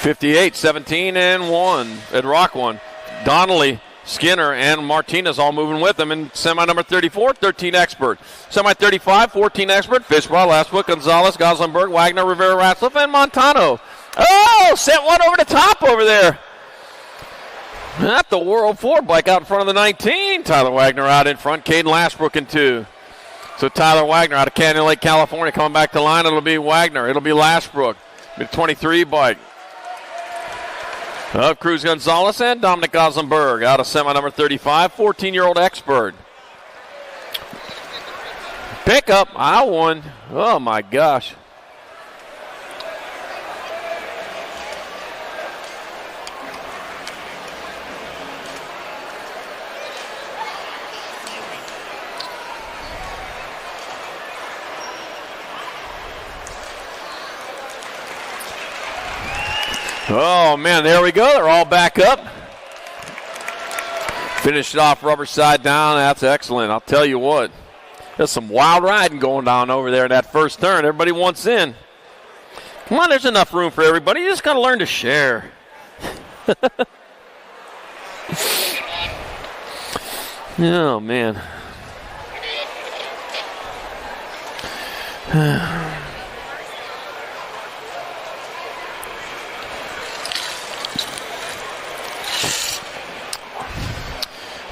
58, 17, and 1 at Rock 1. Donnelly, Skinner, and Martinez all moving with them in semi number 34, 13 Expert. Semi 35, 14 Expert. Fishbaugh, Lastwood, Gonzalez, Goslenberg, Wagner, Rivera, Ratcliffe, and Montano. Oh, sent one over the top over there. Not the World 4 bike out in front of the 19. Tyler Wagner out in front. Caden Lashbrook in 2. So Tyler Wagner out of Canyon Lake, California, coming back to line. It'll be Wagner. It'll be Lashbrook. The 23 bike of Cruz Gonzalez and Dominic Goslenberg out of semi number 35, 14-year-old Expert. Pickup, I won. Oh my gosh. Oh, man, there we go. They're all back up. Finished off rubber side down. That's excellent. I'll tell you what. There's some wild riding going down over there in that first turn. Everybody wants in. Come on, there's enough room for everybody. You just got to learn to share. Oh, man.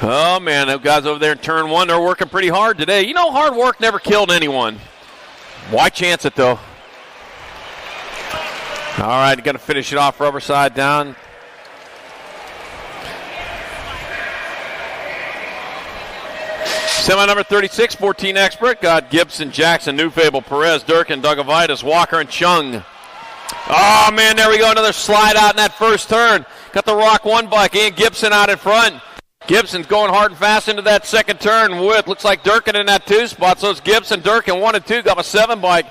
Oh, man, those guys over there in turn one, they're working pretty hard today. You know, hard work never killed anyone. Why chance it, though? All right, going to finish it off rubber side down. Semi number 36, 14 expert. Got Gibson, Jackson, Newfable, Perez, Durkin, Dugovitis, Walker, and Chung. Oh, man, there we go. Another slide out in that first turn. Got the Rock 1 bike. Ian Gibson out in front. Gibson's going hard and fast into that second turn with, looks like Durkin in that 2 spot. So it's Gibson, Durkin, 1 and 2. Got a 7 bike.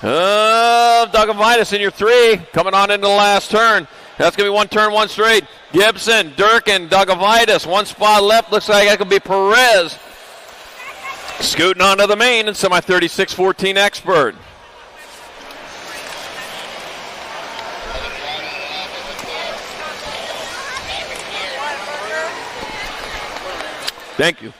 Dugovitis in your 3. Coming on into the last turn. That's going to be 1 turn, 1 straight. Gibson, Durkin, Dugovitis. 1 spot left. Looks like that could be Perez. Scooting onto the main and semi 36-14 expert. Thank you.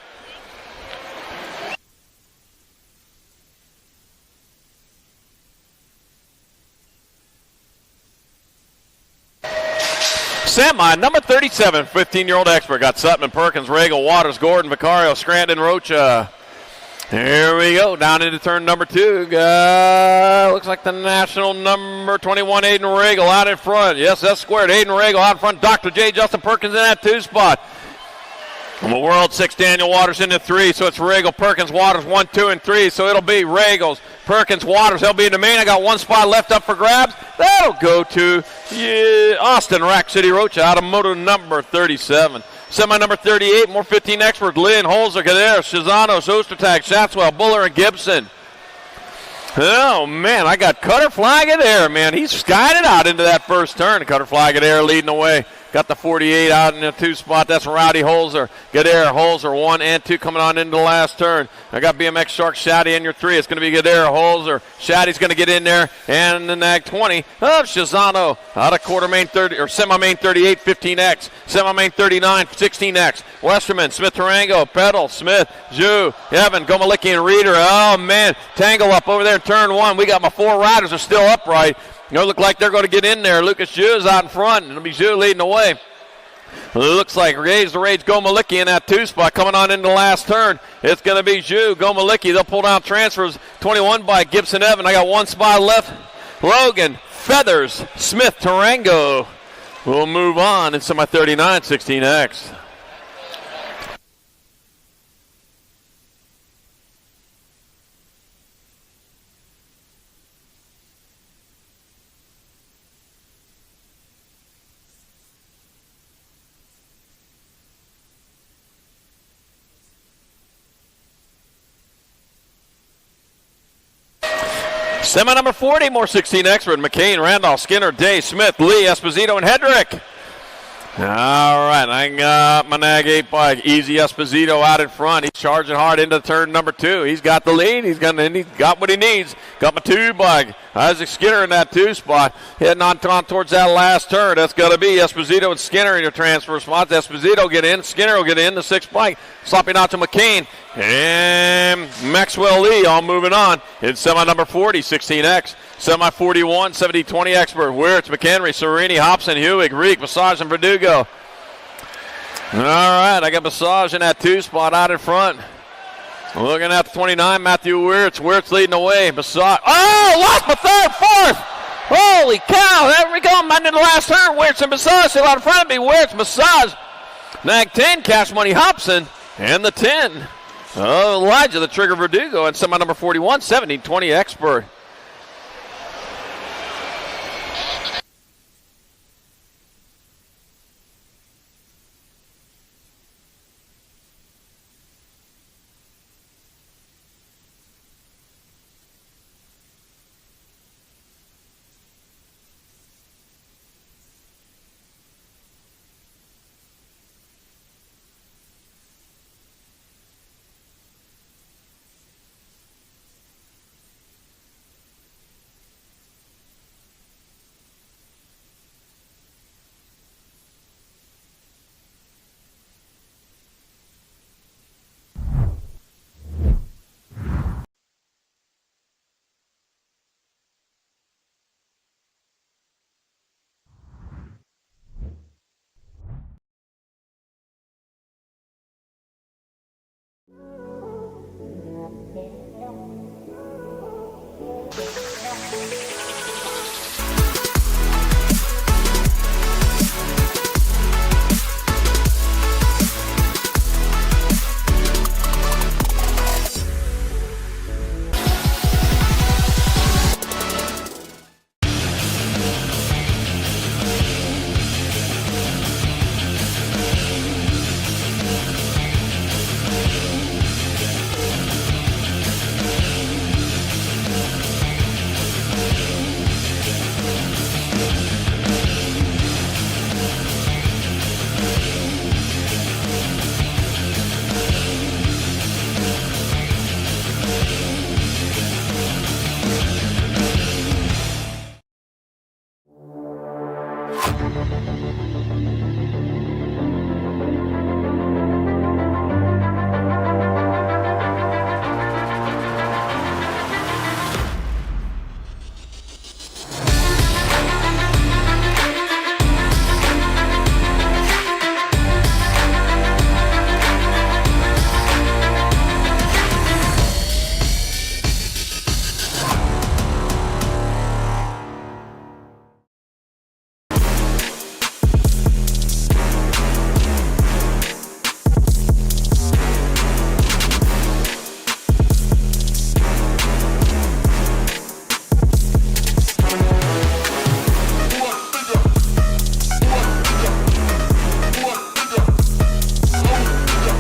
Semi, number 37, 15-year-old expert. Got Sutton, Perkins, Regal, Waters, Gordon, Vicario, Scranton, Rocha. Here we go, down into turn number 2. Looks like the national number 21, Aiden Regal, out in front. Yes, that's squared. Aiden Regal out in front. Dr. J. Justin Perkins in that 2 spot. On the World 6, Daniel Waters into 3, so it's Regal, Perkins, Waters, 1, 2, and 3. So it'll be Regals, Perkins, Waters. They'll be in the main. I got 1 spot left up for grabs. That'll go to Austin Rack City Rocha out of moto number 37. Semi number 38, more 15 expert. Lynn, Holzer, Kader, Shazanos, Ostertag, Shatswell, Buller, and Gibson. Oh, man, I got Cutter Flag in there, man. He's skied it out into that first turn. Cutter Flag in there leading the way. Got the 48 out in the 2 spot. That's Rowdy Holzer. Gader, Holzer, 1 and 2 coming on into the last turn. I got BMX Shark Shaddy in your 3. It's going to be Gader, Holzer. Shaddy's going to get in there. And the nag 20 of Shazano out of quarter main 30 or semi main 38, 15X. Semi main 39, 16X. Westerman, Smith Tarango, Pedal, Smith, Zhu, Evan, Gomalicki, and Reeder. Oh, man. Tangle up over there in turn 1. We got my 4 riders are still upright. You know, look like they're going to get in there. Lucas Zhu is out in front, and it'll be Zhu leading the way. Looks like Rage the Rage Gomalicki in that 2 spot coming on into the last turn. It's going to be Zhu, Gomalicki. They'll pull down transfers. 21 by Gibson Evan. I got 1 spot left. Logan, Feathers, Smith, Tarango. We'll move on in semi 39, 16X. Semi number 40, more 16 expert. McCain, Randolph, Skinner, Day, Smith, Lee, Esposito, and Hedrick. All right, I got my nag 8 bike. Easy Esposito out in front. He's charging hard into turn number 2. He's got the lead. He's got what he needs. Got my 2 bike. Isaac Skinner in that 2 spot. Heading on towards that last turn. That's going to be Esposito and Skinner in your transfer spots. Esposito get in. Skinner will get in. The 6 bike. Slopping out to McCain. And Maxwell Lee all moving on. In semi number 40, 16X. Semi 41, 70-20 expert. Wirtz, McHenry, Serini, Hobson, Hewig, Reek, Massage, and Verdugo. All right, I got Massage in that 2 spot out in front. Looking at the 29, Matthew Wirtz. Wirtz leading the way. Massage. Oh, lost my 3rd, 4th. Holy cow. There we go. I'm in the last turn. Wirtz and Massage still out in front of me. Wirtz, Massage. Nag 10, Cash Money, Hobson. And the 10. Elijah, the Trigger Verdugo. And semi number 41, 70-20 expert.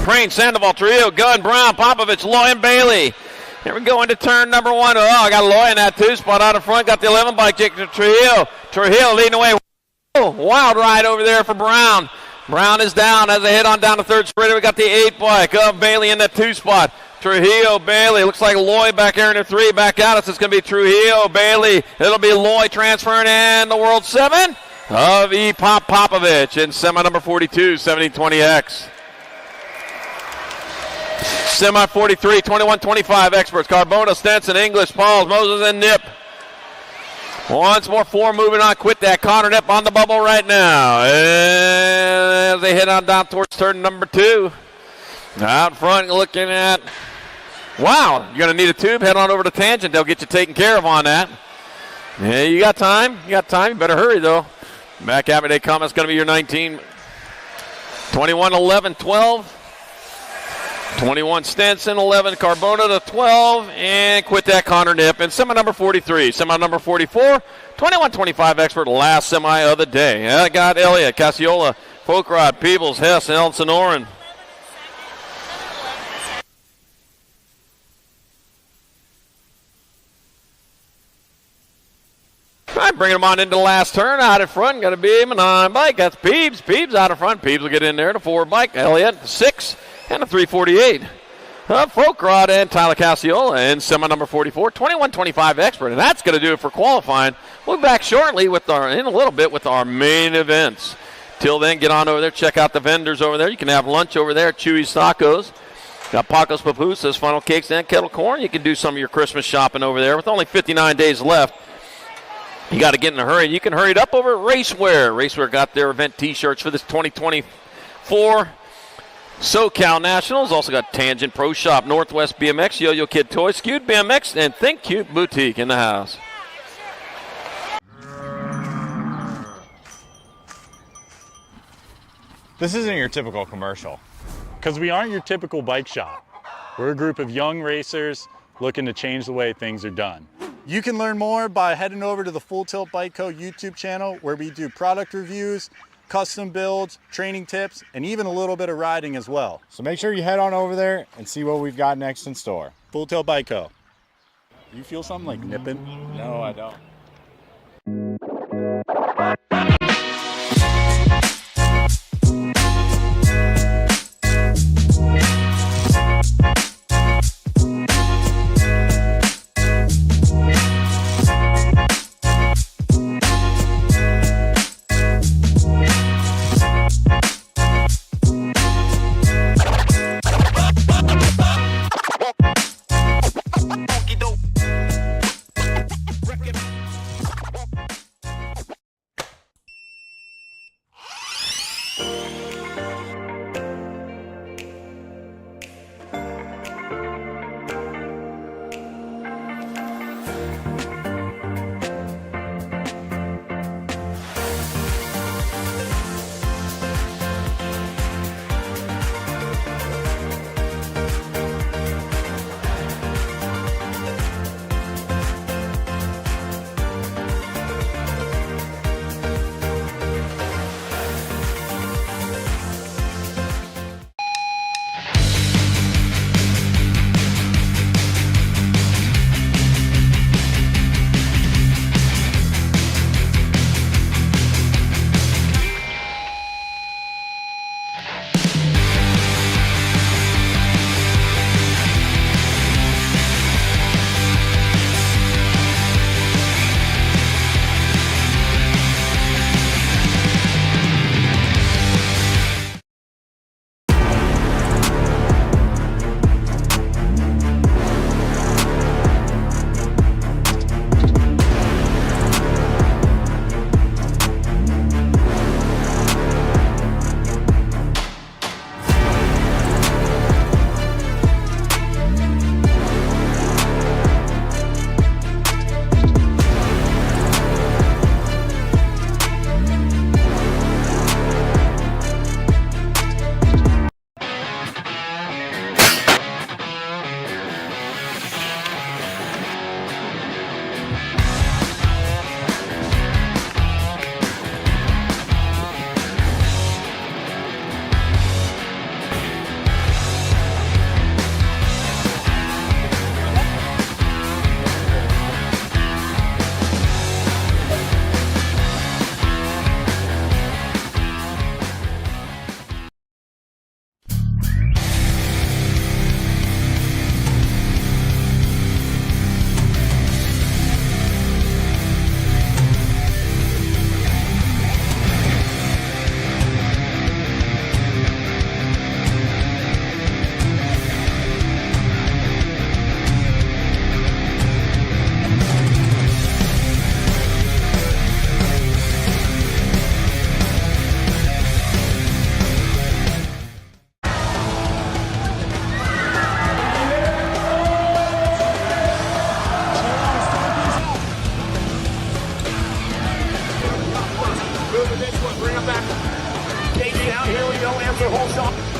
Crane, Sandoval, Trujillo, Gunn, Brown, Popovich, Loy, and Bailey. Here we go into turn number 1. Oh, I got Loy in that 2 spot out in front. Got the 11 bike, Jacob Trujillo. Trujillo leading away. Oh, wild ride over there for Brown. Brown is down as they head on down to third sprinter. We got the 8 bike of Bailey in that 2 spot. Trujillo, Bailey. Looks like Loy back here in the 3. Back out. It's going to be Trujillo, Bailey. It'll be Loy transferring in the World 7 of Popovich in semi number 42, 7020X. Semi 43, 21-25 experts. Carbona, Stenson, English, Pauls, Moses, and Nip. Once more, 4 moving on. Quit that. Connor Nip on the bubble right now. And as they head on down towards turn number 2. Out front, looking at. Wow, you're going to need a tube. Head on over to Tangent. They'll get you taken care of on that. Yeah, you got time. You better hurry, though. Back at me, they come. It's going to be your 19. 21, 11, 12. 21 Stenson, 11 Carbona to 12, and quit that Connor Nip. And semi number 43, semi number 44, 21-25 expert, last semi of the day. I got Elliott, Casiola, Folkrod, Peebles, Hess, and Elson Oren. All right, bringing them on into the last turn. Out in front, got to be a 9 bike. That's Peebs. Peebs out in front. Peebs will get in there. The 4 bike. Elliott, 6. And a 348. Folkrod and Tyler Casiola in semi number 44, 21-25 expert. And that's going to do it for qualifying. We'll be back shortly in a little bit with our main events. Till then, get on over there. Check out the vendors over there. You can have lunch over there at Chewy's Tacos. Got Pacos Pupusas, funnel cakes, and kettle corn. You can do some of your Christmas shopping over there with only 59 days left. You got to get in a hurry. You can hurry it up over at Racewear. Racewear got their event T-shirts for this 2024 SoCal Nationals. Also got Tangent Pro Shop, Northwest BMX, Yo-Yo Kid Toys, Skewed BMX, and Think Cute Boutique in the house. This isn't your typical commercial. Because we aren't your typical bike shop. We're a group of young racers looking to change the way things are done. You can learn more by heading over to the Full Tilt Bike Co. YouTube channel, where we do product reviews, custom builds, training tips, and even a little bit of riding as well. So make sure you head on over there and see what we've got next in store. Full Tilt Bike Co. You feel something like nipping? No, I don't. Moving this one, bring him back. KD out here, we go after whole shot.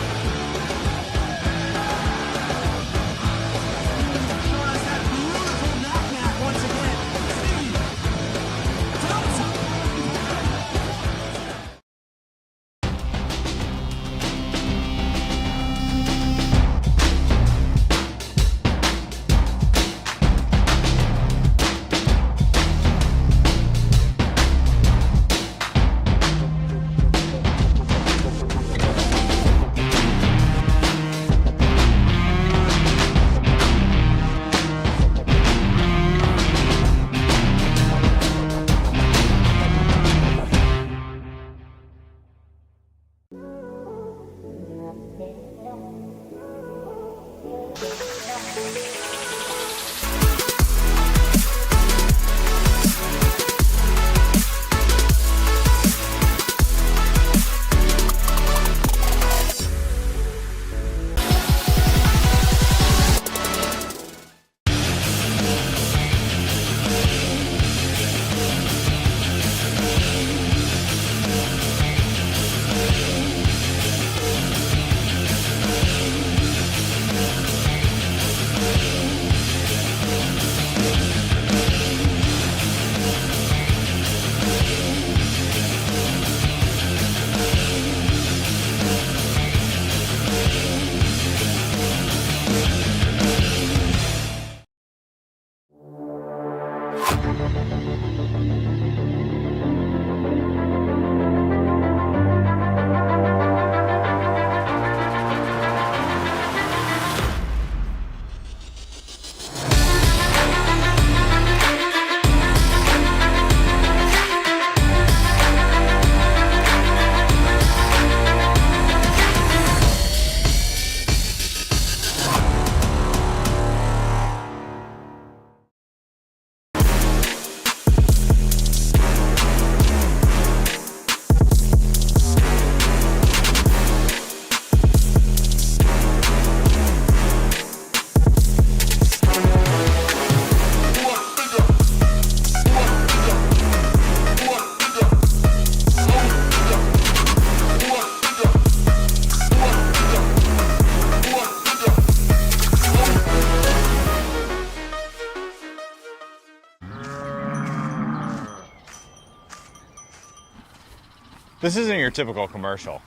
This isn't your typical commercial.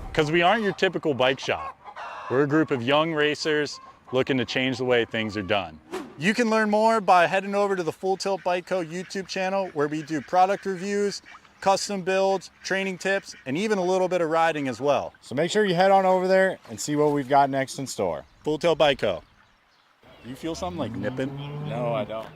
Because we aren't your typical bike shop. We're a group of young racers looking to change the way things are done. You can learn more by heading over to the Full Tilt Bike Co. YouTube channel where we do product reviews, custom builds, training tips, and even a little bit of riding as well. So make sure you head on over there and see what we've got next in store. Full Tilt Bike Co. Do you feel something like nipping? No, I don't.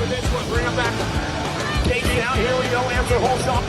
for this one. Bring him back. KJ out. Here we go. Answer whole shot.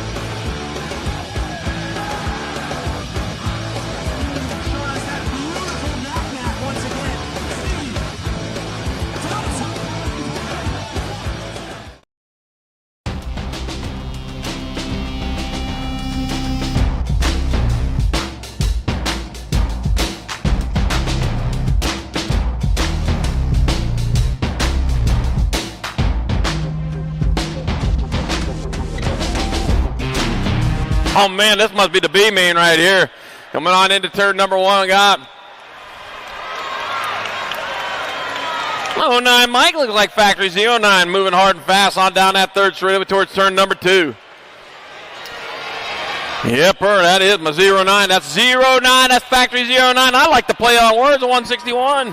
Oh man, this must be the B main right here. Coming on into turn number one, got 09 Mike, looks like Factory 09 moving hard and fast on down that third straight towards turn number two. Yep, that is my 09. That's 09. That's Factory 09. I like to play on words of 161.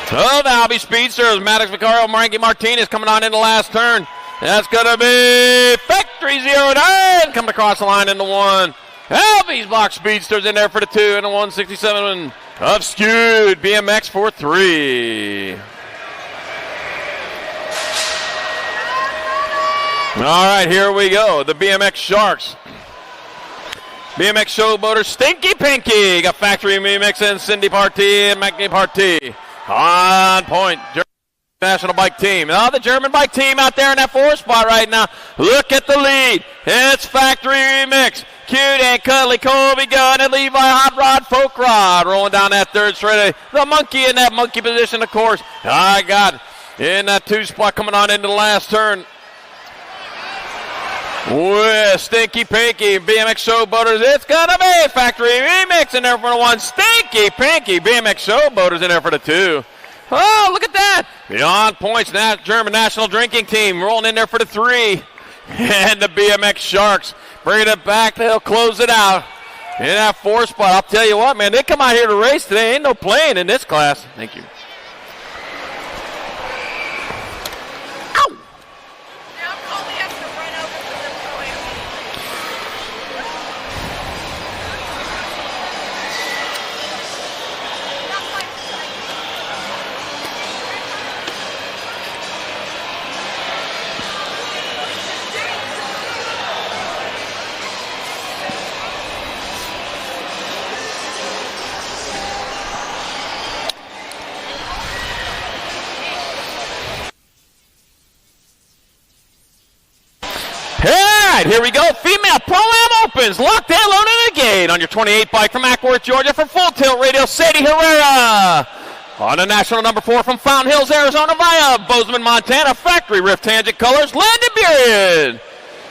So the Albie Speedsters, Maddox Vicario, Frankie Martinez coming on in the last turn. That's going to be Factory 09 coming across the line in the one. Albie's Box Speedsters in there for the two, and the 167 of Skewed BMX for three. All right, here we go. The BMX Sharks. BMX Showboaters, Stinky Pinky. Got Factory BMX and Cindy Partee and Magni Partee. On point. National bike team. Oh, the German bike team out there in that fourth spot right now. Look at the lead. It's Factory Remix. Cute and Cuddly, Colby Gunn, and Levi Hot Rod Folk Rod rolling down that third straight. The monkey in that monkey position, of course. I got in that two spot coming on into the last turn. With Stinky Pinky, BMX Showboaters. It's going to be Factory Remix in there for the one. Stinky Pinky, BMX Showboaters in there for the two. Oh, look at that. Beyond points, that German national drinking team rolling in there for the three. And the BMX Sharks bringing it back. They'll close it out in that fourth spot. I'll tell you what, man, they come out here to race today. Ain't no playing in this class. Thank you. Here we go. Female Pro-Am opens. Locked and loaded in the gate on your 28 bike from Ackworth, Georgia for Full Tilt Radio, Sadie Herrera. On the national number 4 from Fountain Hills, Arizona via Bozeman, Montana, Factory Rift Tangent Colors, Landon Burien.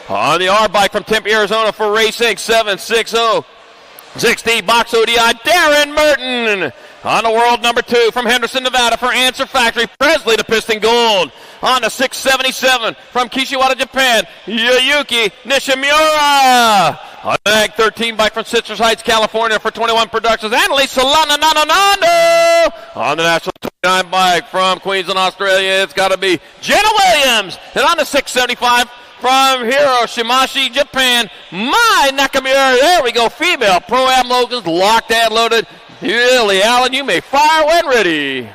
On the R bike from Tempe, Arizona for Racing 760. 6D Box ODI, Darren Merton. On the world number 2 from Henderson, Nevada for Answer Factory, Presley the Piston Gold. On the 677 from Kishiwada, Japan, Yuyuki Nishimura. On the Ag 13 bike from Citrus Heights, California for 21 Productions, Annalise Solana Nananando. On the National 29 bike from Queensland, Australia, it's got to be Jenna Williams. And on the 675 from Hiroshima, Japan, Mai Nakamura. There we go, female Pro-Am Logans locked and loaded. Lily Allen, you may fire when ready.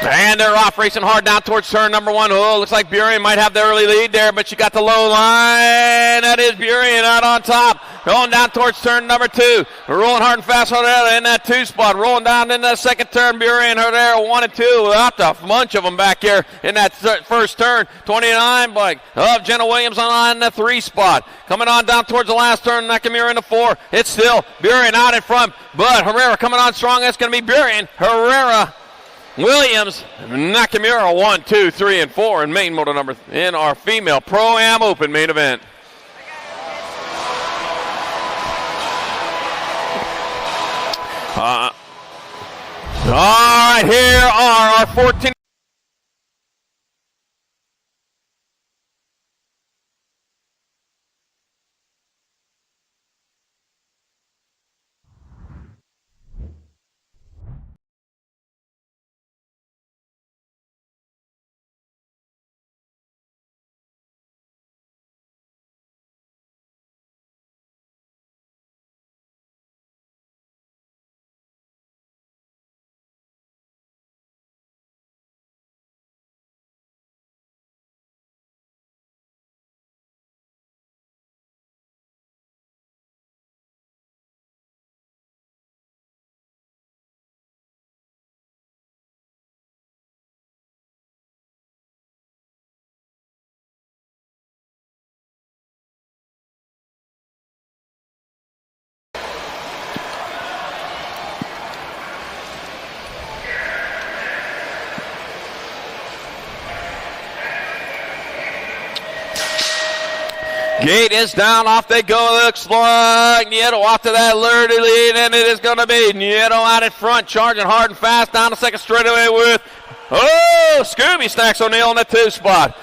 And they're off racing hard down towards turn number 1. Oh, looks like Burien might have the early lead there, but she got the low line. That is Burien out on top. Rolling down towards turn number 2. Rolling hard and fast in that 2 spot. Rolling down in that second turn. Burien, her there, 1 and 2. Without the bunch of them back here in that first turn. 29 bike of Jenna Williams on the 3 spot. Coming on down towards the last turn. Nakamura in the 4. It's still Burien out in front, but Herrera coming on strong. That's going to be Burien. Herrera, Williams, Nakamura, 1, 2, 3, and 4 in main motor number in our female Pro-Am Open main event. All right, here are our 14. Gate is down, off they go. Looks like Nieto off to that Lurdy lead, and it is going to be Nieto out in front, charging hard and fast down the second straightaway with, Scooby Snacks O'Neal in the 2 spot.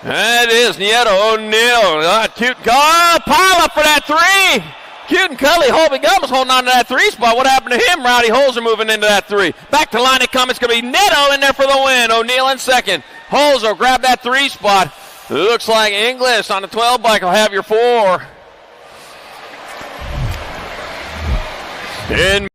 That is Nieto O'Neal. Cute pile up for that 3. Cute and Cully Holby Gums holding on to that 3 spot. What happened to him? Rowdy Holzer moving into that 3. Back to line it comes. It's going to be Nieto in there for the win. O'Neal in second. Holzer grab that 3 spot. Looks like English on the 12 bike will have your 4. In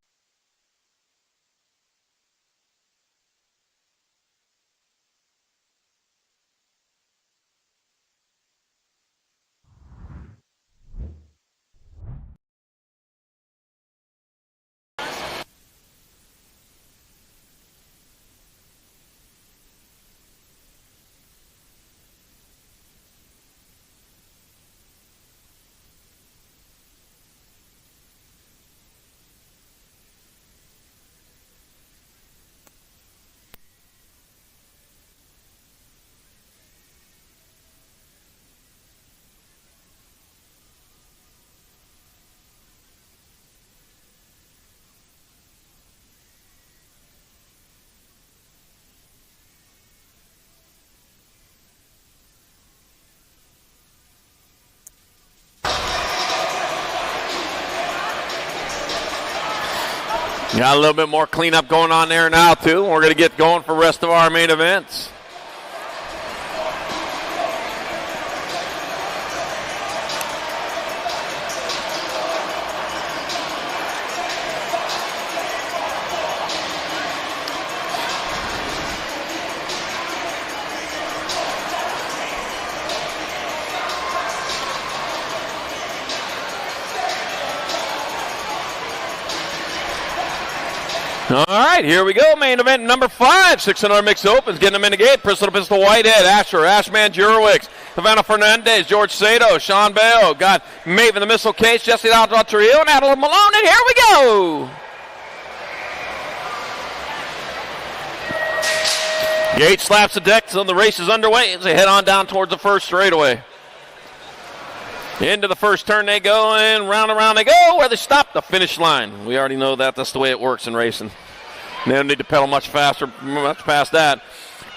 got a little bit more cleanup going on there now, too. We're going to get going for the rest of our main events. All right, here we go. Main event number 5. 600 mixed opens. Getting them in the gate. Pistol to pistol Whitehead. Asher. Ashman Jurwicz. Havana Fernandez. George Sato. Sean Bale. Got Maven the Missile Case. Jesse Aldo Trio. And Adelaide Malone. And here we go. Gate slaps the deck. So the race is underway as they head on down towards the first straightaway. Into the first turn they go, and round and round they go, where they stop the finish line. We already know that. That's the way it works in racing. They don't need to pedal much faster, much past that.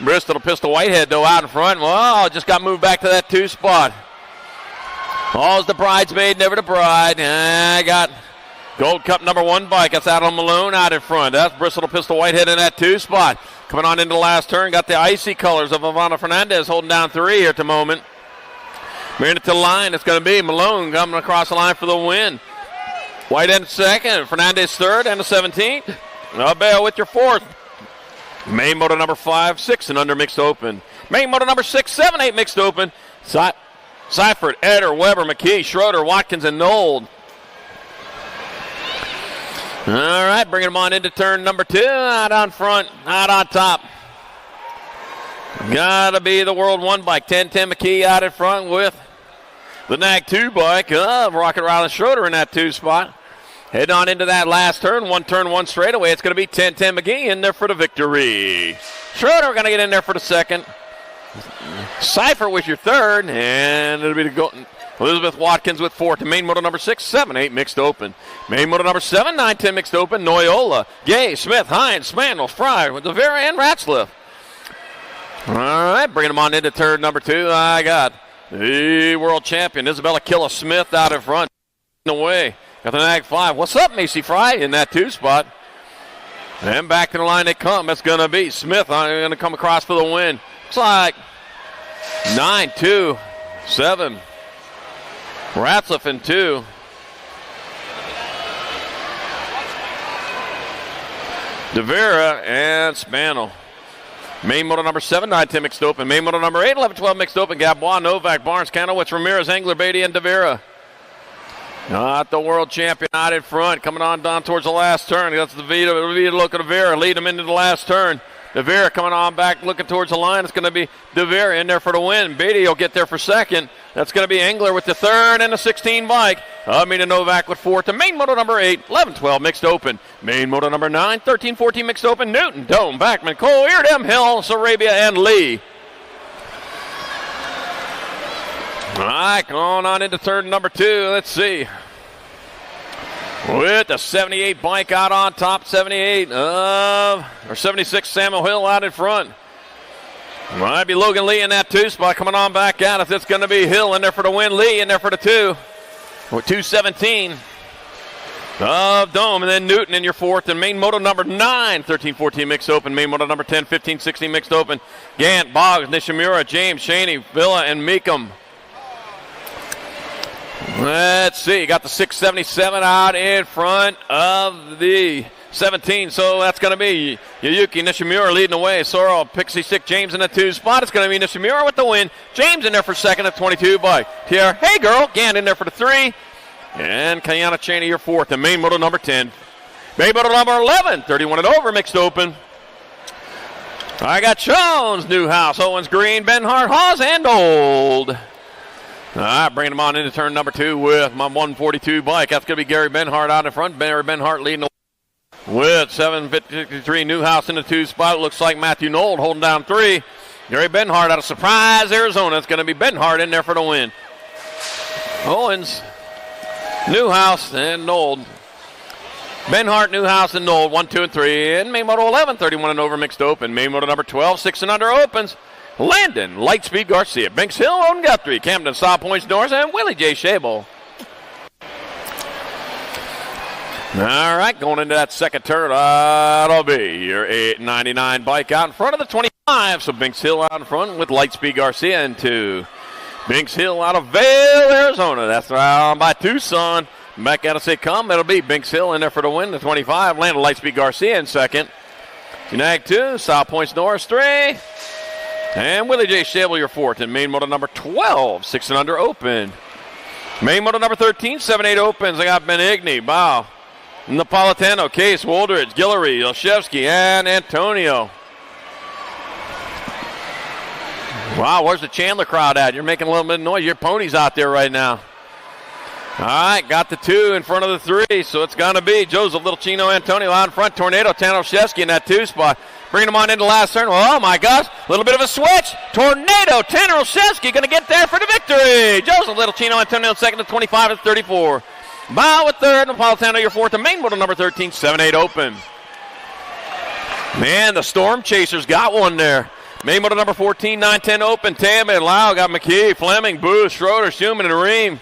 Bristol Pistol Whitehead, though, out in front. Well, just got moved back to that 2 spot. All's the bridesmaid, never the bride. I got Gold Cup number 1 bike. That's Adam Malone out in front. That's Bristol Pistol Whitehead in that 2 spot. Coming on into the last turn, got the icy colors of Havana Fernandez holding down 3 here at the moment. Bringing it to the line, it's going to be Malone coming across the line for the win. Whitehead second, Fernandez third, and the 17th. Bale with your 4th. Main motor number 5, 6 and under mixed open. Main motor number 6, 7, 8 mixed open. Seifert, Eder, Weber, McKee, Schroeder, Watkins, and Nold. All right, bringing them on into turn number 2. Out on front, out on top. Gotta be the World 1 bike. 1010 McKee out in front with the NAG 2 bike of Rocket Riley Schroeder in that 2 spot. Heading on into that last turn. 1 turn, 1 straightaway. It's going to be 1010 McGee in there for the victory. Schroeder going to get in there for the second. Seifert with your 3rd. And it'll be the Elizabeth Watkins with 4th. To main motor number 6, 7, 8 mixed open. Main motor number 7, 9, 10 mixed open. Noyola, Gay, Smith, Hines, Spandel, Fry with the very end Ratzliff. All right, bringing them on into turn number 2. I got the world champion, Isabella Killa Smith, out in front. Away. Got the NAG 5. What's up, Macy Fry, in that 2 spot. And back to the line they come. It's going to be Smith going to come across for the win. Looks like 9, 2, 7. Ratzliff in 2. DeVera and Spano. Main motor number 7, 9, 10 mixed open. Main motor number 8, 11, 12 mixed open. Gabois, Novak, Barnes, Kanowitz, Ramirez, Engler, Beatty, and DeVera. Not the world champion out in front. Coming on down towards the last turn. That's the Vita look at DeVera. Lead him into the last turn. DeVera coming on back, looking towards the line. It's going to be DeVera in there for the win. Beatty will get there for second. That's going to be Engler with the 3rd and the 16 bike. Amina Novak with 4th. To main motor number 8, 11, 12 mixed open. Main motor number 9, 13, 14 mixed open. Newton, Dome, Backman, Cole, Eardem, Hill, Sarabia, and Lee. All right, going on into turn number 2. Let's see. With the 78 bike out on top, 76 Samuel Hill out in front. Might be Logan Lee in that 2 spot coming on back out. If it's going to be Hill in there for the win, Lee in there for the 2. With 2:17 of Dome, and then Newton in your 4th, and main moto number 9, 13-14 mixed open, main moto number 10, 15-16 mixed open. Gant, Boggs, Nishimura, James, Shaney, Villa, and Meekum. Let's see, got the 677 out in front of the 17, so that's going to be Yuyuki Nishimura leading the way. Sorrel, Pixie Stick, James in the 2 spot. It's going to be Nishimura with the win. James in there for 2nd at 22 bike. Pierre, hey girl, Gant in there for the 3. And Kayana Cheney, your 4th, and main moto number 10. Main moto number 11, 31 and over, mixed open. I got Jones, Newhouse, Owens, Green, Benhart, Hawes, and Old. All right, bringing them on into turn number 2 with my 142 bike. That's going to be Gary Benhart out in front. Gary Benhart leading the way with 753 Newhouse in the 2 spot. It looks like Matthew Nold holding down 3. Gary Benhart out of Surprise, Arizona. It's going to be Benhart in there for the win. Owens, Newhouse, and Nold. Benhart, Newhouse, and Nold, 1, 2, and 3. And main moto 11, 31 and over mixed open. Main moto number 12, 6 and under opens. Landon, Lightspeed Garcia, Binks Hill, Oden Guthrie, Camden, Saw Points Norris, and Willie J. Shable. All right, going into that second turn, that'll be your 899 bike out in front of the 25. So Binks Hill out in front with Lightspeed Garcia into Binks Hill out of Vail, Arizona. That's around by Tucson. Back out of say come. It'll be Binks Hill in there for the win, the 25. Landon Lightspeed Garcia in 2nd. Unag 2, South Points Norris 3. And Willie J. Shable, your 4th. And main moto number 12, 6 and under open. Main moto number 13, 7-8 opens. I got Ben Igny, Bow, Napolitano, Case, Woldridge, Guillory, Olszewski, and Antonio. Wow, where's the Chandler crowd at? You're making a little bit of noise. Your pony's out there right now. All right, got the 2 in front of the 3, so it's going to be Joseph Little Chino Antonio out in front. Tornado, Tanner Olszewski in that 2 spot. Bringing him on into last turn. Oh, my gosh, a little bit of a switch. Tornado, Tanner Olszewski going to get there for the victory. Joseph Little Chino Antonio in 2nd at 25 at 34. Bow at 3rd, Napolitano your 4th, and main moto number 13, 7-8 open. Man, the Storm Chasers got one there. Main moto number 14, 9-10 open. Tam and Lau got McKee, Fleming, Booth, Schroeder, Schumann, and Ream.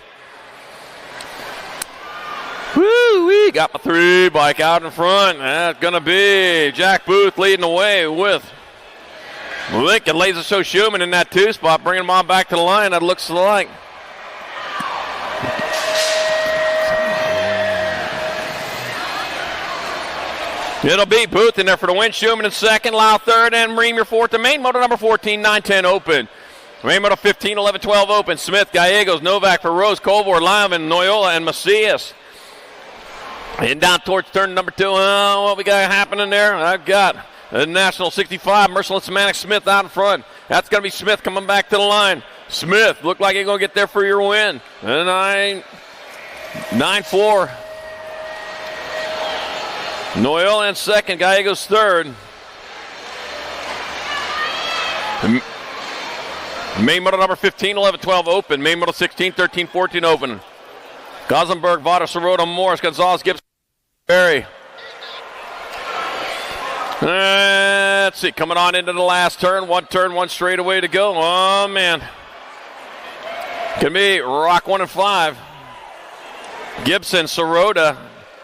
Woo-wee, got my 3 bike out in front. That's going to be Jack Booth leading the way with Lincoln Laser Show Schumann in that 2 spot, bringing them on back to the line. That looks like it'll be Booth in there for the win. Schumann in 2nd, Lau 3rd, and Ream your 4th. The main moto number 14, 9-10 open. Main moto 15, 11-12 open. Smith, Gallegos, Novak for Rose, Colvor, Lyman, Noyola, and Macias. And down towards turn number 2. What we got happening there? I've got the National 65, Merciless Manic Smith out in front. That's going to be Smith coming back to the line. Smith, look like you're going to get there for your win. 9-4. Noel in 2nd, Gallegos 3rd. Main moto number 15, 11-12 open. Main moto 16, 13-14 open. Gossenberg, Vada, Sirota, Morris, Gonzalez, Gibson, Berry. Let's see, coming on into the last turn. One straightaway to go. Oh, man. Can be Rock 1 and 5. Gibson, Sirota,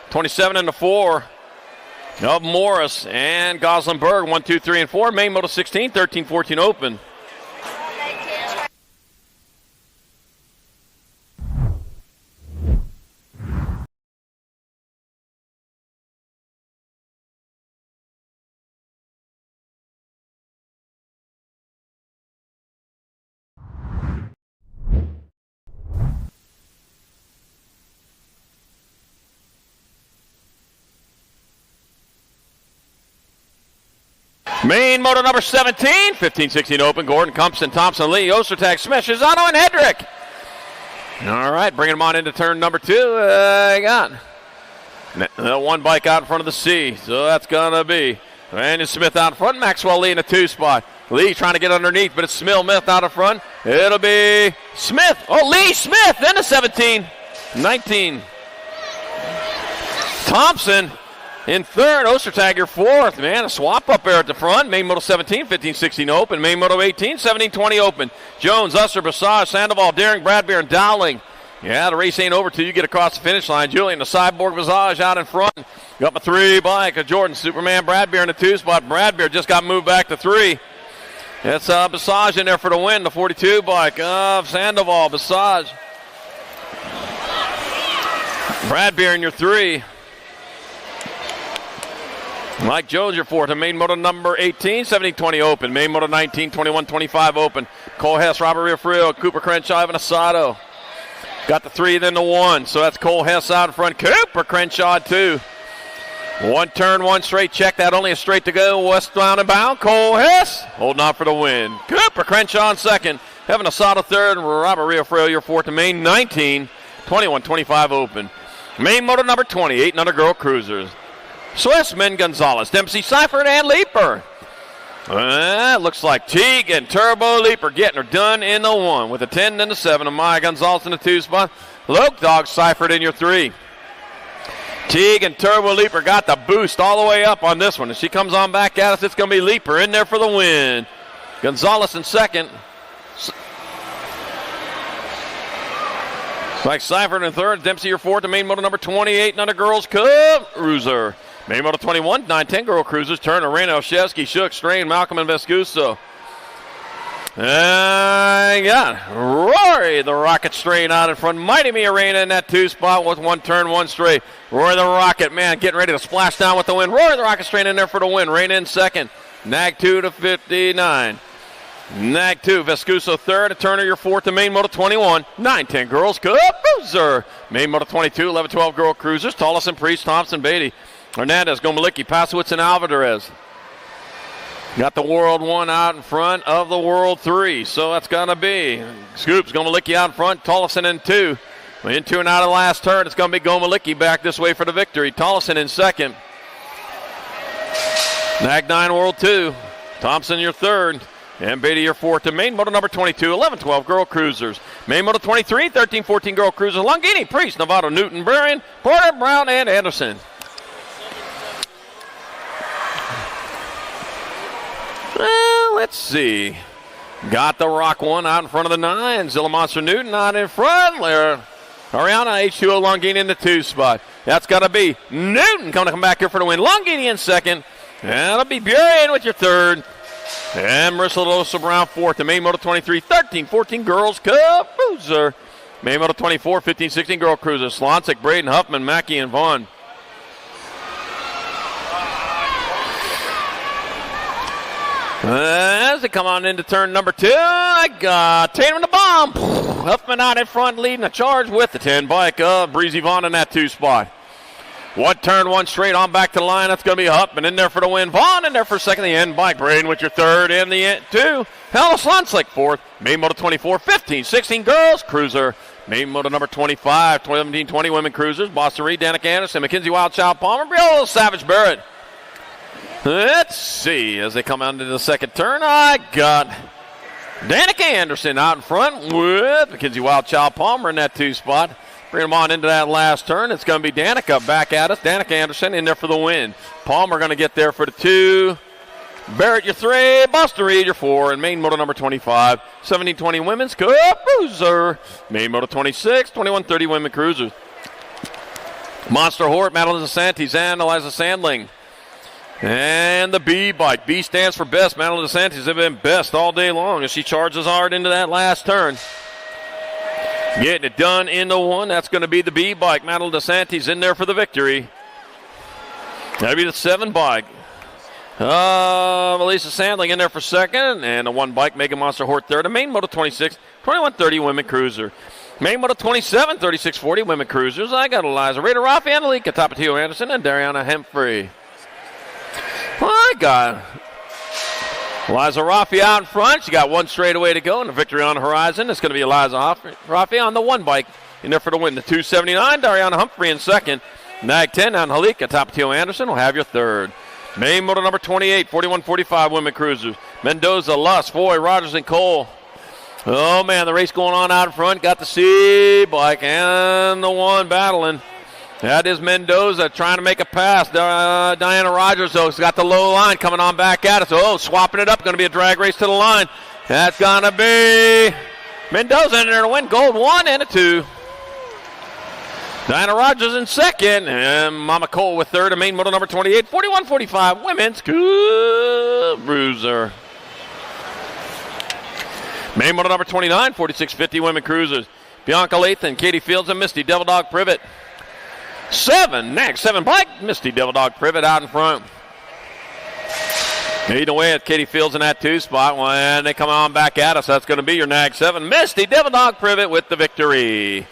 27 and 4. Of Morris and Goslenberg, 1, 2, 3, and 4. Main moto 16, 13-14 open. Main moto number 17, 15-16 open. Gordon, Compson, Thompson, Lee, Ostertag, Smith, Shizano, and Hedrick. All right, bringing them on into turn number 2. I got one bike out in front of the C, so that's going to be Brandon Smith out in front. Maxwell Lee in the 2 spot. Lee trying to get underneath, but it's Smith out in front. It'll be Smith. Oh, Lee Smith into 17. 19. Thompson in third. Ostertag fourth. Man, a swap up there at the front. Main Moto 17, 15-16 open. Main Moto 18, 17-20 open. Jones, Usser, Basage, Sandoval, Daring, Bradbeer, and Dowling. Yeah, the race ain't over till you get across the finish line. Julian, the Cyborg Visage out in front. Got the 3 bike of Jordan, Superman, Bradbeer in the 2 spot. Bradbeer just got moved back to 3. It's Basage in there for the win, the 42 bike of Sandoval. Basage. Bradbeer in your 3. Mike Jones, your 4th. And main moto number 18, 17-20 open. Main moto 19, 21-25 open. Cole Hess, Robert Riafrio, Cooper Crenshaw, Ivan Asado. Got the 3, then the 1. So that's Cole Hess out in front. Cooper Crenshaw, 2. 1 turn, 1 straight. Check that. Only a straight to go. Westbound and bound. Cole Hess holding on for the win. Cooper Crenshaw in 2nd. Evan Asado 3rd. And Robert Riafrio, your 4th. And main 19, 21-25 open. Main moto number 28, and under girl cruisers. Swissman, Gonzalez, Dempsey, Seifert, and Leaper. Looks like Teague and Turbo Leaper getting her done in the 1 with a 10 and a 7. Amaya Gonzalez in the 2 spot. Loke Dog Seifert in your 3. Teague and Turbo Leaper got the boost all the way up on this one. As she comes on back at us, it's going to be Leaper in there for the win. Gonzalez in 2nd. Like Seifert in 3rd. Dempsey your 4th. The main moto number 28 and under girls cruiser. Main moto 21, 9-10 girl cruisers. Turner, Reyna, Olszewski, Shook, Strain, Malcolm, and Vescuso. And got Rory, the Rocket Strain out in front. Mighty Me Arena in that 2 spot with 1 turn, 1 straight. Rory the Rocket, man, getting ready to splash down with the win. Rory the Rocket Strain in there for the win. Reyna in 2nd. Nag 2 to 59. Nag 2, Vescuso 3rd. Turner your 4th. The main moto 21, 9-10 girls cruiser. Main moto 22, 11-12 girl cruisers. Tollison, Priest, Thompson, Beatty, Hernandez, Gomalicki, Pasowitz, and Alvarez. Got the World 1 out in front of the World 3. So that's going to be Scoops, Gomalicki out in front, Tollison in 2. Into and out of the last turn, it's going to be Gomalicki back this way for the victory. Tollison in 2nd. Nag 9 World 2. Thompson your 3rd. And Beatty your 4th. And main moto number 22, 11-12 girl cruisers. Main moto 23, 13-14 girl cruisers. Longini, Priest, Novato, Newton, Berrien, Porter, Brown, and Anderson. Well, let's see. Got the Rock 1 out in front of the 9. Zilla Monster Newton out in front. There. Ariana H2O Longini in the 2 spot. That's got to be Newton coming to come back here for the win. Longini in 2nd. That'll be Burien with your 3rd. And Marissa Losa Brown 4th. The main moto 23, 13-14 girls cruiser. Main moto 24, 15-16 girl cruiser. Slonsick, Braden, Huffman, Mackey, and Vaughn. As they come on into turn number 2, I got Tatum the Bomb. Huffman out in front, leading the charge with the 10 bike of Breezy Vaughn in that 2 spot. 1 turn, 1 straight on back to the line. That's going to be Huffman in there for the win. Vaughn in there for 2nd. The end bike. Braden with your 3rd in the 2. Hella Slonslick 4th. Main moto 24, 15-16 girls cruiser. Main moto number 25, 17-20 women cruisers. Boston Reed, Danica Anderson, Mackenzie Wildchild Palmer, Brielle Savage Barrett. Let's see, as they come out into the 2nd turn, I got Danica Anderson out in front with Mackenzie Wildchild Palmer in that 2 spot. Bring them on into that last turn. It's going to be Danica back at us. Danica Anderson in there for the win. Palmer going to get there for the 2. Barrett your 3. Buster Reed your 4. And main moto number 25, 17-20 women's cruiser. Main moto 26, 21-30 women cruisers. Monster Hort, Madeline DeSantis, and Eliza Sandling. And the B bike. B stands for best. Madeline DeSantis have been best all day long as she charges hard into that last turn. Getting it done in the 1. That's going to be the B bike. Madeline DeSantis in there for the victory. That'll be the 7 bike. Melissa Sandling in there for 2nd. And the 1 bike, Mega Monster Hort 3rd. A main moto 26, 21-30 women cruiser. Main moto 27, 36-40 women cruisers. I got Eliza Raider, Rafi Annalika, Tapatio Anderson, and Dariana Hemphrey. I got Eliza Rafi out in front. She got 1 straightaway to go, and the victory on the horizon. It's going to be Eliza Rafi on the 1 bike in there for the win. The 279, Dariana Humphrey in 2nd. Nag 10 on Halika. Tapatio Anderson will have your 3rd. Main moto number 28, 41-45 women cruisers. Mendoza, Luss, Foy, Rogers, and Cole. Oh, man, the race going on out in front. Got the C bike and the one battling. That is Mendoza trying to make a pass. Diana Rogers, though, has got the low line coming on back at us. Oh, swapping it up. Going to be a drag race to the line. That's going to be Mendoza in there to win gold 1 and a 2. Diana Rogers in second. And Mama Cole with third. And main model number 28, 41-45. Women's Cruiser. Main model number 29, 4650 women cruisers. Bianca Lathan, Katie Fields, and Misty Devil Dog Privet. 7 bike. Misty Devil Dog Privet out in front. Leading away at Katie Fields in that 2 spot. When they come on back at us, that's going to be your Nag 7. Misty Devil Dog Privet with the victory.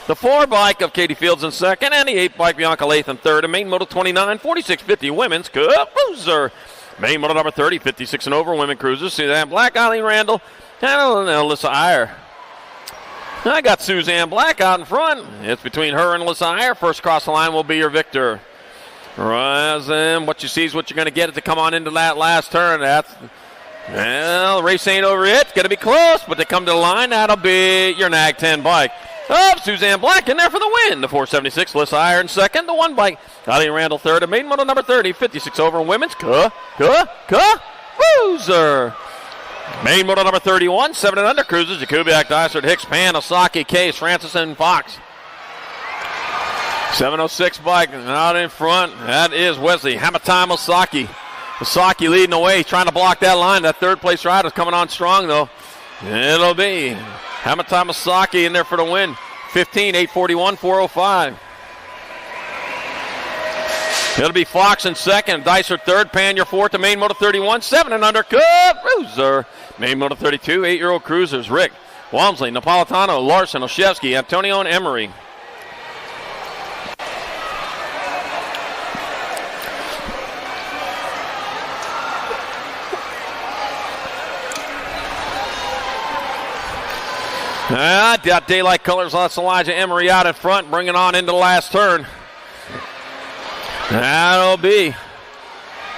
The 4 bike of Katie Fields in second, and the 8 bike Bianca Lathan third. And main model 29, 4650 women's cruiser. Main model number 30, 56 and over women cruisers. Suzanne Black, Eileen Randall, and Alyssa Iyer. I got Suzanne Black out in front. It's between her and Alyssa Iyer. First across the line will be your victor. Rising, what you see is what you're going to get to come on into that last turn. Well, the race ain't over yet. It's going to be close, but they come to the line. That'll be your Nag 10 bike. Oh, Suzanne Black in there for the win. The 476, Alyssa Iyer in second. The 1 bike, Eileen Randall third. And main model number 30, 56 over women's cruiser. Main model number 31, 7 and under cruisers. Jakubiak, Dysart, Hicks, Pan, Osaki, Case, Francis, and Fox. 706 bike out in front. That is Wesley Hamatai Osaki. Osaki leading the way, trying to block that line. That third place rider is coming on strong, though. It'll be Hamatai Osaki in there for the win. 15, 841, 405. It'll be Fox in second, Dysart third, Pan your fourth, the main motor 31, 7 and under cruiser. Main motor 32, 8-year-old cruisers, Rick, Walmsley, Napolitano, Larson, Olszewski, Antonio, and Emery. Got daylight colors, that's Elijah Emery out in front, bringing on into the last turn. That'll be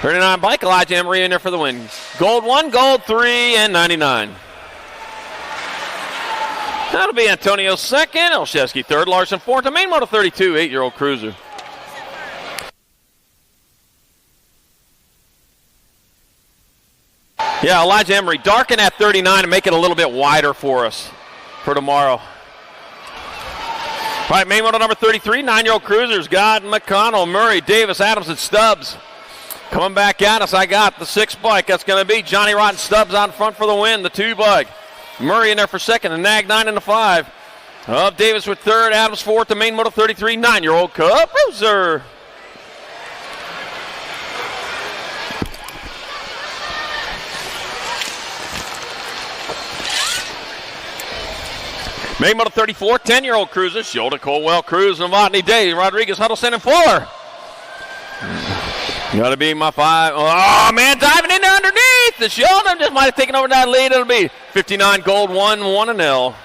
39 bike, Elijah Emery in there for the win. Gold 1, gold 3, and 99. That'll be Antonio second, Olszewski third, Larson fourth, and main motor 32, 8-year-old cruiser. Yeah, Elijah Emery, darken that 39 and make it a little bit wider for us for tomorrow. All right, main model number 33, 9-year-old cruisers. God, McConnell, Murray, Davis, Adams, and Stubbs. Coming back at us, I got the 6 bike. That's going to be Johnny Rotten Stubbs out in front for the win. The 2 bike. Murray in there for second. The Nag 9 and the 5. Up Davis with third. Adams fourth. The main model 33, 9-year-old cruiser. Main model 34, 10-year-old cruisers. Shilda, Colwell, Cruz, Novotny, Day, Rodriguez, Huddleston, and Fuller. Got to be my 5. Oh, man, diving in there underneath. The Shilda just might have taken over that lead. It'll be 59 gold, 1 and L.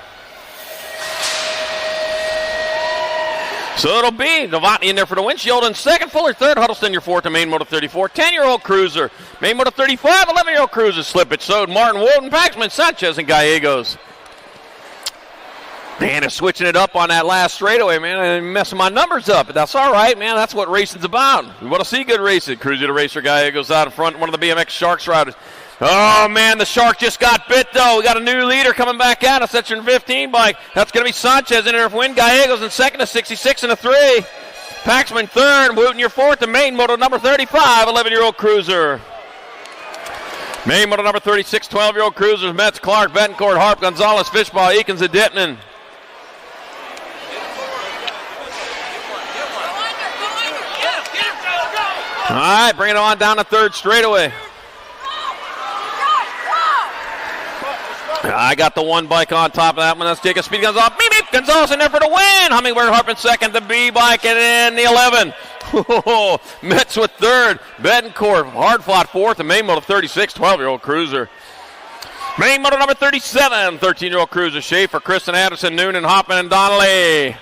So it'll be Novotny in there for the win. Shilda in second, Fuller third, Huddleston your fourth, and main model 34, 10-year-old cruiser. Main model 35, 11-year-old cruiser. Slippage, Sode, Martin, Woden, Paxman, Sanchez, and Gallegos. Man, they're switching it up on that last straightaway, man. I'm messing my numbers up, but that's all right, man. That's what racing's about. We want to see good racing. Cruiser to racer guy goes out in front, one of the BMX Sharks riders. Oh, man, the Shark just got bit, though. We got a new leader coming back at us. That's your 15 bike. That's going to be Sanchez in there for win. Gallegos in second, a 66 and a 3. Paxman third, Wooten your fourth, the main motor number 35, 11-year-old cruiser. Main motor number 36, 12-year-old cruisers, Metz, Clark, Betancourt, Harp, Gonzalez, Fishbaugh, Eakins, and Dittman. All right, bring it on down the third straightaway. I got the 1 bike on top of that one. That's Jacob Speed Gonzalez. Beep, beep. Gonzalez in there for the win. Hummingbird Harp in second. The B bike and then the 11. Metz with third. Betancourt, hard fought fourth. And main motor 36, 12-year-old cruiser. Main motor number 37, 13-year-old cruiser. Schaefer, Kristen Anderson, Noonan, Hoffman, and Donnelly.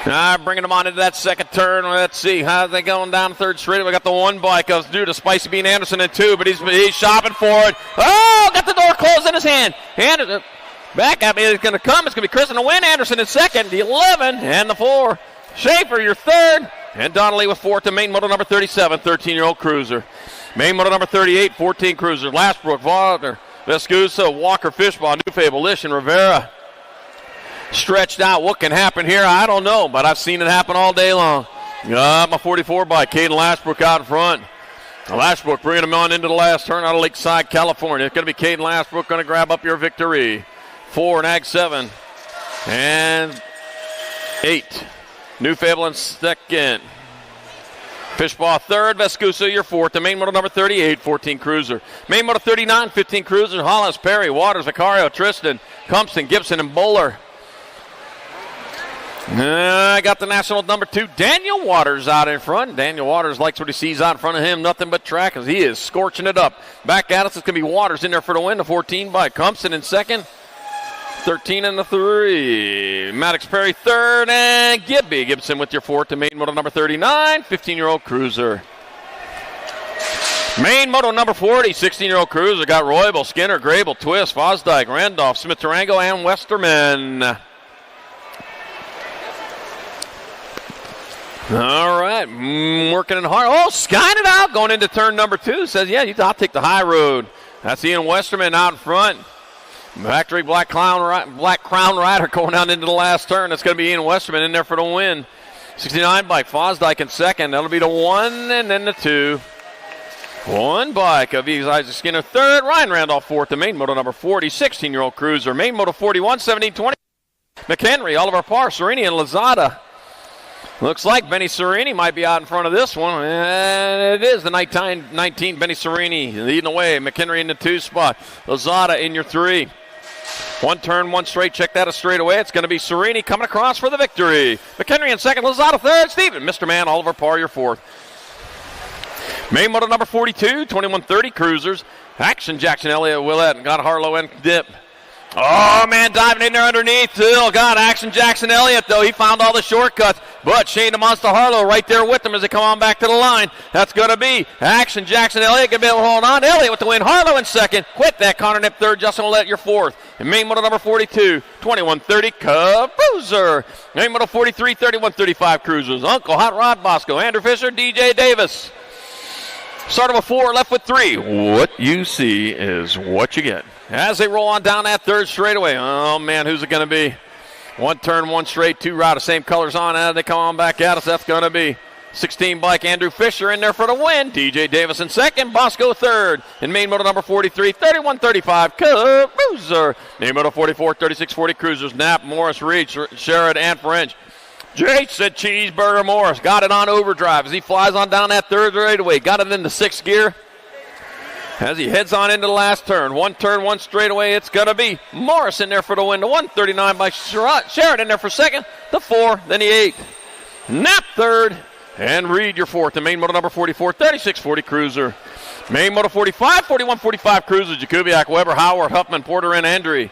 Bringing them on into that second turn. Let's see how they going down third straight. We got the one bike goes due to Spicy Bean Anderson in 2, but he's shopping for it. Oh, got the door closed in his hand. Anderson back at me. It's going to come. It's going to be Chris in the win. Anderson in second. The 11 and the 4. Schaefer, your third. And Donnelly with 4th to main moto number 37, 13-year-old cruiser. Main moto number 38, 14 cruiser. Lashbrook, Wagner, Vescusa, Walker, Fishbaugh, New Fable, Lish, and Rivera. Stretched out. What can happen here? I don't know, but I've seen it happen all day long. My 44 by Caden Lashbrook out in front. Lashbrook bringing him on into the last turn out of Lakeside, California. It's going to be Caden Lashbrook going to grab up your victory. 4 and Ag 7. And 8. New Fable in second. Fishbaugh third. Vescusa your 4th. The main moto number 38, 14 cruiser. Main moto 39, 15 cruiser. Hollis, Perry, Waters, Vicario, Tristan, Compton, Gibson, and Bowler. I got the national number 2, Daniel Waters out in front. Daniel Waters likes what he sees out in front of him. Nothing but track as he is scorching it up. Back at us, it's going to be Waters in there for the win. The 14 by Compton in second. 13 and the 3. Maddox Perry third, and Gibson with your 4th to main moto number 39, 15-year-old cruiser. Main moto number 40, 16-year-old cruiser. Got Roybal, Skinner, Grable, Twist, Fosdyke, Randolph, Smith Tarango, and Westerman. All right, working it hard. Oh, skying it out, going into turn number 2. Says, yeah, I'll take the high road. That's Ian Westerman out in front. Factory Black Crown Rider going down into the last turn. That's going to be Ian Westerman in there for the win. 69 bike, Fosdyke in second. That'll be the 1 and then the 2. One bike of Isaac Skinner third. Ryan Randolph 4th. The main moto number 40, 16-year-old cruiser. Main moto 41, 17-20. McHenry, Oliver Parr, Serini, and Lazada. Looks like Benny Serini might be out in front of this one. And it is the 19 Benny Serini leading the way. McHenry in the 2 spot. Lazada in your 3. 1 turn, 1 straight. Check that a straightaway. It's going to be Serini coming across for the victory. McHenry in second. Lazada third. Stephen, Mr. Man, Oliver Parr your 4th. Main moto number 42, 2130 cruisers. Action Jackson Elliott Willett got Harlow and Dip. Oh, man, diving in there underneath. Still got Action Jackson Elliott, though. He found all the shortcuts. But Shane the Monster Harlow right there with them as they come on back to the line. That's going to be Action Jackson Elliott. Going to be able to hold on. Elliott with the win. Harlow in second. Quit that. Connor Nip third. Justin Willett your 4th. And main moto number 42, 2130 Cruiser. Main moto 43, 3135 cruisers. Uncle Hot Rod Bosco. Andrew Fisher, DJ Davis. Start with 4, left with 3. What you see is what you get. As they roll on down that third straightaway. Oh, man, who's it going to be? 1 turn, 1 straight, 2 right, the same colors on. As they come on back at us, that's going to be 16 bike Andrew Fisher in there for the win. DJ Davis in second, Bosco third. In main moto number 43, 3135 Cruiser. Main moto 44, 3640 Cruisers. Knapp, Morris, Reed, Sherrod, and French. Jason Cheeseburger Morris got it on overdrive as he flies on down that third straightaway. Got it into 6th gear. As he heads on into the last turn. 1 turn, 1 straightaway. It's going to be Morris in there for the win. The 139 by Sherrod in there for second. The 4, then the 8. Knapp third. And Reed your 4th. The main moto number 44, 3640 Cruiser. Main moto 45, 4145 Cruiser. Jakubiak, Weber, Howard, Huffman, Porter, and Andre.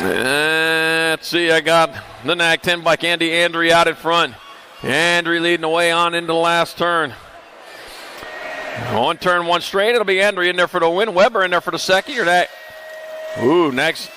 Let's see. I got the NAG 10 bike Andy Andre out in front. Andre leading the way on into the last turn. 1 turn, 1 straight. It'll be Andre in there for the win. Weber in there for the second. You're that. Ooh, next.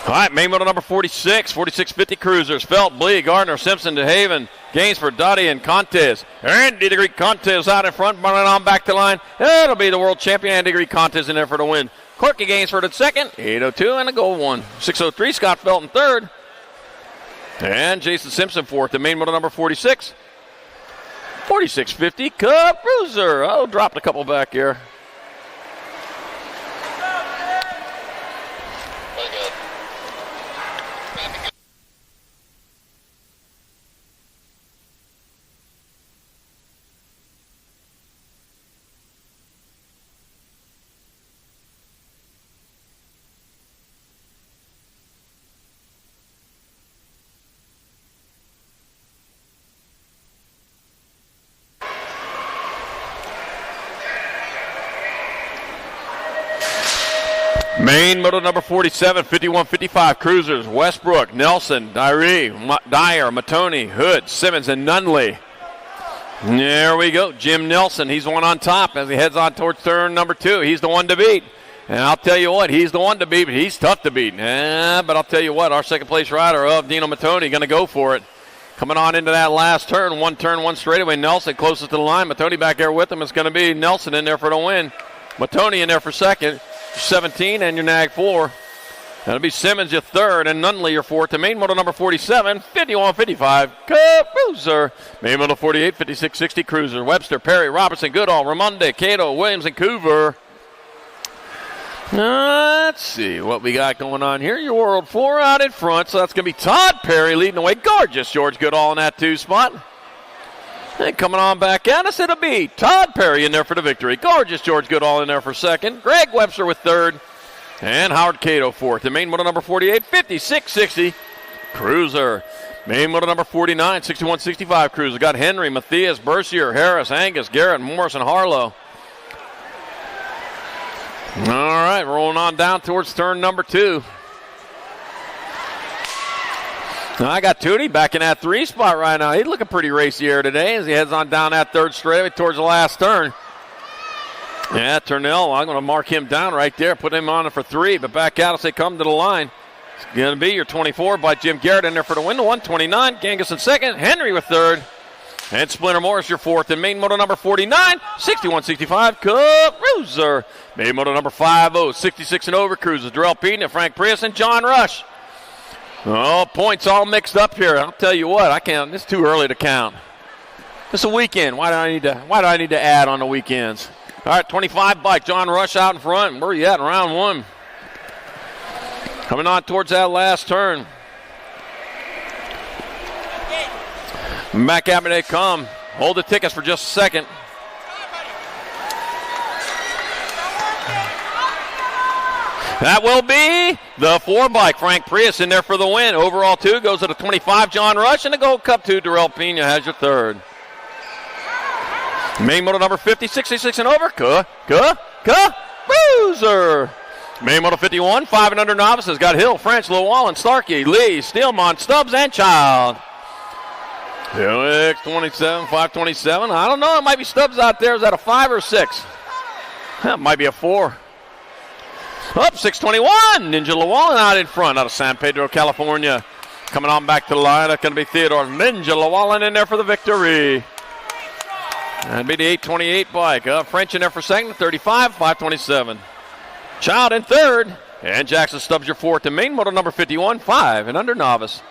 All right, main moto number 46, 4650 Cruisers. Felt, Blee, Gardner, Simpson, DeHaven, Gainsford, Dottie, and Contes. Andy DeGree Contes out in front, running on back to line. It'll be the world champion, Andy DeGree Contes in there for the win. Corky Gainsford at second, 802 and a goal 1. 603, Scott Felton third. And Jason Simpson 4th, the main moto number 46. 4650 Cruiser. Oh, dropped a couple back here. Main moto number 47, 51-55 Cruisers, Westbrook, Nelson, Dyer, Matoni, Hood, Simmons, and Nunley. There we go. Jim Nelson, he's the one on top as he heads on towards turn number 2. He's the one to beat. And I'll tell you what, he's the one to beat, but he's tough to beat. But I'll tell you what, our second place rider of Dino Matoni going to go for it. Coming on into that last turn, one straightaway. Nelson closest to the line. Matoni back there with him. It's going to be Nelson in there for the win. Matoni in there for second. 17 and your nag 4. That'll be Simmons your third and Nunley your fourth. To main moto number 47, 51-55 Cruiser. Main moto 48, 56-60 Cruiser. Webster, Perry, Robertson, Goodall, Ramonde, Cato, Williams, and Coover. Let's see what we got going on here. Your World 4 out in front, so that's going to be Todd Perry leading the way. Gorgeous George Goodall in that 2 spot. And coming on back at us, it'll be Todd Perry in there for the victory. Gorgeous George Goodall in there for second. Greg Webster with third. And Howard Cato fourth. The main moto number 48, 56-60 Cruiser. Main moto number 49, 61-65 Cruiser. Got Henry, Matthias, Bercier, Harris, Angus, Garrett, Morris, and Harlow. All right, rolling on down towards turn number 2. Now I got Tootie back in that 3 spot right now. He's looking pretty racy here today as he heads on down that third straightaway towards the last turn. Yeah, Turnell, I'm going to mark him down right there, put him on it for 3, but back out as they come to the line. It's going to be your 24 by Jim Garrett in there for the win. 129, Gangus in second, Henry with third, and Splinter Morris your fourth. And main moto number 49, 61-65 Cruiser. Main moto number 50, 66 and over Cruiser. Darrell Peden and Frank Prius and John Rush. Oh, points all mixed up here. I'll tell you what, I can't. It's too early to count. It's a weekend. Why do I need to add on the weekends? All right, 25 bike. John Rush out in front. Where are you at in round 1? Coming on towards that last turn. Back at me they come. Hold the tickets for just a second. That will be the 4 bike. Frank Prius in there for the win. Overall 2 goes to the 25, John Rush. And the Gold Cup 2, Darrell Pena has your third. Main moto number 50, 66 and over. Cruiser. Main moto 51, 5 and under novices. Got Hill, French, Llewellyn, Starkey, Lee, Steelmont, Stubbs, and Child. Helix 27, 527. I don't know. It might be Stubbs out there. Is that a 5 or 6? That might be a 4. Up 621. Ninja Llewellyn out in front out of San Pedro, California. Coming on back to the line. That's going to be Theodore Ninja Llewellyn in there for the victory. That'd be the 828 bike. French in there for second, 35, 527. Child in third. And Jackson Stubbs your fourth. And main moto number 51, 5 and under novice.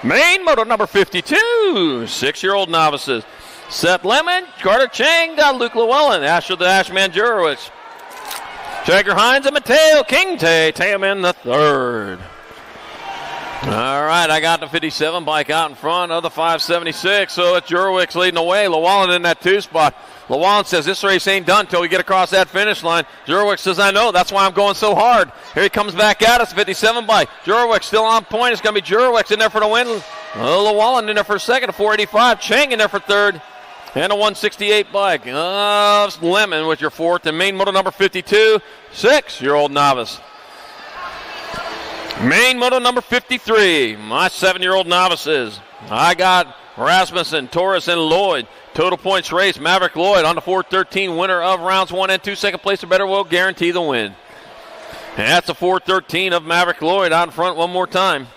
Main moto number 52, 6-year-old novices. Seth Lemon, Carter Chang, got Luke Llewellyn, Asher the Ashman Jurowicz. Jagger Hines and Mateo King-Tay, Tam in the third. All right, I got the 57 bike out in front of the 576, so it's Jurowicz leading the way. Llewellyn in that 2 spot. Llewellyn says this race ain't done until we get across that finish line. Jurowicz says, I know, that's why I'm going so hard. Here he comes back at us, 57 bike. Jurowicz still on point. It's going to be Jurowicz in there for the win. Llewellyn in there for second, a 485. Chang in there for third. And a 168 bike. Lemon with your fourth. And main moto number 52, 6-year-old novice. Main moto number 53, my 7-year-old novices. I got Rasmussen, Torres, and Lloyd. Total points race, Maverick Lloyd on the 413, winner of rounds 1 and 2. Second place or better will guarantee the win. And that's a 413 of Maverick Lloyd out in front one more time.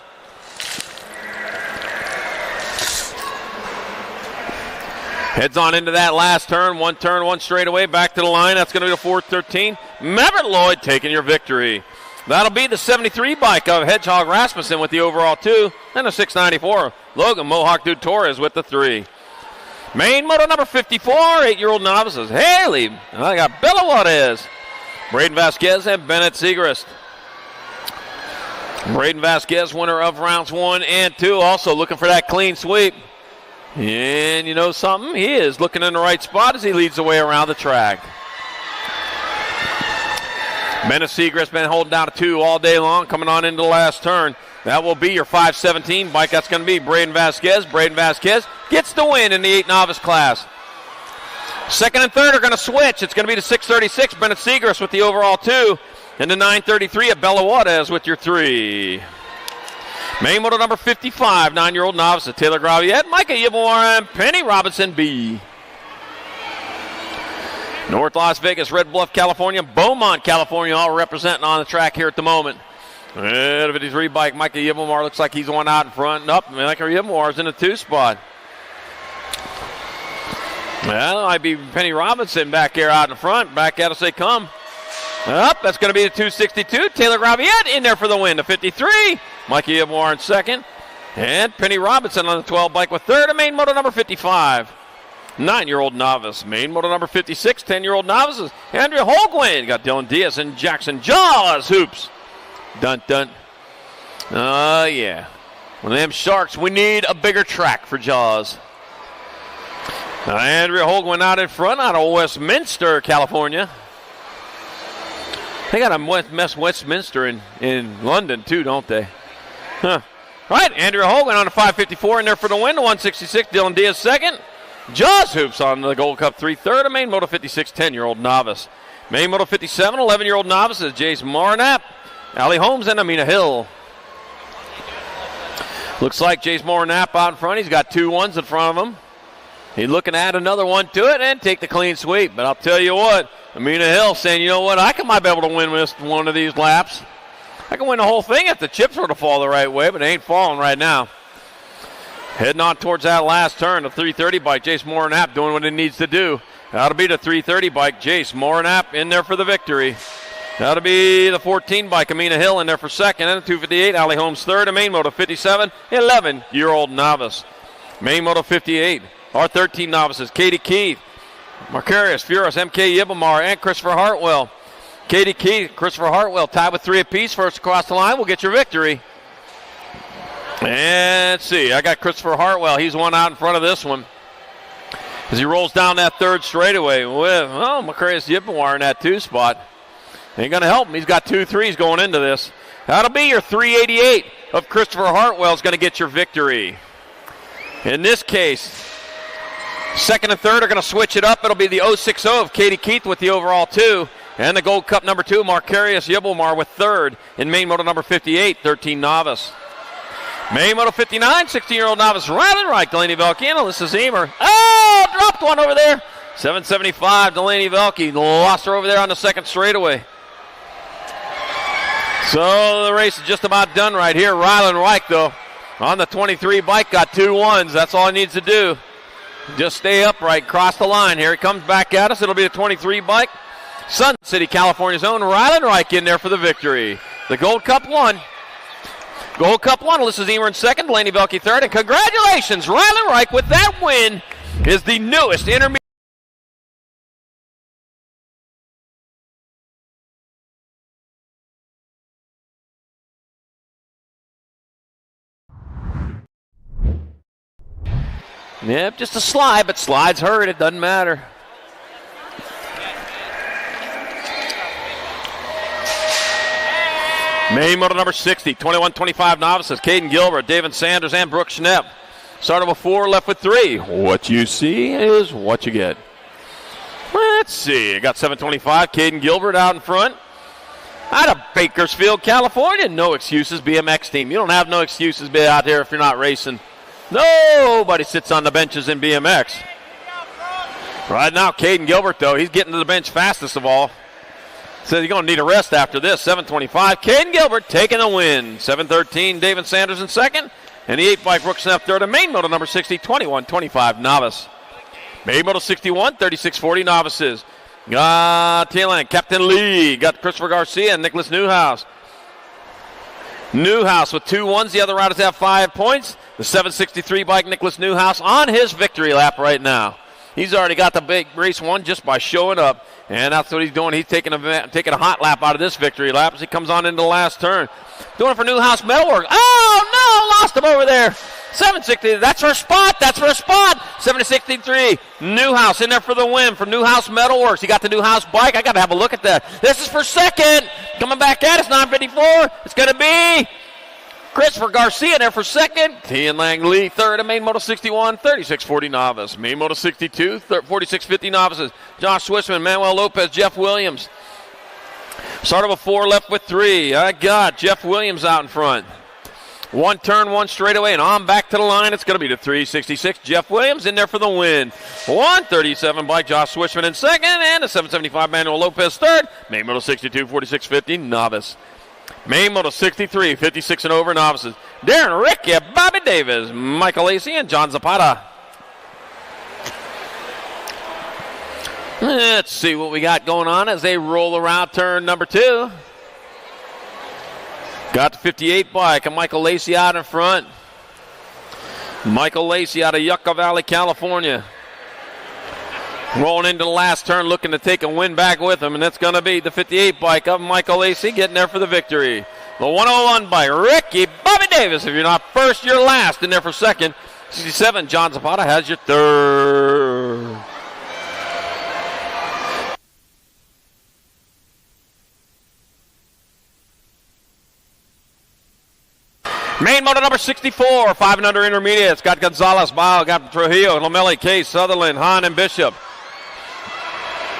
Heads on into that last turn, one straightaway, back to the line. That's going to be the 413. Maverick Lloyd taking your victory. That'll be the 73 bike of Hedgehog Rasmussen with the overall 2, and a 694. Logan Mohawk Dude Torres with the 3. Main moto number 54, 8-year-old novices. Haley, I got Bella Juarez, Braden Vasquez, and Bennett Segrist. Braden Vasquez, winner of rounds 1 and 2, also looking for that clean sweep. And you know something? He is looking in the right spot as he leads the way around the track. Bennett Segrist been holding down a 2 all day long, coming on into the last turn. That will be your 517 bike. That's going to be Braden Vasquez. Braden Vasquez gets the win in the 8 novice class. Second and third are going to switch. It's going to be the 636, Bennett Segrist with the overall 2. And the 933 at Bella Juarez with your 3. Main moto number 55, 9-year-old novice at Taylor Graviette, Micah Yvonne, and Penny Robinson B. North Las Vegas, Red Bluff, California, Beaumont, California, all representing on the track here at the moment. And the 53 bike, Micah Yvonne looks like he's one out in front and up. Micah Yvonne's in the 2 spot. Well, it might be Penny Robinson back here out in front. Back at us they come. Up, that's going to be the 262. Taylor Graviette in there for the win. The 53. Mikey Yvonne second. And Penny Robinson on the 12 bike with third. And main moto number 55. 9-year-old novice. Main moto number 56. 10-year-old novices. Andrea Holguin. Got Dylan Diaz and Jackson Jaws hoops. Dun dun. Oh, yeah. One of them Sharks. We need a bigger track for Jaws. Now, Andrea Holguin out in front out of Westminster, California. They got a Westminster in London, too, don't they? Huh. All right, Andrea Hogan on the 554 in there for the win. The 166, Dylan Diaz second. Jaws hoops on the Gold Cup 3 third. And main moto 56, 10-year-old novice. Main moto 57, 11-year-old novice is Jace Marnap, Allie Holmes, and Amina Hill. Looks like Jace Marnap out in front. He's got 2 ones in front of him. He's looking to add another one to it and take the clean sweep. But I'll tell you what, Amina Hill saying, you know what, I might be able to win this one of these laps. I can win the whole thing if the chips were to fall the right way, but it ain't falling right now. Heading on towards that last turn, the 330 bike, Jace Morinap doing what it needs to do. That'll be the 330 bike, Jace Morinap in there for the victory. That'll be the 14 bike, Amina Hill in there for second, and the 258, Allie Holmes third, and main moto 57, 11-year-old novice. Main moto 58. Our 13 novices, Katie Keith, Marcarius, Furos, MK Yibamar, and Christopher Hartwell. Katie Keith, Christopher Hartwell tied with 3 apiece. First across the line will get your victory. And let's see, I got Christopher Hartwell. He's one out in front of this one. As he rolls down that third straightaway with, Marcarius Yibamar in that 2 spot. Ain't going to help him. He's got 2 threes going into this. That'll be your 388 of Christopher Hartwell is going to get your victory. In this case, second and third are going to switch it up. It'll be the 060 of Katie Keith with the overall 2. And the Gold Cup number 2, Marcarius Yibelmar with third. In main moto number 58, 13 novice. Main moto 59, 16-year-old novice Rylan Reich, Delaney Velke, and Alyssa Zemer. Oh, dropped one over there. 775, Delaney Velke. Lost her over there on the second straightaway. So the race is just about done right here. Rylan Reich, though, on the 23 bike, got 2 ones. That's all he needs to do. Just stay upright, cross the line. Here he comes back at us. It'll be a 23 bike. Sun City, California's own Rylan Reich in there for the victory. The Gold Cup 1. Gold Cup 1, Alyssa Zemer in second, Delaney Velke third. And congratulations, Rylan Reich with that win is the newest intermediate. Yep, just a slide, but slides hurt. It doesn't matter. Main moto number 60, 21-25 novices, Caden Gilbert, David Sanders, and Brooke Schnepp. Started with 4, left with 3. What you see is what you get. Let's see. I got 725, Caden Gilbert out in front. Out of Bakersfield, California. No excuses, BMX team. You don't have no excuses be out there if you're not racing. Nobody sits on the benches in BMX. Right now, Caden Gilbert, though, he's getting to the bench fastest of all. Says you're going to need a rest after this. 725, Caden Gilbert taking the win. 713, David Sanders in second. And the 8 bike, Brooke Schnepp third. And main moto number 60, 21-25 novice. Main moto 61, 36-40 novices. Got Taylor, Captain Lee. Got Christopher Garcia and Nicholas Newhouse. Newhouse with 2 ones. The other riders have 5 points. The 763 bike, Nicholas Newhouse, on his victory lap right now. He's already got the big race won just by showing up. And that's what he's doing. He's taking a hot lap out of this victory lap as he comes on into the last turn. Doing it for Newhouse Metalworks. Oh, no, lost him over there. 760, that's her spot. 763, Newhouse in there for the win from Newhouse Metalworks. He got the Newhouse bike. I got to have a look at that. This is for second. Coming back at us, 954. It's going to be Christopher Garcia there for second. Tian Lang Lee third. And main moto 61, 36-40 novice. Main moto 62, 46-50 novices. Josh Swissman, Manuel Lopez, Jeff Williams. Start of a 4 left with 3. I got Jeff Williams out in front. 1 turn, 1 straightaway, and on back to the line. It's going to be the 366. Jeff Williams in there for the win. 137 by Josh Swishman in second, and a 775 Manuel Lopez third. Main Moto 62, 46.50, Novice. Main Moto 63, 56 and over, novices. Darren Ricky, Bobby Davis, Michael Lacey, and John Zapata. Let's see what we got going on as they roll around turn number 2. Got the 58 bike and Michael Lacey out in front. Michael Lacey out of Yucca Valley, California. Rolling into the last turn, looking to take a win back with him, and that's going to be the 58 bike of Michael Lacey getting there for the victory. The 101 by Ricky Bobby Davis. If you're not first, you're last. In there for second. 67, John Zapata has your third. Main moto number 64, 5 and under intermediates. Got Gonzalez, Bao, got Trujillo, Lomeli, Case, Sutherland, Hahn, and Bishop.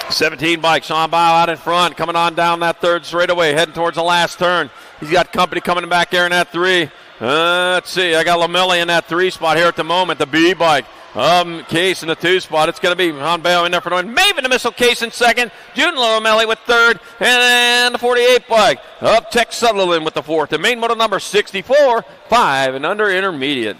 17 bike, Sean Bao out in front, coming on down that third straightaway, heading towards the last turn. He's got company coming back there in that 3. Let's see, I got Lomeli in that 3 spot here at the moment, the B bike. Case in the 2 spot. It's going to be Han Bayo in there for the win. Maven the missile, Case in second. Juden Lomeli with third. And then the 48 bike of Tex Sutherland with the 4th. The main moto number 64, 5 and under intermediate.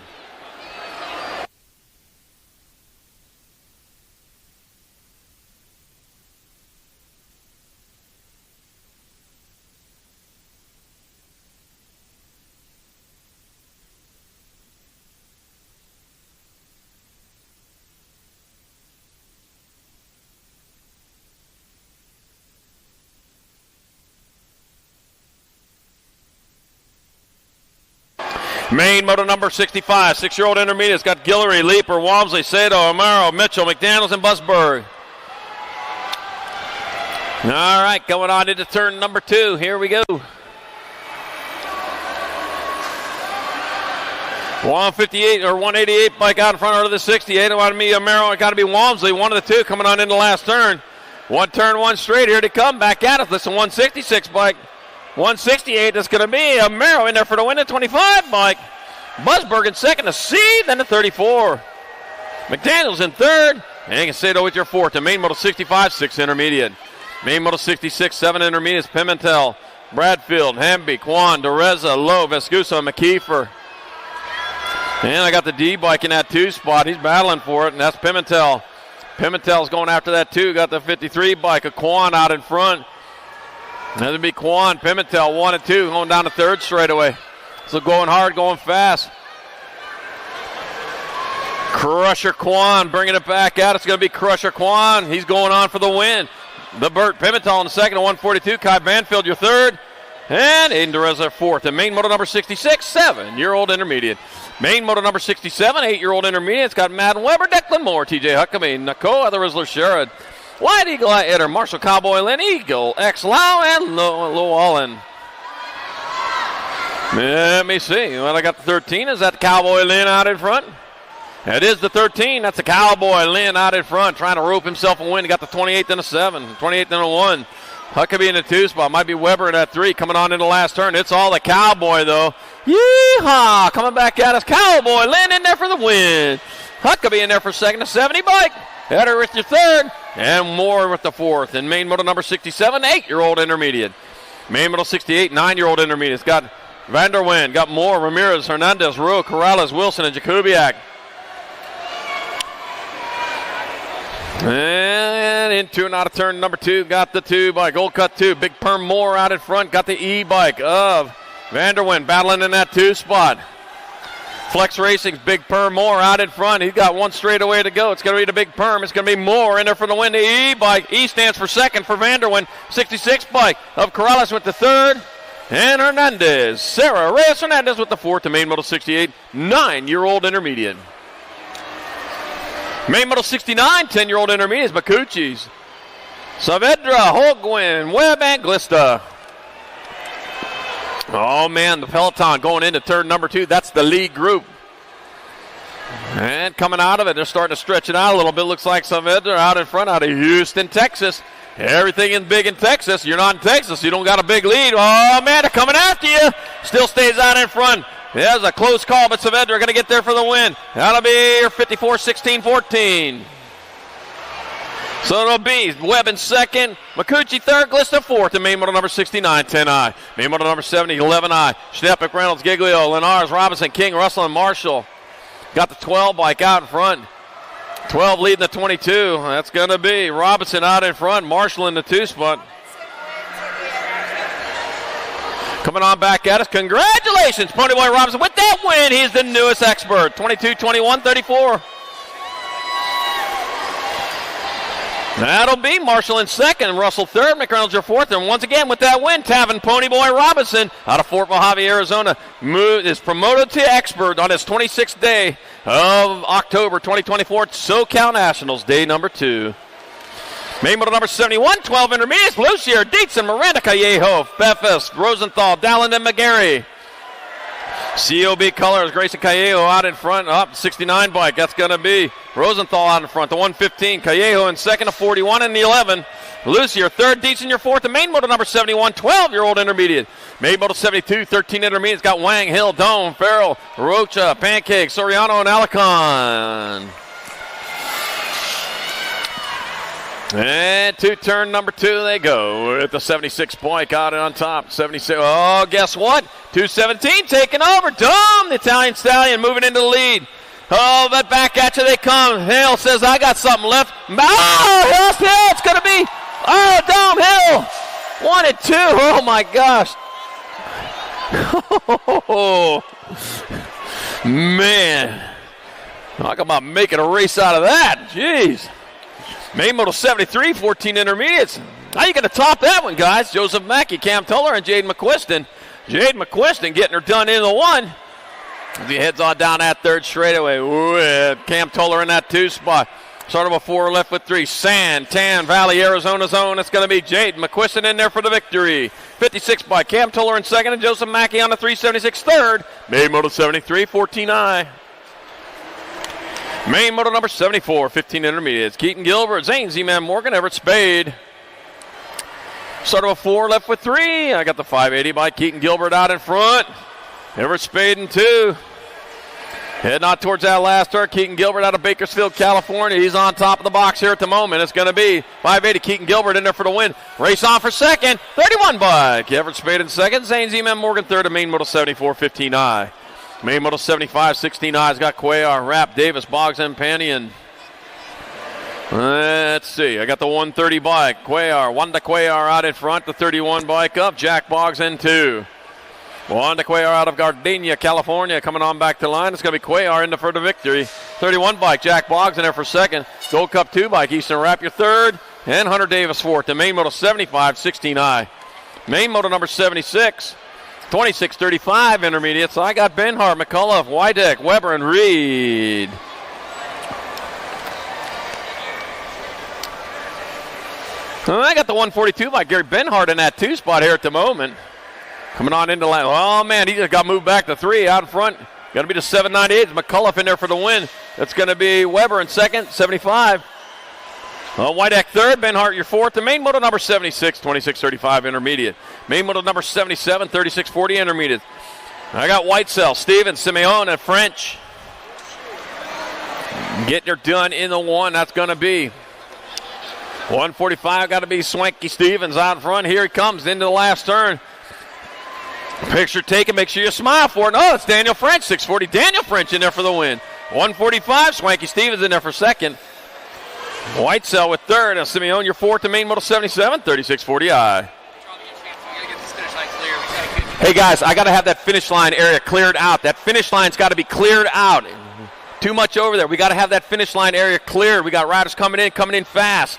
Main moto number 65, 6-year-old intermediates. Got Guillory, Leeper, Walmsley, Sato, Amaro, Mitchell, McDaniels, and Busberg. All right, going on into turn number 2. Here we go. 158 or 188 bike out in front of the 68. It want to be Amaro. It got to be Walmsley. One of the two coming on into the last turn. 1 turn, 1 straight. Here to come. Back at it. This is 166 bike. 168, that's going to be Amaro in there for the win at 25 bike. Busberg in second, a C, then a 34. McDaniels in third, and Casedo with your 4th. The main moto 65, 6 intermediate. Main moto 66, 7 intermediates. Pimentel, Bradfield, Hamby, Kwan, Dereza, Lowe, Vescuso, and McKeefer. And I got the D bike in that 2 spot. He's battling for it, and that's Pimentel. Pimentel's going after that 2. Got the 53 bike of Kwan out in front. That'll be Kwan, Pimentel, 1 and 2, going down the 3rd straightaway. So going hard, going fast. Crusher Kwan bringing it back out. It's going to be Crusher Kwan. He's going on for the win. The Burt Pimentel in the second, 142. Kai Banfield, your 3rd. And Aiden Dereza, 4th. And main moto number 66, 7-year-old intermediate. Main moto number 67, 8-year-old intermediate. It's got Madden Weber, Declan Moore, TJ Huckabee, Nakoa, the Rizzler Sherrod. White Eagle Eye Hitter, Marshall Cowboy Lynn, Eagle X Lau, and Llewellyn. Let me see. Well, I got the 13. Is that the Cowboy Lynn out in front? It is the 13. That's the Cowboy Lynn out in front, trying to rope himself a win. He got the 28th and a 7, 28th and a 1. Huckabee in the 2 spot. Might be Weber in that 3, coming on in the last turn. It's all the Cowboy, though. Yeehaw! Coming back at us. Cowboy Lynn in there for the win. Huckabee in there for second, a 70 bike. Header with your 3rd, and Moore with the 4th. And main moto number 67, 8-year-old intermediate. Main moto 68, 9-year-old intermediate. It's got Vanderwijn, got Moore, Ramirez, Hernandez, Rowe, Corrales, Wilson, and Jakubiak. And into and out of turn number 2, got the 2 bike, Gold Cut 2. Big Perm Moore out in front, got the E bike of Vanderwijn battling in that 2 spot. Flex Racing's Big Perm Moore out in front. He's got 1 straightaway to go. It's going to be the Big Perm. It's going to be Moore in there for the win. The E bike. E stands for second for Vanderwijn. 66 bike of Corrales with the 3rd. And Hernandez. Sarah Reyes Hernandez with the 4th. The main moto 68, 9-year-old intermediate. Main moto 69, 10-year-old intermediate is Bakuchis. Saavedra, Holguin, Webb, and Glista. Oh, man, the peloton going into turn number 2. That's the lead group. And coming out of it, they're starting to stretch it out a little bit. Looks like Saavedra out in front out of Houston, Texas. Everything in big in Texas. You're not in Texas. You don't got a big lead. Oh, man, they're coming after you. Still stays out in front. There's a close call, but Saavedra going to get there for the win. That'll be 54-16-14. So it'll be Webb in second, McCucci third, Glista fourth, and main model number 69, 10I. Main model number 70, 11I. Schnepp, Reynolds, Giglio, Lenars, Robinson, King, Russell, and Marshall. Got the 12 bike out in front. 12 leading the 22. That's going to be Robinson out in front, Marshall in the 2 spot. Coming on back at us. Congratulations, Ponyboy Robinson, with that win. He's the newest expert. 22-21-34. That'll be Marshall in second, Russell third, McReynolds your fourth, and once again with that win, Tavin Ponyboy Robinson out of Fort Mojave, Arizona, is promoted to expert on his 26th day of October 2024 SoCal Nationals, day number 2. Main model number 71, 12 intermediates, Lucier, Dietzen, Miranda, Callejo, Fefes, Rosenthal, Dallin, and McGarry. COB Colors, Grayson Callejo out in front, up 69 bike. That's going to be Rosenthal out in front, the 115. Callejo in second, a 41 and the 11. Lucier third, Dietzen your fourth. The main model number 71, 12-year-old intermediate. Main model 72, 13 intermediates. Got Wang, Hill, Dome, Farrell, Rocha, Pancake, Soriano, and Alicon. And to turn number 2 they go with the 76 bike out on top. 76. Oh, guess what? 217 taking over. Dome, the Italian Stallion moving into the lead. Oh, but back at you they come. Hill says, I got something left. Oh, Hill, it's going to be, Dome Hill. 1 and 2. Oh, my gosh. Oh, man. Talk about making a race out of that. Jeez. Main model 73, 14 intermediates. How you going to top that one, guys? Joseph Mackey, Cam Tuller, and Jade McQuiston. Jade McQuiston getting her done in the 1. He heads on down that third straightaway with Cam Tuller in that 2 spot. Start of a 4, left with 3. San Tan Valley, Arizona zone. It's going to be Jade McQuiston in there for the victory. 56 by Cam Tuller in second, and Joseph Mackey on the 376 third. Main model 73, 14I. Main model number 74, 15 intermediates. Keaton Gilbert, Zane, Z-Man Morgan, Everett Spade. Start of a 4, left with 3. I got the 580 by Keaton Gilbert out in front. Everett Spade in 2. Heading on towards that last turn. Keaton Gilbert out of Bakersfield, California. He's on top of the box here at the moment. It's going to be 580 Keaton Gilbert in there for the win. Race on for second. 31 bike. Everett Spade in second. Zane Z-Man Morgan third. And main model 74, 15I. Main model 75, 16I's got Cuellar, Rapp, Davis, Boggs, and Panion. Let's see. I got the 130 bike. Cuellar, Wanda Cuellar out in front. The 31 bike up. Jack Boggs in 2. Wanda Cuellar out of Gardenia, California, coming on back to line. It's going to be Cuellar in there for the victory. 31 bike. Jack Boggs in there for second. Gold Cup 2 bike. Easton Rapp your third. And Hunter Davis fourth. The main model 75, 16I. Main model number 76. 26-35 intermediates. I got Benhart, McCullough, Wydeck, Weber, and Reed. I got the 142 by Gary Benhart in that 2 spot here at the moment. Coming on into line. Oh, man, he just got moved back to 3 out in front. Got to be the 798. McCullough in there for the win. That's going to be Weber in second, 75. Wydeck third, Benhart your fourth. The main model number 76, 26-35 intermediate. Main model number 77, 36-40 intermediate. I got Whitesell, Stevens, Simeone, and French. Getting her done in the 1. That's going to be 145. Got to be Swanky Stevens out in front. Here he comes into the last turn. Picture taken. Make sure you smile for it. Oh, it's Daniel French, 640. Daniel French in there for the win. 145. Swanky Stevens in there for second. Whitesell with third, and Simeone your fourth, the main model 77, 36-40I. Hey guys, I got to have that finish line area cleared out. That finish line's got to be cleared out. Too much over there. We got to have that finish line area cleared. We got riders coming in fast.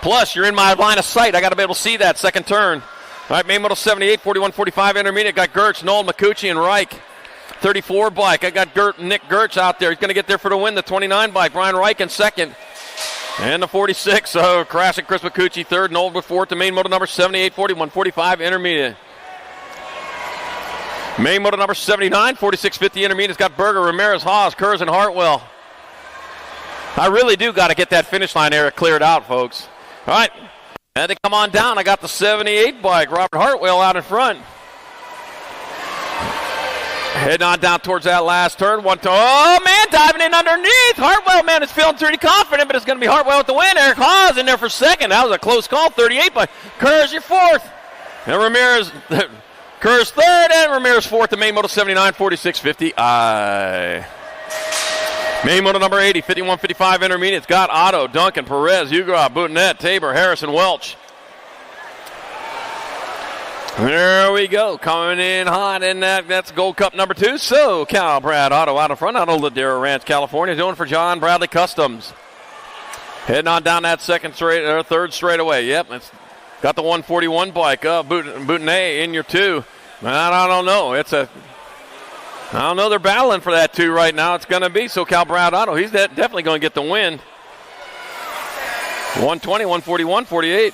Plus, you're in my line of sight. I got to be able to see that second turn. All right, main model 78, 41-45 intermediate. Got Gertz, Noel, McCucci, and Reich. 34 bike. I got Nick Gertz out there. He's going to get there for the win. The 29 bike. Brian Reich in second. And the 46, crashing Chris McCucci third, Noel with fourth, the main model number 78, 41-45 intermediate. Main model number 79, 46-50 intermediate. It's got Berger, Ramirez, Haas, Kurz, and Hartwell. I really do got to get that finish line area cleared out, folks. All right. And they come on down. I got the 78 bike. Robert Hartwell out in front. Heading on down towards that last turn. Oh, man, diving in underneath. Hartwell, man, is feeling pretty confident, but it's going to be Hartwell with the win. Eric Hawes in there for second. That was a close call. 38 by Kerr's your fourth. And Ramirez, Kerr's third, and Ramirez fourth. The main moto 79, 46.50. Main moto number 80, 51.55 intermediates. Got Otto, Duncan, Perez, Ugrov, Boutonette, Tabor, Harrison, Welch. There we go, coming in hot, and that's Gold Cup number 2. So, Cal Brad Otto out in front, out of Ladera Ranch, California, doing for John Bradley Customs. Heading on down that third straightaway. Yep, it's got the 141 bike up. Boutonnet in your 2. I don't know. I don't know. They're battling for that 2 right now. It's going to be Cal Brad Otto. He's definitely going to get the win. 120, 141, 48.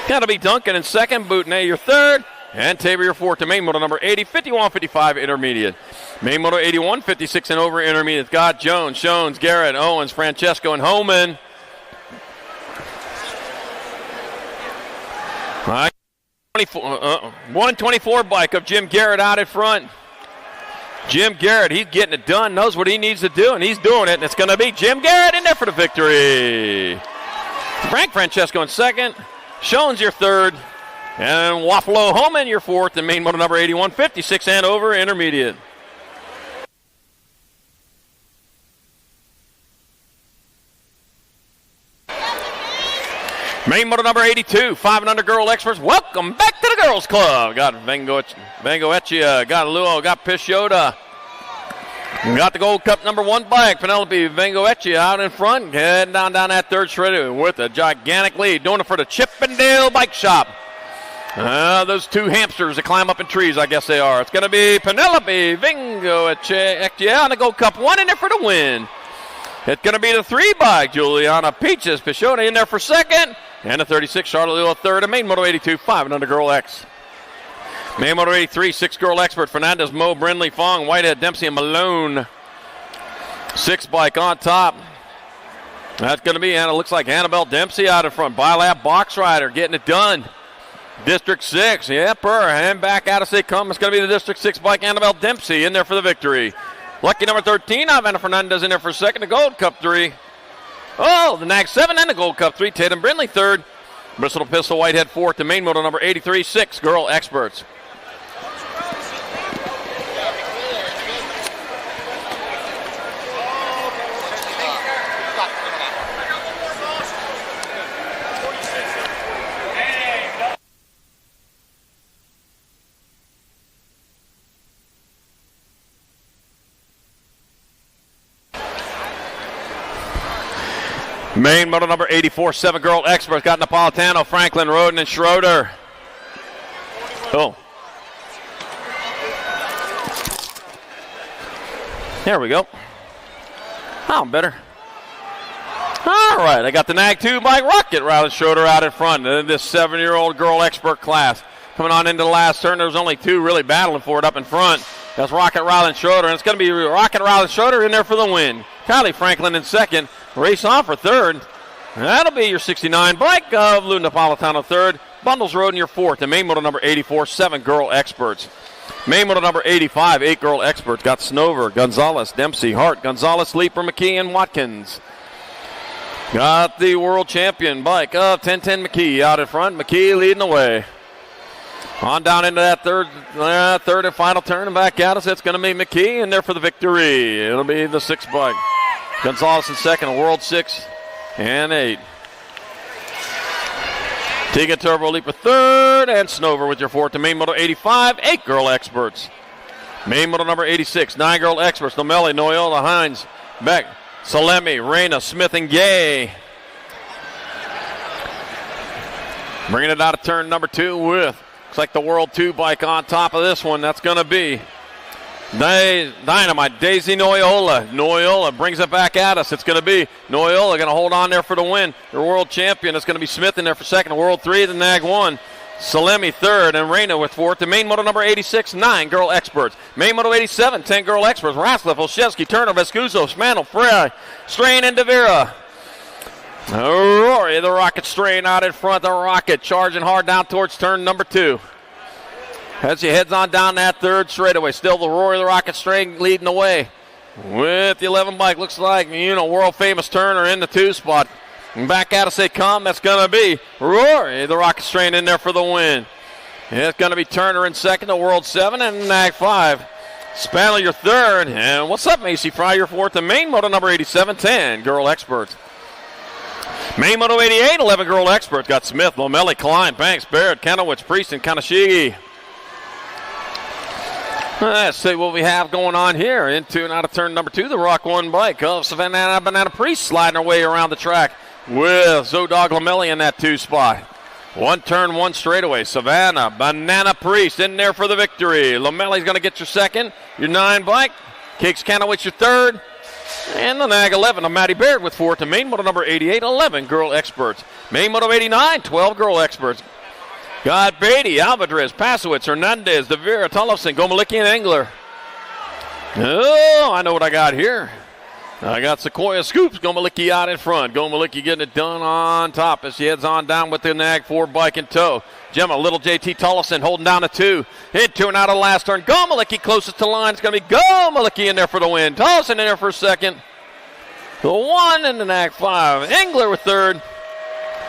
Got to be Duncan in second, Boutonnet your third, and Tabor your fourth. To main moto number 80, 51.55 intermediate. Main moto 81, 56 and over intermediate. Got Jones, Shones, Garrett, Owens, Francesco, and Homan. 124 bike of Jim Garrett out in front. Jim Garrett, he's getting it done, knows what he needs to do, and he's doing it, and it's going to be Jim Garrett in there for the victory. Frank Francesco in second. Shones your third, and Wafalo Homan your fourth, and main moto number 81, 56 and over intermediate. Main moto number 82, 5 and under girl experts. Welcome back to the girls club. Got Vengoetia, got Luo, got Pishota. Got the Gold Cup number 1 bike. Penelope Vengoetia out in front. Heading down that third shredder with a gigantic lead. Doing it for the Chippendale Bike Shop. Those 2 hamsters that climb up in trees, I guess they are. It's going to be Penelope Vengoetia on the Gold Cup 1 in there for the win. It's going to be the 3 bike. Juliana Peaches Pishota in there for second. And the 36, Charlotte Lilo third. And main moto 82, 5 and under girl X. Main moto 83, 6 girl expert. Fernandez, Mo, Brindley, Fong, Whitehead, Dempsey, and Malone. 6 bike on top. That's going to be, and it looks like Annabelle Dempsey out in front. Bilab Box Rider getting it done. District 6, and back out as they come. It's going to be the District 6 bike, Annabelle Dempsey in there for the victory. Lucky number 13, Ivana Fernandez in there for second. The Gold Cup 3. Oh, the NAG 7 and the Gold Cup 3. Tatum Brindley third. Bristol Pistol Whitehead fourth. The main moto number 83, 6 girl experts. Main moto number 84, 7 girl experts. Got Napolitano, Franklin, Roden, and Schroeder. Oh. There we go. Oh, better. All right, I got the NAG 2 bike Rocket Riley Schroeder out in front. This 7-year-old girl expert class. Coming on into the last turn, there's only 2 really battling for it up in front. That's Rocket Riley Schroeder, and it's going to be Rocket Riley Schroeder in there for the win. Kylie Franklin in second. Race on for third. That'll be your 69 bike of Lou Napolitano third. Bundles Road in your fourth. And main moto number 84, 7 girl experts. Main moto number 85, 8 girl experts. Got Snover, Gonzalez, Dempsey, Hart, Gonzalez, Leeper, McKee, and Watkins. Got the world champion bike of 1010 McKee out in front. McKee leading the way. On down into that third and final turn and back at us. It's going to be McKee in there for the victory. It'll be the 6th bike. Gonzalez in second, World 6 and 8. Tiga Turbo Leaper third, and Snover with your fourth. To main moto 85, 8 girl experts. Main moto number 86, 9 girl experts. Nomelli, Noyola, Hines, Beck, Salemi, Reyna, Smith, and Gay. Bringing it out of turn number 2 with, looks like the World 2 bike on top of this one. That's going to be Dynamite, Daisy Noyola. Noyola brings it back at us. It's going to be Noyola going to hold on there for the win. The world champion. It's going to be Smith in there for second. World 3, the NAG 1. Salemi third, and Reyna with fourth. The main moto number 86, 9 Girl Experts. Main moto 87, 10 Girl Experts. Rassliff, Olszewski, Turner, Vescuso, Smantle, Frey, Strain, and Devera. Rory, the Rocket Strain out in front. The Rocket charging hard down towards turn number 2. As she heads on down that third straightaway. Still the Rory, the Rocket Strain leading the way. With the 11 bike, looks like, world famous Turner in the 2 spot. And back at us they come. That's going to be Rory, the Rocket Strain in there for the win. It's going to be Turner in second, the World 7, and Nag 5. Spanley your third. And what's up, Macy Fry, your fourth. The main moto number 87, 10 Girl Experts. Main moto 88, 11 Girl Experts. Got Smith, Lomelli, Klein, Banks, Barrett, Kenowitz, Priest, and Kanashigi. Let's see what we have going on here. Into and out of turn number 2, the Rock 1 bike of Savannah Banana Priest sliding her way around the track with Zodog Lomelli in that 2 spot. 1 turn, 1 straightaway. Savannah Banana Priest in there for the victory. Lomelli's going to get your second. Your 9 bike. Kicks Kanowitz your third. And the Nag 11 of Matty Baird with fourth. The main moto number 88, 11 Girl Experts. Main moto 89, 12 Girl Experts. Got Beatty, Alvarez, Pasowitz, Hernandez, Devere, Tollefson, Gomalicki, and Engler. Oh, I know what I got here. I got Sequoia Scoops, Gomalicki out in front. Gomalicki getting it done on top as she heads on down with the Nag 4 bike in tow. Gemma, little JT Tollefson holding down a 2. Into and out of the last turn. Gomalicki closest to line. It's going to be Gomalicki in there for the win. Tollefson in there for second. The 1 in the Nag 5. Engler with third.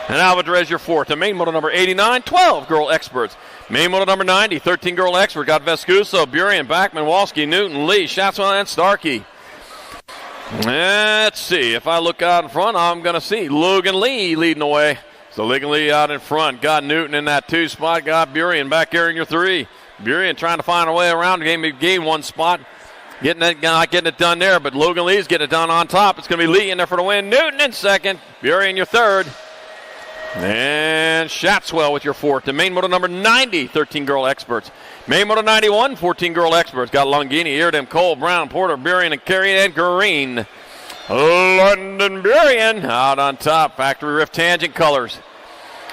And Alvarez your fourth. The main moto number 89, 12 Girl Experts. Main moto number 90, 13 Girl Expert. Got Vescuso, Burian, Backman, Walski, Newton, Lee, Shatswell, and Starkey. Let's see. If I look out in front, I'm going to see Logan Lee leading the way. So Logan Lee out in front. Got Newton in that 2 spot. Got Burian back here in your 3. Burian trying to find a way around. Gained 1 spot. Not getting it done there, but Logan Lee's getting it done on top. It's going to be Lee in there for the win. Newton in second. Burian your third. And Shatswell with your fourth. The main moto number 90, 13 Girl Experts. Main moto 91, 14 Girl Experts. Got Longini, Eardem, Cole, Brown, Porter, Burian, and Carey, and Green. London Burian out on top. Factory Rift Tangent colors.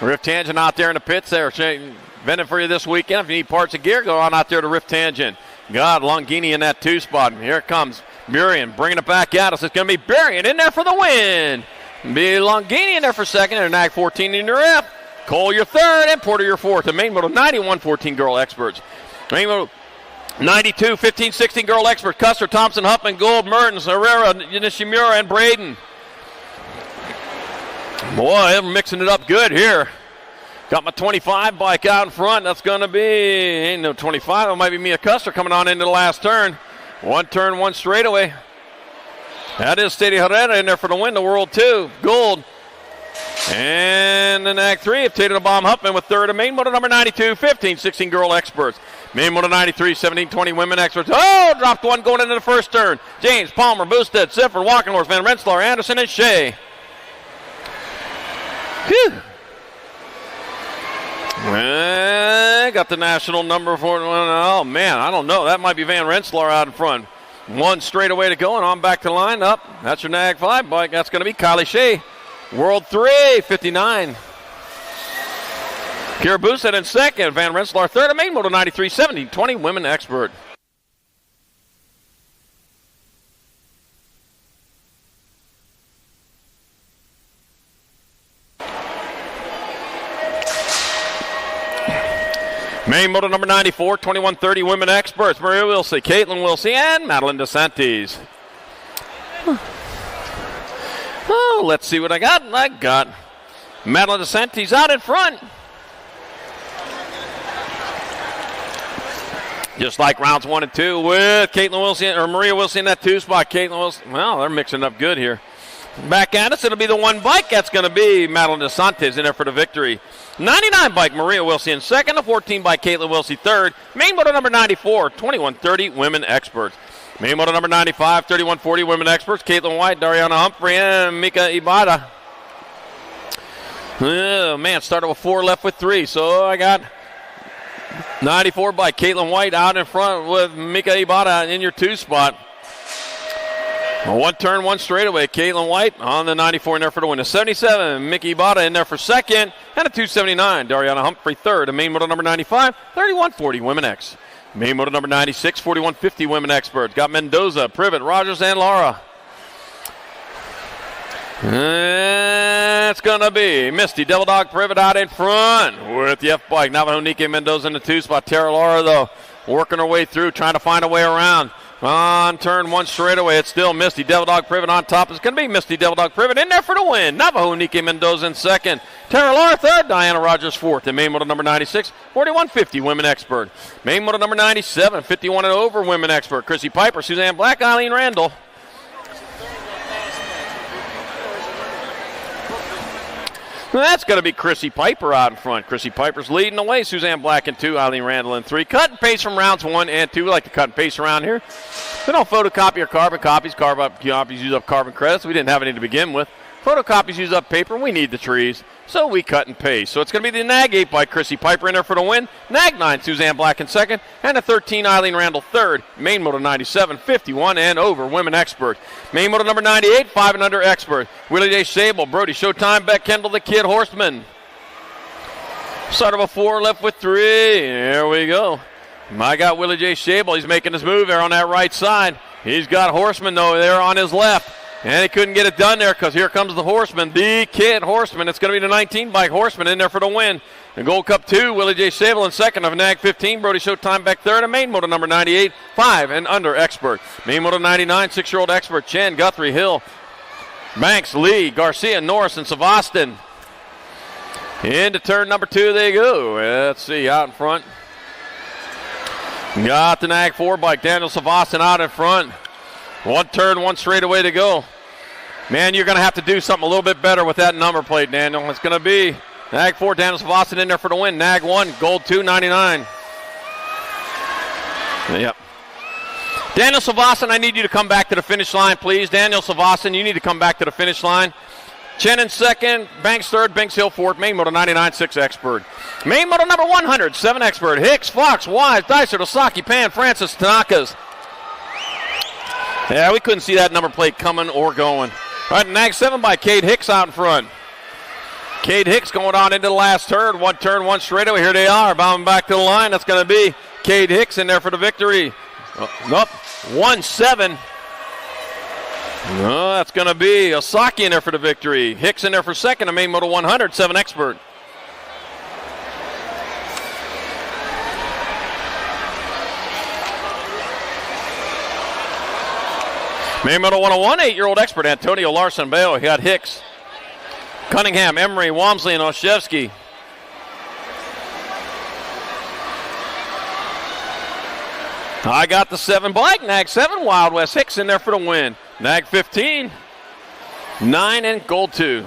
Rift Tangent out there in the pits there. Vending for you this weekend. If you need parts and gear, go on out there to Rift Tangent. Got Longini in that 2 spot. Here it comes. Burian bringing it back at us. It's going to be Burian in there for the win. Be Longini in there for second, and Nag 14 in your F. Cole your third, and Porter your fourth. The main moto 91, 14 Girl Experts. Main moto 92, 15, 16 Girl Experts. Custer, Thompson, Huffman, Gould, Mertens, Herrera, Nishimura, and Braden. Boy, they're mixing it up good here. Got my 25 bike out in front. That's going to be, ain't no 25. It might be Mia Custer coming on into the last turn. 1 turn, 1 straightaway. That is Stady Herrera in there for the win, the World 2. Gould. And the Nag 3 of Tatum Bomb Huffman with third. And main moto number 92, 15, 16 Girl Experts. Main moto 93, 17, 20 Women Experts. Oh, dropped 1 going into the first turn. James, Palmer, Boosted, Sifford, Walkenhorst, Van Rensselaer, Anderson, and Shea. Phew. Got the national number for, oh man, I don't know. That might be Van Rensselaer out in front. 1 straightaway to go, and on back to line up. That's your Nag 5 bike. That's going to be Kylie Shea. World 3, 59. Kira Boosted in second. Van Rensselaer third. And main moto 93, 17, 20 Women Expert. Main moto number 94, 2130 Women Experts. Maria Wilsey, Caitlin Wilsey, and Madeline DeSantis. Oh, let's see what I got. I got Madeline DeSantis out in front. Just like rounds 1 and 2 with Caitlin Wilsey, or Maria Wilsey in that 2 spot. Caitlin Wilsey, well, they're mixing up good here. Back at us, it'll be the 1 bike. That's going to be Madeline DeSantis in there for the victory. 99 bike, Maria Wilsey in second. The 14 bike, Caitlin Wilsey third. Main moto number 94, 2130 Women Experts. Main moto number 95, 3140 Women Experts. Caitlin White, Dariana Humphrey, and Mika Ibada. Oh, man, started with 4, left with 3. So I got 94 bike, Caitlin White out in front with Mika Ibada in your 2 spot. One turn, one straightaway. Caitlin White on the 94 in there for the win. A 77, Mickey Bada in there for second. And a 279, Dariana Humphrey third. And main moto number 95, 3140 Women X. Main moto number 96, 4150 Women Expert. Got Mendoza, Privet, Rogers, and Lara. It's going to be Misty Devil Dog Privet out in front with the F-Bike. Navajo Nike Mendoza in the 2 spot. Tara Lara, though, working her way through, trying to find a way around. On turn one straightaway, it's still Misty Devil Dog Privet on top. It's going to be Misty Devil Dog Privet in there for the win. Navajo Nike Mendoza in second. Tara Lara third. Diana Rogers fourth. And main moto number 96, 4150 Women Expert. Main moto number 97, 51 and over Women Expert. Chrissy Piper, Suzanne Black, Eileen Randall. That's going to be Chrissy Piper out in front. Chrissy Piper's leading the way. Suzanne Black in 2, Eileen Randall in 3. Cut and paste from rounds 1 and 2. We like to cut and paste around here. We don't photocopy or carbon copies. Carbon copies use up carbon credits. We didn't have any to begin with. Photocopies use up paper. We need the trees, so we cut and paste. So it's going to be the Nag 8 by Chrissy Piper in there for the win. Nag 9, Suzanne Black in second. And a 13, Eileen Randall third. Main moto 97, 51 and over Women Expert. Main moto number 98, 5 and under Expert. Willie J. Sable, Brody Showtime, Beck Kendall, the Kid Horseman. Start of a 4, left with 3. There we go. I got Willie J. Sable. He's making his move there on that right side. He's got Horseman, though, there on his left. And he couldn't get it done there because here comes the Horseman, the Kid Horseman. It's going to be the 19 bike Horseman in there for the win. The Gold Cup 2, Willie J. Sable in second of Nag 15. Brody Showtime back third. And main moto number 98, 5 and under Expert. Main moto 99, 6-year-old Expert. Chen, Guthrie, Hill, Banks, Lee, Garcia, Norris, and Savastin. Into turn number 2 they go. Let's see, out in front. Got the Nag 4 bike, Daniel Savastin out in front. One turn, one straightaway to go. Man, you're going to have to do something a little bit better with that number plate, Daniel. It's going to be Nag 4, Daniel Savastin in there for the win. Nag 1, Gold 2, 99. Yep. Daniel Savastin, I need you to come back to the finish line, please. Daniel Savastin, you need to come back to the finish line. Chen in second, Banks third, Banks Hill fourth. Main moto 99, 6 Expert. Main moto number 100, 7 Expert. Hicks, Fox, Wise, Dicer, Osaki, Pan, Francis, Tanakas. Yeah, we couldn't see that number plate coming or going. All right, Nag 7 by Cade Hicks out in front. Cade Hicks going on into the last turn. One turn, one straightaway. Here they are, bounding back to the line. That's going to be Cade Hicks in there for the victory. Nope, 1-7. No, that's going to be Osaki in there for the victory. Hicks in there for second. A main moto 100, 7 Expert. Main moto 101, 8-year-old Expert. Antonio Larson Bale. He got Hicks, Cunningham, Emery, Walmsley, and Oshevsky. I got the 7 bike. Nag 7, Wild West. Hicks in there for the win. Nag 15, 9 and Gold 2.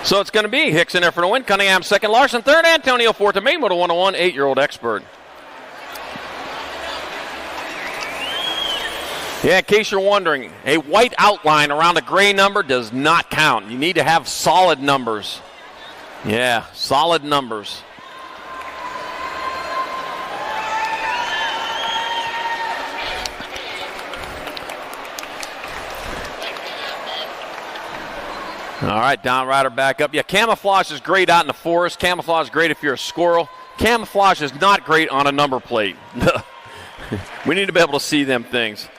So it's going to be Hicks in there for the win. Cunningham second, Larson third, Antonio fourth. The main moto 101, 8-year-old Expert. Yeah, in case you're wondering, a white outline around a gray number does not count. You need to have solid numbers. Yeah, solid numbers. All right, Don Ryder back up. Yeah, camouflage is great out in the forest. Camouflage is great if you're a squirrel. Camouflage is not great on a number plate. We need to be able to see them things.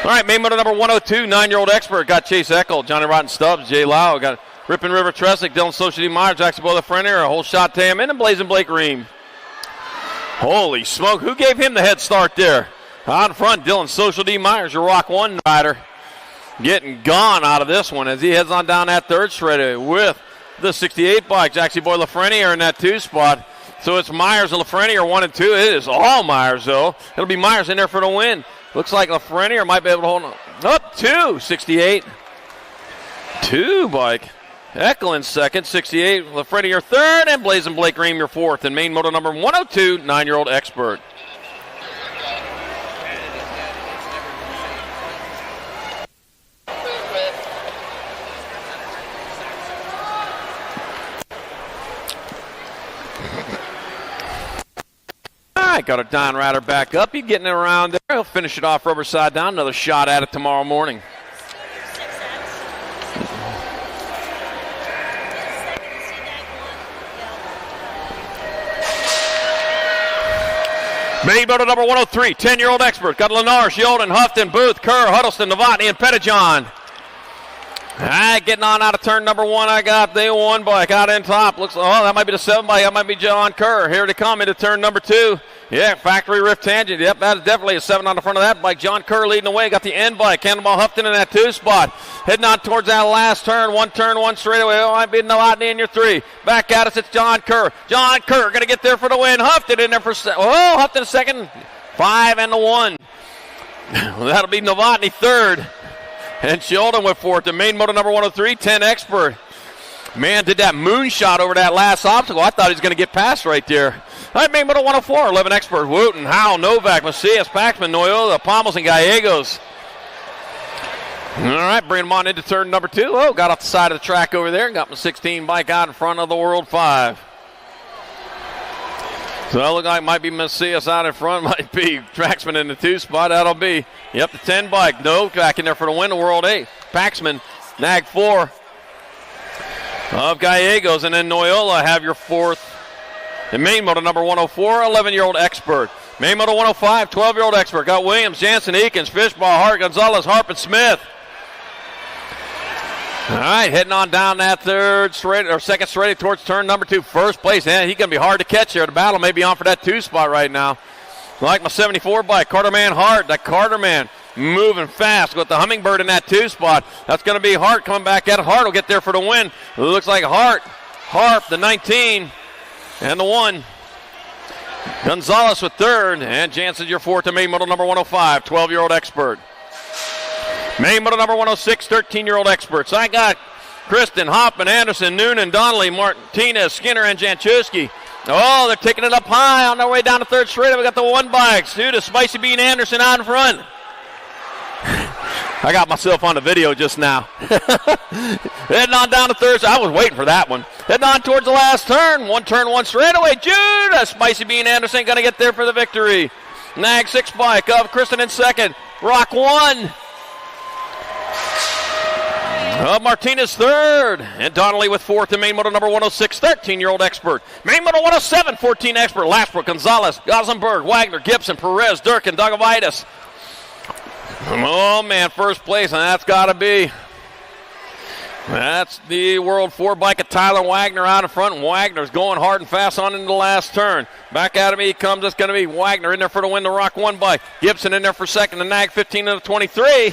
All right, main moto number 102, 9-year-old Expert. Got Chase Eckel, Johnny Rotten Stubbs, Jay Lau. Got Rippin' River Tresick, Dylan Social D. Meyer, Jackson Boyle Frenier, a whole shot to him, and Blazing Blake Ream. Holy smoke, who gave him the head start there? Out in front, Dylan Social D. Myers, your Rock 1 rider. Getting gone out of this one as he heads on down that third straightaway with the 68 bike. Jackson Boyle Frenier in that 2 spot. So it's Myers and Lafreniere 1 and 2. It is all Myers, though. It'll be Myers in there for the win. Looks like Lafreniere might be able to hold on. Up 2, 68. 2 bike. Ecklin second, 68. Lafreniere third, and Blazing Blake Ream your fourth. And main moto number 102, 9-year-old Expert. right, got a Don Rider back up. He's getting it around there. He'll finish it off rubber side down. Another shot at it tomorrow morning. Main motor number 103, 10-year-old expert. Got Lennar, Sheldon, Houghton, Booth, Kerr, Huddleston, Novotny, and Pettijohn. All right, getting on out of turn number 1, I got the 1 bike out in top. Looks, oh, that might be the 7 bike. That might be John Kerr. Here to come into turn number 2. Yeah, factory rift tangent. Yep, that is definitely a 7 on the front of that bike. John Kerr leading the way. Got the end bike. Cannonball Houghton in that 2 spot. Heading on towards that last turn. One straightaway. Oh, might be Novotny in your 3. Back at us, it's John Kerr. John Kerr going to get there for the win. Houghton in there for Houghton second. 5 and the 1. That'll be Novotny third. And Sheldon went fourth. The main motor number 103, 10 expert. Man, did that moonshot over that last obstacle. I thought he was going to get past right there. All right, main motor 104, 11 expert. Wooten, Howell, Novak, Macias, Paxman, Noyola, Pommels, and Gallegos. All right, bring them on into turn number 2. Oh, got off the side of the track over there. Got my 16 bike out in front of the World 5. So it looks like it might be Macias out in front, might be Traxman in the 2 spot. That'll be, yep, the 10 bike. No, back in there for the win, the World 8. Paxman, nag 4 of Gallegos, and then Noyola have your 4th. The main motor number 104, 11-year-old expert. Main motor 105, 12-year-old expert. Got Williams, Jansen, Eakins, Fishbaugh, Hart, Gonzalez, Harp, and Smith. All right, heading on down that second straight towards turn number 2. First place, and he's going to be hard to catch here. The battle may be on for that 2 spot right now. Like my 74 bike, Carterman Hart. That Carterman moving fast with the Hummingbird in that 2 spot. That's going to be Hart coming back at it. Hart will get there for the win. It looks like Harp, the 19, and the 1. Gonzalez with third, and Jansen's your 4th to main motor number 105, 12-year-old expert. Main motor number 106, 13-year-old experts. I got Kristen, Hoffman, Anderson, Noonan, Donnelly, Martinez, Skinner, and Janchuski. Oh, they're taking it up high on their way down the third straight. We got the 1 bikes. Dude, the Spicy Bean Anderson out in front. I got myself on the video just now. Heading on down the third. I was waiting for that one. Heading on towards the last turn. 1 turn, 1 straightaway. Jude, Spicy Bean Anderson going to get there for the victory. Nag 6 bike of Kristen in second. Rock 1. Martinez third, and Donnelly with 4th in main motor number 106, 13-year-old expert. Main motor 107, 14 expert. Lashbrook, Gonzalez, Gossenberg, Wagner, Gibson, Perez, Durkin, Dogovitis. Oh, man, first place, and that's the World 4 bike of Tyler Wagner out in front. Wagner's going hard and fast on into the last turn. Back at him he comes. It's going to be Wagner in there for the win, the Rock 1 bike. Gibson in there for second, the Nag 15 of the 23.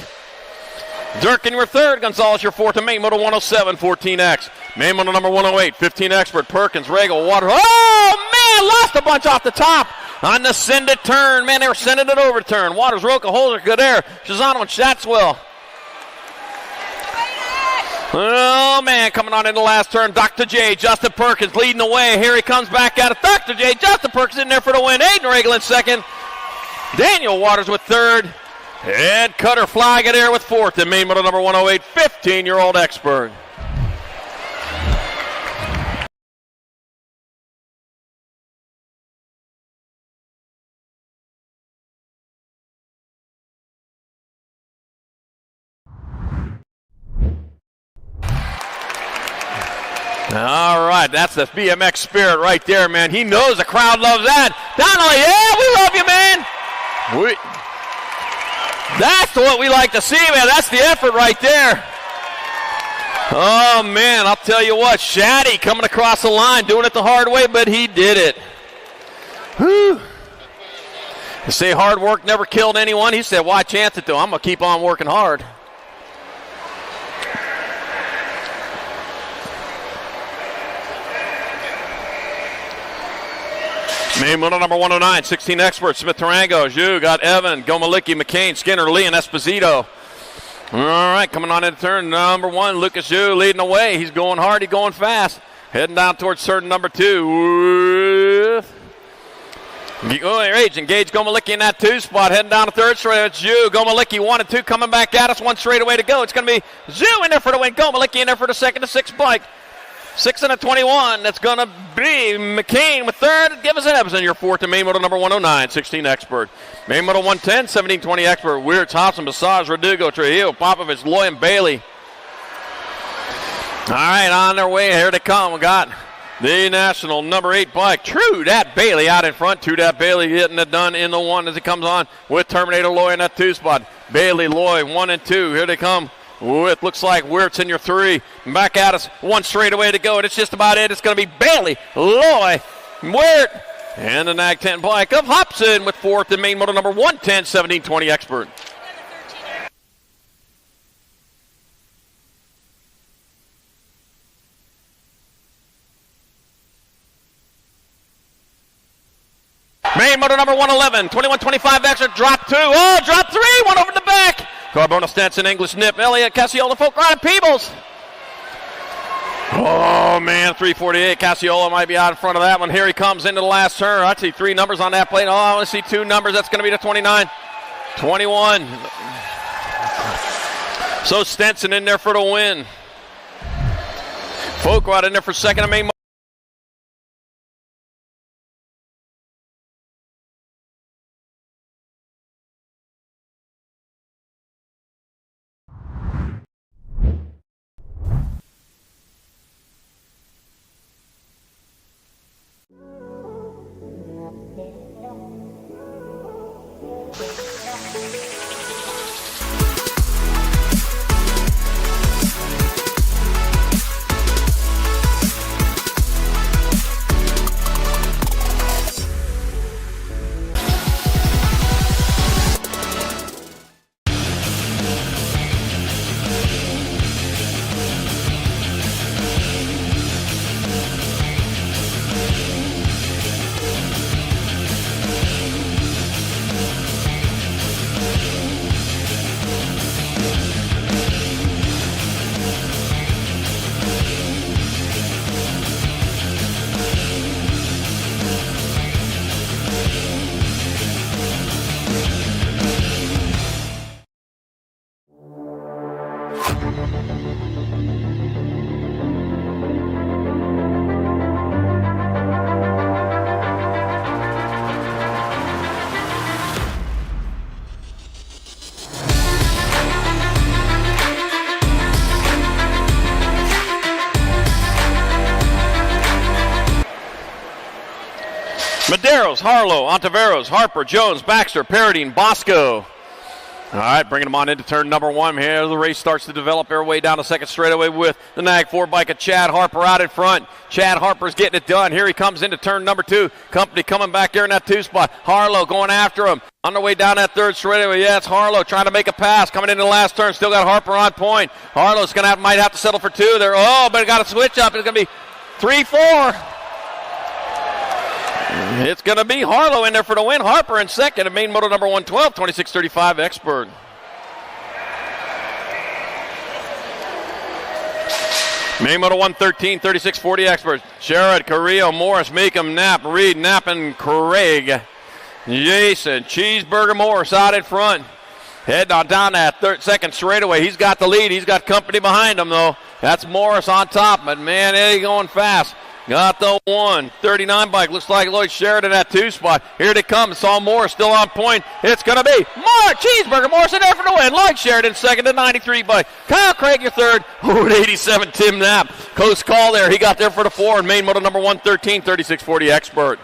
Durkin, your third. Gonzalez, your 4th. And main motor 107, 14X. Main motor number 108, 15 expert. Perkins, Regal, Water. Oh, man, lost a bunch off the top on the send it turn. Man, they were sending it over turn. Waters, Roca, Holzer, Godair, Shazano, and Shatswell. Oh, man, coming on in the last turn. Dr. J, Justin Perkins leading the way. Here he comes back out of Dr. J. Justin Perkins in there for the win. Aiden Regal in second. Daniel Waters with third. And Cutter flying it there with 4th in main motor number 108, 15-year-old expert. All right, that's the BMX spirit right there, man. He knows the crowd loves that. Donnelly, yeah, we love you, man. That's what we like to see, man. That's the effort right there. Oh, man, I'll tell you what. Shaddy coming across the line, doing it the hard way, but he did it. Whew. They say hard work never killed anyone. He said, why chance it, though? I'm going to keep on working hard. Main motor number 109, 16 experts. Smith Tarango, Zhu, got Evan, Gomalicki, McCain, Skinner, Lee, and Esposito. All right, coming on into turn number 1, Lucas Zhu leading the way. He's going hard, he's going fast. Heading down towards turn number 2. Engage Gomalicki in that 2 spot. Heading down the third straight. It's Zhu, Gomalicki 1 and 2 coming back at us. 1 straightaway to go. It's going to be Zhu in there for the win. Gomalicki in there for the second to 6 bike. 6 and a 21. That's going to be McCain with third. Give us an Evans in your fourth to main moto number 109, 16 Expert. Main moto 110, 17, 20 Expert. Weir, Thompson, Massage, Rodrigo, Trujillo, Popovich, Loy, and Bailey. All right, on their way. Here they come. We got the national number 8 bike. True Dat Bailey out in front. True Dat Bailey getting it done in the 1 as he comes on with Terminator Loy in that 2 spot. Bailey, Loy, 1 and 2. Here they come. With looks like Wirtz in your 3. Back at us. 1 straightaway to go. And it's just about it. It's going to be Bailey, Loy, Wirt, and the Nag 10 bike of Hobson with 4th in main moto number 110, 17, 20 Expert. Main moto number 111, 21, 25 Expert. Drop 2. Oh, drop 3. 1 over the back. Carbona, Stenson, English, Nip, Elliott, Cassiola, Folk, Ryan, Peebles. Oh, man, 348. Cassiola might be out in front of that one. Here he comes into the last turn. I see 3 numbers on that plate. Oh, I want to see 2 numbers. That's going to be the 29. 21. So Stenson in there for the win. Folk right in there for second and main. Medeiros, Harlow, Ontiveros, Harper, Jones, Baxter, Paradine, Bosco. All right, bringing them on into turn number 1. Here the race starts to develop their way down the second straightaway with the Nag 4 bike of Chad Harper out in front. Chad Harper's getting it done. Here he comes into turn number 2. Company coming back there in that 2 spot. Harlow going after him. On the way down that third straightaway. Yeah, it's Harlow trying to make a pass. Coming into the last turn. Still got Harper on point. Harlow's might have to settle for 2 there. Oh, but it got a switch up. It's going to be 3-4. It's going to be Harlow in there for the win. Harper in second. And main moto number 112, 26-35 Expert. Main moto 113, 36-40 Expert. Sherrod, Carrillo, Morris, Meekum, Knapp, Reed, Knapp, and Craig. Jason, Cheeseburger, Morris out in front. Heading on down that second straightaway. He's got the lead. He's got company behind him, though. That's Morris on top. But, man, he's going fast. Got the 139 bike. Looks like Lloyd Sheridan at 2 spot. Here they come. Saul Morris still on point. It's going to be Cheeseburger Morris in there for the win. Lloyd Sheridan second to 93 bike. Kyle Craig your third. At 87 Tim Knapp. Close call there. He got there for the 4 and main moto number 113, 36-40 Expert.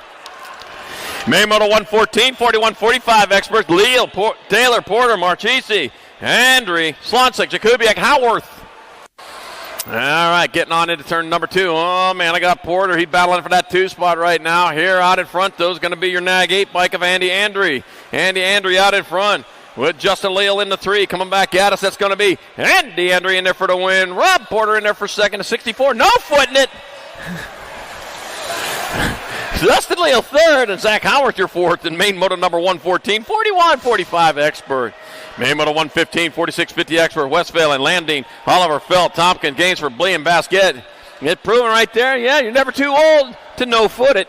Main moto 114, 41-45 Expert. Leal, Taylor, Porter, Marchese, Andre, Slonsik, Jakubiak, Howarth. All right, getting on into turn number 2. Oh, man, I got Porter. He's battling for that 2 spot right now. Here out in front, though, is going to be your Nag 8 bike of Andy Andre. Andy Andre out in front with Justin Leal in the 3. Coming back at us, that's going to be Andy Andre in there for the win. Rob Porter in there for second to 64. No footing it. Justin Leal third and Zach Howarth your fourth in main moto number 114, 41-45 Expert. Main moto 115, 46-50 Expert, Westvale and Landine, Oliver Felt, Tompkins, Gainsford, Blee, and Basket. It proven right there, yeah, you're never too old to no-foot it.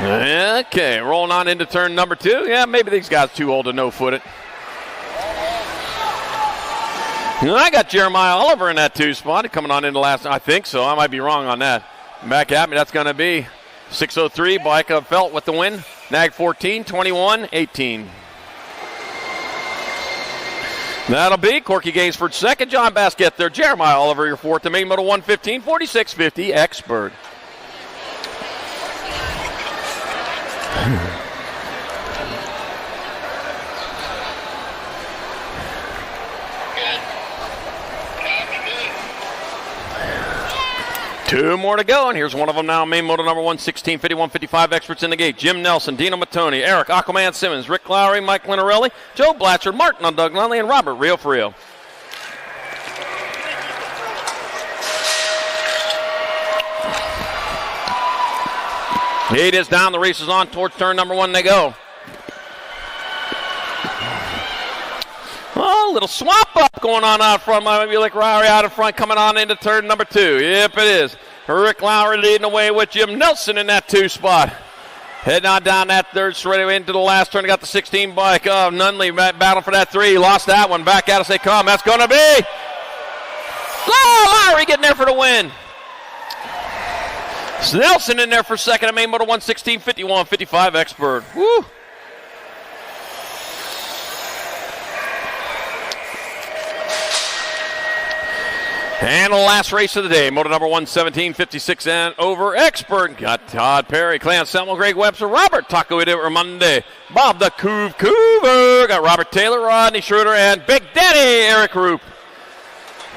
Okay, rolling on into turn number 2. Yeah, maybe these guys too old to no-foot it. I got Jeremiah Oliver in that 2 spot coming on into last. I think so. I might be wrong on that. Back at me. That's going to be 603. Bike of Felt with the win. Nag 14, 21, 18. That'll be Corky Gainsford second. John Basket there. Jeremiah Oliver your fourth. The main moto 115, 46.50. Expert. Two more to go, and here's one of them now. Main moto number 116, 51, 55 experts in the gate. Jim Nelson, Dino Mattoni, Eric Aquaman Simmons, Rick Lowry, Mike Linarelli, Joe Blatchard, Martin on Doug Lunley, and Robert Rio for Rio. It is down. The race is on towards turn number 1. They go. Oh, a little swap up going on out front. Might be like Lowry out in front coming on into turn number 2. Yep, it is. Rick Lowry leading away with Jim Nelson in that 2 spot. Heading on down that third straight away into the last turn. Got the 16 bike of Nunley battle for that 3. Lost that one. Back at us they come. That's going to be Lowry getting there for the win. Nelson in there for second at main moto 116, 51, 55 expert. Woo! And the last race of the day, moto number 117, 56 and over, expert. Got Todd Perry, Clay Anselmo, Greg Webster, Robert Tacoide Ramonde, Bob the Coover. Got Robert Taylor, Rodney Schroeder, and Big Daddy Eric Roop.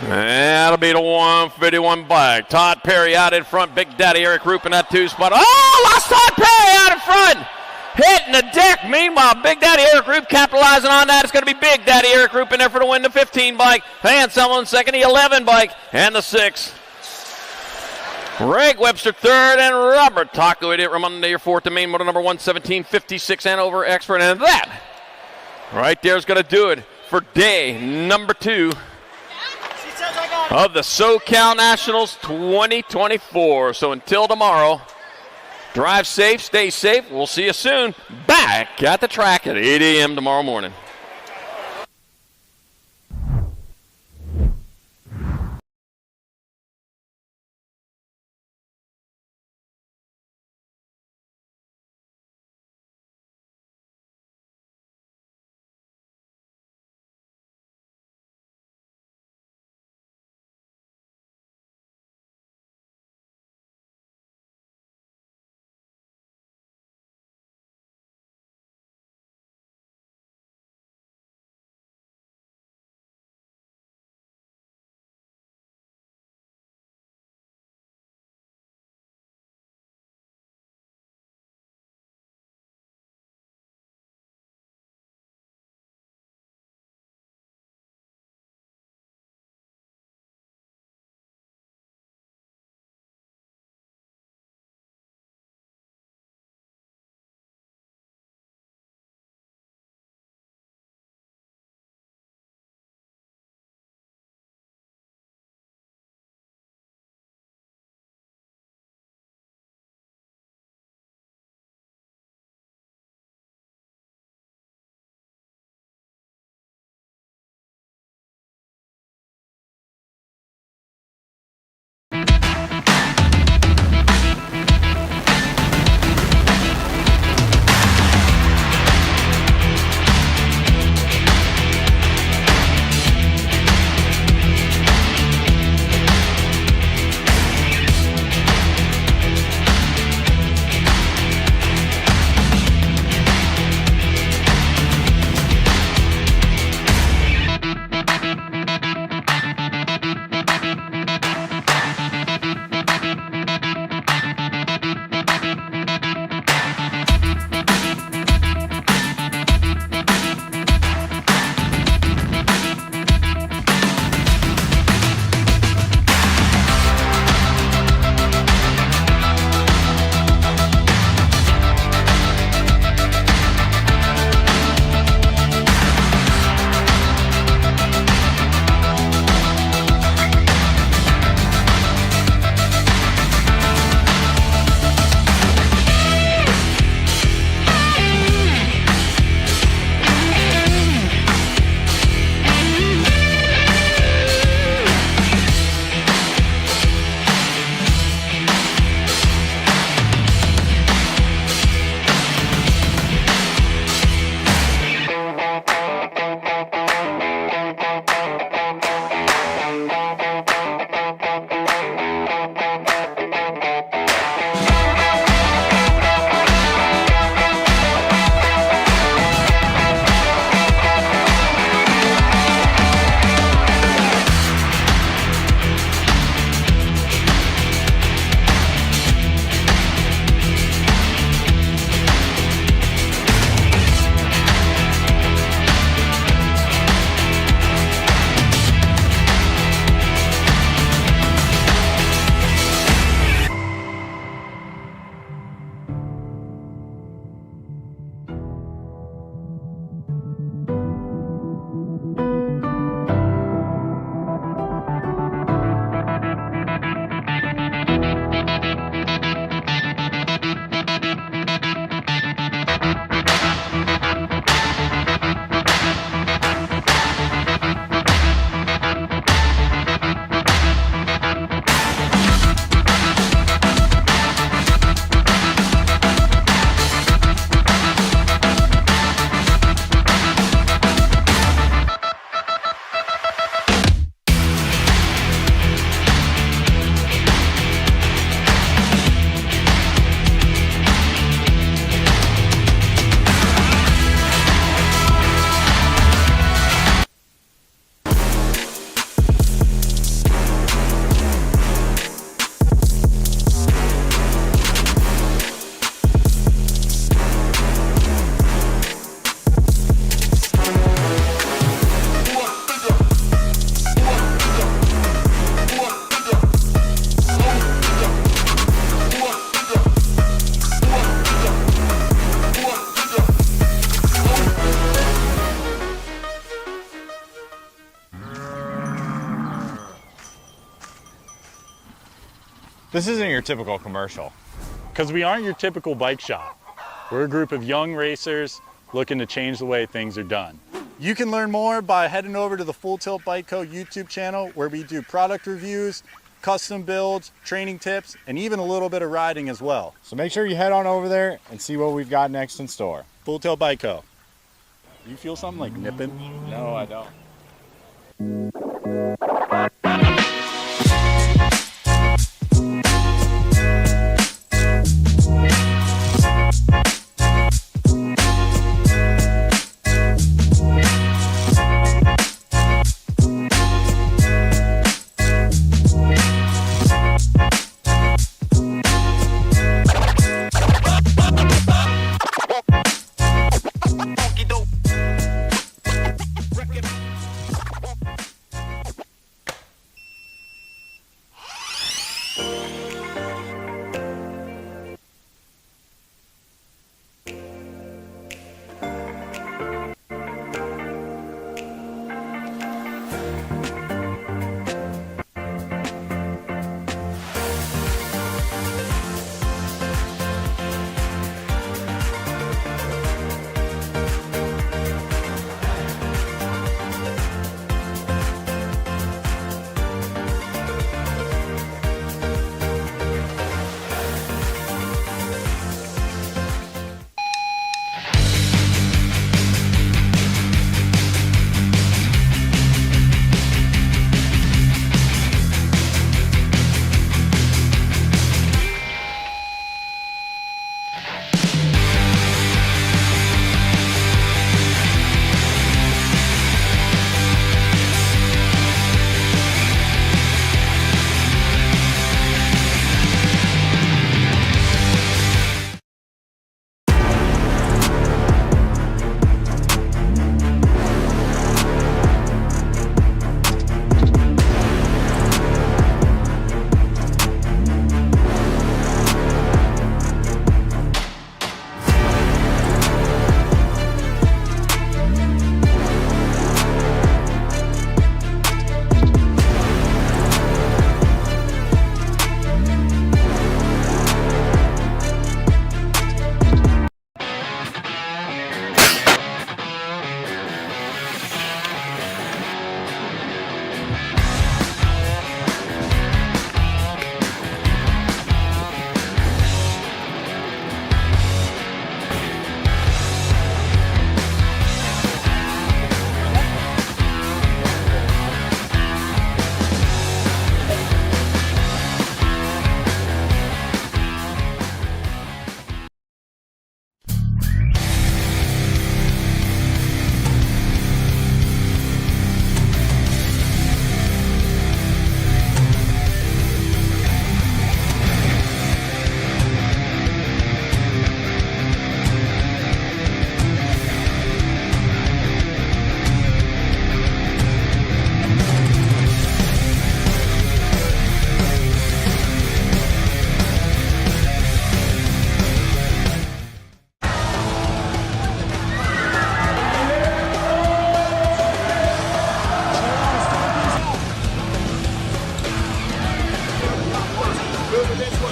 And that'll be the 151 bike. Todd Perry out in front, Big Daddy Eric Roop in that 2 spot. Oh, lost Todd Perry out in front. Hitting the deck. Meanwhile, Big Daddy Eric Roop capitalizing on that. It's going to be Big Daddy Eric Roop in there for the win. The 15 bike. Anselmo in second. The 11 bike. And the 6. Greg Webster third. And Robert Taco Idiot Ramonde your fourth. The main motor number 117, 56 and over expert. And that right there is going to do it for day number 2 of the SoCal Nationals 2024. So until tomorrow, drive safe, stay safe. We'll see you soon back at the track at 8 a.m. tomorrow morning. This isn't your typical commercial. Because we aren't your typical bike shop. We're a group of young racers looking to change the way things are done. You can learn more by heading over to the Full Tilt Bike Co. YouTube channel where we do product reviews, custom builds, training tips, and even a little bit of riding as well. So make sure you head on over there and see what we've got next in store. Full Tilt Bike Co. You feel something like nipping? No, I don't.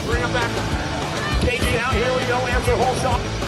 Bring him back. KG out here we go. Answer whole shot.